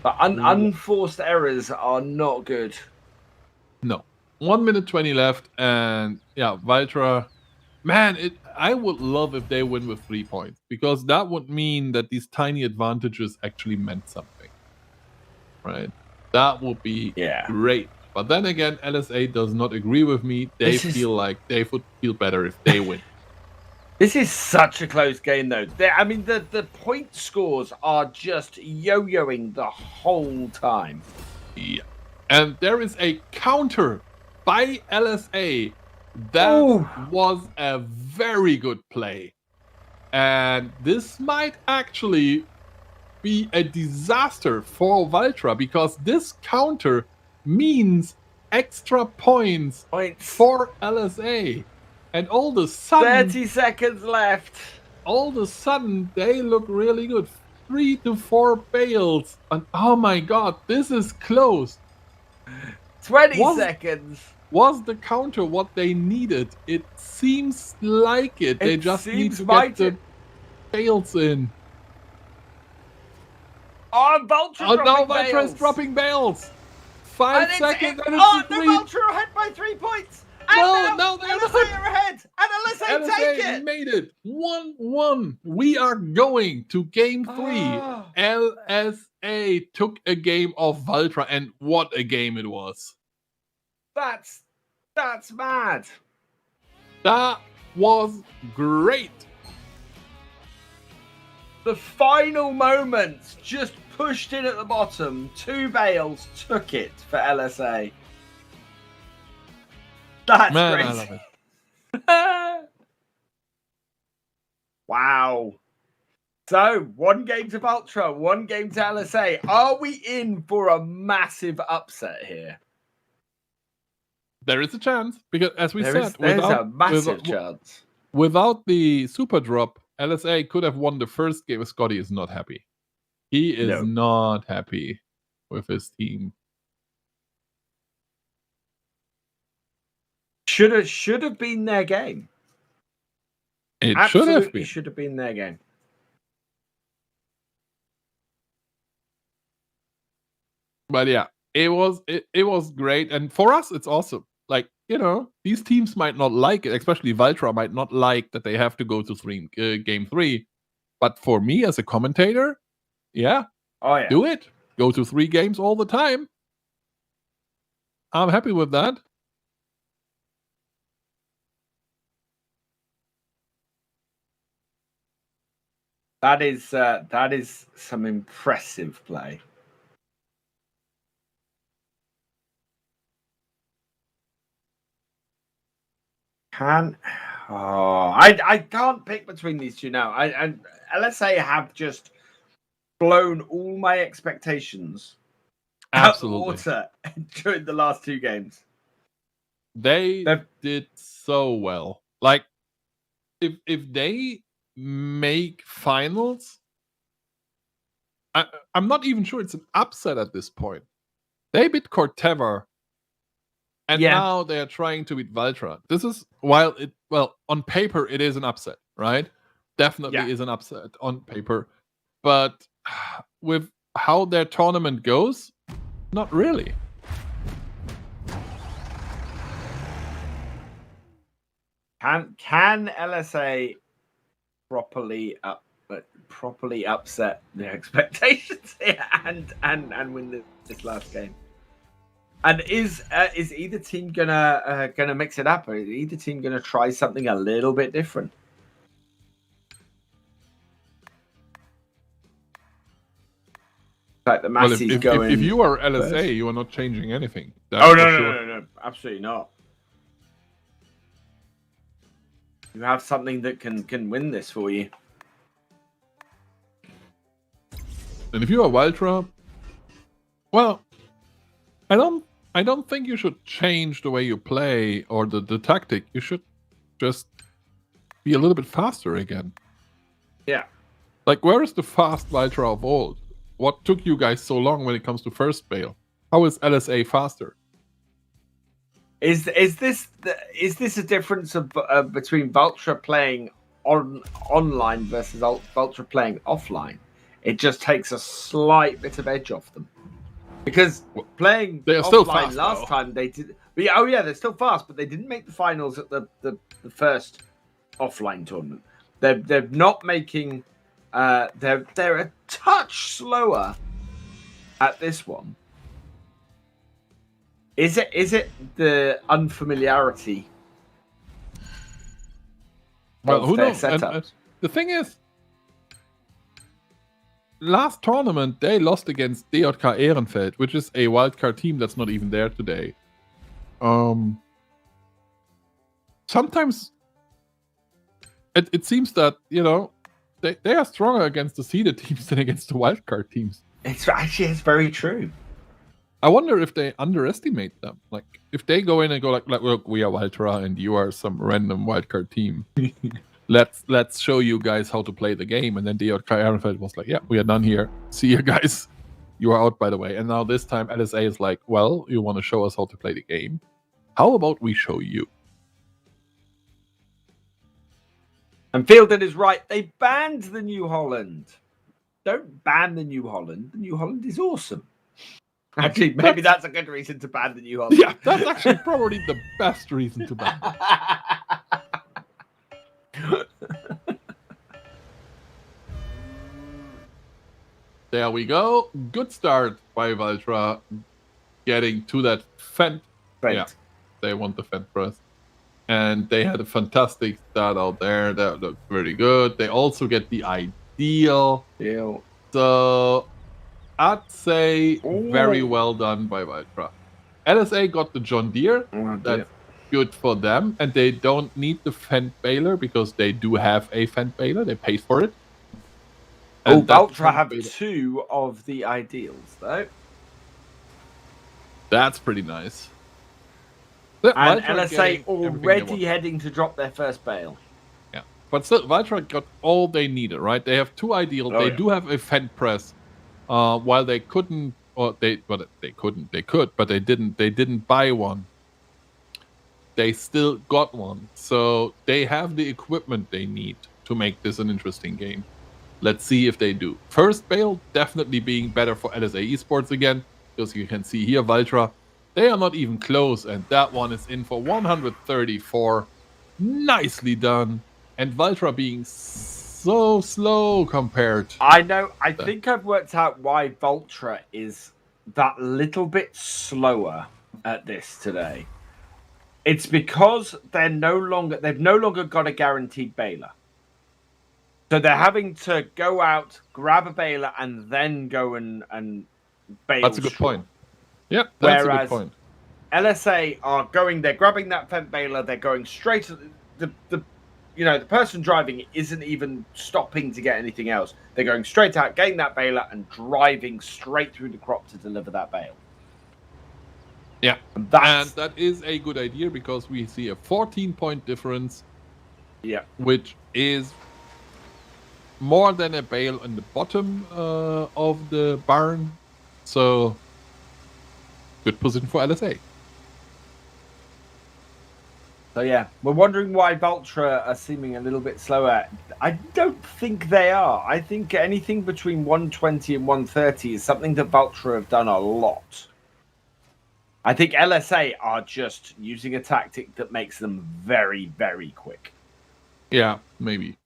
But unforced errors are not good. No. 1 minute 20 left, and yeah, Valtra. Man, I would love if they win with 3 points, because that would mean that these tiny advantages actually meant something. Right? That would be great. But then again, LSA does not agree with me. They feel like they would feel better if they win. This is such a close game, though. I mean, the point scores are just yo-yoing the whole time. Yeah. And there is a counter by LSA. That was a very good play. And this might actually be a disaster for Valtra, because this counter means extra points for LSA. And all of a sudden, 30 seconds left. All of a sudden, they look really good. 3 to 4 bales. And oh my god, this is close. 20 seconds. Was the counter what they needed? It seems like it. They just need to get the bales in. Oh, Vulture now Valtra is dropping bales. 5 seconds. And no, Vulture are ahead by 3 points. And no, they're LSA not. are ahead. And LSA take it. Made it. 1-1. We are going to game 3. LSA took a game of Valtra, and what a game it was. That's mad. That was great. The final moments just pushed in at the bottom. 2 bales took it for LSA. That's Man, crazy. I love it. Wow. So, 1 game to Valtra, 1 game to LSA. Are we in for a massive upset here? There is a chance, because as we said, there's a massive chance. Without the super drop, LSA could have won the first game. Scotty is not happy. He is not happy with his team. Should have been their game. It Absolutely should have been their game. But yeah, it was great, and for us, it's awesome. Like, these teams might not like it, especially Valtra might not like that they have to go to game 3. But for me as a commentator, do it. Go to 3 games all the time. I'm happy with that. That is some impressive play. I can't pick between these two now. LSA have just blown all my expectations out of the water during the last 2 games. They did so well. Like, if they make finals, I'm not even sure it's an upset at this point. They beat Corteva And Yeah. now they are trying to beat Valtra. This is, while on paper it is an upset, right? Definitely Yeah. is an upset on paper. But with how their tournament goes, not really. Can LSA properly upset their expectations here and win this last game? And is either team gonna mix it up, or is either team gonna try something a little bit different? Like the Well, Massey's if going. if you are LSA, first. you are not changing anything. That's Oh for no, sure. no, absolutely not. You have something that can win this for you. And if you are Valtra, well, I don't think you should change the way you play or the tactic. You should just be a little bit faster again. Yeah. Like, where is the fast Valtra of old? What took you guys so long when it comes to first bail? How is LSA faster? Is this a difference of between Valtra playing online versus Valtra playing offline? It just takes a slight bit of edge off them, because playing They are still offline fast, last though. time they did. Oh yeah, they're still fast, but they didn't make the finals at the first offline tournament. They're not making. They're a touch slower at this one. Is it the unfamiliarity? Well, who their knows? And, setups? the thing is, last tournament they lost against DJK Ehrenfeld, which is a wildcard team that's not even there today. Sometimes it seems that, you know, they are stronger against the seeded teams than against the wildcard teams. It's very true. I wonder if they underestimate them. Like, if they go in and go like look, we are Valtra and you are some random wildcard team. Let's show you guys how to play the game. And then DJK Ehrenfeld was like, yeah, we are done here. See you guys. You are out, by the way. And now this time LSA is like, well, you want to show us how to play the game? How about we show you? And Fielden is right. They banned the New Holland. Don't ban the New Holland. The New Holland is awesome. Actually, maybe that's a good reason to ban the New Holland. Yeah, that's actually probably the best reason to ban. There we go. Good start by Valtra, getting to that Fent. Yeah, they want the Fent press. And they had a fantastic start out there. That looked very good. They also get the ideal. Deal. So I'd say Ooh. very well done by Valtra. LSA got the John Deere. That's good for them. And they don't need the Fent Baler because they do have a Fent Baler. They paid for it. Oh, And that Valtra Fent have Baler- 2 of the ideals, though. That's pretty nice. And Valtra LSA getting everything they already want. heading to drop their first bail. Yeah, but still, Valtra got all they needed, right? They have 2 ideal. Oh, They yeah. do have a Fent press. While they couldn't, or they couldn't, they could, but they didn't. They didn't buy one. They still got one, so they have the equipment they need to make this an interesting game. Let's see if they do. First bail definitely being better for LSA Esports again, because you can see here Valtra, they are not even close, and that one is in for 134. Nicely done. And Valtra being so slow compared. I know. I think I've worked out why Valtra is that little bit slower at this today. It's because they've no longer got a guaranteed bailer. So they're having to go out, grab a bailer, and then go and bail. That's a good short. point. Yeah, that's a good Whereas point. LSA are going, they're grabbing that Fent Baler, they're going straight to the person driving isn't even stopping to get anything else. They're going straight out, getting that Baler, and driving straight through the crop to deliver that bail. Yeah, And that is a good idea because we see a 14-point difference, which is more than a bale in the bottom of the barn. So, good position for LSA. So yeah, we're wondering why Vultra are seeming a little bit slower. I don't think they are. I think anything between 120 and 130 is something that Vultra have done a lot. I think LSA are just using a tactic that makes them very, very quick. Yeah, maybe.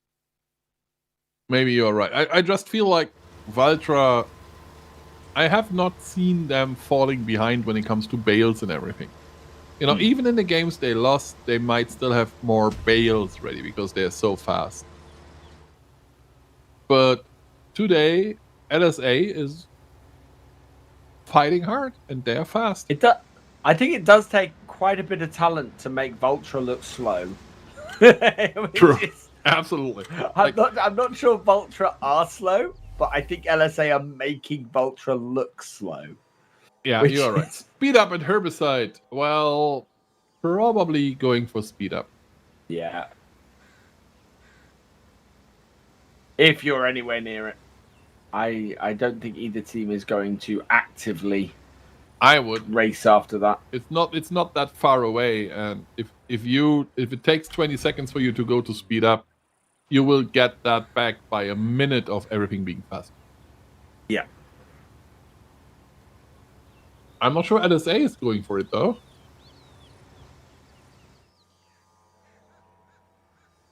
Maybe you're right. I just feel like Valtra, I have not seen them falling behind when it comes to bales and everything. You know, even in the games they lost, they might still have more bales ready because they're so fast. But today, LSA is fighting hard and they're fast. I think it does take quite a bit of talent to make Vultra look slow. True. Absolutely. I'm not sure Vultra are slow, but I think LSA are making Vultra look slow. Yeah, you're right. Speed up and herbicide. Well, probably going for speed up. Yeah. If you're anywhere near it. I don't think either team is going to actively I would race after that. It's not that far away, and if it takes 20 seconds for you to go to speed up, you will get that back by a minute of everything being fast. Yeah. I'm not sure LSA is going for it though.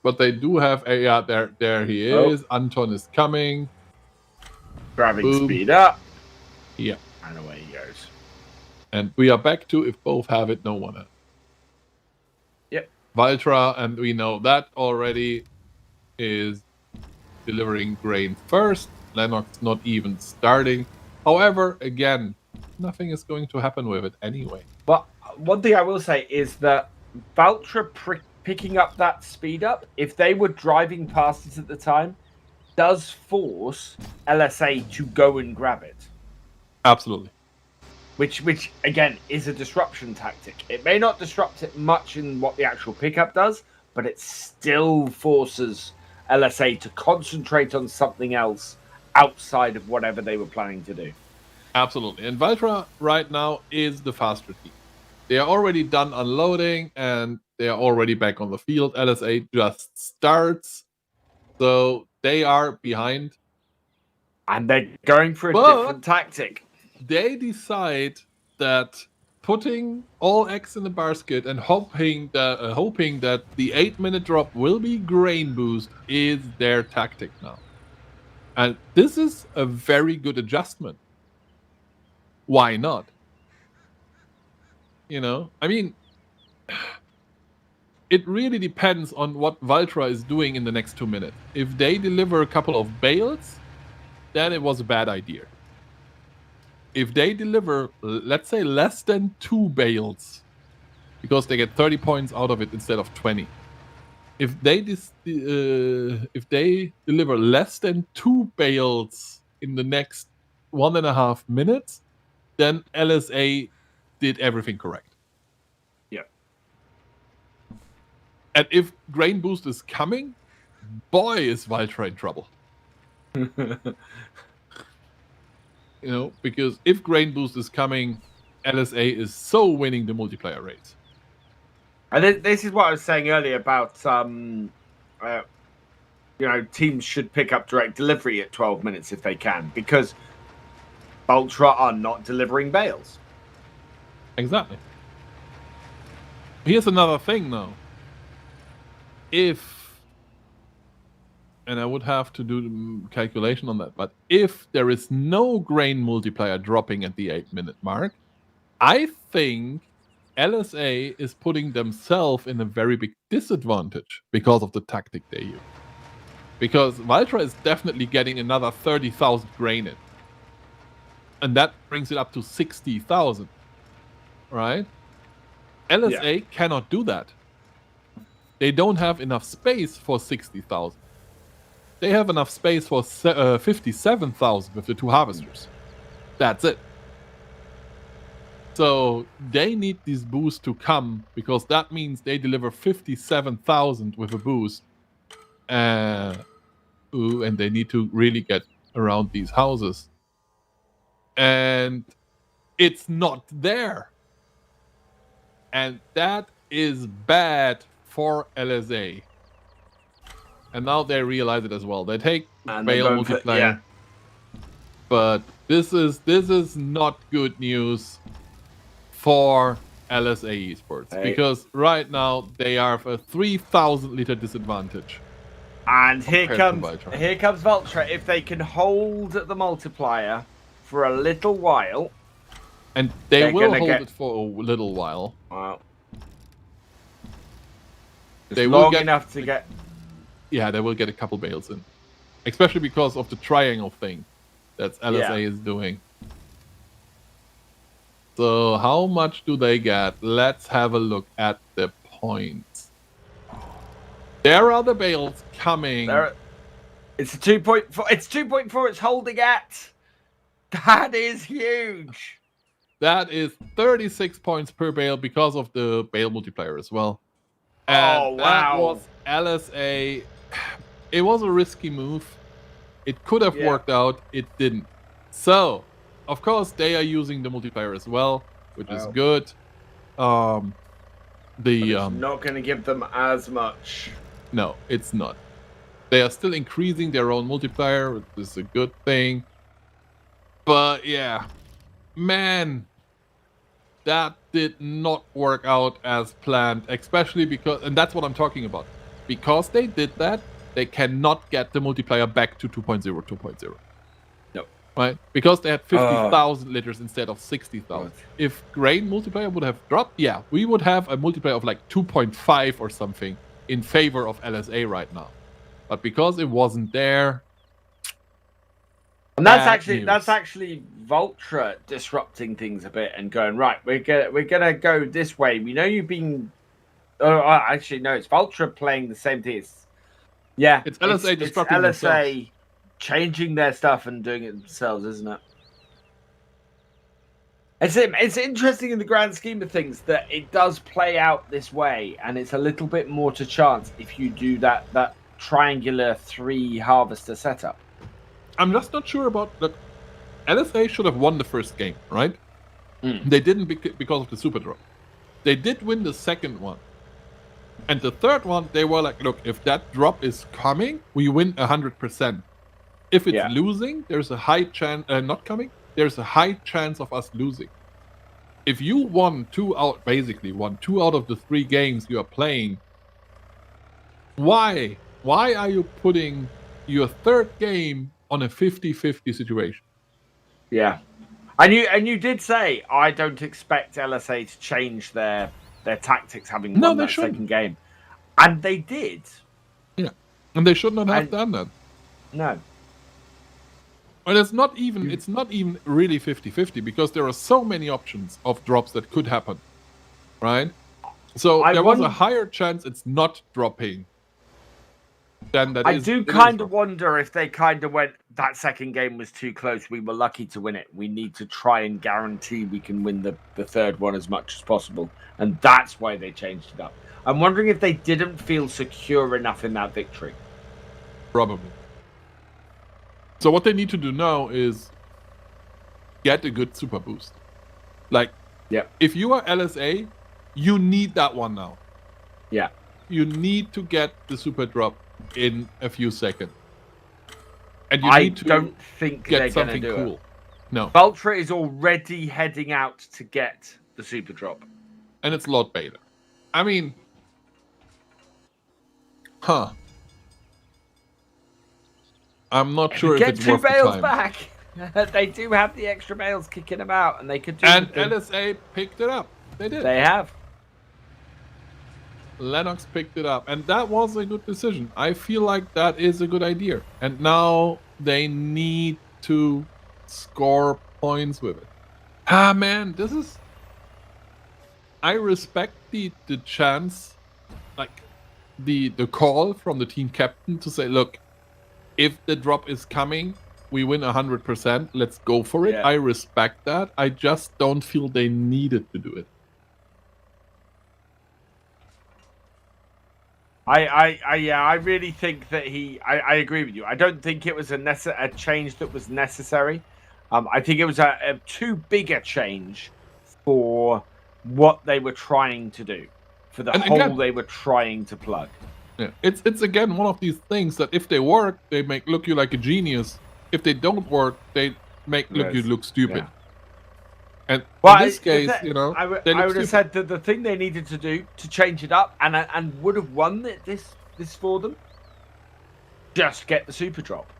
But they do have a there he is. Anton is coming. Grabbing speed up. Yeah. And away he goes. And we are back to if both have it, no one has. Yep. Valtra, and we know that already, is delivering grain first. Lennox not even starting. However, again, nothing is going to happen with it anyway. But one thing I will say is that Valtra picking up that speed up, if they were driving past it at the time, does force LSA to go and grab it. Absolutely. Which again is a disruption tactic. It may not disrupt it much in what the actual pickup does, but it still forces LSA to concentrate on something else outside of whatever they were planning to do. Absolutely. And Valtra right now is the faster team. They are already done unloading and they are already back on the field. LSA just starts. So they are behind. And they're going for a different tactic. They decide that putting all eggs in the basket and hoping that the 8-minute drop will be grain boost is their tactic now. And this is a very good adjustment. Why not? You know, I mean, it really depends on what Valtra is doing in the next 2 minutes. If they deliver a couple of bales, then it was a bad idea. If they deliver, let's say, less than 2 bales, because they get 30 points out of it instead of 20. If they deliver less than 2 bales in the next 1.5 minutes, then LSA did everything correct. Yeah. And if grain boost is coming, boy, is Valtra in trouble. You know, because if grain boost is coming, LSA is so winning the multiplayer race. And this is what I was saying earlier about, teams should pick up direct delivery at 12 minutes if they can, because Ultra are not delivering bales. Exactly. Here's another thing, though. And I would have to do the calculation on that, but if there is no grain multiplier dropping at the 8-minute mark, I think LSA is putting themselves in a very big disadvantage because of the tactic they use. Because Valtra is definitely getting another 30,000 grain in. And that brings it up to 60,000. Right? LSA cannot do that. They don't have enough space for 60,000. They have enough space for 57,000 with the 2 harvesters. That's it. So they need this boost to come, because that means they deliver 57,000 with a boost. And they need to really get around these houses. And it's not there. And that is bad for LSA. And now they realize it as well. They take And Bale they're going for- multiplayer. yeah. But this is not good news for LSA Esports. Hey. Because right now they have a 3,000 liter disadvantage. And here compared to comes Vultra. Vultra. If they can hold the multiplier for a little while, And they They're will gonna hold get- it for a little while. well, They it's will long get- enough to get. Yeah, they will get a couple bales in. Especially because of the triangle thing that LSA is doing. So how much do they get? Let's have a look at the points. There are the bales coming. It's a 2.4. It's 2.4. It's holding at. That is huge. That is 36 points per bale because of the bale multiplier as well. And Oh, wow. that was LSA. It was a risky move. It could have Yeah. worked out. It didn't. So, of course, they are using the multiplier as well, which is Wow. good. But The it's not going to give them as much. No, it's not. They are still increasing their own multiplier, which is a good thing. But yeah, man, that did not work out as planned, especially because, and that's what I'm talking about. Because they did that, they cannot get the multiplier back to 2.0, 2.0. No. Right? Because they had 50,000 liters instead of 60,000. Right. If grain multiplier would have dropped, yeah, we would have a multiplier of like 2.5 or something in favor of LSA right now. But because it wasn't there, And that's bad actually Vultra disrupting things a bit and going, right, we're gonna go this way. We know you've been. Oh, actually, no, it's Vultra playing the same thing. It's LSA disrupting LSA changing their stuff and doing it themselves, isn't it? It's interesting in the grand scheme of things that it does play out this way, and it's a little bit more to chance if you do that triangular 3 harvester setup. I'm just not sure about that. LSA should have won the first game, right? Mm. They didn't because of the super drop. They did win the second one. And the third one, they were like, look, if that drop is coming, we win 100%. If it's losing, there's a high chance, not coming, there's a high chance of us losing. If you won 2 out of the 3 games you are playing, why are you putting your third game on a 50-50 situation? Yeah. And you did say, I don't expect LSA to change their tactics having won that second game. And they did. Yeah. And they should not have done that. No. And it's not even really 50-50 because there are so many options of drops that could happen. Right? So there was a higher chance it's not dropping than that I is. do kind of wonder if they kind of went, that second game was too close. We were lucky to win it. We need to try and guarantee we can win the third one as much as possible. And that's why they changed it up. I'm wondering if they didn't feel secure enough in that victory. Probably. So what they need to do now is get a good super boost. Like, if you are LSA, you need that one now. Yeah. You need to get the super drop in a few seconds. And you need to don't think get they're going to something do cool. it. No. Vultra is already heading out to get the super drop. And it's Lord Baylor. I mean, I'm not sure if it's worth the bales time. back. They do have the extra bales kicking them out, and they could do. And LSA picked it up. They did. They have. Lennox picked it up, and that was a good decision. I feel like that is a good idea. And now they need to score points with it. Ah, man, this is... I respect the chance, like, the call from the team captain to say, look, if the drop is coming, we win 100%, let's go for it. Yeah. I respect that. I just don't feel they needed to do it. I really think that I agree with you. I don't think it was a change that was necessary. I think it was a too big a change for what they were trying to do. for the And hole again- they were trying to plug. Yeah, it's again one of these things that if they work, they make look you like a genius. If they don't work, they make you Yes. look stupid. Yeah. And Well, in this case, I they would look have stupid. said that the thing they needed to do to change it up and would have won this for them. Just get the super drop.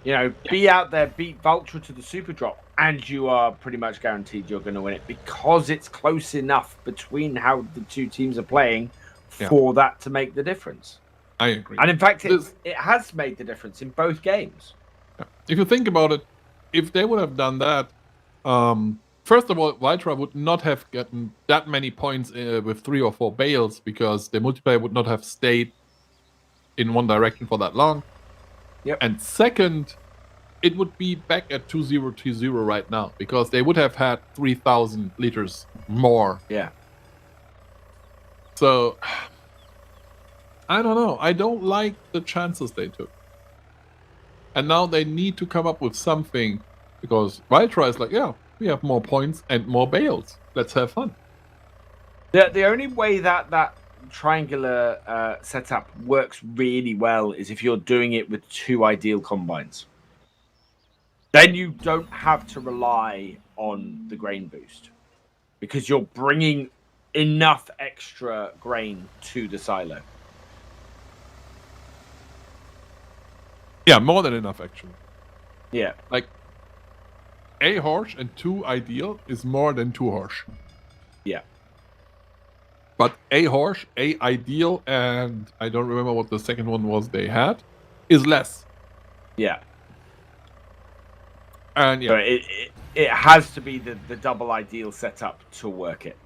Be out there, beat Vulture to the super drop, and you are pretty much guaranteed you're going to win it because it's close enough between how the two teams are playing for that to make the difference. I agree. And in fact, it has made the difference in both games. If you think about it, if they would have done that, first of all, Vitra would not have gotten that many points with 3 or 4 bales because the multiplayer would not have stayed in one direction for that long. Yep. And second, it would be back at 2020 right now because they would have had 3,000 liters more. Yeah. So, I don't know. I don't like the chances they took. And now they need to come up with something because Vitra is like, yeah, we have more points and more bales. Let's have fun. The only way that triangular setup works really well is if you're doing it with 2 ideal combines. Then you don't have to rely on the grain boost because you're bringing enough extra grain to the silo. Yeah, more than enough actually. Yeah. Like, a harsh and 2 ideal is more than 2 harsh. Yeah. But a harsh, a ideal, and I don't remember what the second one was they had, is less. Yeah. And yeah, So it has to be the double ideal setup to work it.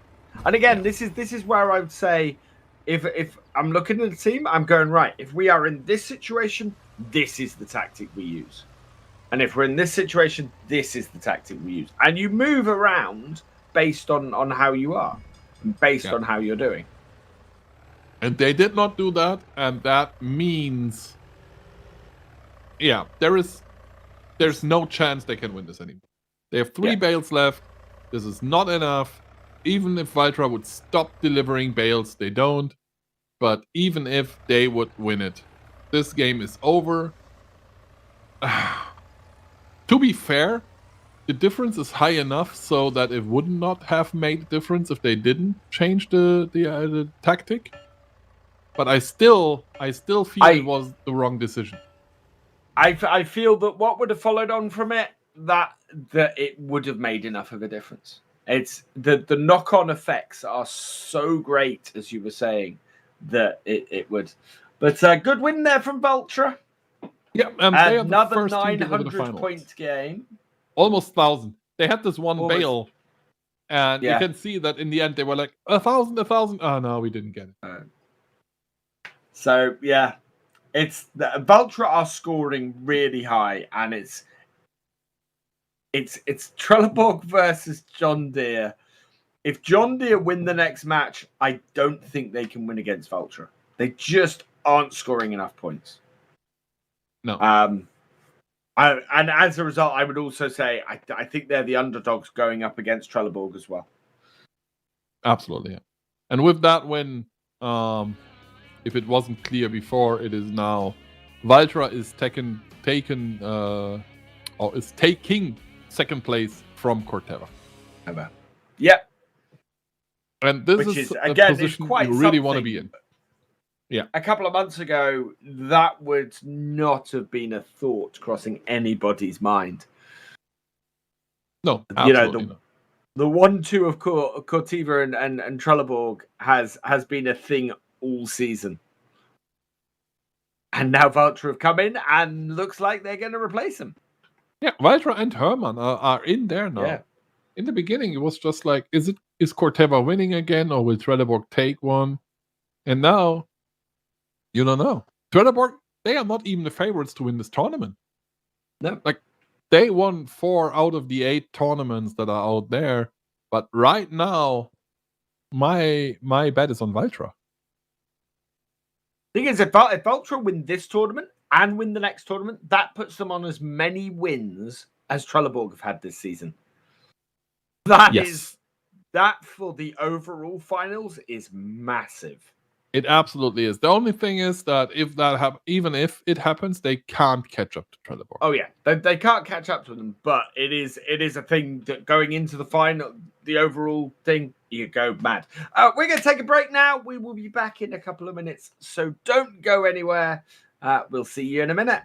And again, this is where I would say, if I'm looking at the team, I'm going right. If we are in this situation, this is the tactic we use. And if we're in this situation, this is the tactic we use. And you move around based on how you are, based on how you're doing. and they did not do that, and that means, yeah, there's no chance they can win this anymore. They have 3 bales left. This is not enough. Even if Vitra would stop delivering bales, they don't. But even if they would win it, this game is over. To be fair, the difference is high enough so that it would not have made a difference if they didn't change the tactic. But I still feel it was the wrong decision. I feel that what would have followed on from it, that it would have made enough of a difference. It's the knock-on effects are so great, as you were saying, that it would. But good win there from Vulture. Yeah, and they are the Another first team to go to the 900-point game. Almost 1,000. They had this one Almost. bale, and you can see that in the end they were like 1,000, 1,000. Oh no, we didn't get it. So yeah, it's the Vulture are scoring really high, and it's Trelleborg versus John Deere. If John Deere win the next match, I don't think they can win against Vulture. They just aren't scoring enough points. No. And as a result, I would also say I think they're the underdogs going up against Trelleborg as well. Absolutely, yeah. And with that win, if it wasn't clear before, it is now. Vitra is taking second place from Corteva. Yep. And this Which is a again, position quite you really want to something. be in. Yeah. A couple of months ago, that would not have been a thought crossing anybody's mind. No, absolutely not. The 1-2 of Corteva and Trelleborg has been a thing all season. And now Vulture have come in and looks like they're going to replace them. Yeah, Vitra and Hermann are in there now. Yeah. In the beginning, it was just like, is Corteva winning again, or will Trelleborg take one? And now, you don't know. Trelleborg, they are not even the favorites to win this tournament. No. Like, they won 4 out of the 8 tournaments that are out there. But right now, my bet is on Vitra. Thing is, if Vulture win this tournament and win the next tournament, that puts them on as many wins as Trelleborg have had this season. That is that for the overall finals is massive. It absolutely is. The only thing is that if that even if it happens, they can't catch up to Trelleborg. Oh yeah, they can't catch up to them, but it is a thing that going into the final, the overall thing, you go mad. We're going to take a break now. We will be back in a couple of minutes, so don't go anywhere. We'll see you in a minute.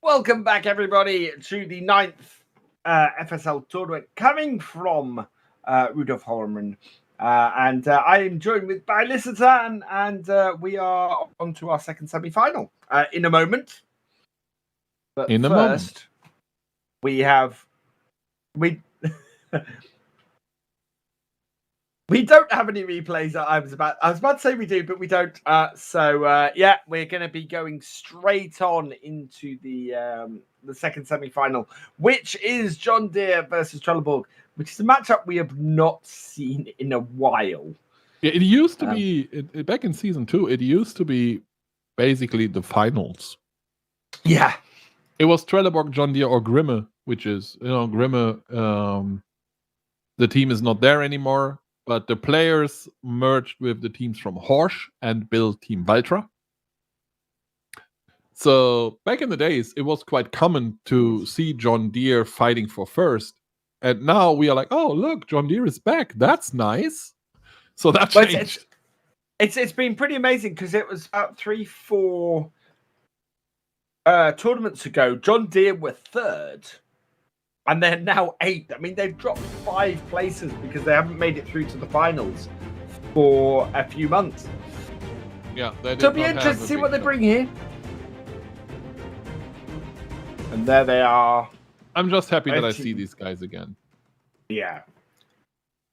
Welcome back, everybody, to the 9th FSL tournament coming from Rudolf Hollermann. And I am joined with by Lissitan, and we are on to our second semi-final in a moment. But In a first, we have... We don't have any replays. I was about to say we do, but we don't. Yeah, we're going to be going straight on into the second semi-final, which is John Deere versus Trelleborg, which is a matchup we have not seen in a while. Yeah, it used to be back in season 2. It used to be basically the finals. Yeah, it was Trelleborg, John Deere, or Grimme, which is Grimme. The team is not there anymore. But the players merged with the teams from Horsch and built Team Valtra. So back in the days, it was quite common to see John Deere fighting for first. And now we are like, oh, look, John Deere is back. That's nice. So that changed. It's been pretty amazing because it was about 3-4 tournaments ago. John Deere were third. And they're now 8th. I mean, they've dropped 5 places because they haven't made it through to the finals for a few months. Yeah, so it'll be interesting to see what they bring here. And there they are. I'm just happy that I see these guys again. Yeah.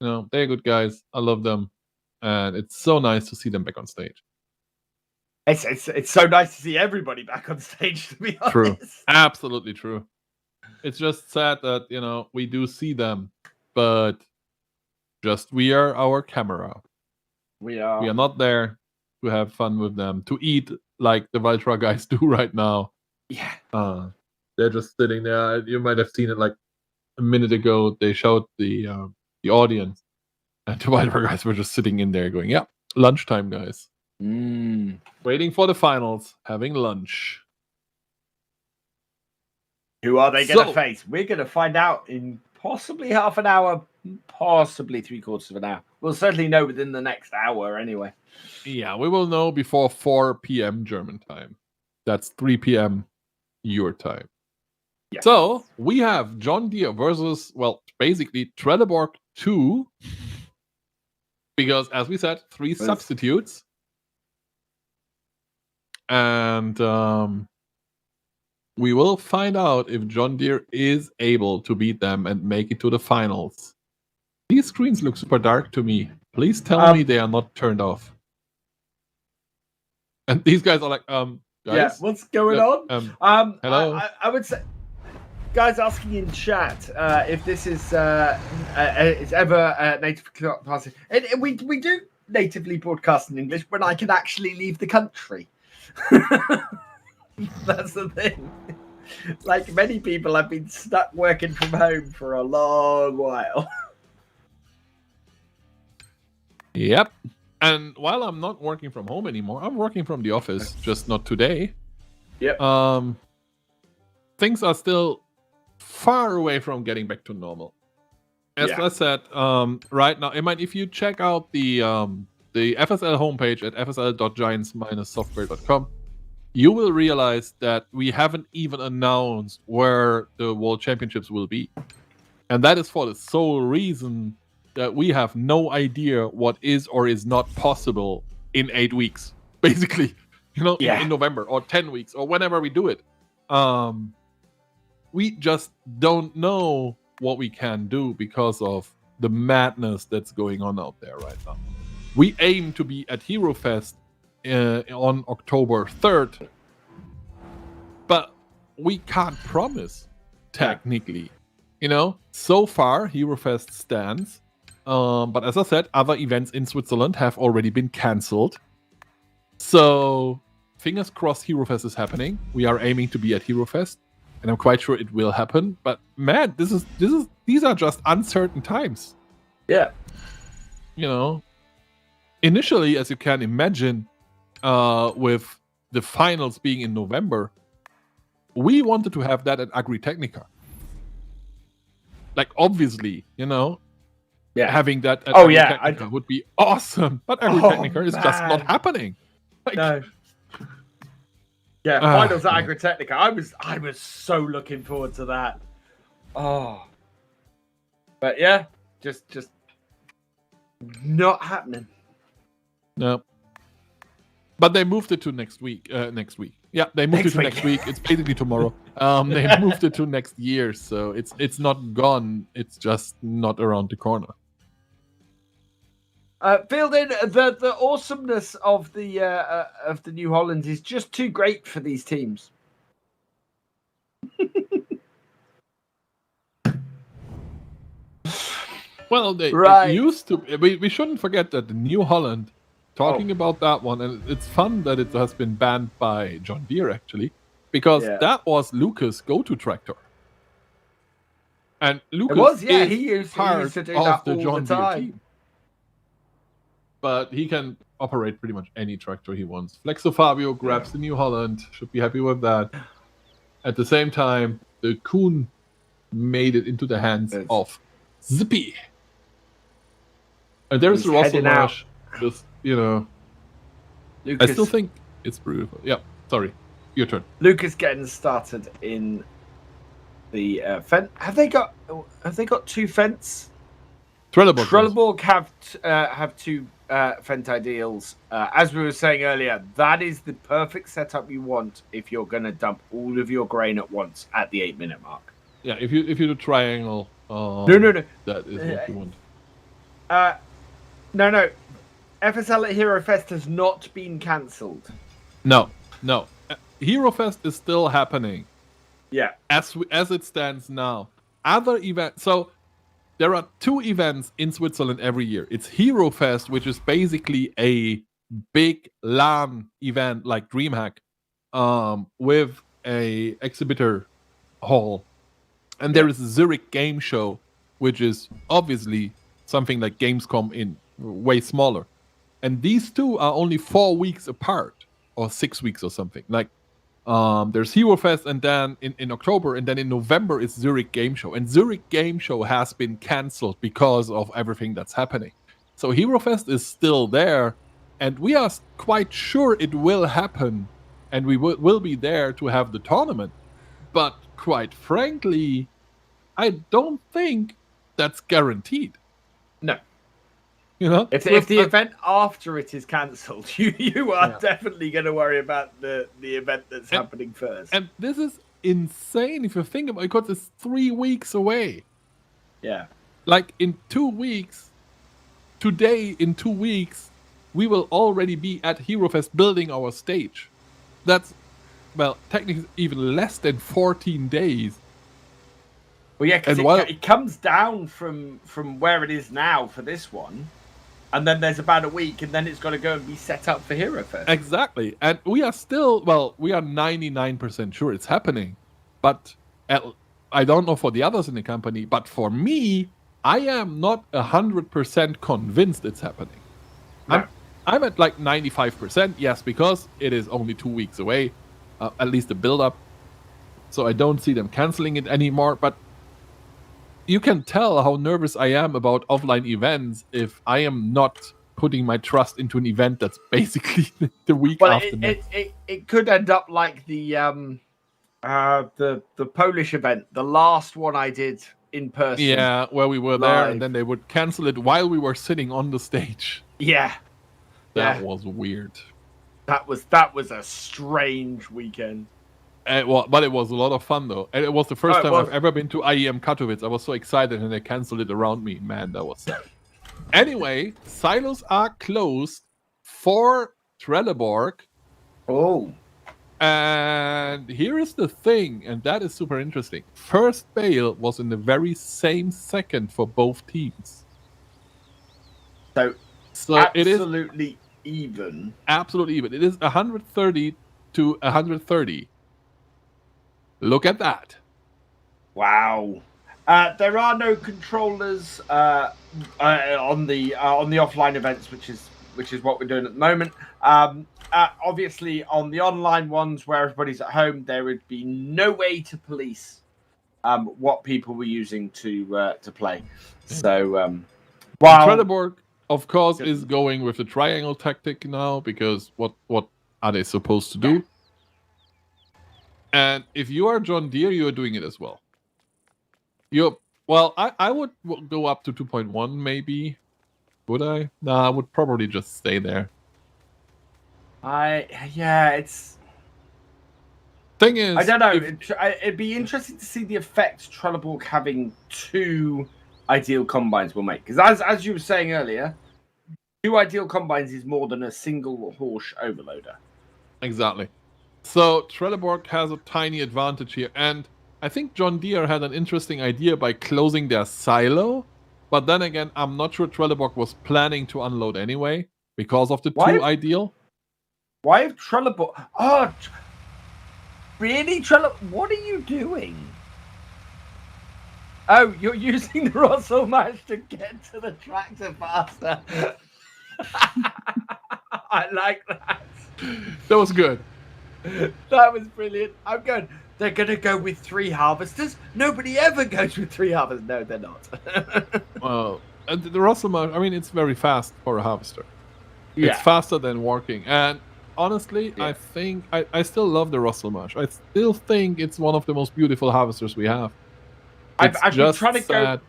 They're good guys. I love them. And it's so nice to see them back on stage. It's so nice to see everybody back on stage, to be honest. True. Absolutely true. It's just sad that, we do see them, but just we are our camera. We are. We are not there to have fun with them, to eat like the Valtra guys do right now. Yeah. They're just sitting there. You might have seen it like a minute ago. They showed the audience, and the Valtra guys were just sitting in there going, yeah, Lunchtime, guys. Mm. Waiting for the finals, having lunch. Who are they going to So- face? We're going to find out in possibly half an hour, possibly 3/4 of an hour. We'll certainly know within the next hour anyway. Yeah, we will know before 4 p.m. German time. That's 3 p.m. your time. Yes. So we have John Deere versus, well, basically Trelleborg 2. Because, as we said, 3 Yes. substitutes. And we will find out if John Deere is able to beat them and make it to the finals. These screens look super dark to me. Please tell me they are not turned off. And these guys are like, guys? Yeah, what's going Yeah, on? hello? I would say, guys asking in chat if this is it's ever native broadcasting. And we do natively broadcast in English when I can actually leave the country. That's the thing. Like many people, I've been stuck working from home for a long while. Yep. And while I'm not working from home anymore, I'm working from the office, just not today. Yep. Things are still far away from getting back to normal. As I said, right now, I mean, if you check out the FSL homepage at fsl.giants-software.com, you will realize that we haven't even announced where the World Championships will be. And that is for the sole reason that we have no idea what is or is not possible in 8 weeks, basically, in November or 10 weeks or whenever we do it. We just don't know what we can do because of the madness that's going on out there right now. We aim to be at Hero Fest on October 3rd, but we can't promise technically. So far Hero Fest stands. But as I said, other events in Switzerland have already been cancelled. So fingers crossed Hero Fest is happening. We are aiming to be at Hero Fest, and I'm quite sure it will happen. But man, these are just uncertain times. Yeah. Initially, as you can imagine, with the finals being in November, we wanted to have that at Agritechnica. Like, obviously, having that at Agritechnica would be awesome. But Agritechnica is just not happening. No. Yeah, finals at Agritechnica. I was so looking forward to that. Oh. But yeah, just not happening. No. But they moved it to next week. Yeah, they moved it to next week. It's basically tomorrow. They moved it to next year, so it's not gone. It's just not around the corner. Fielding, the awesomeness of the New Holland is just too great for these teams. Well, it used to. We shouldn't forget that the New Holland. Talking about that one, and it's fun that it has been banned by John Deere actually, because that was Lucas' go-to tractor. And Lucas he used to do that the John Deere team. But he can operate pretty much any tractor he wants. Flexo Fabio grabs the New Holland, should be happy with that. At the same time, the Kuhn made it into the hands of Zippy. And there's the Russell Nash. Just, Lucas, I still think it's beautiful. Yeah, sorry. Your turn. Lucas getting started in the fence. Have they got 2 fence? Trelleborg have 2 Fent Ideals. As we were saying earlier, that is the perfect setup you want if you're going to dump all of your grain at once at the 8-minute mark. Yeah, if you do triangle, no, that is what you want. No. FSL at Hero Fest has not been cancelled. No. Hero Fest is still happening. Yeah. As it stands now. Other events. So there are 2 events in Switzerland every year. It's Hero Fest, which is basically a big LAN event like DreamHack, with a exhibitor hall. And there is a Zurich Game Show, which is obviously something like Gamescom in way smaller. And these two are only 4 weeks apart, or 6 weeks or something. Like, there's Hero Fest, and then in October, and then in November is Zurich Game Show. And Zurich Game Show has been cancelled because of everything that's happening. So Hero Fest is still there, and we are quite sure it will happen, and we will be there to have the tournament. But quite frankly, I don't think that's guaranteed. No. You know, if the event after it is cancelled, you are definitely going to worry about the event that's happening first. And this is insane if you think about it, because it's 3 weeks away. Yeah. Like in 2 weeks, today in 2 weeks, we will already be at Hero Fest building our stage. That's, well, technically even less than 14 days. Well, yeah, because it comes down from where it is now for this one. And then there's about a week, and then it's got to go and be set up for Hero Fest. Exactly. And we are still, well, we are 99% sure it's happening. But I don't know for the others in the company, but for me, I am not 100% convinced it's happening. No. I'm at like 95%, yes, because it is only 2 weeks away, at least the build-up. So I don't see them canceling it anymore, but you can tell how nervous I am about offline events if I am not putting my trust into an event that's basically the week after next. It could end up like the Polish event, the last one I did in person. Yeah, where we were there, and then they would cancel it while we were sitting on the stage. Yeah. That was weird. That was a strange weekend. But it was a lot of fun, though. And it was the first time I've ever been to IEM Katowice. I was so excited, and they canceled it around me. Man, that was sad. Anyway, silos are closed for Trelleborg. Oh. And here is the thing, and that is super interesting. First bail was in the very same second for both teams. So absolutely it is even. Absolutely even. It is 130 to 130. Look at that. Wow. There are no controllers on the offline events, which is what we're doing at the moment. Obviously, on the online ones where everybody's at home, there would be no way to police what people were using to play. So, while Trelleborg, of course, is going with the triangle tactic now, because what are they supposed to do? And if you are John Deere, you are doing it as well. I would go up to 2.1 maybe. Would I? No, I would probably just stay there. It's. Thing is, I don't know. It'd be interesting to see the effect Trelleborg having 2 ideal combines will make. Because as you were saying earlier, 2 ideal combines is more than a single horse overloader. Exactly. So Trelleborg has a tiny advantage here, and I think John Deere had an interesting idea by closing their silo, but then again, I'm not sure Trelleborg was planning to unload anyway because of the 2 ideal. Why have Trelleborg? Oh, really, Trelleborg? What are you doing? Oh, you're using the Russell match to get to the tractor faster. I like that. That was good. That was brilliant. I'm going. They're going to go with 3 harvesters. Nobody ever goes with 3 harvesters. No, they're not. Well, the Russell Marsh, I mean, it's very fast for a harvester. Yeah. It's faster than working. And honestly, I think I still love the Russell Marsh. I still think it's one of the most beautiful harvesters we have. I've been trying to go.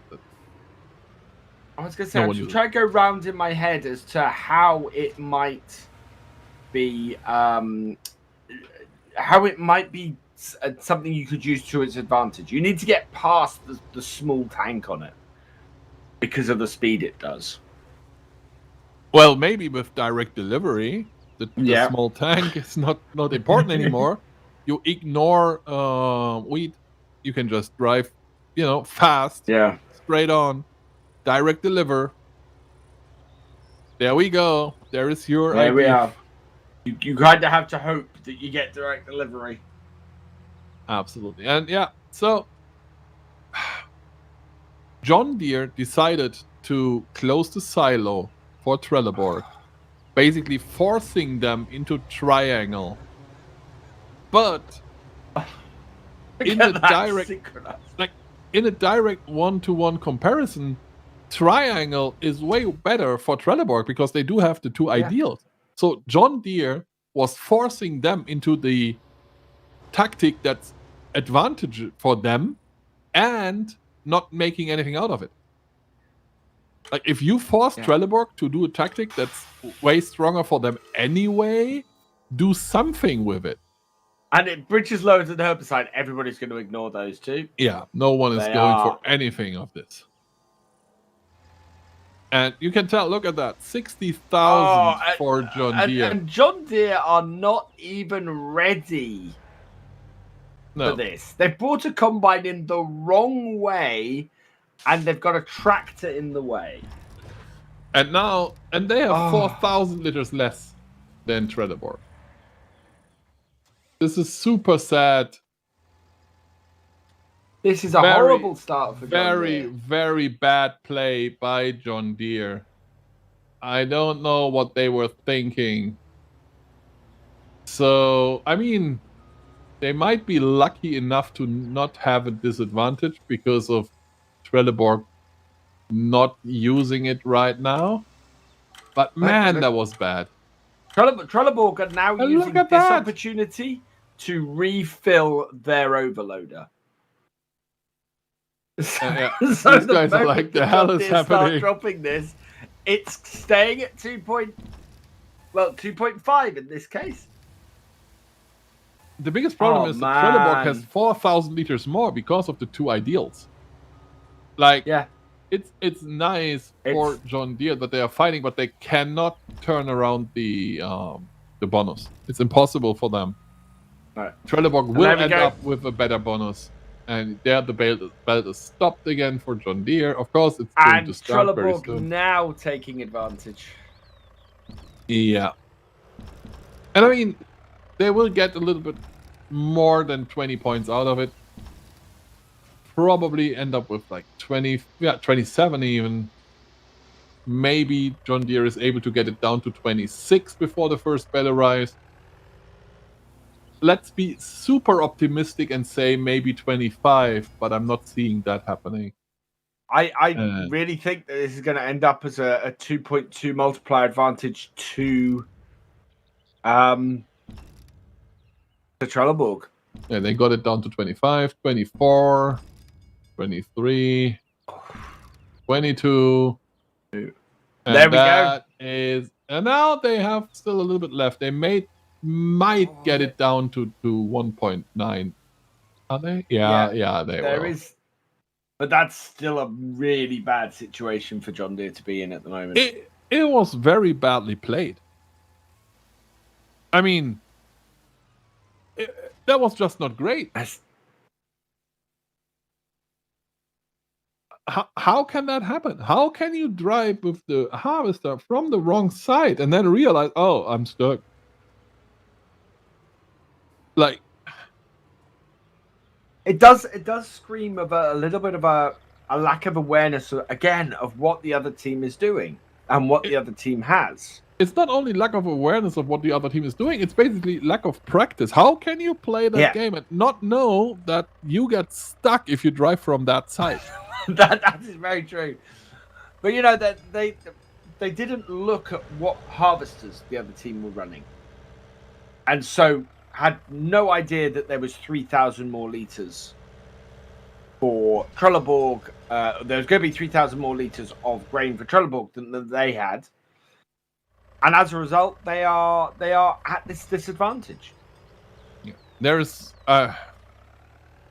I was going to say, I'm trying to go round in my head as to how it might be. How it might be something you could use to its advantage. You need to get past the small tank on it because of the speed it does. Well, maybe with direct delivery, the small tank is not important anymore. You ignore wheat. You can just drive, fast. Yeah. Straight on. Direct deliver. There we go. There is your idea. There we are. You kind of have to hope that you get direct delivery. Absolutely. And so John Deere decided to close the silo for Trelleborg basically forcing them into triangle. But in the direct one-to-one comparison, triangle is way better for Trelleborg because they do have the two ideals. So John Deere was forcing them into the tactic that's advantage for them and not making anything out of it. Like, if you force Trelleborg to do a tactic that's way stronger for them anyway, do something with it. And it bridges loads and herbicide, everybody's going to ignore those two. Yeah, no one is going for anything of this. And you can tell, look at that, 60,000 for John Deere. And John Deere are not even ready for this. They brought a combine in the wrong way, and they've got a tractor in the way. And they have 4,000 liters less than Trelleborg. This is super sad. This is a horrible start for John Deere. Very bad play by John Deere. I don't know what they were thinking. So, I mean, they might be lucky enough to not have a disadvantage because of Trelleborg not using it right now. But man, that was bad. Trelleborg are now using this opportunity to refill their overloader. So these guys are like, the hell is happening? Dropping this, it's staying at 2.5 in this case. The biggest problem is that Trelleborg has 4,000 liters more because of the two ideals. Like, it's nice for John Deere that they are fighting, but they cannot turn around the bonus. It's impossible for them. Right. Trelleborg will end up with a better bonus. And there the belt is stopped again for John Deere. Of course, it's going to start very soon. Trelleborg now taking advantage. Yeah. And I mean, they will get a little bit more than 20 points out of it. Probably end up with like 27 even. Maybe John Deere is able to get it down to 26 before the first bell arrives. Let's be super optimistic and say maybe 25, but I'm not seeing that happening. I really think that this is going to end up as a 2.2 multiplier advantage to Trelleborg. Yeah, they got it down to 25, 24, 23, 22. And there we go. And now they have still a little bit left. They might get it down to 1.9. Are they? Yeah, they will. But that's still a really bad situation for John Deere to be in at the moment. It was very badly played. I mean, that was just not great. How can that happen? How can you drive with the harvester from the wrong side and then realize, oh, I'm stuck? Like, it does scream of a little bit of a lack of awareness again of what the other team is doing and what the other team has. It's not only lack of awareness of what the other team is doing, it's basically lack of practice. How can you play that game and not know that you get stuck if you drive from that side? that is very true. But you know that they didn't look at what harvesters the other team were running. And so had no idea that there was 3,000 more litres for Trelleborg. There's going to be 3,000 more litres of grain for Trelleborg than they had. And as a result, they are at this disadvantage. Yeah. There's, I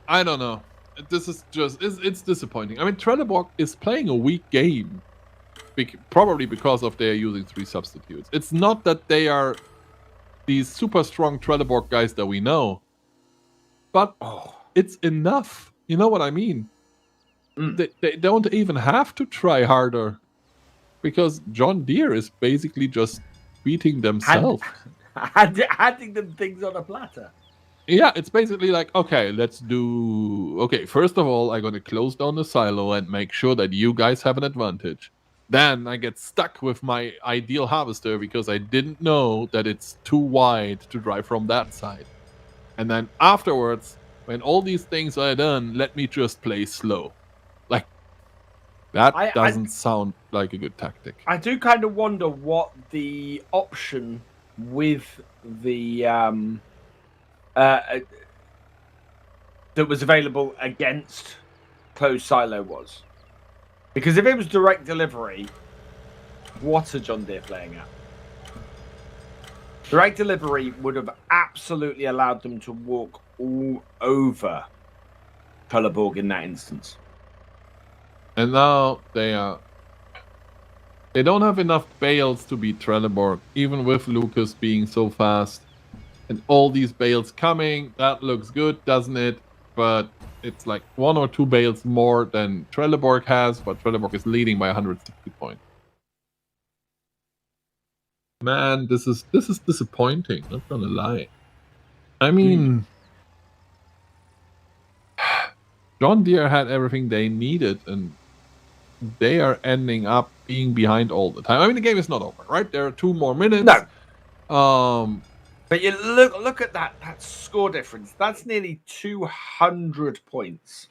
don't know. This is just, it's disappointing. I mean, Trelleborg is playing a weak game. Probably because of they're using 3 substitutes. It's not that they are these super strong Trelleborg guys that we know. But it's enough. You know what I mean? They don't even have to try harder. Because John Deere is basically just beating themselves. Handing them things on a platter. Yeah, it's basically like, okay, first of all, I'm going to close down the silo and make sure that you guys have an advantage. then I get stuck with my ideal harvester because I didn't know that it's too wide to drive from that side. And then afterwards, when all these things are done, let me just play slow. Like, that doesn't sound like a good tactic. I do kind of wonder what the option with the that was available against closed silo was. Because if it was direct delivery, what are John Deere playing at? Direct delivery would have absolutely allowed them to walk all over Trelleborg in that instance. And now they don't have enough bales to beat Trelleborg, even with Lucas being so fast. And all these bales coming, that looks good, doesn't it? But it's like 1 or 2 bales more than Trelleborg has, but Trelleborg is leading by 160 points. Man, this is disappointing, not gonna lie. I mean, John Deere had everything they needed, and they are ending up being behind all the time. I mean, the game is not over, right? There are 2 more minutes. No. But you look at that score difference. That's nearly 200 points.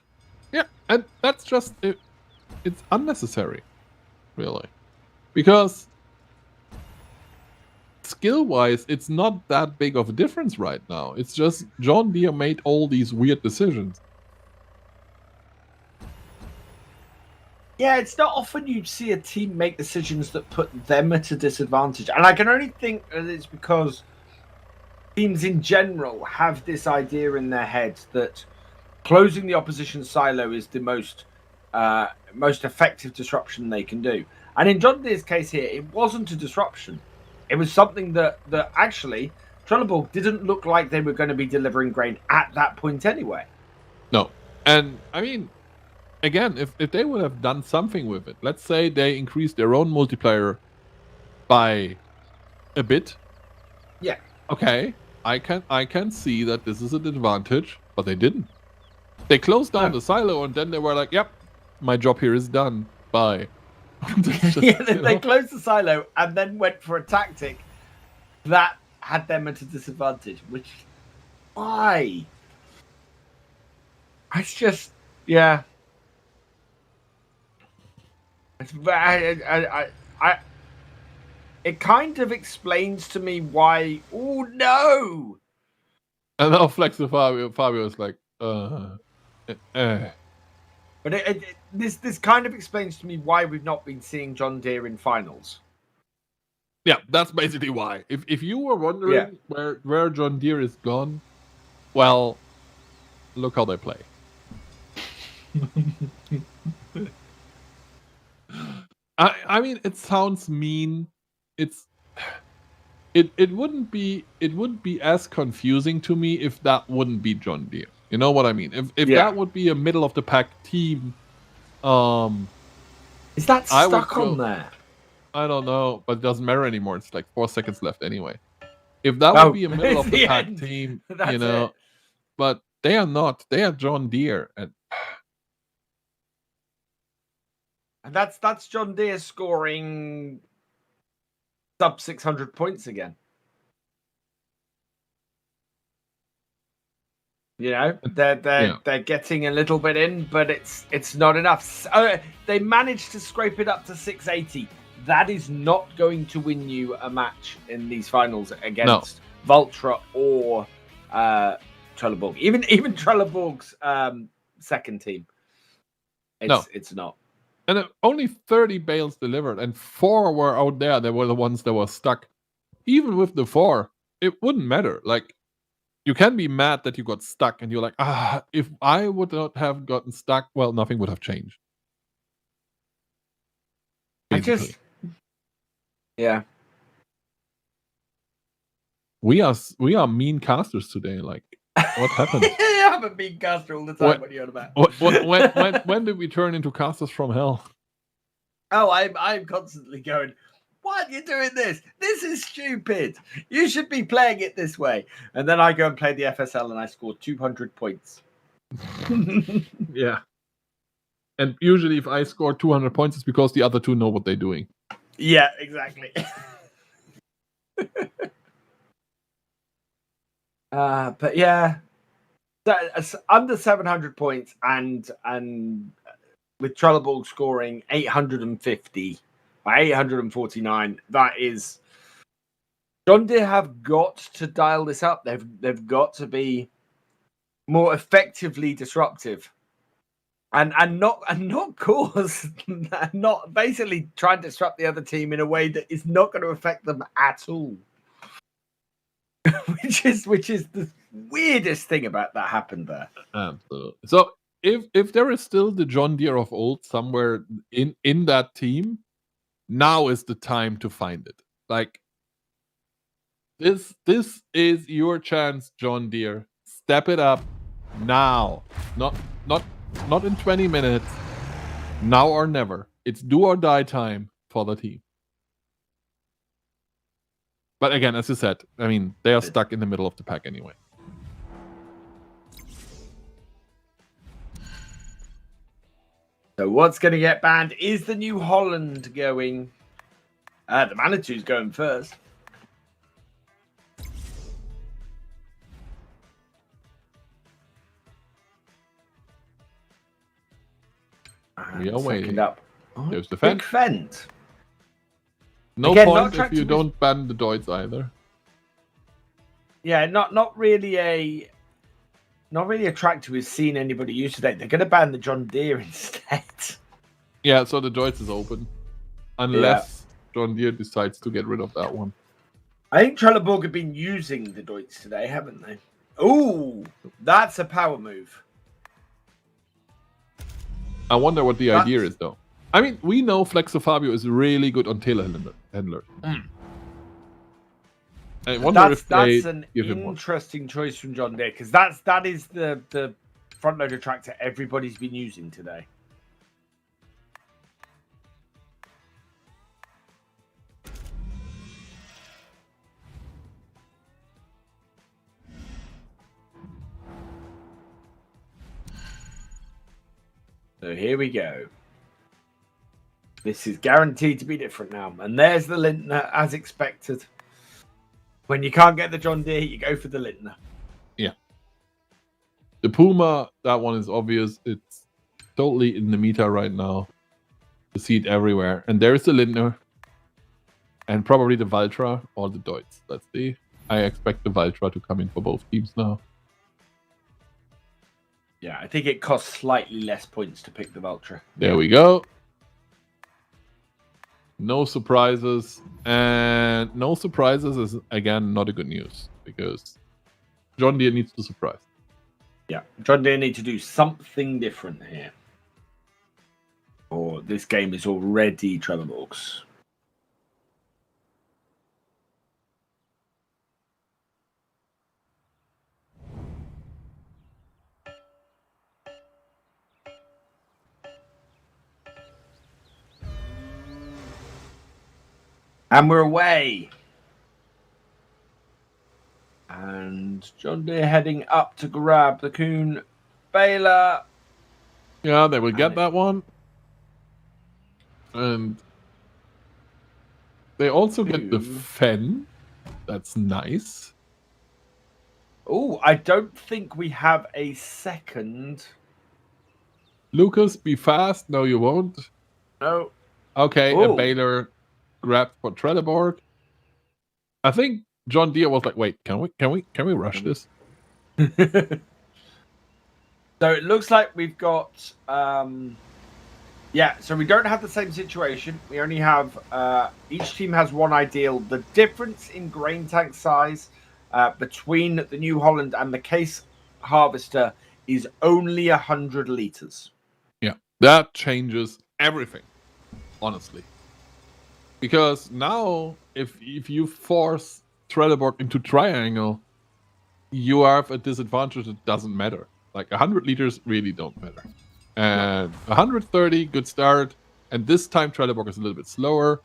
Yeah, and that's just it. It's unnecessary, really, because skill-wise, it's not that big of a difference right now. It's just John Deere made all these weird decisions. Yeah, it's not often you see a team make decisions that put them at a disadvantage. And I can only think that it's because teams in general have this idea in their heads that closing the opposition silo is the most effective disruption they can do. And in John Deere's case here, it wasn't a disruption. It was something that actually Trelleborg didn't look like they were going to be delivering grain at that point anyway. No. And I mean, again, if they would have done something with it, let's say they increased their own multiplier by a bit. Yeah. Okay. I can see that this is an advantage, but they didn't. They closed down the silo, and then they were like, "Yep, my job here is done. Bye." Just, they closed the silo and then went for a tactic that had them at a disadvantage. Which, why? It's just, yeah. It's, it kind of explains to me why. Oh no! And now Flex to Fabio is like, But this kind of explains to me why we've not been seeing John Deere in finals. Yeah, that's basically why. If you were wondering where John Deere is gone, well, look how they play. I mean, it sounds mean. It wouldn't be as confusing to me if that wouldn't be John Deere. You know what I mean? If that would be a middle of the pack team, is that stuck on there? I don't know, but it doesn't matter anymore. It's like 4 seconds left anyway. If that would be a middle of the pack team, you know, but they are not. They are John Deere, and that's John Deere scoring sub 600 points again. You know, they're getting a little bit in, but it's not enough. So, they managed to scrape it up to 680. That is not going to win you a match in these finals against Valtra or Trelleborg. Even Trelleborg's second team. It's not. And only 30 bales delivered, and 4 were out there. They were the ones that were stuck. Even with the 4, it wouldn't matter. Like, you can be mad that you got stuck, and you're like, if I would not have gotten stuck, well, nothing would have changed. Basically. Yeah. We are mean casters today. Like, what happened? I'm a mean caster all the time. What are you on about? When did we turn into casters from hell? Oh, I'm constantly going, why are you doing this? This is stupid. You should be playing it this way. And then I go and play the FSL and I score 200 points. Yeah. And usually, if I score 200 points, it's because the other two know what they're doing. Yeah, exactly. But yeah, that's under 700 points, and with Trelleborg scoring 850 or 849, that is. John Deere have got to dial this up. They've got to be more effectively disruptive, and not cause not basically try and disrupt the other team in a way that is not going to affect them at all. which is the weirdest thing about that happened there. Absolutely. So if there is still the John Deere of old somewhere in that team, now is the time to find it. Like this is your chance, John Deere. Step it up now. Not in 20 minutes. Now or never. It's do or die time for the team. But again, as you said, I mean, they are stuck in the middle of the pack anyway. So what's going to get banned? Is the New Holland going? The Manitou's going first. We are waiting. Up. There's the Big Fent. Fent. No Again, point if you don't ban the Deutz either. Yeah, not really a track to have seen anybody use today. They're going to ban the John Deere instead. Yeah, so the Deutz is open. Unless John Deere decides to get rid of that one. I think Trelleborg have been using the Deutz today, haven't they? Ooh, that's a power move. I wonder what the idea is, though. I mean, we know Flexo Fabio is really good on telehandler. I wonder if that's an interesting choice from John Deere, because that is the front loader tractor everybody's been using today. So here we go. This is guaranteed to be different now. And there's the Lintner, as expected. When you can't get the John Deere, you go for the Lintner. Yeah. The Puma, that one is obvious. It's totally in the meta right now. You see it everywhere. And there's the Lintner. And probably the Valtra or the Deutz. Let's see. I expect the Valtra to come in for both teams now. Yeah, I think it costs slightly less points to pick the Valtra. There we go. No surprises. And no surprises is, again, not a good news. Because John Deere needs to surprise. Yeah, John Deere need to do something different here. Or this game is already Trelleborg's. And we're away. And John Deere heading up to grab the Kuhn Baylor. Yeah, they will get that one. And they also get the Fen. That's nice. Oh, I don't think we have a second. Lucas, be fast. No, you won't. No. Okay, Ooh. a Baylor grabbed for Trelleborg. I think John Deere was like, wait, can we rush this? So it looks like we've got so we don't have the same situation. We only have each team has one ideal. The difference in grain tank size between the New Holland and the Case Harvester is only 100 liters. Yeah, that changes everything, honestly. Because now, if you force Trelleborg into triangle, you have a disadvantage that doesn't matter. Like 100 liters really don't matter. And 130, good start. And this time Trelleborg is a little bit slower.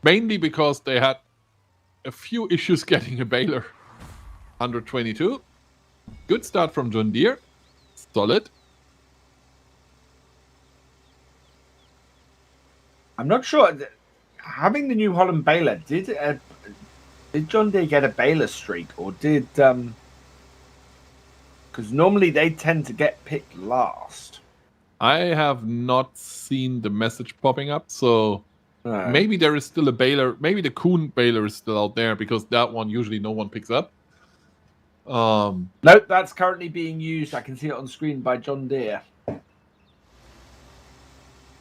Mainly because they had a few issues getting a Baylor. 122. Good start from John Deere. Solid. I'm not sure. Having the New Holland Baylor, did John Deere get a Baylor streak, or did because normally they tend to get picked last. I have not seen the message popping up, so No. maybe there is still a Baylor. Maybe the Kuhn Baylor is still out there because that one usually no one picks up. Nope, that's currently being used. I can see it on screen by John Deere.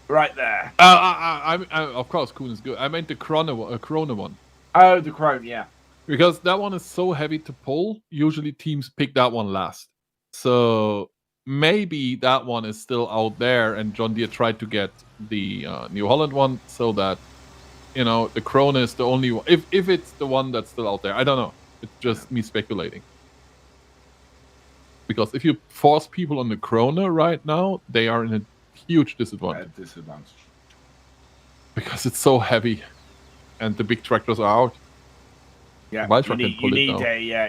Right there. Of course, Kuhn is good. I meant the Corona one. Oh, the Chrome, yeah. Because that one is so heavy to pull, usually teams pick that one last. So maybe that one is still out there, and John Deere tried to get the New Holland one so that, the Corona is the only one. If it's the one that's still out there, I don't know. It's just me speculating. Because if you force people on the Corona right now, they are in a huge disadvantage. Because it's so heavy, and the big tractors are out. Yeah,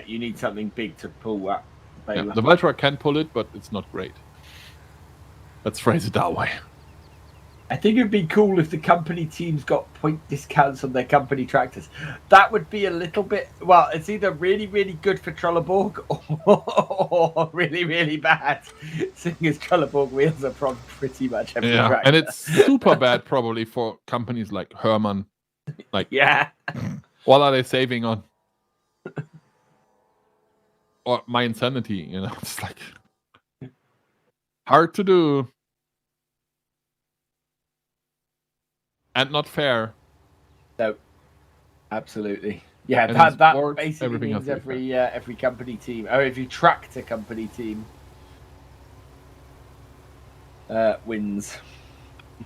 you need something big to pull that. Yeah, the Valtra can pull it, but it's not great. Let's phrase it that way. I think it'd be cool if the company teams got point discounts on their company tractors. That would be a little bit. Well, it's either really, really good for Trelleborg or really, really bad, seeing as Trelleborg wheels are from pretty much every tractor. And it's super bad probably for companies like Hermann. Like, yeah, what are they saving on? Or my insanity, it's like hard to do and not fair. No, absolutely. Yeah, And that sports, basically everything means has to be every company team, or every tractor company team, wins.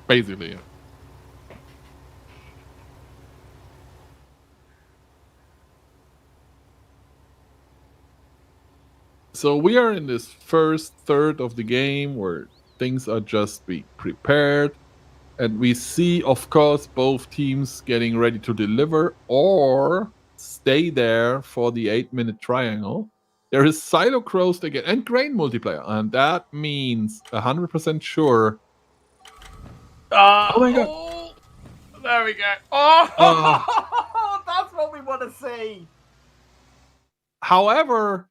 Basically, yeah. So we are in this first third of the game where things are just being prepared. And we see, of course, both teams getting ready to deliver or stay there for the 8-minute triangle. There is silo crossed again and grain multiplier. And that means 100% sure. Oh my God. Oh, there we go. Oh, that's what we want to see. However,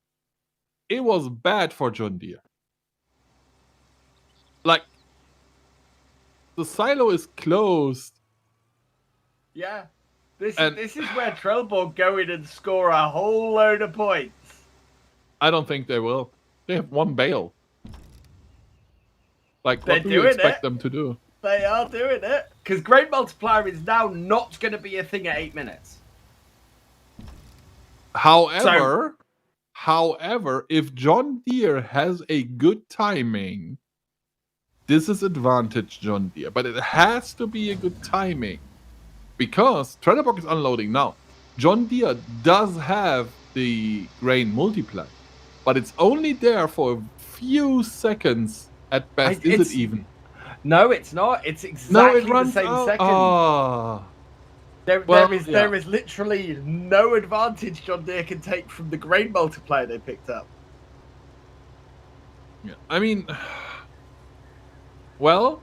it was bad for John Deere. Like, the silo is closed. Yeah. This is where Trelleborg go in and score a whole load of points. I don't think they will. They have one bale. Like, They're what do you doing expect it. them to do? They are doing it. Because grain multiplier is now not going to be a thing at 8 minutes. However, if John Deere has a good timing, this is advantage John Deere. But it has to be a good timing. Because Trelleborg is unloading now. John Deere does have the grain multiplier. But it's only there for a few seconds at best. Is it even? No, it's not. It's exactly the same second. Oh. There is literally no advantage John Deere can take from the grain multiplier they picked up. Yeah, I mean, well,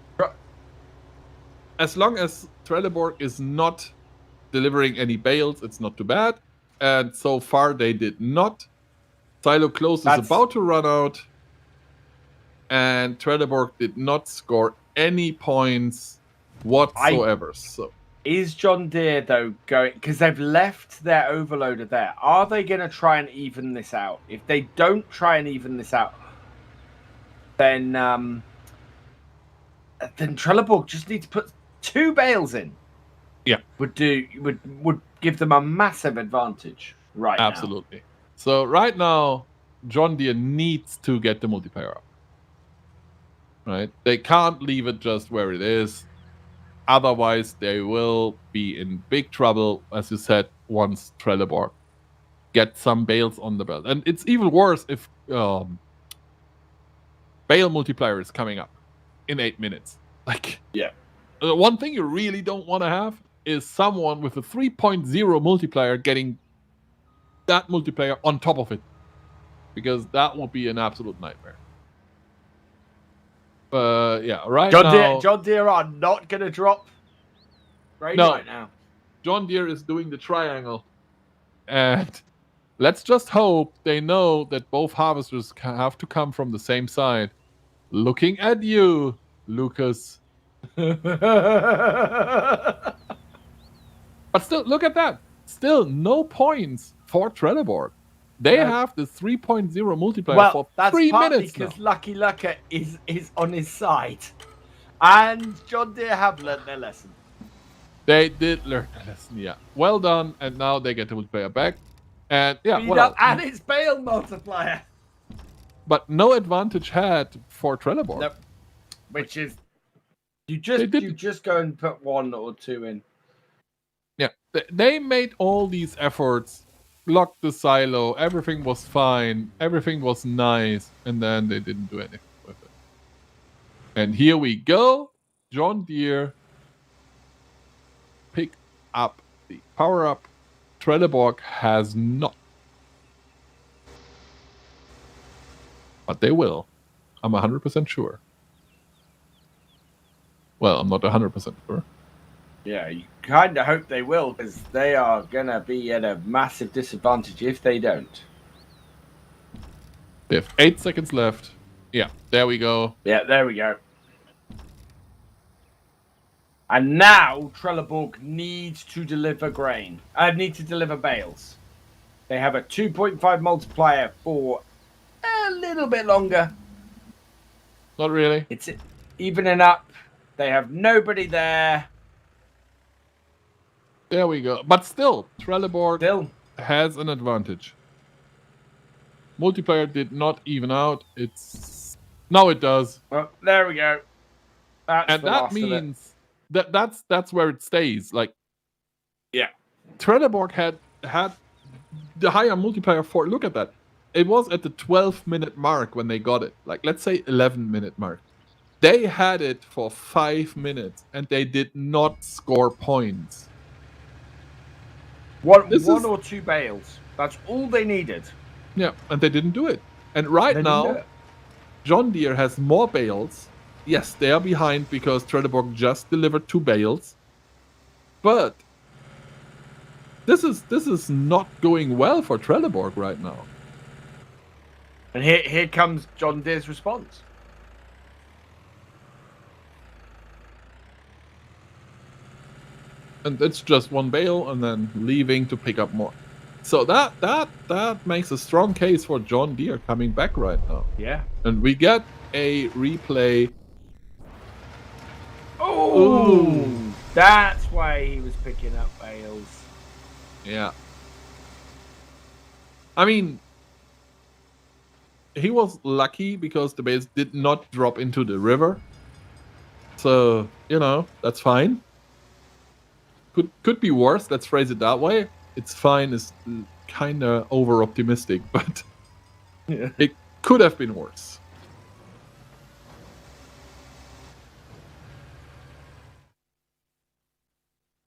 as long as Trelleborg is not delivering any bales, it's not too bad. And so far they did not. Silo close is about to run out. And Trelleborg did not score any points whatsoever. Is John Deere, though, going... Because they've left their overloader there. Are they going to try and even this out? If they don't try and even this out, then Trelleborg just need to put 2 bales in. Yeah. Would give them a massive advantage now. Absolutely. So right now, John Deere needs to get the multiplier up. Right? They can't leave it just where it is. Otherwise, they will be in big trouble, as you said, once Trelleborg get some bales on the belt. And it's even worse if bale multiplier is coming up in 8 minutes. Like, yeah. One thing you really don't want to have is someone with a 3.0 multiplier getting that multiplier on top of it. Because that would be an absolute nightmare. Yeah, right now... John Deere are not going to drop Great No. right now. John Deere is doing the triangle. And let's just hope they know that both harvesters have to come from the same side. Looking at you, Lucas. Well, But still, look at that. Still, no points for Trelleborg. They No. have the 3.0 multiplier for that's 3 partly minutes now. because Lucky Lucka is on his side. And John Deere have learned their lesson. They did learn a lesson, yeah. Well done, and now they get the multiplier back. And yeah, Speed well, up and it's bale multiplier. but no advantage had for Trelleborg. Nope. Which is you They did- just go and put 1 or 2 in. Yeah, they made all these efforts, locked the silo, everything was fine, everything was nice, and then they didn't do anything with it. And here we go. John Deere pick up the power up. Trelleborg has not. But they will. I'm 100% sure. Well, I'm not 100% sure. Yeah, you kind of hope they will, because they are going to be at a massive disadvantage if they don't. They have 8 seconds left. Yeah, there we go. Yeah, there we go. And now Trelleborg needs to deliver grain. Need to deliver bales. They have a 2.5 multiplier for a little bit longer. Not really. It's evening up. They have nobody there. There we go. But still, Trelleborg Still, has an advantage. Multiplayer did not even out. Now it does. well, there we go. That's And the that last of it. means that's where it stays. Like, Yeah. Trelleborg had the higher multiplier for. Look at that. It was at the 12-minute mark when they got it. Like, let's say 11-minute mark. They had it for 5 minutes and they did not score points. One This is- or 2 bales. That's all they needed. Yeah, and they didn't do it. And right They didn't do now, it. John Deere has more bales. Yes, they are behind because Trelleborg just delivered 2 bales. But this is not going well for Trelleborg right now. And here comes John Deere's response. And it's just 1 bale and then leaving to pick up more. So that makes a strong case for John Deere coming back right now. Yeah. And we get a replay. Oh, that's why he was picking up bales. Yeah. I mean, he was lucky because the bales did not drop into the river. So, that's fine. Could be worse, let's phrase it that way. It's fine is kind of over optimistic, but Yeah. it could have been worse.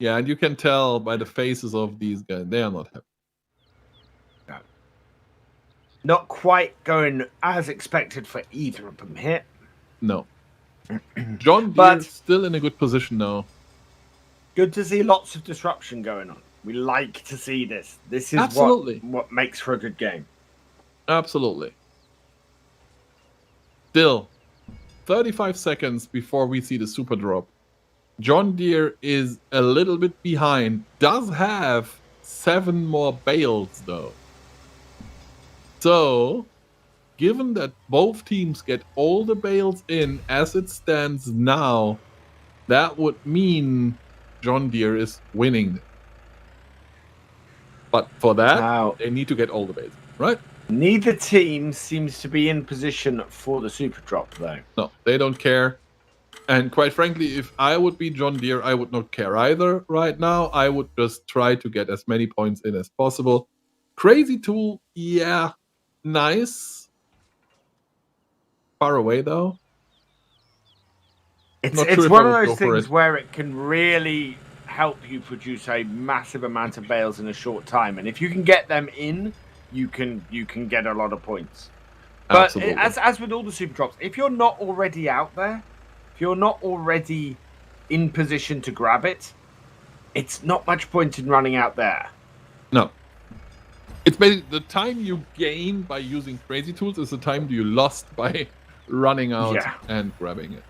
Yeah, and you can tell by the faces of these guys, they are not happy. Not quite going as expected for either of them here. No. John Deere But- still in a good position now. Good to see lots of disruption going on. We like to see this. This is Absolutely. what makes for a good game. Absolutely. Still, 35 seconds before we see the super drop. John Deere is a little bit behind. Does have 7 more bales though. So, given that both teams get all the bales in as it stands now, that would mean John Deere is winning. But for that, Now, they need to get all the bales, right? neither team seems to be in position for the super drop, though. No, they don't care. And quite frankly, if I would be John Deere, I would not care either right now. I would just try to get as many points in as possible. Crazy tool, yeah, nice. Far away, though. It's, Not sure it's if one I of would those go for things it. where it can really help you produce a massive amount of bales in a short time. And if you can get them in, you can get a lot of points. But Absolutely. as with all the super drops, if you're not already out there, if you're not already in position to grab it, it's not much point in running out there. No. It's basically the time you gain by using crazy tools is the time you lost by running out and grabbing it.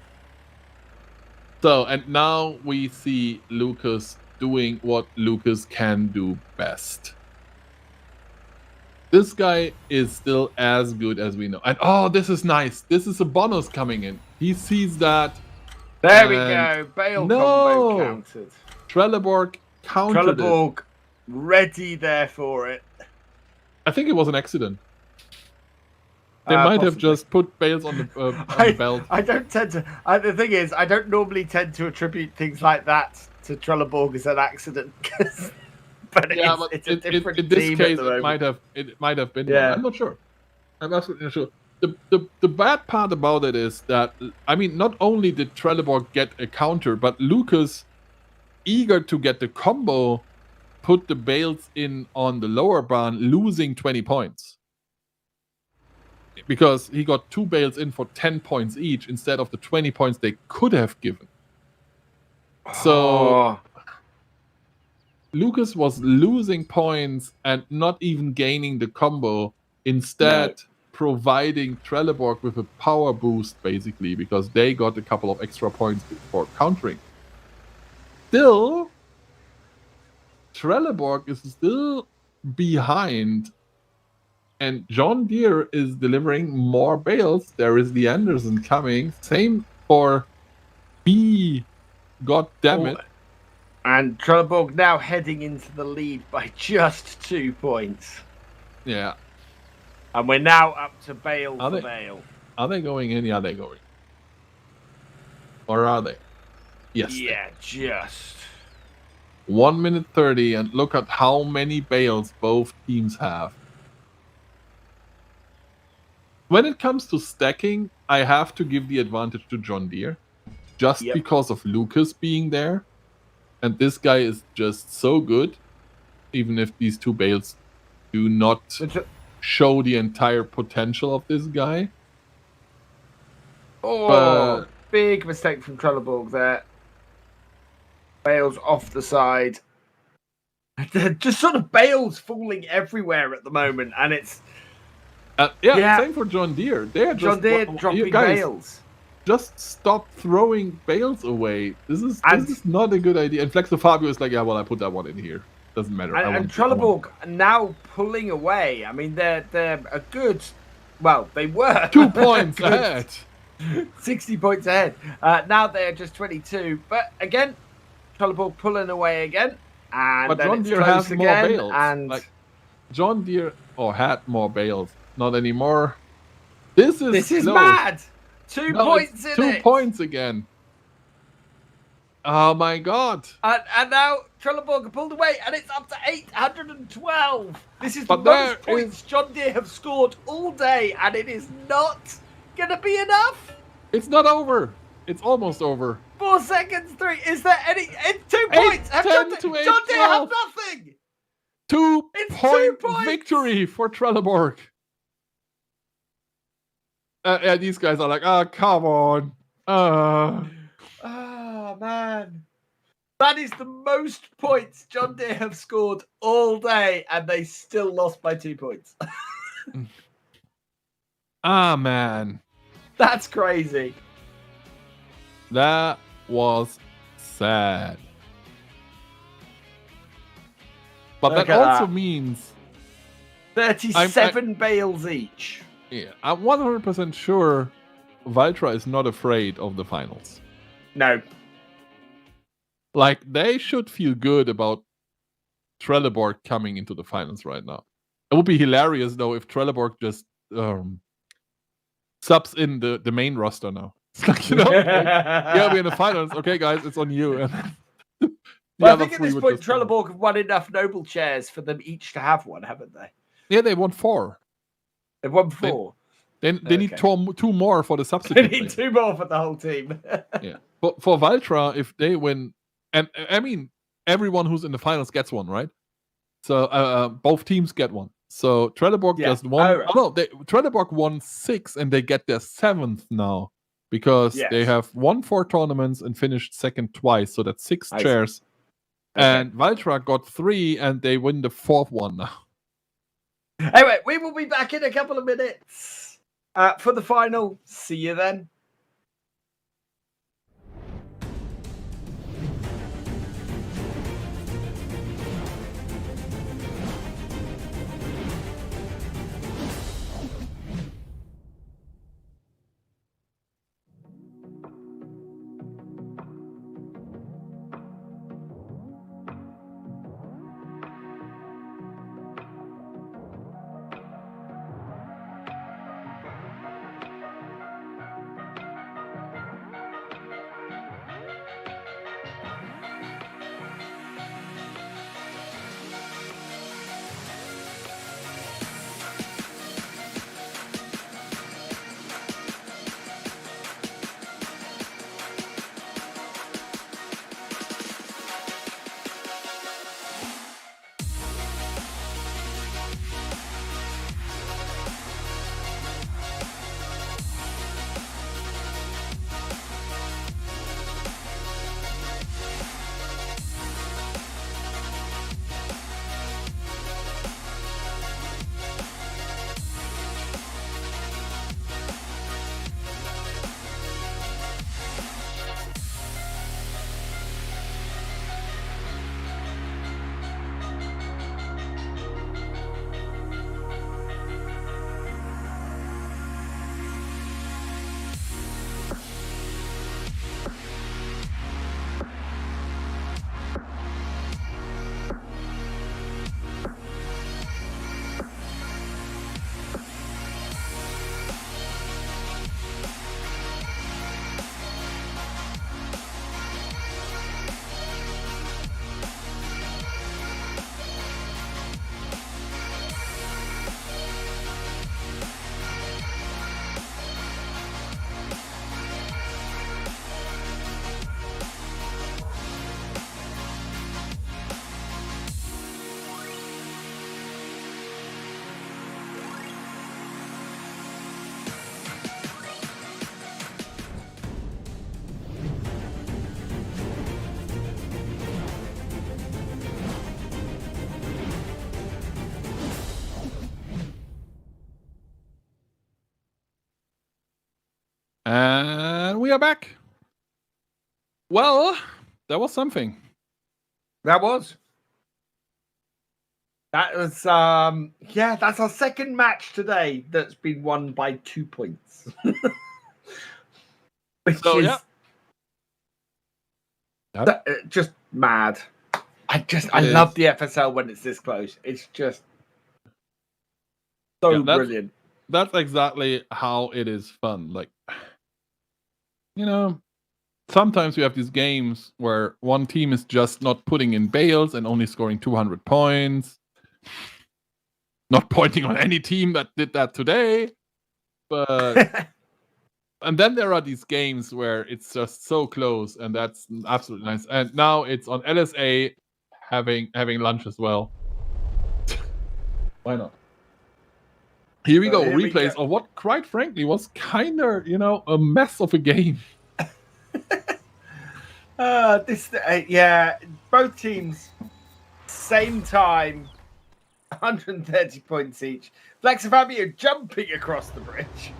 So, and now we see Lucas doing what Lucas can do best. This guy is still as good as we know. And oh, this is nice. This is a bonus coming in. He sees that. There we go. Bale combo countered. Trelleborg countered Trelleborg ready there for it. I think it was an accident. They might have just put Bales on the belt. I don't tend to. The thing is, I don't normally tend to attribute things like that to Trelleborg as an accident. But it's a different in this team case, at the moment. it might have been. Yeah. I'm not sure. I'm absolutely not sure. The bad part about it is that, I mean, not only did Trelleborg get a counter, but Lucas, eager to get the combo, put the Bales in on the lower barn, losing 20 points. Because he got 2 Bales in for 10 points each instead of the 20 points they could have given. So Lucas was losing points and not even gaining the combo, instead providing Trelleborg with a power boost, basically, because they got a couple of extra points for countering. Still, Trelleborg is still behind, and John Deere is delivering more Bales. There is the Anderson coming. Same for B. God damn it. And Trelleborg now heading into the lead by just 2 points. Yeah. And we're now up to Bale for Bale. Are they going in? Yeah, they're going. Or are they? Yes. Yeah, just. 1 minute 30, and look at how many Bales both teams have. When it comes to stacking, I have to give the advantage to John Deere. Just because of Lucas being there. And this guy is just so good. Even if these 2 Bales do not show the entire potential of this guy. Big mistake from Trelleborg there. Bales off the side. Just sort of Bales falling everywhere at the moment, and it's same for John Deere. They're John Deere dropping Bales. Just stop throwing Bales away. This is not a good idea. And Flexo Fabio is like, yeah, well, I put that one in here. Doesn't matter. And Trelleborg now pulling away. I mean, they're a good. Well, they were 2 points ahead. 60 points ahead. Now they're just 22. But again, Trelleborg pulling away again. And but John Deere has more Bales. And like, John Deere had more Bales. Not anymore. This is mad. 2 points in 2 points again. Oh my god. And now Trelleborg pulled away, and it's up to 812. This is the most points John Deere have scored all day, and it is not going to be enough. It's not over. It's almost over. 4 seconds, 3. Is there any? It's 2 points. John Deere have nothing. 2-point victory for Trelleborg. These guys are like, come on. Oh, man. That is the most points John Deere have scored all day, and they still lost by 2 points. Man. That's crazy. That was sad. But that also means 37 Bales each. Yeah, I'm 100% sure Valtra is not afraid of the finals. No. Like, they should feel good about Trelleborg coming into the finals right now. It would be hilarious, though, if Trelleborg just subs in the main roster now. It's like, yeah, we're in the finals. Okay, guys, it's on you. Well, I think at this point, Trelleborg have won enough Noble chairs for them each to have one, haven't they? Yeah, they won 4. They've won 4. They need 2 more for the substitute. They need 2 more for the whole team. Yeah. But for Valtra, if they win, and I mean, everyone who's in the finals gets one, right? So both teams get one. So Trelleborg just won. Trelleborg won 6, and they get their 7th now because they have won 4 tournaments and finished second twice. So that's 6 chairs. And Valtra got 3, and they win the 4th one now. Anyway, we will be back in a couple of minutes for the final. See you then. And we are back. Well, that was something. That was that's our second match today that's been won by 2 points. Which So, is yeah. just mad. I It love is. the FSL when it's this close. It's just so brilliant. That's exactly how it is fun. Like, you know, sometimes we have these games where one team is just not putting in bales and only scoring 200 points. Not pointing on any team that did that today. But and then there are these games where it's just so close, and that's absolutely nice. And now it's on LSA having lunch as well. Why not? Here we go. Here we Replays go. of what, quite frankly, was kind of, a mess of a game. Both teams, same time, 130 points each. Flex and Fabio jumping across the bridge.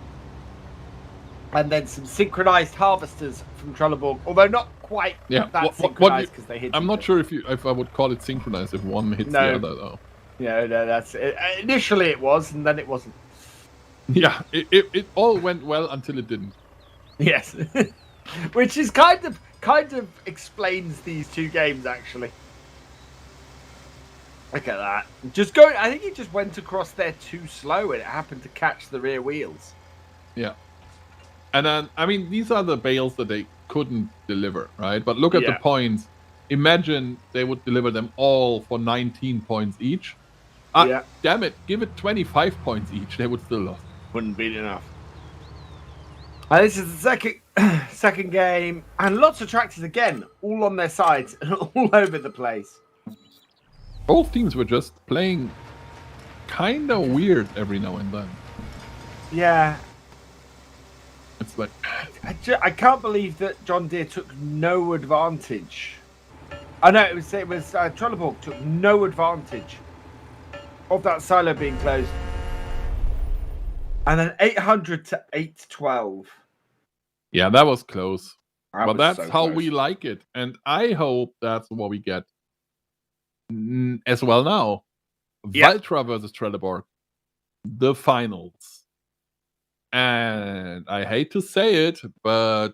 And then some synchronized harvesters from Trelleborg, although not quite that synchronized because they hit. I'm not sure if I would call it synchronized if one hits the other, though. Yeah, no, that's it. Initially it was, and then it wasn't. Yeah, it all went well until it didn't. Yes, which is kind of explains these two games actually. Look at that. I think he just went across there too slow, and it happened to catch the rear wheels. Yeah. And then, I mean, these are the bales that they couldn't deliver, right? But look at the points. Imagine they would deliver them all for 19 points each. Damn it, give it 25 points each. They would still lose. Wouldn't be enough. This is the second game, and lots of tractors again, all on their sides, all over the place. Both teams were just playing kind of weird every now and then. Yeah. It's like... I can't believe that John Deere took no advantage I know it was Trelleborg took no advantage of that silo being closed. And then 800 to 812. Yeah, that was close. But that's so how close. we like it. And I hope that's what we get as well now. Yeah. Valtra versus Trelleborg. The finals. And I hate to say it, but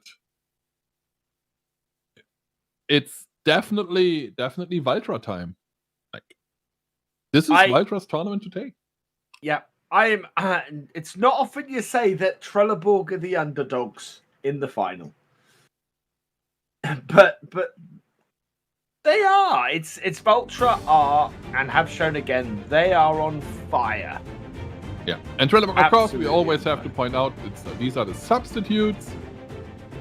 it's definitely Valtra time. Like, this is Valtra's tournament to take. Yeah. I am. It's not often you say that Trelleborg are the underdogs in the final, but they are. It's Valtra are and have shown again they are on fire. Yeah, and Trelleborg, of course, we always have to point out these are the substitutes.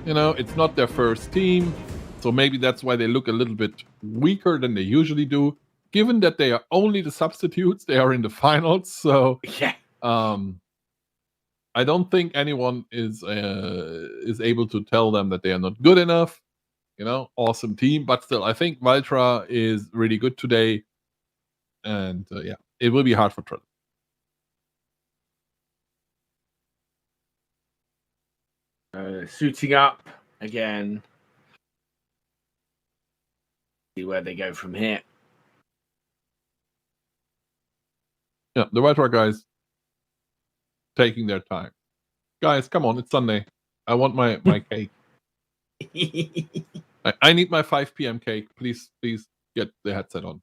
You know, it's not their first team, so maybe that's why they look a little bit weaker than they usually do. Given that they are only the substitutes, they are in the finals. So yeah. I don't think anyone is able to tell them that they are not good enough. You know, awesome team, but still, I think Valtra is really good today, and yeah, it will be hard for Trelleborg. Suiting up again. See where they go from here. Yeah, the Valtra guys taking their time. Guys, come on, it's Sunday. I want my cake. I need my 5 p.m. cake. Please get the headset on.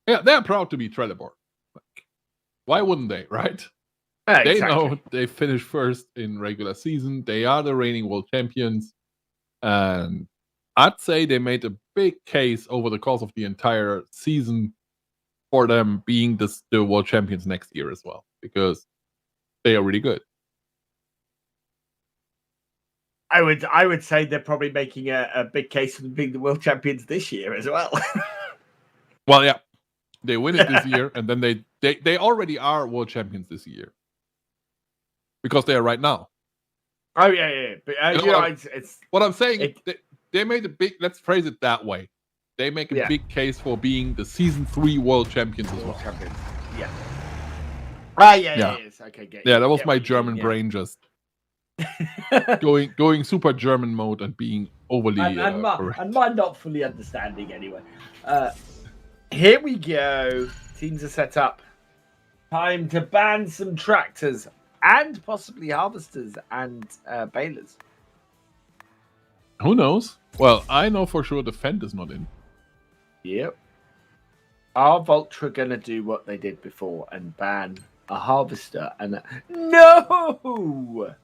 Yeah, they're proud to be Trelleborg. Like, why wouldn't they, right? Exactly. They know they finished first in regular season. They are the reigning world champions. And I'd say they made a big case over the course of the entire season for them being the world champions next year as well. Because they are really good. I would say they're probably making a big case for being the world champions this year as well. Well, yeah. They win it this year, and then they already are world champions this year. Because they are right now. Oh, yeah. But, it's what I'm saying, they made a big, let's phrase it that way. They make a big case for being the season 3 world champions as well. Champions. Yeah. Ah, yeah. Okay, that was my German brain just going super German mode and being overly correct. And mine not fully understanding anyway. Here we go. Teams are set up. Time to ban some tractors and possibly harvesters and balers. Who knows? Well, I know for sure the Fend is not in. Yep. Are Valtra going to do what they did before and ban a harvester and a... No!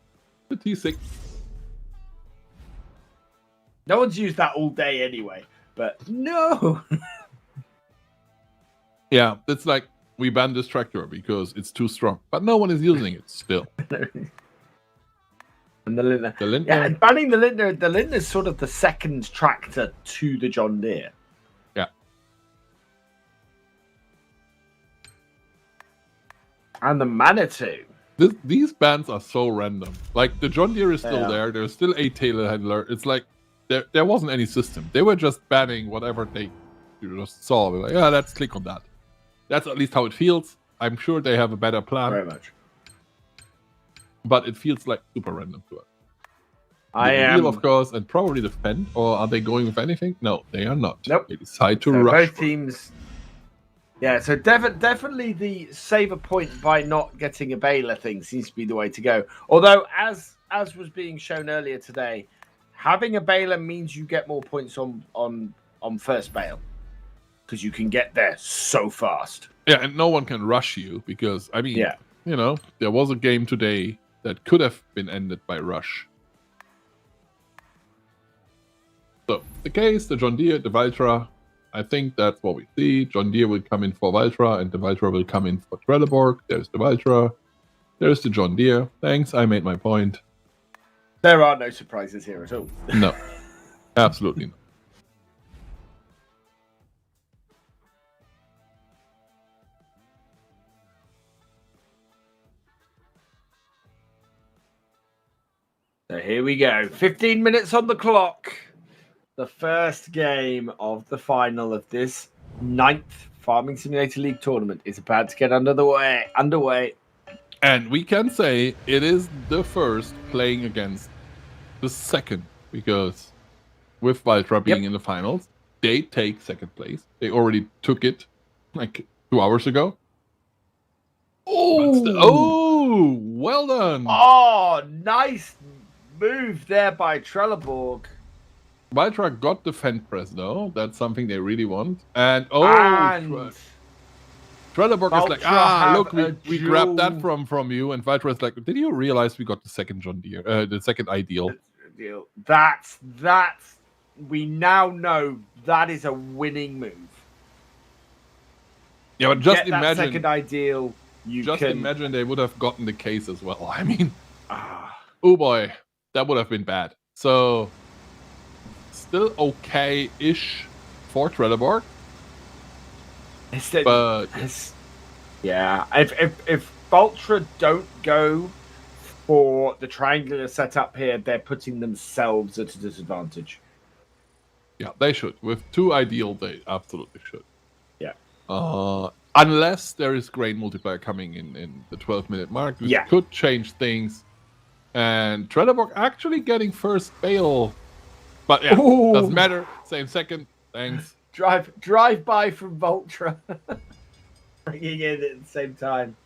The T6. No one's used that all day anyway, but no! Yeah, it's like we banned this tractor because it's too strong, but no one is using it still. And the Lindner. Yeah, and banning the Lindner is sort of the second tractor to the John Deere. Yeah. And the Manitou. These bans are so random. Like, the John Deere is still there. There's still a telehandler. It's like there wasn't any system. They were just banning whatever they just saw. They're like, yeah, let's click on that. That's at least how it feels. I'm sure they have a better plan. Very much. But it feels like super random to us. Of course, and probably the Fend. Or are they going with anything? No, they are not. Nope. They decide to rush. Both teams. Yeah, so definitely the save a point by not getting a baler thing seems to be the way to go. Although, as was being shown earlier today, having a baler means you get more points on first bale because you can get there so fast. Yeah, and no one can rush you because you know, there was a game today that could have been ended by rush. So the case, the John Deere, the Valtra. I think that's what we see. John Deere will come in for Valtra, and the Valtra will come in for Trelleborg. There's the Valtra. There's the John Deere. Thanks, I made my point. There are no surprises here at all. No, absolutely not. So here we go. 15 minutes on the clock. the first game of the final of this 9th Farming Simulator League tournament is about to get underway. And we can say it is the first playing against the second, because with Valtra being in the finals, they take second place. They already took it like 2 hours ago. Oh, well done. Oh, nice move there by Trelleborg. Valtra got the fend press though. That's something they really want. And Trelleborg is like, look, we grabbed that from you. And Valtra is like, did you realize we got the second John Deere, the second ideal? That's we now know that is a winning move. Yeah, but just Get that imagine second ideal. Imagine they would have gotten the case as well. I mean, oh boy, that would have been bad. So, still okay-ish for Trelleborg. Yeah, if Valtra don't go for the triangular setup here, they're putting themselves at a disadvantage. Yeah, they should. With 2 ideal, they absolutely should. Yeah. Unless there is grain multiplier coming in the 12-minute mark, which could change things. And Trelleborg actually getting first bale. But yeah, doesn't matter. Same second. Thanks. Drive by from Valtra. Bringing in at the same time.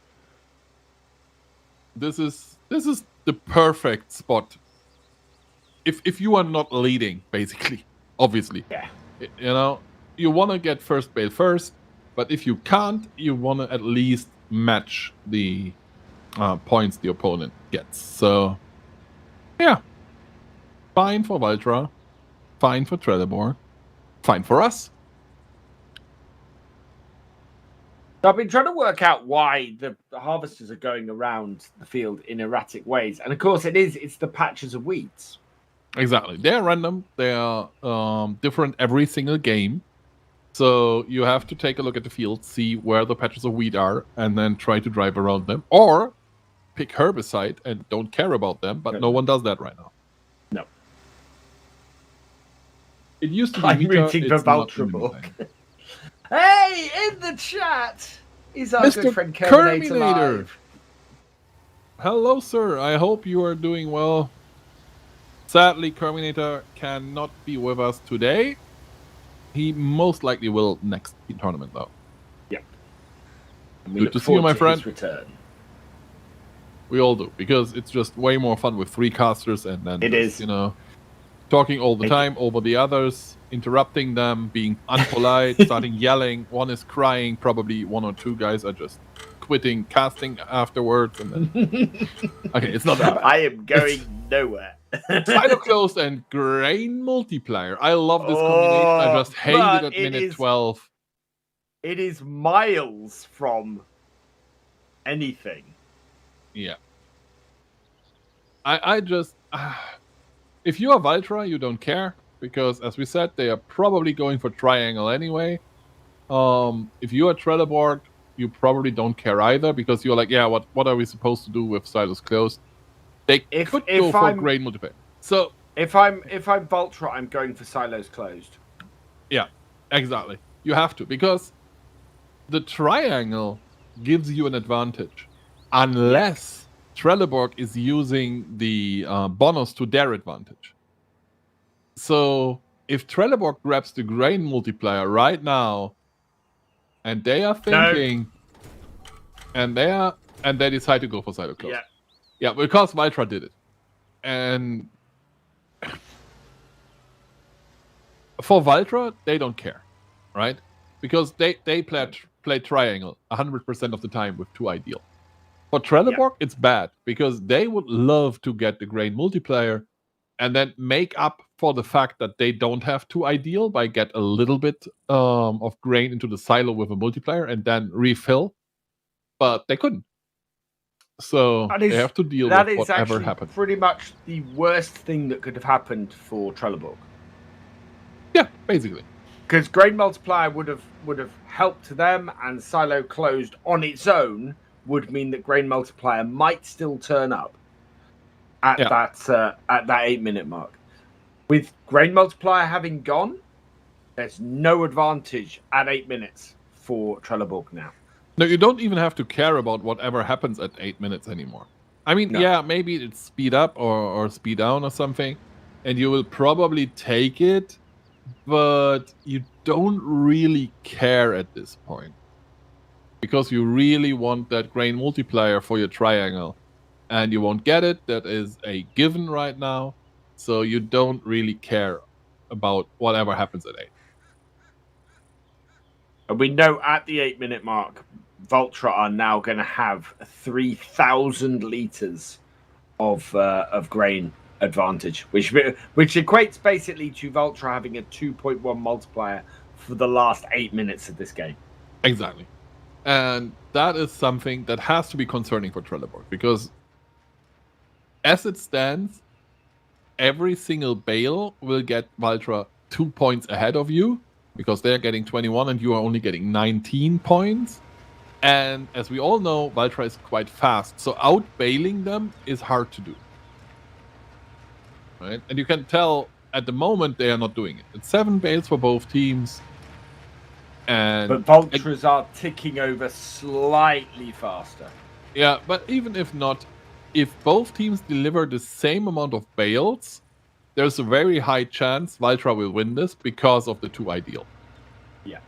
This is the perfect spot. If you are not leading, basically, obviously. Yeah. You know, you want to get first bale first, but if you can't, you want to at least match the points the opponent gets. So, yeah. Fine for Valtra. Fine for Trelleborg. Fine for us. I've been trying to work out why the harvesters are going around the field in erratic ways. And of course it's the patches of weeds. Exactly. They're random. They are different every single game. So you have to take a look at the field, see where the patches of wheat are, and then try to drive around them. Or pick herbicide and don't care about them, but no one does that right now. No. It used to be I'm rooting for Valtra. Hey, in the chat is our good friend Kerminator. Hello, sir. I hope you are doing well. Sadly, Kerminator cannot be with us today. He most likely will next tournament, though. Yep. Good to see you, my friend. Return. We all do, because it's just way more fun with 3 casters, and then you know, talking all the time over the others, interrupting them, being unpolite, starting yelling. One is crying. Probably 1 or 2 guys are just quitting casting afterwards, and then okay, it's not that bad. I am going nowhere. Silo closed and grain multiplier. I love this combination. I just hate it at minute 12. It is miles from anything. Yeah. I just if you are Valtra, you don't care, because as we said, they are probably going for triangle anyway. If you are Trelleborg, you probably don't care either, because you're like, yeah, what are we supposed to do with silos closed? They could go for grain multiplier. So if I'm Valtra, I'm going for silos closed. Yeah, exactly. You have to, because the triangle gives you an advantage, unless Trelleborg is using the bonus to their advantage. So if Trelleborg grabs the grain multiplier right now, and they are thinking, and they decide to go for silo close. Yeah, because Valtra did it. And for Valtra, they don't care, right? Because they play triangle 100% of the time with 2 ideal. For Trelleborg, it's bad, because they would love to get the grain multiplier and then make up for the fact that they don't have 2 ideal by get a little bit of grain into the silo with a multiplier and then refill. But they couldn't. So they have to deal with whatever happened. Pretty much the worst thing that could have happened for Trelleborg. Yeah, basically. Because grain multiplier would have helped them, and silo closed on its own would mean that grain multiplier might still turn up at that 8-minute mark. With grain multiplier having gone, there's no advantage at 8 minutes for Trelleborg now. No, you don't even have to care about whatever happens at 8 minutes anymore. I mean, No. yeah, maybe it's speed up or speed down or something, and you will probably take it, but you don't really care at this point. Because you really want that grain multiplier for your triangle. And you won't get it. That is a given right now. So you don't really care about whatever happens at 8. And we know at the 8 minute mark, Valtra are now going to have 3,000 litres of grain advantage, which equates basically to Valtra having a 2.1 multiplier for the last 8 minutes of this game. Exactly. And that is something that has to be concerning for Trelleborg, because as it stands, every single bale will get Valtra 2 points ahead of you, because they're getting 21 and you are only getting 19 points. And as we all know, Valtra is quite fast, so out-bailing them is hard to do. Right? And you can tell at the moment they are not doing it. It's 7 bales for both teams. And But Valtras are ticking over slightly faster. Yeah, but even if not, if both teams deliver the same amount of bales, there's a very high chance Valtra will win this because of the 2 ideal. Yeah.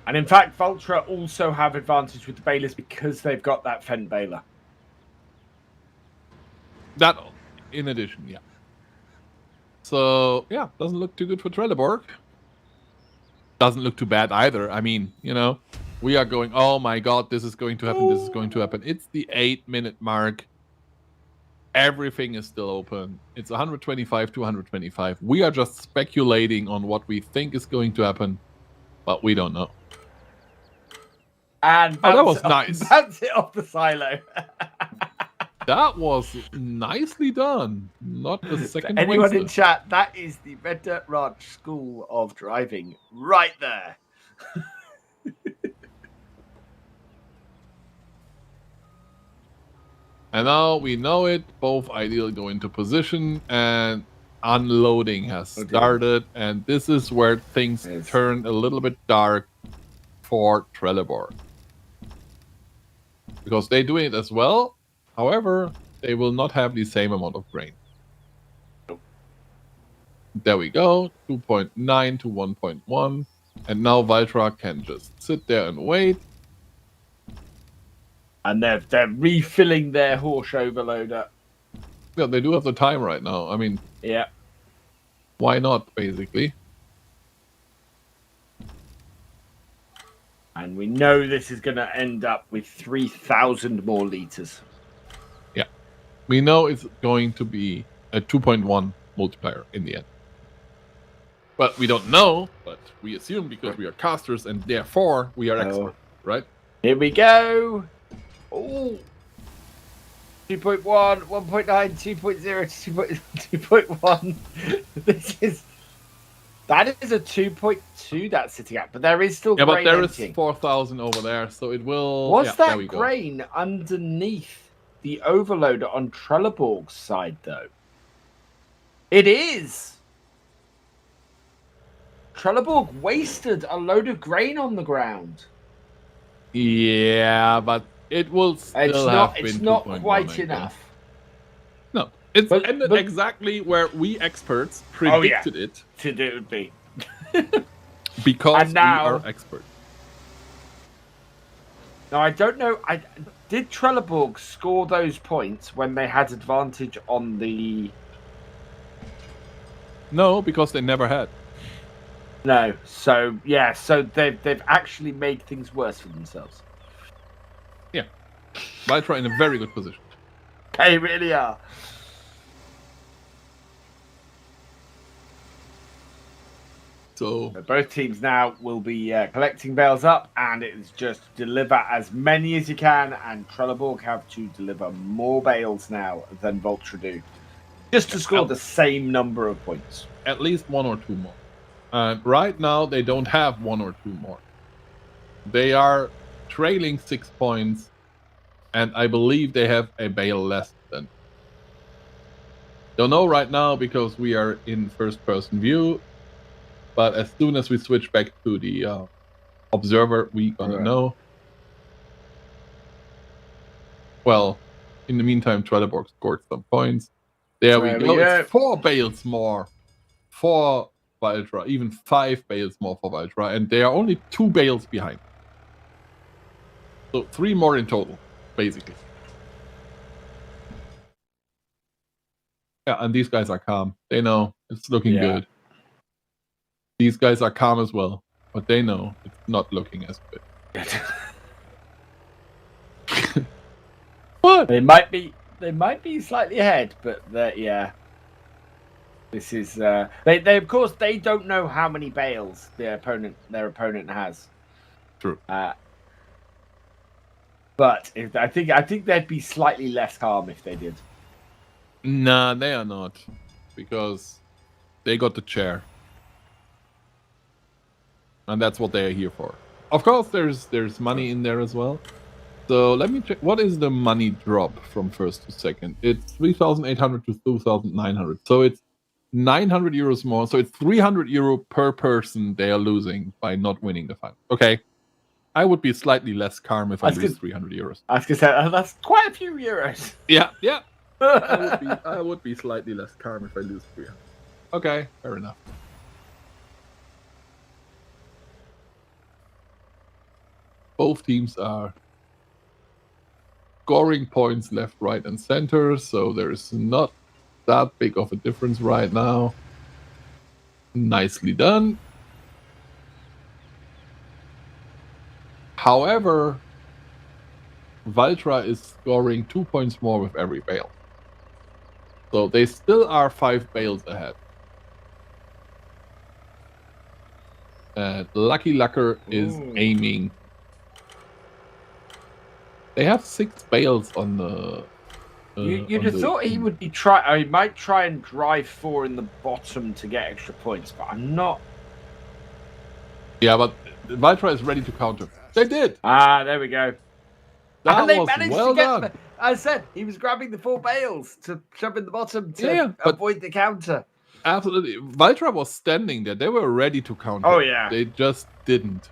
And in fact, Valtra also have advantage with the balers because they've got that Fent baler. That, in addition, yeah. So, yeah, doesn't look too good for Trelleborg. Doesn't look too bad either. I mean, you know, we are going, oh my god, this is going to happen, this is going to happen. It's the 8 minute mark. Everything is still open. It's 125 to 125. We are just speculating on what we think is going to happen, but we don't know. And that was nice. Bounce it off the silo. That was nicely done. Not the second Anyone wasted. in chat, that is the Red Dirt Ranch School of Driving right there. And now we know it. Both ideally go into position, and unloading has started. And this is where things turn a little bit dark for Trelleborg, because they do it as well. However, they will not have the same amount of grain. There we go. 2.9 to 1.1. And now Valtra can just sit there and wait. And they're refilling their horse overloader. Yeah, they do have the time right now. I mean, yeah. Why not, basically? And we know this is going to end up with 3,000 more litres. Yeah. We know it's going to be a 2.1 multiplier in the end. But we don't know, but we assume because we are casters and therefore we are experts, right? Here we go. Oh, 2.1, 1.9, 2.0, 2.1. That is a 2.2 that's sitting at, but there is still grain. But there emptying. Is 4,000 over there, so it will. Was that grain underneath the overloader on Trelleborg's side, though? It is. Trelleborg wasted a load of grain on the ground. Yeah, but it will still have been. It's not quite enough. No, it's ended exactly where we experts predicted it to be. Because now, we are experts. Now I don't know. Did Trelleborg score those points when they had advantage on the? No, because they never had. No, so yeah, so they've actually made things worse for themselves. Yeah, Valtra in a very good position. They really are. So both teams now will be collecting bales up, and it's just deliver as many as you can. And Trelleborg have to deliver more bales now than Valtra do, just to score the same number of points. At least 1 or 2 more. And right now, they don't have 1 or 2 more. They are trailing 6 points, and I believe they have a bale less than. Don't know right now because we are in first-person view. But as soon as we switch back to the observer, we gonna know. Well, in the meantime, Trelleborg scored some points. There we go. It's 4 bales more for Valtra, even 5 bales more for Valtra, and they are only 2 bales behind. So 3 more in total, basically. Yeah, and these guys are calm. They know it's looking good. These guys are calm as well, but they know it's not looking as good. What? They might be slightly ahead, but this is they of course they don't know how many bales their opponent has. True. But I think they'd be slightly less calm if they did. Nah, they are not, because they got the chair, and that's what they are here for. Of course, there's money in there as well. So let me check. What is the money drop from first to second? It's 3,800 to 2,900. So it's 900 euros more. So it's 300 euro per person they are losing by not winning the final. Okay. I would be slightly less calm if I lose 300 euros. I was going to say, that's quite a few euros. Yeah. I would be slightly less calm if I lose 300. Okay, fair enough. Both teams are scoring points left, right, and center, so there's not that big of a difference right now. Nicely done. However, Valtra is scoring 2 points more with every bale. So they still are 5 bales ahead. And Lucky Lucker is aiming. They have 6 bales on the. You'd have thought he would be he might try and drive 4 in the bottom to get extra points, but I'm not. Yeah, but Valtra is ready to counter. They did. Ah, there we go. That and they was managed well to get done. I said he was grabbing the 4 bales to shove in the bottom to avoid the counter. Absolutely. Valtra was standing there. They were ready to counter. Oh yeah. They just didn't.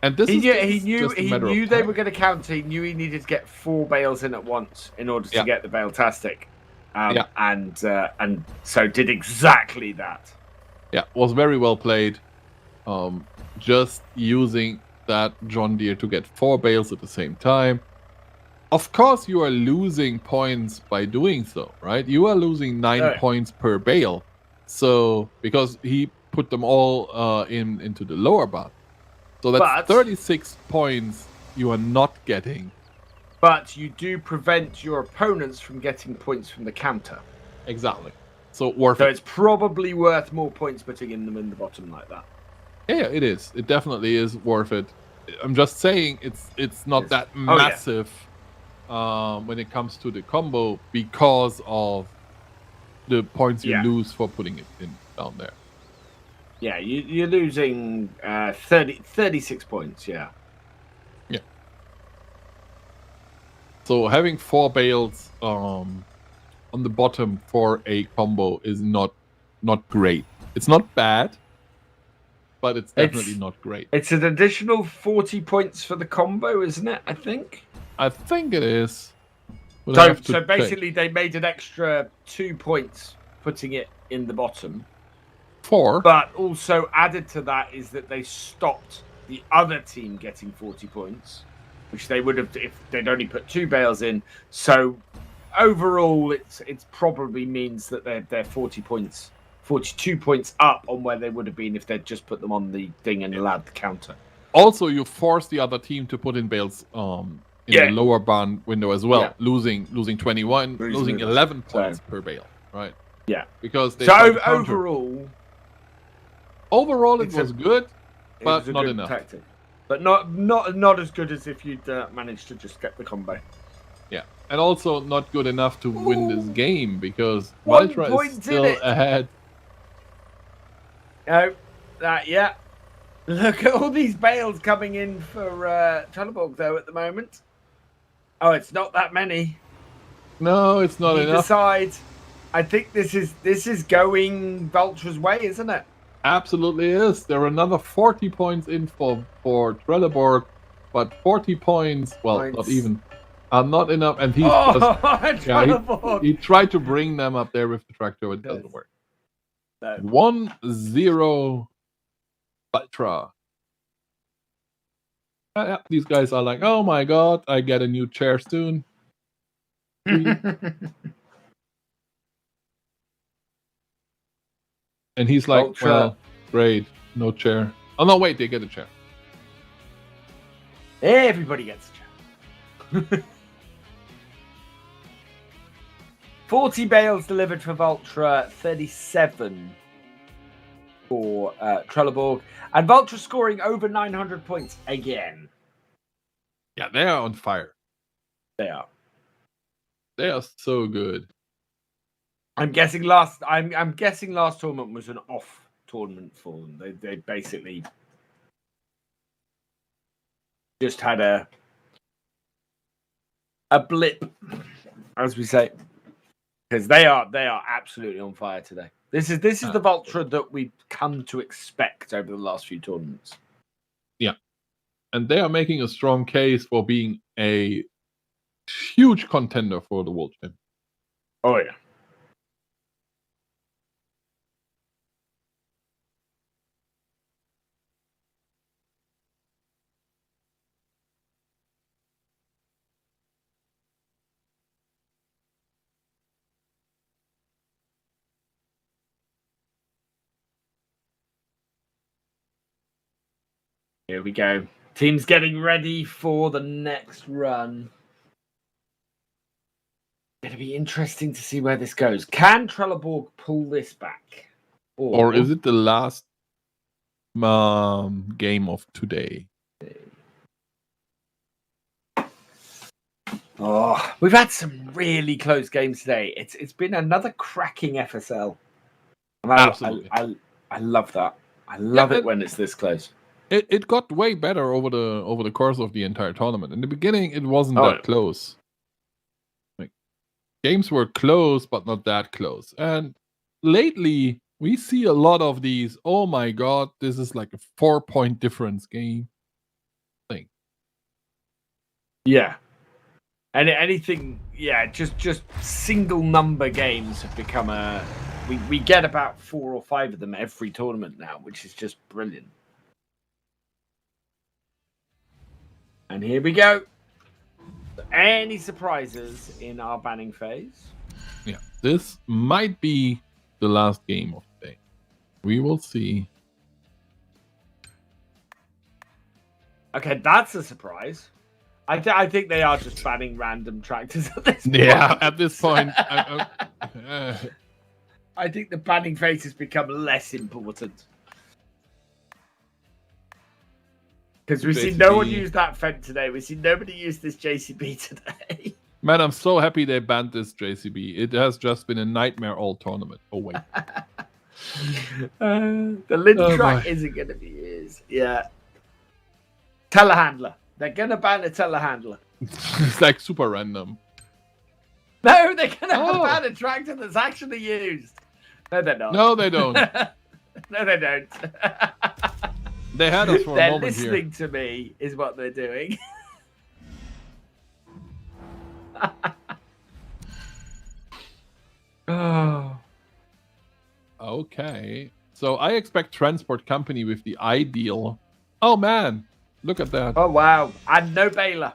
And this he is knew they were going to counter. He knew he needed to get 4 bales in at once in order to get the bale-tastic. And so did exactly that. Yeah, was very well played. Just using that John Deere to get 4 bales at the same time. Of course, you are losing points by doing so, right? You are losing 9 points per bale. So, because he put them all into the lower bar. So that's 36 points you are not getting. But you do prevent your opponents from getting points from the counter. Exactly. So worth So it. it's probably worth more points putting them in the bottom like that. Yeah, it is. It definitely is worth it. I'm just saying it's not that massive when it comes to the combo because of the points you lose for putting it in down there. Yeah, you're losing 36 points, Yeah. So having 4 bales on the bottom for a combo is not great. It's not bad, but it's definitely not great. It's an additional 40 points for the combo, isn't it? I think it is. So basically, they made an extra 2 points putting it in the bottom. 4. But also added to that is that they stopped the other team getting 40 points, which they would have if they'd only put 2 bales in. So overall, it's probably means that they're 40 points, 42 points up on where they would have been if they'd just put them on the thing and allowed the counter. Also, you force the other team to put in bales in the lower band window as well, losing 21, losing 11 points per bale, right? Yeah, because they overall it was good, but not enough. Tactic. But not as good as if you'd managed to just get the combo. Yeah, and also not good enough to win this game because 1 Valtra point is still ahead. Oh, yeah. Look at all these bales coming in for Trelleborg though at the moment. Oh, it's not that many. No, it's not enough. I think this is going Vulture's way, isn't it? Absolutely is. There are another 40 points in for Trelleborg, but 40 points, well, Points. not even, are not enough. And he's Trelleborg. he tried to bring them up there with the tractor, but it doesn't work. No. 1-0 Ultra. These guys are like, oh my god, I get a new chair soon. And he's like, Ultra. well, great, no chair. Oh no, wait, they get a chair. Everybody gets a chair. 40 bales delivered for Vultra, 37 for Trelleborg. And Vultra scoring over 900 points again. Yeah, they are on fire. They are. They are so good. I'm guessing last tournament was an off tournament for them. They basically just had a blip, as we say, because they are absolutely on fire today. This is the Vultra that we've come to expect over the last few tournaments. Yeah, and they are making a strong case for being a huge contender for the World Championship. Oh yeah. Here we go. Team's getting ready for the next run. Going to be interesting to see where this goes. Can Trelleborg pull this back? Or is it the last game of today? Oh, we've had some really close games today. It's been another cracking FSL. Absolutely. I love that. I love it when it's this close. It got way better over the course of the entire tournament. In the beginning, it wasn't that close. Like, games were close, but not that close. And lately, we see a lot of these. Oh my god, this is like a 4-point difference game thing. Yeah, and anything. Yeah, just single number games have become a. We get about 4 or 5 of them every tournament now, which is just brilliant. And here we go. Any surprises in our banning phase? Yeah, this might be the last game of the day. We will see. Okay, that's a surprise. I think they are just banning random tractors at this point. Yeah, at this point. I think the banning phase has become less important. Because we've seen no one use that Fed today. We've seen nobody use this JCB today. Man, I'm so happy they banned this JCB. It has just been a nightmare all tournament. Oh, wait. The Lin track isn't going to be used. Yeah. Telehandler. They're going to ban a telehandler. It's like super random. No, they're going to ban a tractor that's actually used. No, they're not. No, they don't. No, they don't. They had us for a moment here. They're listening to me, is what they're doing. Oh. Okay. So I expect Transport Company with the ideal. Oh, man. Look at that. Oh, wow. And no Baylor.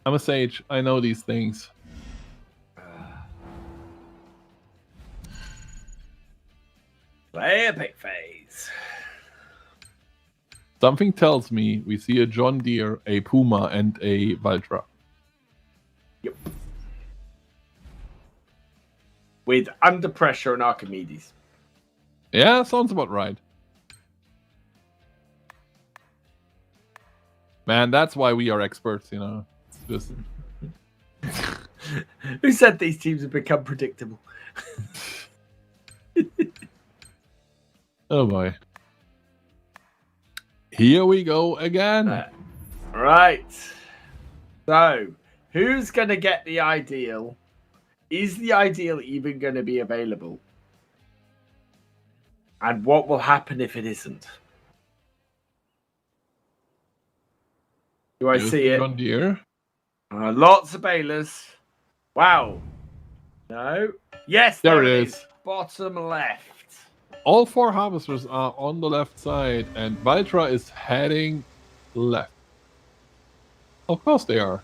I'm a sage. I know these things. Player pick phase. Something tells me we see a John Deere, a Puma, and a Valtra. Yep. With Under Pressure and Archimedes. Yeah, sounds about right. Man, that's why we are experts, you know. It's just... Who said these teams have become predictable? Oh boy. Here we go again. Right. So, who's going to get the ideal is the ideal even going to be available? And what will happen if it isn't? Do I There's see the it? John Deere. Lots of balers. Wow. No. Yes, There there it it is. is. Bottom left. All 4 harvesters are on the left side, and Valtra is heading left. Of course they are.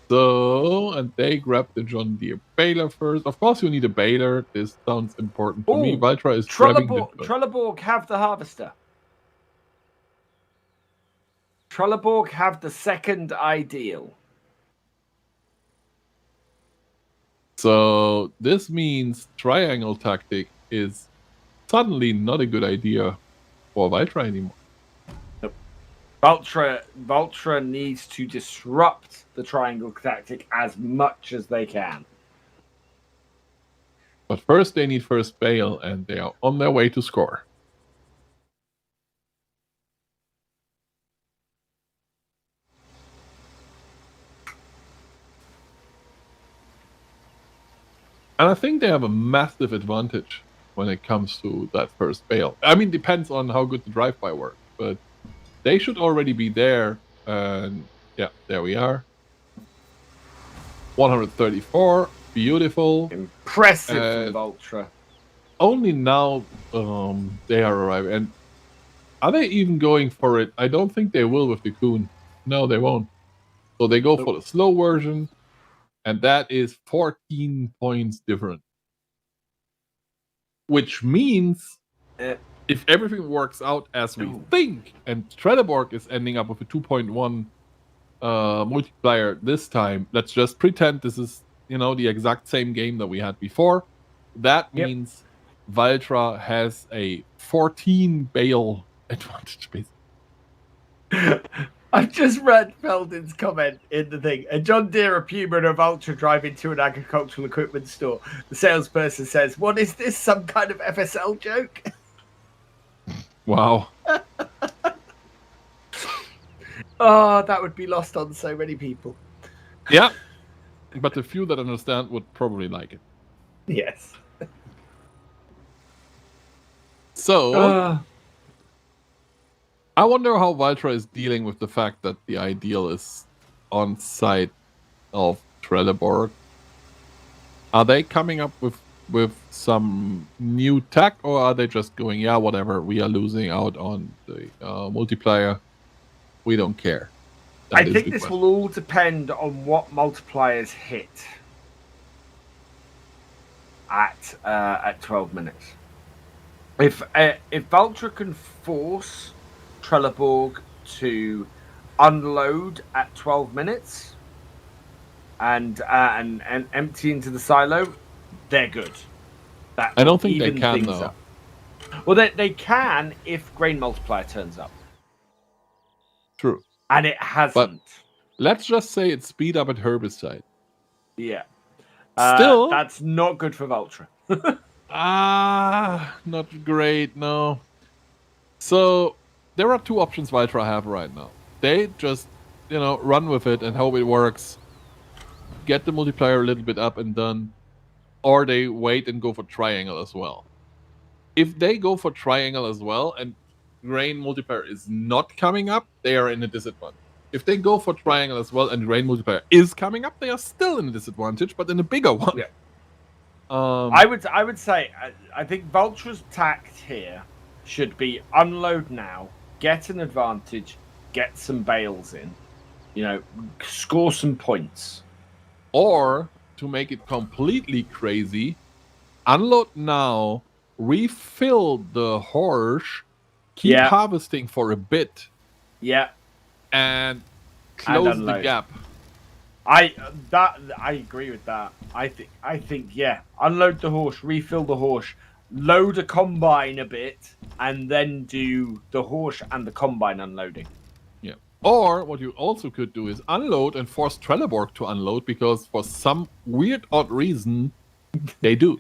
So, and they grab the John Deere baler first. Of course you need a baler. This sounds important to me. Ooh, Valtra is grabbing the... Trelleborg have the harvester. Trelleborg have the second ideal. So, this means triangle tactic is suddenly not a good idea for Valtra anymore. Valtra needs to disrupt the triangle tactic as much as they can. But first they need first bale, and they are on their way to score. And I think they have a massive advantage when it comes to that first bale. I mean, depends on how good the drive-by works, but they should already be there. And yeah, there we are. 134, beautiful. Impressive from Valtra. Only now they are arriving. And are they even going for it? I don't think they will with the Coon. No, they won't. So they go for the slow version. And that is 14 points different. Which means if everything works out as we think, and Trelleborg is ending up with a 2.1 multiplier this time, let's just pretend this is, the exact same game that we had before. That means Valtra has a 14 bale advantage, basically. I've just read Feldon's comment in the thing. A John Deere, a Puma, and a Valtra drive into an agricultural equipment store. The salesperson says, "What is this? Some kind of FSL joke?" Wow. Oh, that would be lost on so many people. Yeah. But the few that understand would probably like it. Yes. So, I wonder how Valtra is dealing with the fact that the ideal is on site of Trelleborg. Are they coming up with some new tech, or are they just going, yeah, whatever, we are losing out on the multiplier, we don't care? I think this will all depend on what multipliers hit at 12 minutes. If Valtra can force Trelleborg to unload at 12 minutes and empty into the silo, they're good. That I don't think they can, though. Up. Well, they can if grain multiplier turns up. True. And it hasn't. But let's just say it's speed up at herbicide. Yeah. Still, that's not good for Valtra. Not great, no. So there are two options Valtra have right now. They just, run with it and hope it works. Get the multiplier a little bit up and done. Or they wait and go for triangle as well. If they go for triangle as well and grain multiplier is not coming up, they are in a disadvantage. If they go for triangle as well and grain multiplier is coming up, they are still in a disadvantage, but in a bigger one. Yeah. I would say I think Valtra's tact here should be unload now, get an advantage, get some bales in, score some points. Or to make it completely crazy, unload now, refill the horse, keep harvesting for a bit. Yeah. And close the gap. I agree with that. I think unload the horse, refill the horse, load a combine a bit, and then do the horse and the combine unloading. Yeah. Or what you also could do is unload and force Trelleborg to unload, because for some weird odd reason they do.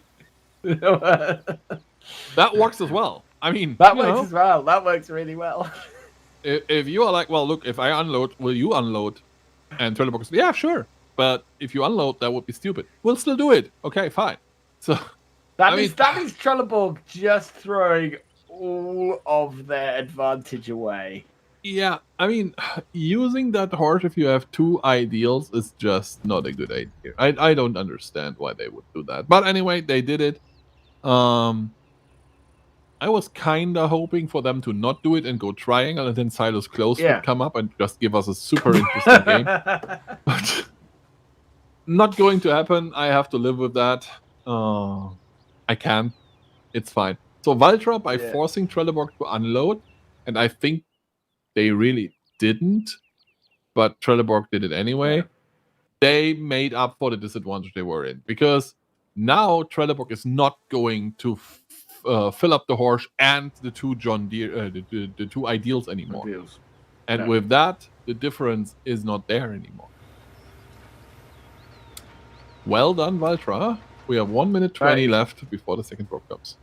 That works as well. I mean, that works as well. That works really well. If you are like, well, look, if I unload, will you unload? And Trelleborg says, yeah, sure. but if you unload, that would be stupid. We'll still do it. Okay, fine. So that is Trelleborg just throwing all of their advantage away. Yeah, I mean, using that horse if you have 2 ideals is just not a good idea. I don't understand why they would do that. But anyway, they did it. I was kinda hoping for them to not do it and go triangle, and then Silos Close would come up and just give us a super interesting game. But not going to happen. I have to live with that. I can. It's fine. So Valtra, by forcing Trelleborg to unload, and I think they really didn't, but Trelleborg did it anyway. They made up for the disadvantage they were in, because now Trelleborg is not going to fill up the horse and the 2 John Deere, the 2 ideals anymore. And with that, the difference is not there anymore. Well done, Valtra. We have 1 minute 20 left before the second rope comes.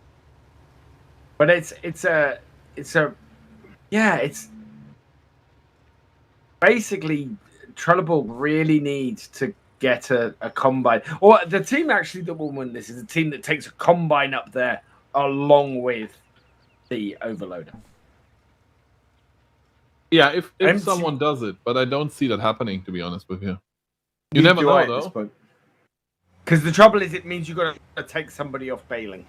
But it's basically Trelleborg really needs to get a combine. Or the team actually that will win this is a team that takes a combine up there along with the overloader. Yeah, if someone does it, but I don't see that happening, to be honest with you. You never know, though. Because the trouble is, it means you've got to take somebody off bailing.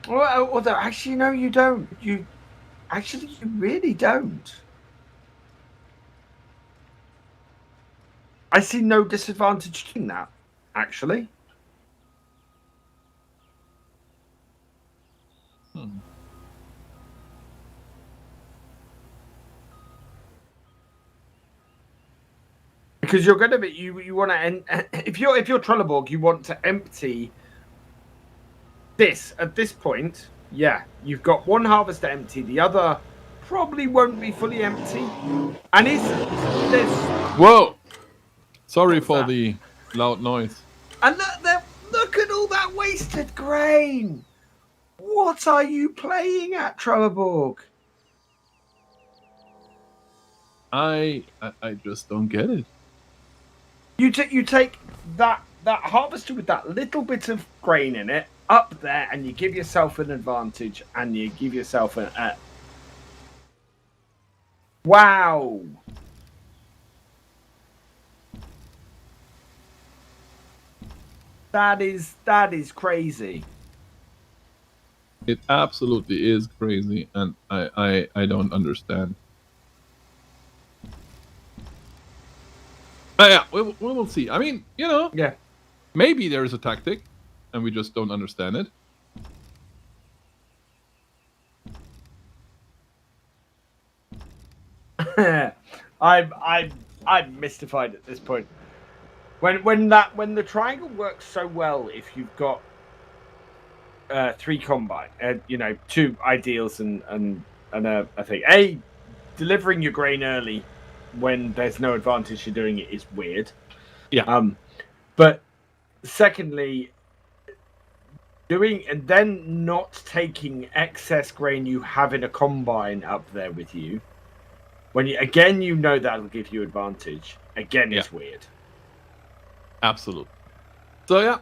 Well, although, actually, no, you don't. You really don't. I see no disadvantage in that, actually. Because you're going to be, you want to, if you're Trelleborg, you want to empty this at this point. Yeah, you've got 1 harvest to empty, the other probably won't be fully empty. And there's whoa! Sorry for the loud noise. And look at all that wasted grain. What are you playing at, Trelleborg? I just don't get it. You take that harvester with that little bit of grain in it up there, and you give yourself an advantage, and you give yourself a wow. That is crazy. It absolutely is crazy, and I don't understand. Yeah, we will see. I mean, maybe there is a tactic, and we just don't understand it. I'm mystified at this point. When the triangle works so well, if you've got 3 combine, 2 ideals and a thing. Delivering your grain early when there's no advantage to doing it is weird. Yeah. But secondly, doing and then not taking excess grain you have in a combine up there with you, when you know that'll give you advantage. Again, it's weird. Absolutely. So yeah.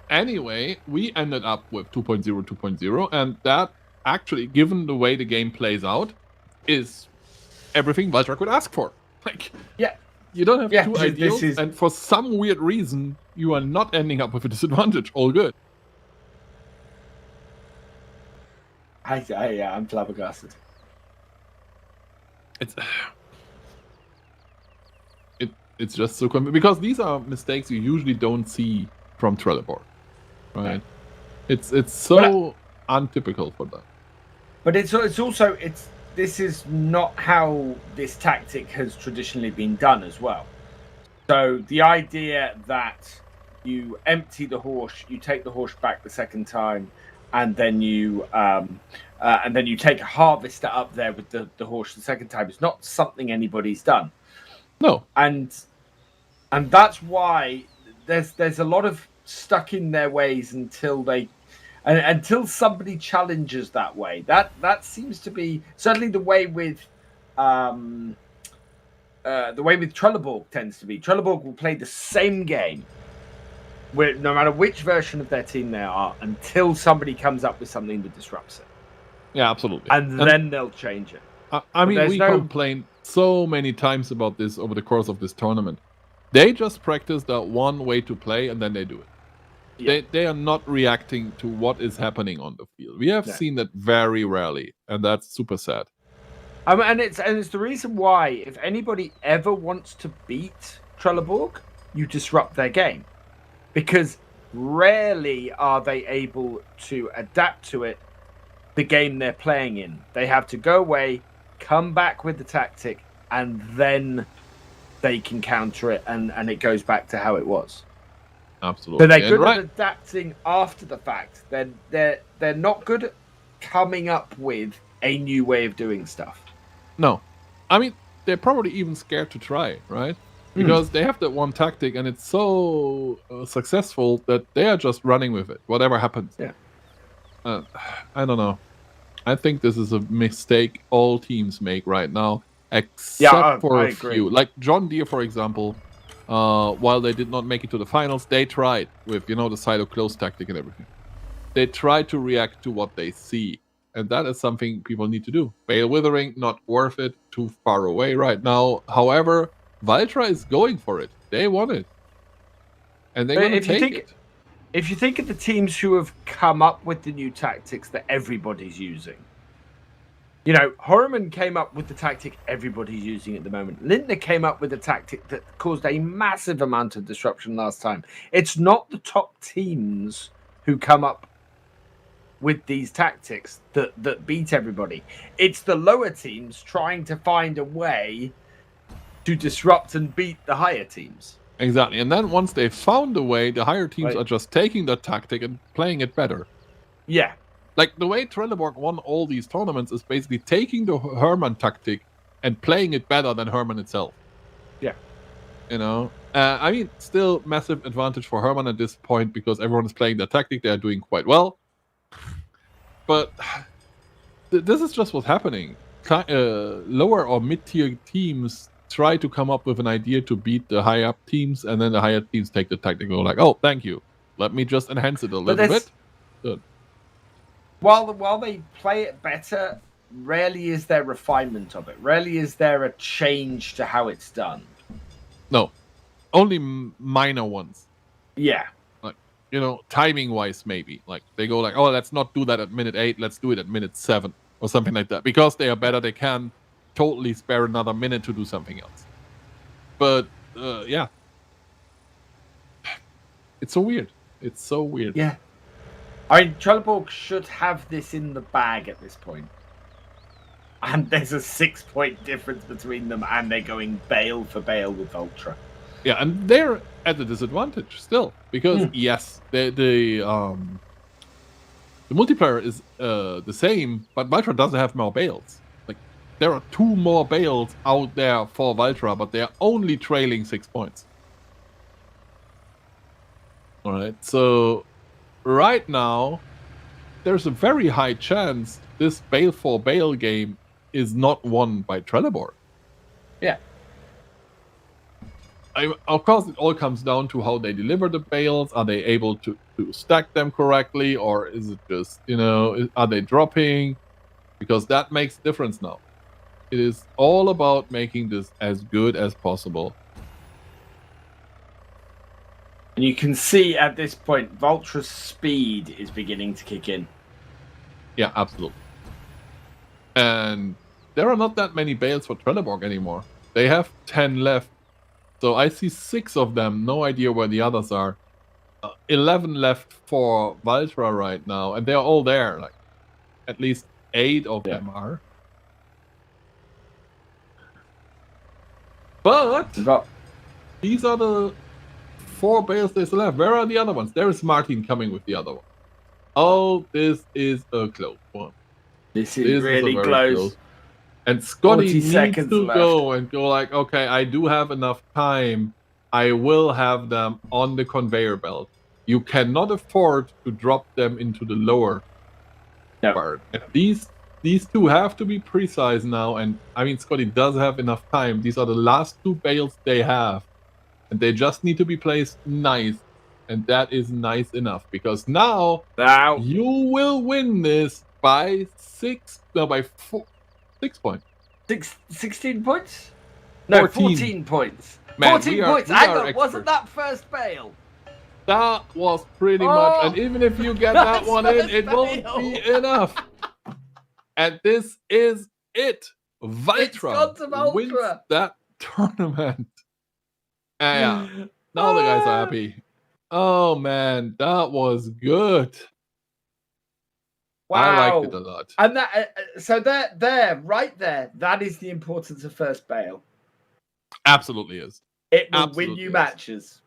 Anyway, we ended up with 2.0, 2.0, and that actually, given the way the game plays out, is everything Valtra could ask for. You don't have 2 ideals, and for some weird reason, you are not ending up with a disadvantage. All good. I'm flabbergasted. It's just so because these are mistakes you usually don't see from Trelleborg, right? It's so untypical for that. But it's also this is not how this tactic has traditionally been done as well. So the idea that you empty the horse, you take the horse back the second time, and then you take a harvester up there with the horse the second time is not something anybody's done. No, and that's why there's a lot of stuck in their ways until somebody challenges that way. That seems to be certainly the way with Trelleborg tends to be. Trelleborg will play the same game, no matter which version of their team they are, until somebody comes up with something that disrupts it. Yeah, absolutely. And then they'll change it. I mean, we complained so many times about this over the course of this tournament. They just practice that one way to play, and then they do it. Yeah. They are not reacting to what is happening on the field. We have seen that very rarely, and that's super sad. And it's the reason why, if anybody ever wants to beat Trelleborg, you disrupt their game, because rarely are they able to adapt to it, the game they're playing in. They have to go away, come back with the tactic, and then they can counter it, and it goes back to how it was. Absolutely. So they're good at adapting after the fact. They're not good at coming up with a new way of doing stuff. No. I mean, they're probably even scared to try, right? Because they have that one tactic, and it's so successful that they are just running with it, whatever happens. Yeah. I don't know. I think this is a mistake all teams make right now, except for a few. Like John Deere, for example, while they did not make it to the finals, they tried with, the silo close tactic and everything. They try to react to what they see. And that is something people need to do. Bale Withering, not worth it, too far away right now. However, Valtra is going for it. They want it. And they're going to take it. If you think of the teams who have come up with the new tactics that everybody's using, Horriman came up with the tactic everybody's using at the moment. Lindner came up with a tactic that caused a massive amount of disruption last time. It's not the top teams who come up with these tactics that beat everybody. It's the lower teams trying to find a way to disrupt and beat the higher teams. Exactly. And then once they've found a way, the higher teams are just taking that tactic and playing it better. Yeah. Like the way Trelleborg won all these tournaments is basically taking the Hermann tactic and playing it better than Hermann itself. Yeah. I mean, still massive advantage for Hermann at this point because everyone is playing their tactic. They are doing quite well. But this is just what's happening. Lower or mid-tier teams try to come up with an idea to beat the high-up teams, and then the higher teams take the tactic and go like, oh, thank you. Let me just enhance it a little bit. Good. While they play it better, rarely is there refinement of it. Rarely is there a change to how it's done. No. Only minor ones. Yeah. Like, timing-wise, maybe. Like, they go like, oh, let's not do that at minute 8. Let's do it at minute 7. Or something like that. Because they are better, they can totally spare another minute to do something else. But, yeah. It's so weird. It's so weird. Yeah. I mean, Trelleborg should have this in the bag at this point. And there's a 6-point difference between them, and they're going Bale for Bale with Ultra. Yeah, and they're at a disadvantage still. Because, yes, the multiplayer is the same, but Valtra doesn't have more Bales. Like, there are 2 more Bales out there for Valtra, but they're only trailing 6 points. Alright, so right now, there's a very high chance this Bale for Bale game is not won by Trelleborg. Yeah. Of course, it all comes down to how they deliver the bales. Are they able to stack them correctly? Or is it just, are they dropping? Because that makes difference now. It is all about making this as good as possible. And you can see at this point, Valtra's speed is beginning to kick in. Yeah, absolutely. And there are not that many bales for Trelleborg anymore. They have 10 left. So I see 6 of them. No idea where the others are. 11 left for Valtra right now. And they're all there. Like, at least 8 of them are. But these are the 4 bales they still have. Where are the other ones? There is Martin coming with the other one. Oh, this is a close one. This is really close. And Scotty needs to go and go like, okay, I do have enough time. I will have them on the conveyor belt. You cannot afford to drop them into the lower part. And these these two have to be precise now. And I mean, Scotty does have enough time. These are the last 2 bales they have. And they just need to be placed nice. And that is nice enough. Because now you will win this by 6 points. 16 points? No, 14 points. Man, 14 points. Hang on, wasn't that first bale? That was pretty much, and even if you get that one in, it won't be enough. And this is it. Valtra wins that tournament. And yeah, now the guys are happy. Oh man, that was good. Wow. I liked it a lot. And that, so there, right there, that is the importance of first bale. Absolutely is. It will win you matches.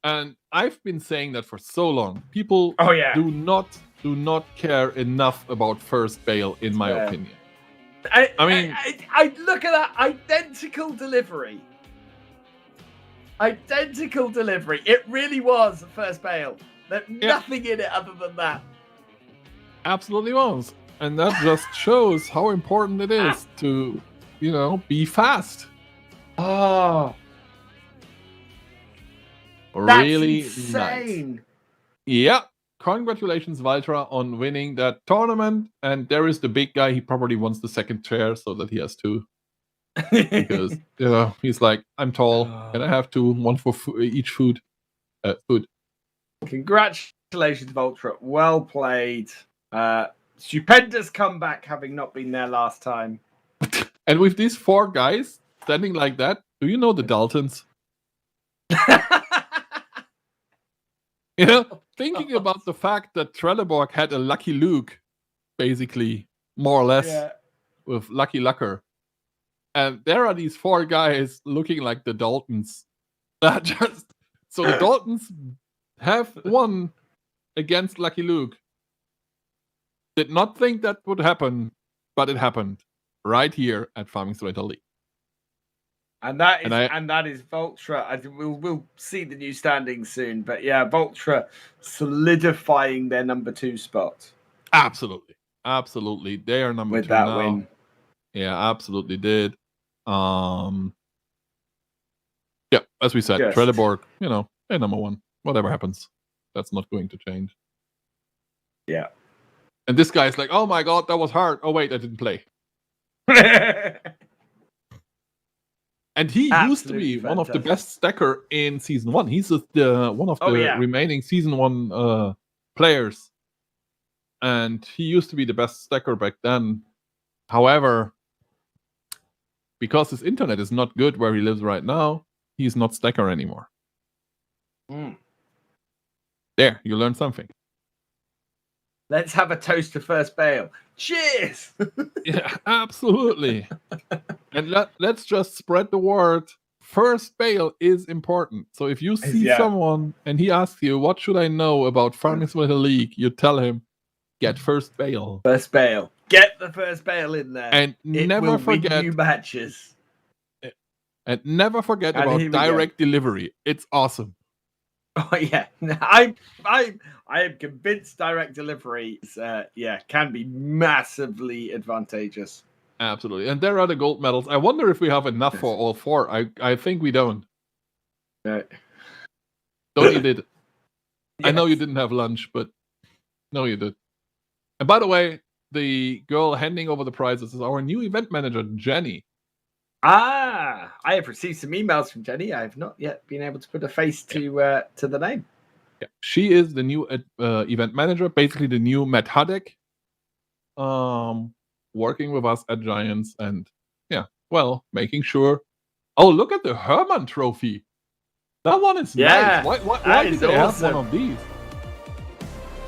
And I've been saying that for so long. People do not care enough about first bale, in my opinion. I mean, I look at that identical delivery. Identical delivery. It really was first bale. There's nothing in it other than that. Absolutely was. And that just shows how important it is to, be fast. Oh. Really insane. Nice. Yeah. Congratulations, Valtra, on winning that tournament. And there is the big guy. He probably wants the second chair so that he has 2. Because, he's like, I'm tall. Can I have 2? 1 for each food. Congratulations, Valtra. Well played. Stupendous comeback, having not been there last time. And with these 4 guys standing like that, do you know the Daltons? Thinking about the fact that Trelleborg had a Lucky Luke, basically, more or less, with Lucky Lucker. And there are these 4 guys looking like the Daltons. So the Daltons have won against Lucky Luke. Did not think that would happen, but it happened right here at Farming Simulator League. And that is Valtra. We'll see the new standings soon, but yeah, Valtra solidifying their number 2 spot. Absolutely. They are number 2 with that now. win. Yeah, absolutely did. Yeah, as we said, Trelleborg, they're number 1. Whatever happens, that's not going to change. Yeah. And this guy's like, oh my god, that was hard. Oh wait, I didn't play. And he used to be one of the best stacker in Season 1. He's one of the remaining Season 1 players. And he used to be the best stacker back then. However, because his internet is not good where he lives right now, he's not stacker anymore. There, you learned something. Let's have a toast to first bale. Cheers! Yeah, absolutely. And let's just spread the word. First bale is important. So if you see someone and he asks you, what should I know about Farming Simulator League? You tell him, get first bale. First bale. Get the first bale in there. And never forget win you matches. And never forget about direct delivery. It's awesome. Oh yeah, I am convinced direct delivery can be massively advantageous. Absolutely, and there are the gold medals. I wonder if we have enough for all 4. I think we don't. No. Don't you did? Yes. I know you didn't have lunch, but no, you did. And by the way, the girl handing over the prizes is our new event manager, Jenny. I have received some emails from Jenny. I have not yet been able to put a face to the name. Yeah. She is the new event manager, basically the new Matt Hadek, working with us at Giants and making sure. Oh, look at the Herman trophy. That one is nice. Why did they have one of these?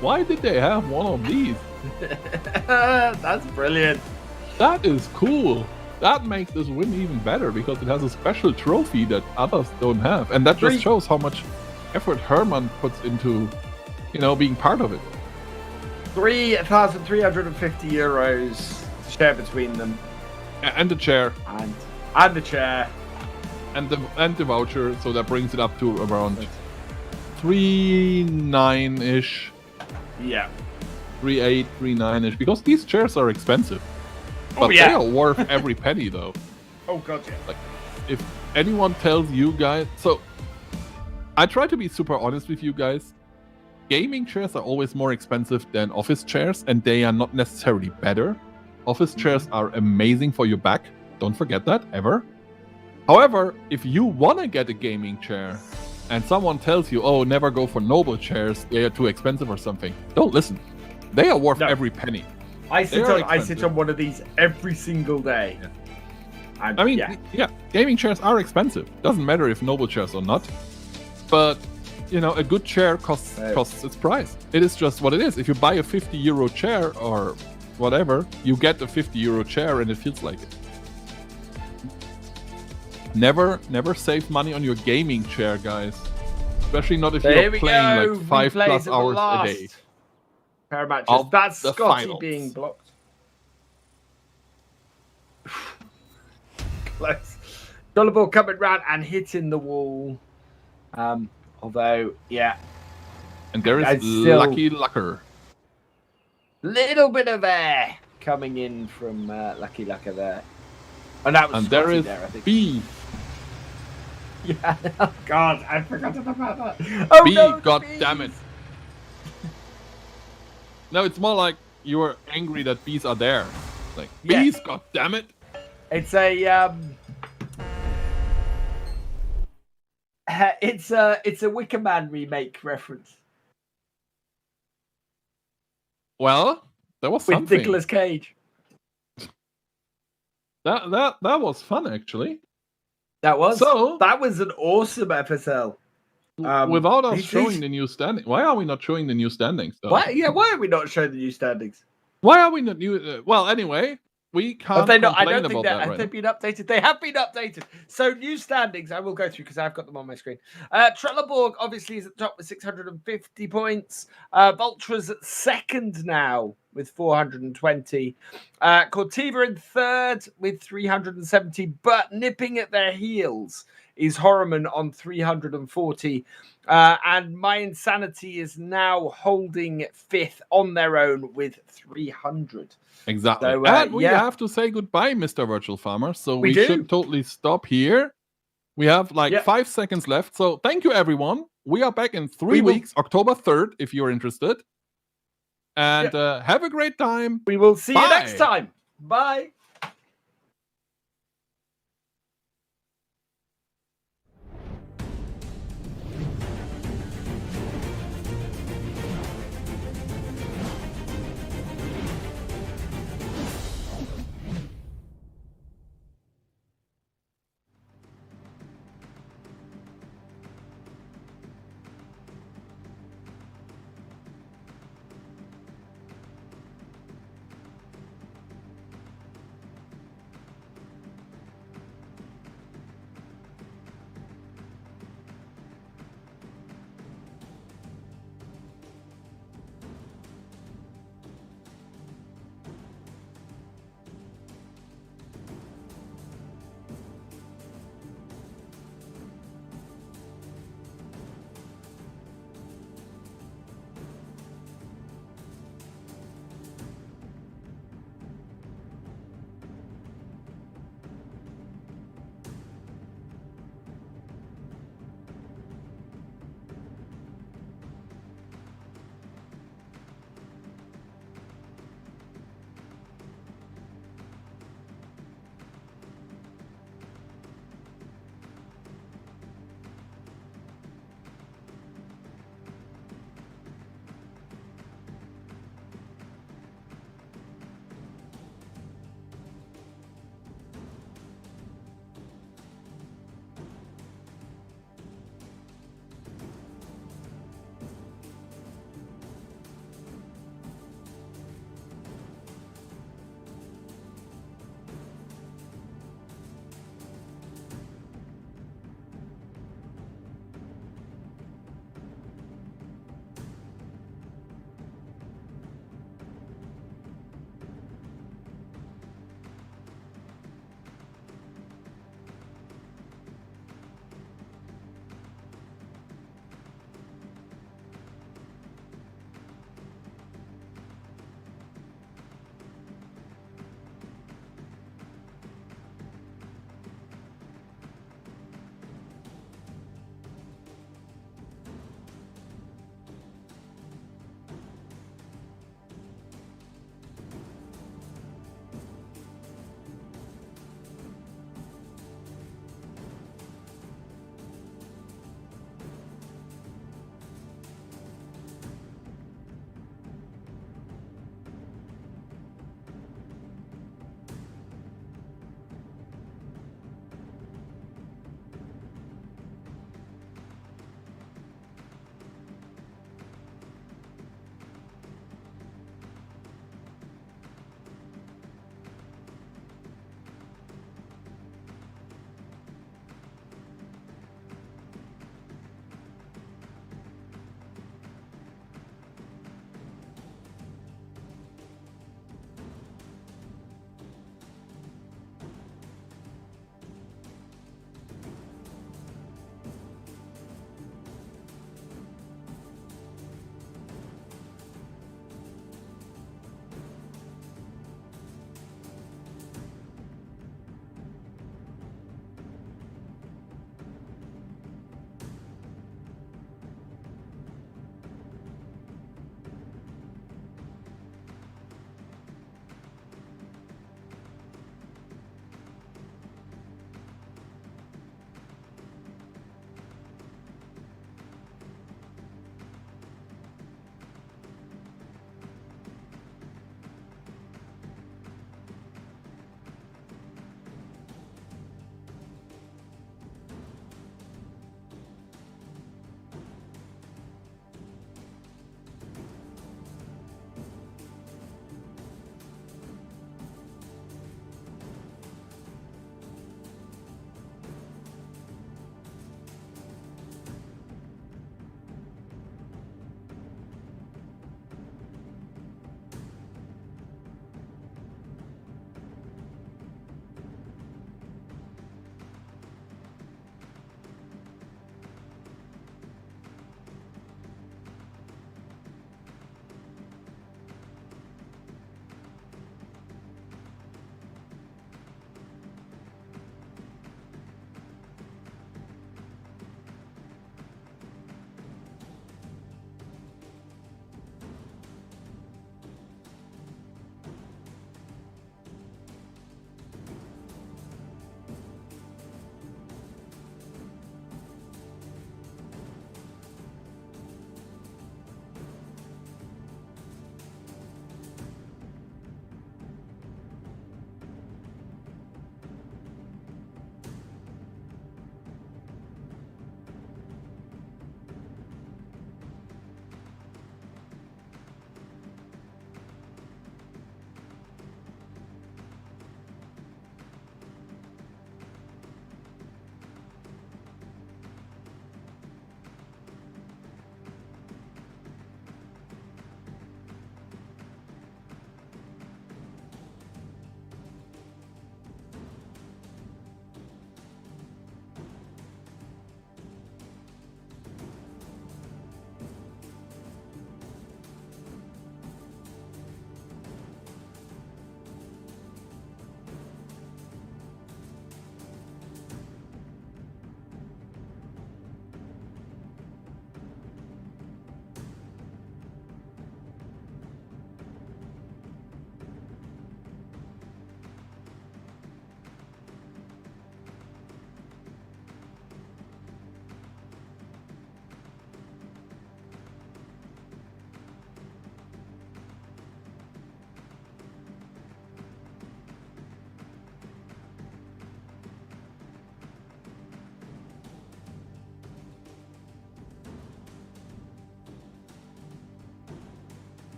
Why did they have one of these? That's brilliant. That is cool. That makes this win even better because it has a special trophy that others don't have. And that just shows how much effort Herman puts into, being part of it. 3,350 euros to share between them. And the chair. And the chair. And the voucher, so that brings it up to around 3,900-ish. Yeah. 3.8, 3.9ish, because these chairs are expensive. But they are worth every penny, though. Oh god, yeah. Like, if anyone tells you guys, so I try to be super honest with you guys. Gaming chairs are always more expensive than office chairs, and they are not necessarily better. Office chairs are amazing for your back. Don't forget that, ever. However, if you want to get a gaming chair and someone tells you, oh, never go for noble chairs, they are too expensive or something, don't listen. They are worth every penny. I sit on one of these every single day. Yeah. I mean, yeah, gaming chairs are expensive. Doesn't matter if noble chairs or not. But, you know, a good chair costs its price. It is just what it is. If you buy a 50 euro chair or whatever, you get a 50 euro chair and it feels like it. Never save money on your gaming chair, guys. Especially not if you're playing like 5+ hours a day. Pair of matches. That's Scotty finals. being blocked. Close. Dollar ball coming round and hitting the wall. Although, yeah. And there is Lucky Lucker. Little bit of air coming in from Lucky Lucker there. And that was and there is there, I think. B. Yeah, oh god, I forgot about that. Oh B, no, god damn it. No, it's more like you were angry that bees are there. Like, bees, god damn it. It's a it's a Wicker Man remake reference. Well, that was something. With Nicolas Cage. That was fun, actually. That was an awesome FSL. Without us showing the new standings. Why are we not showing the new standings, though? Why are we not showing the new standings? Why are we not new? Well, anyway, we can't complain about that. I don't think that have they been updated. They have been updated. So new standings, I will go through because I've got them on my screen. Trelleborg obviously is at the top with 650 points. Vultura's at second now with 420. Cortiva in third with 370, but nipping at their heels is Horriman on 340. And My Insanity is now holding fifth on their own with 300. Exactly. So, and we have to say goodbye, Mr. Virtual Farmer. So we should totally stop here. We have 5 seconds left. So thank you, everyone. We are back in 3 weeks, October 3rd, if you're interested. And have a great time. We will see you next time. Bye.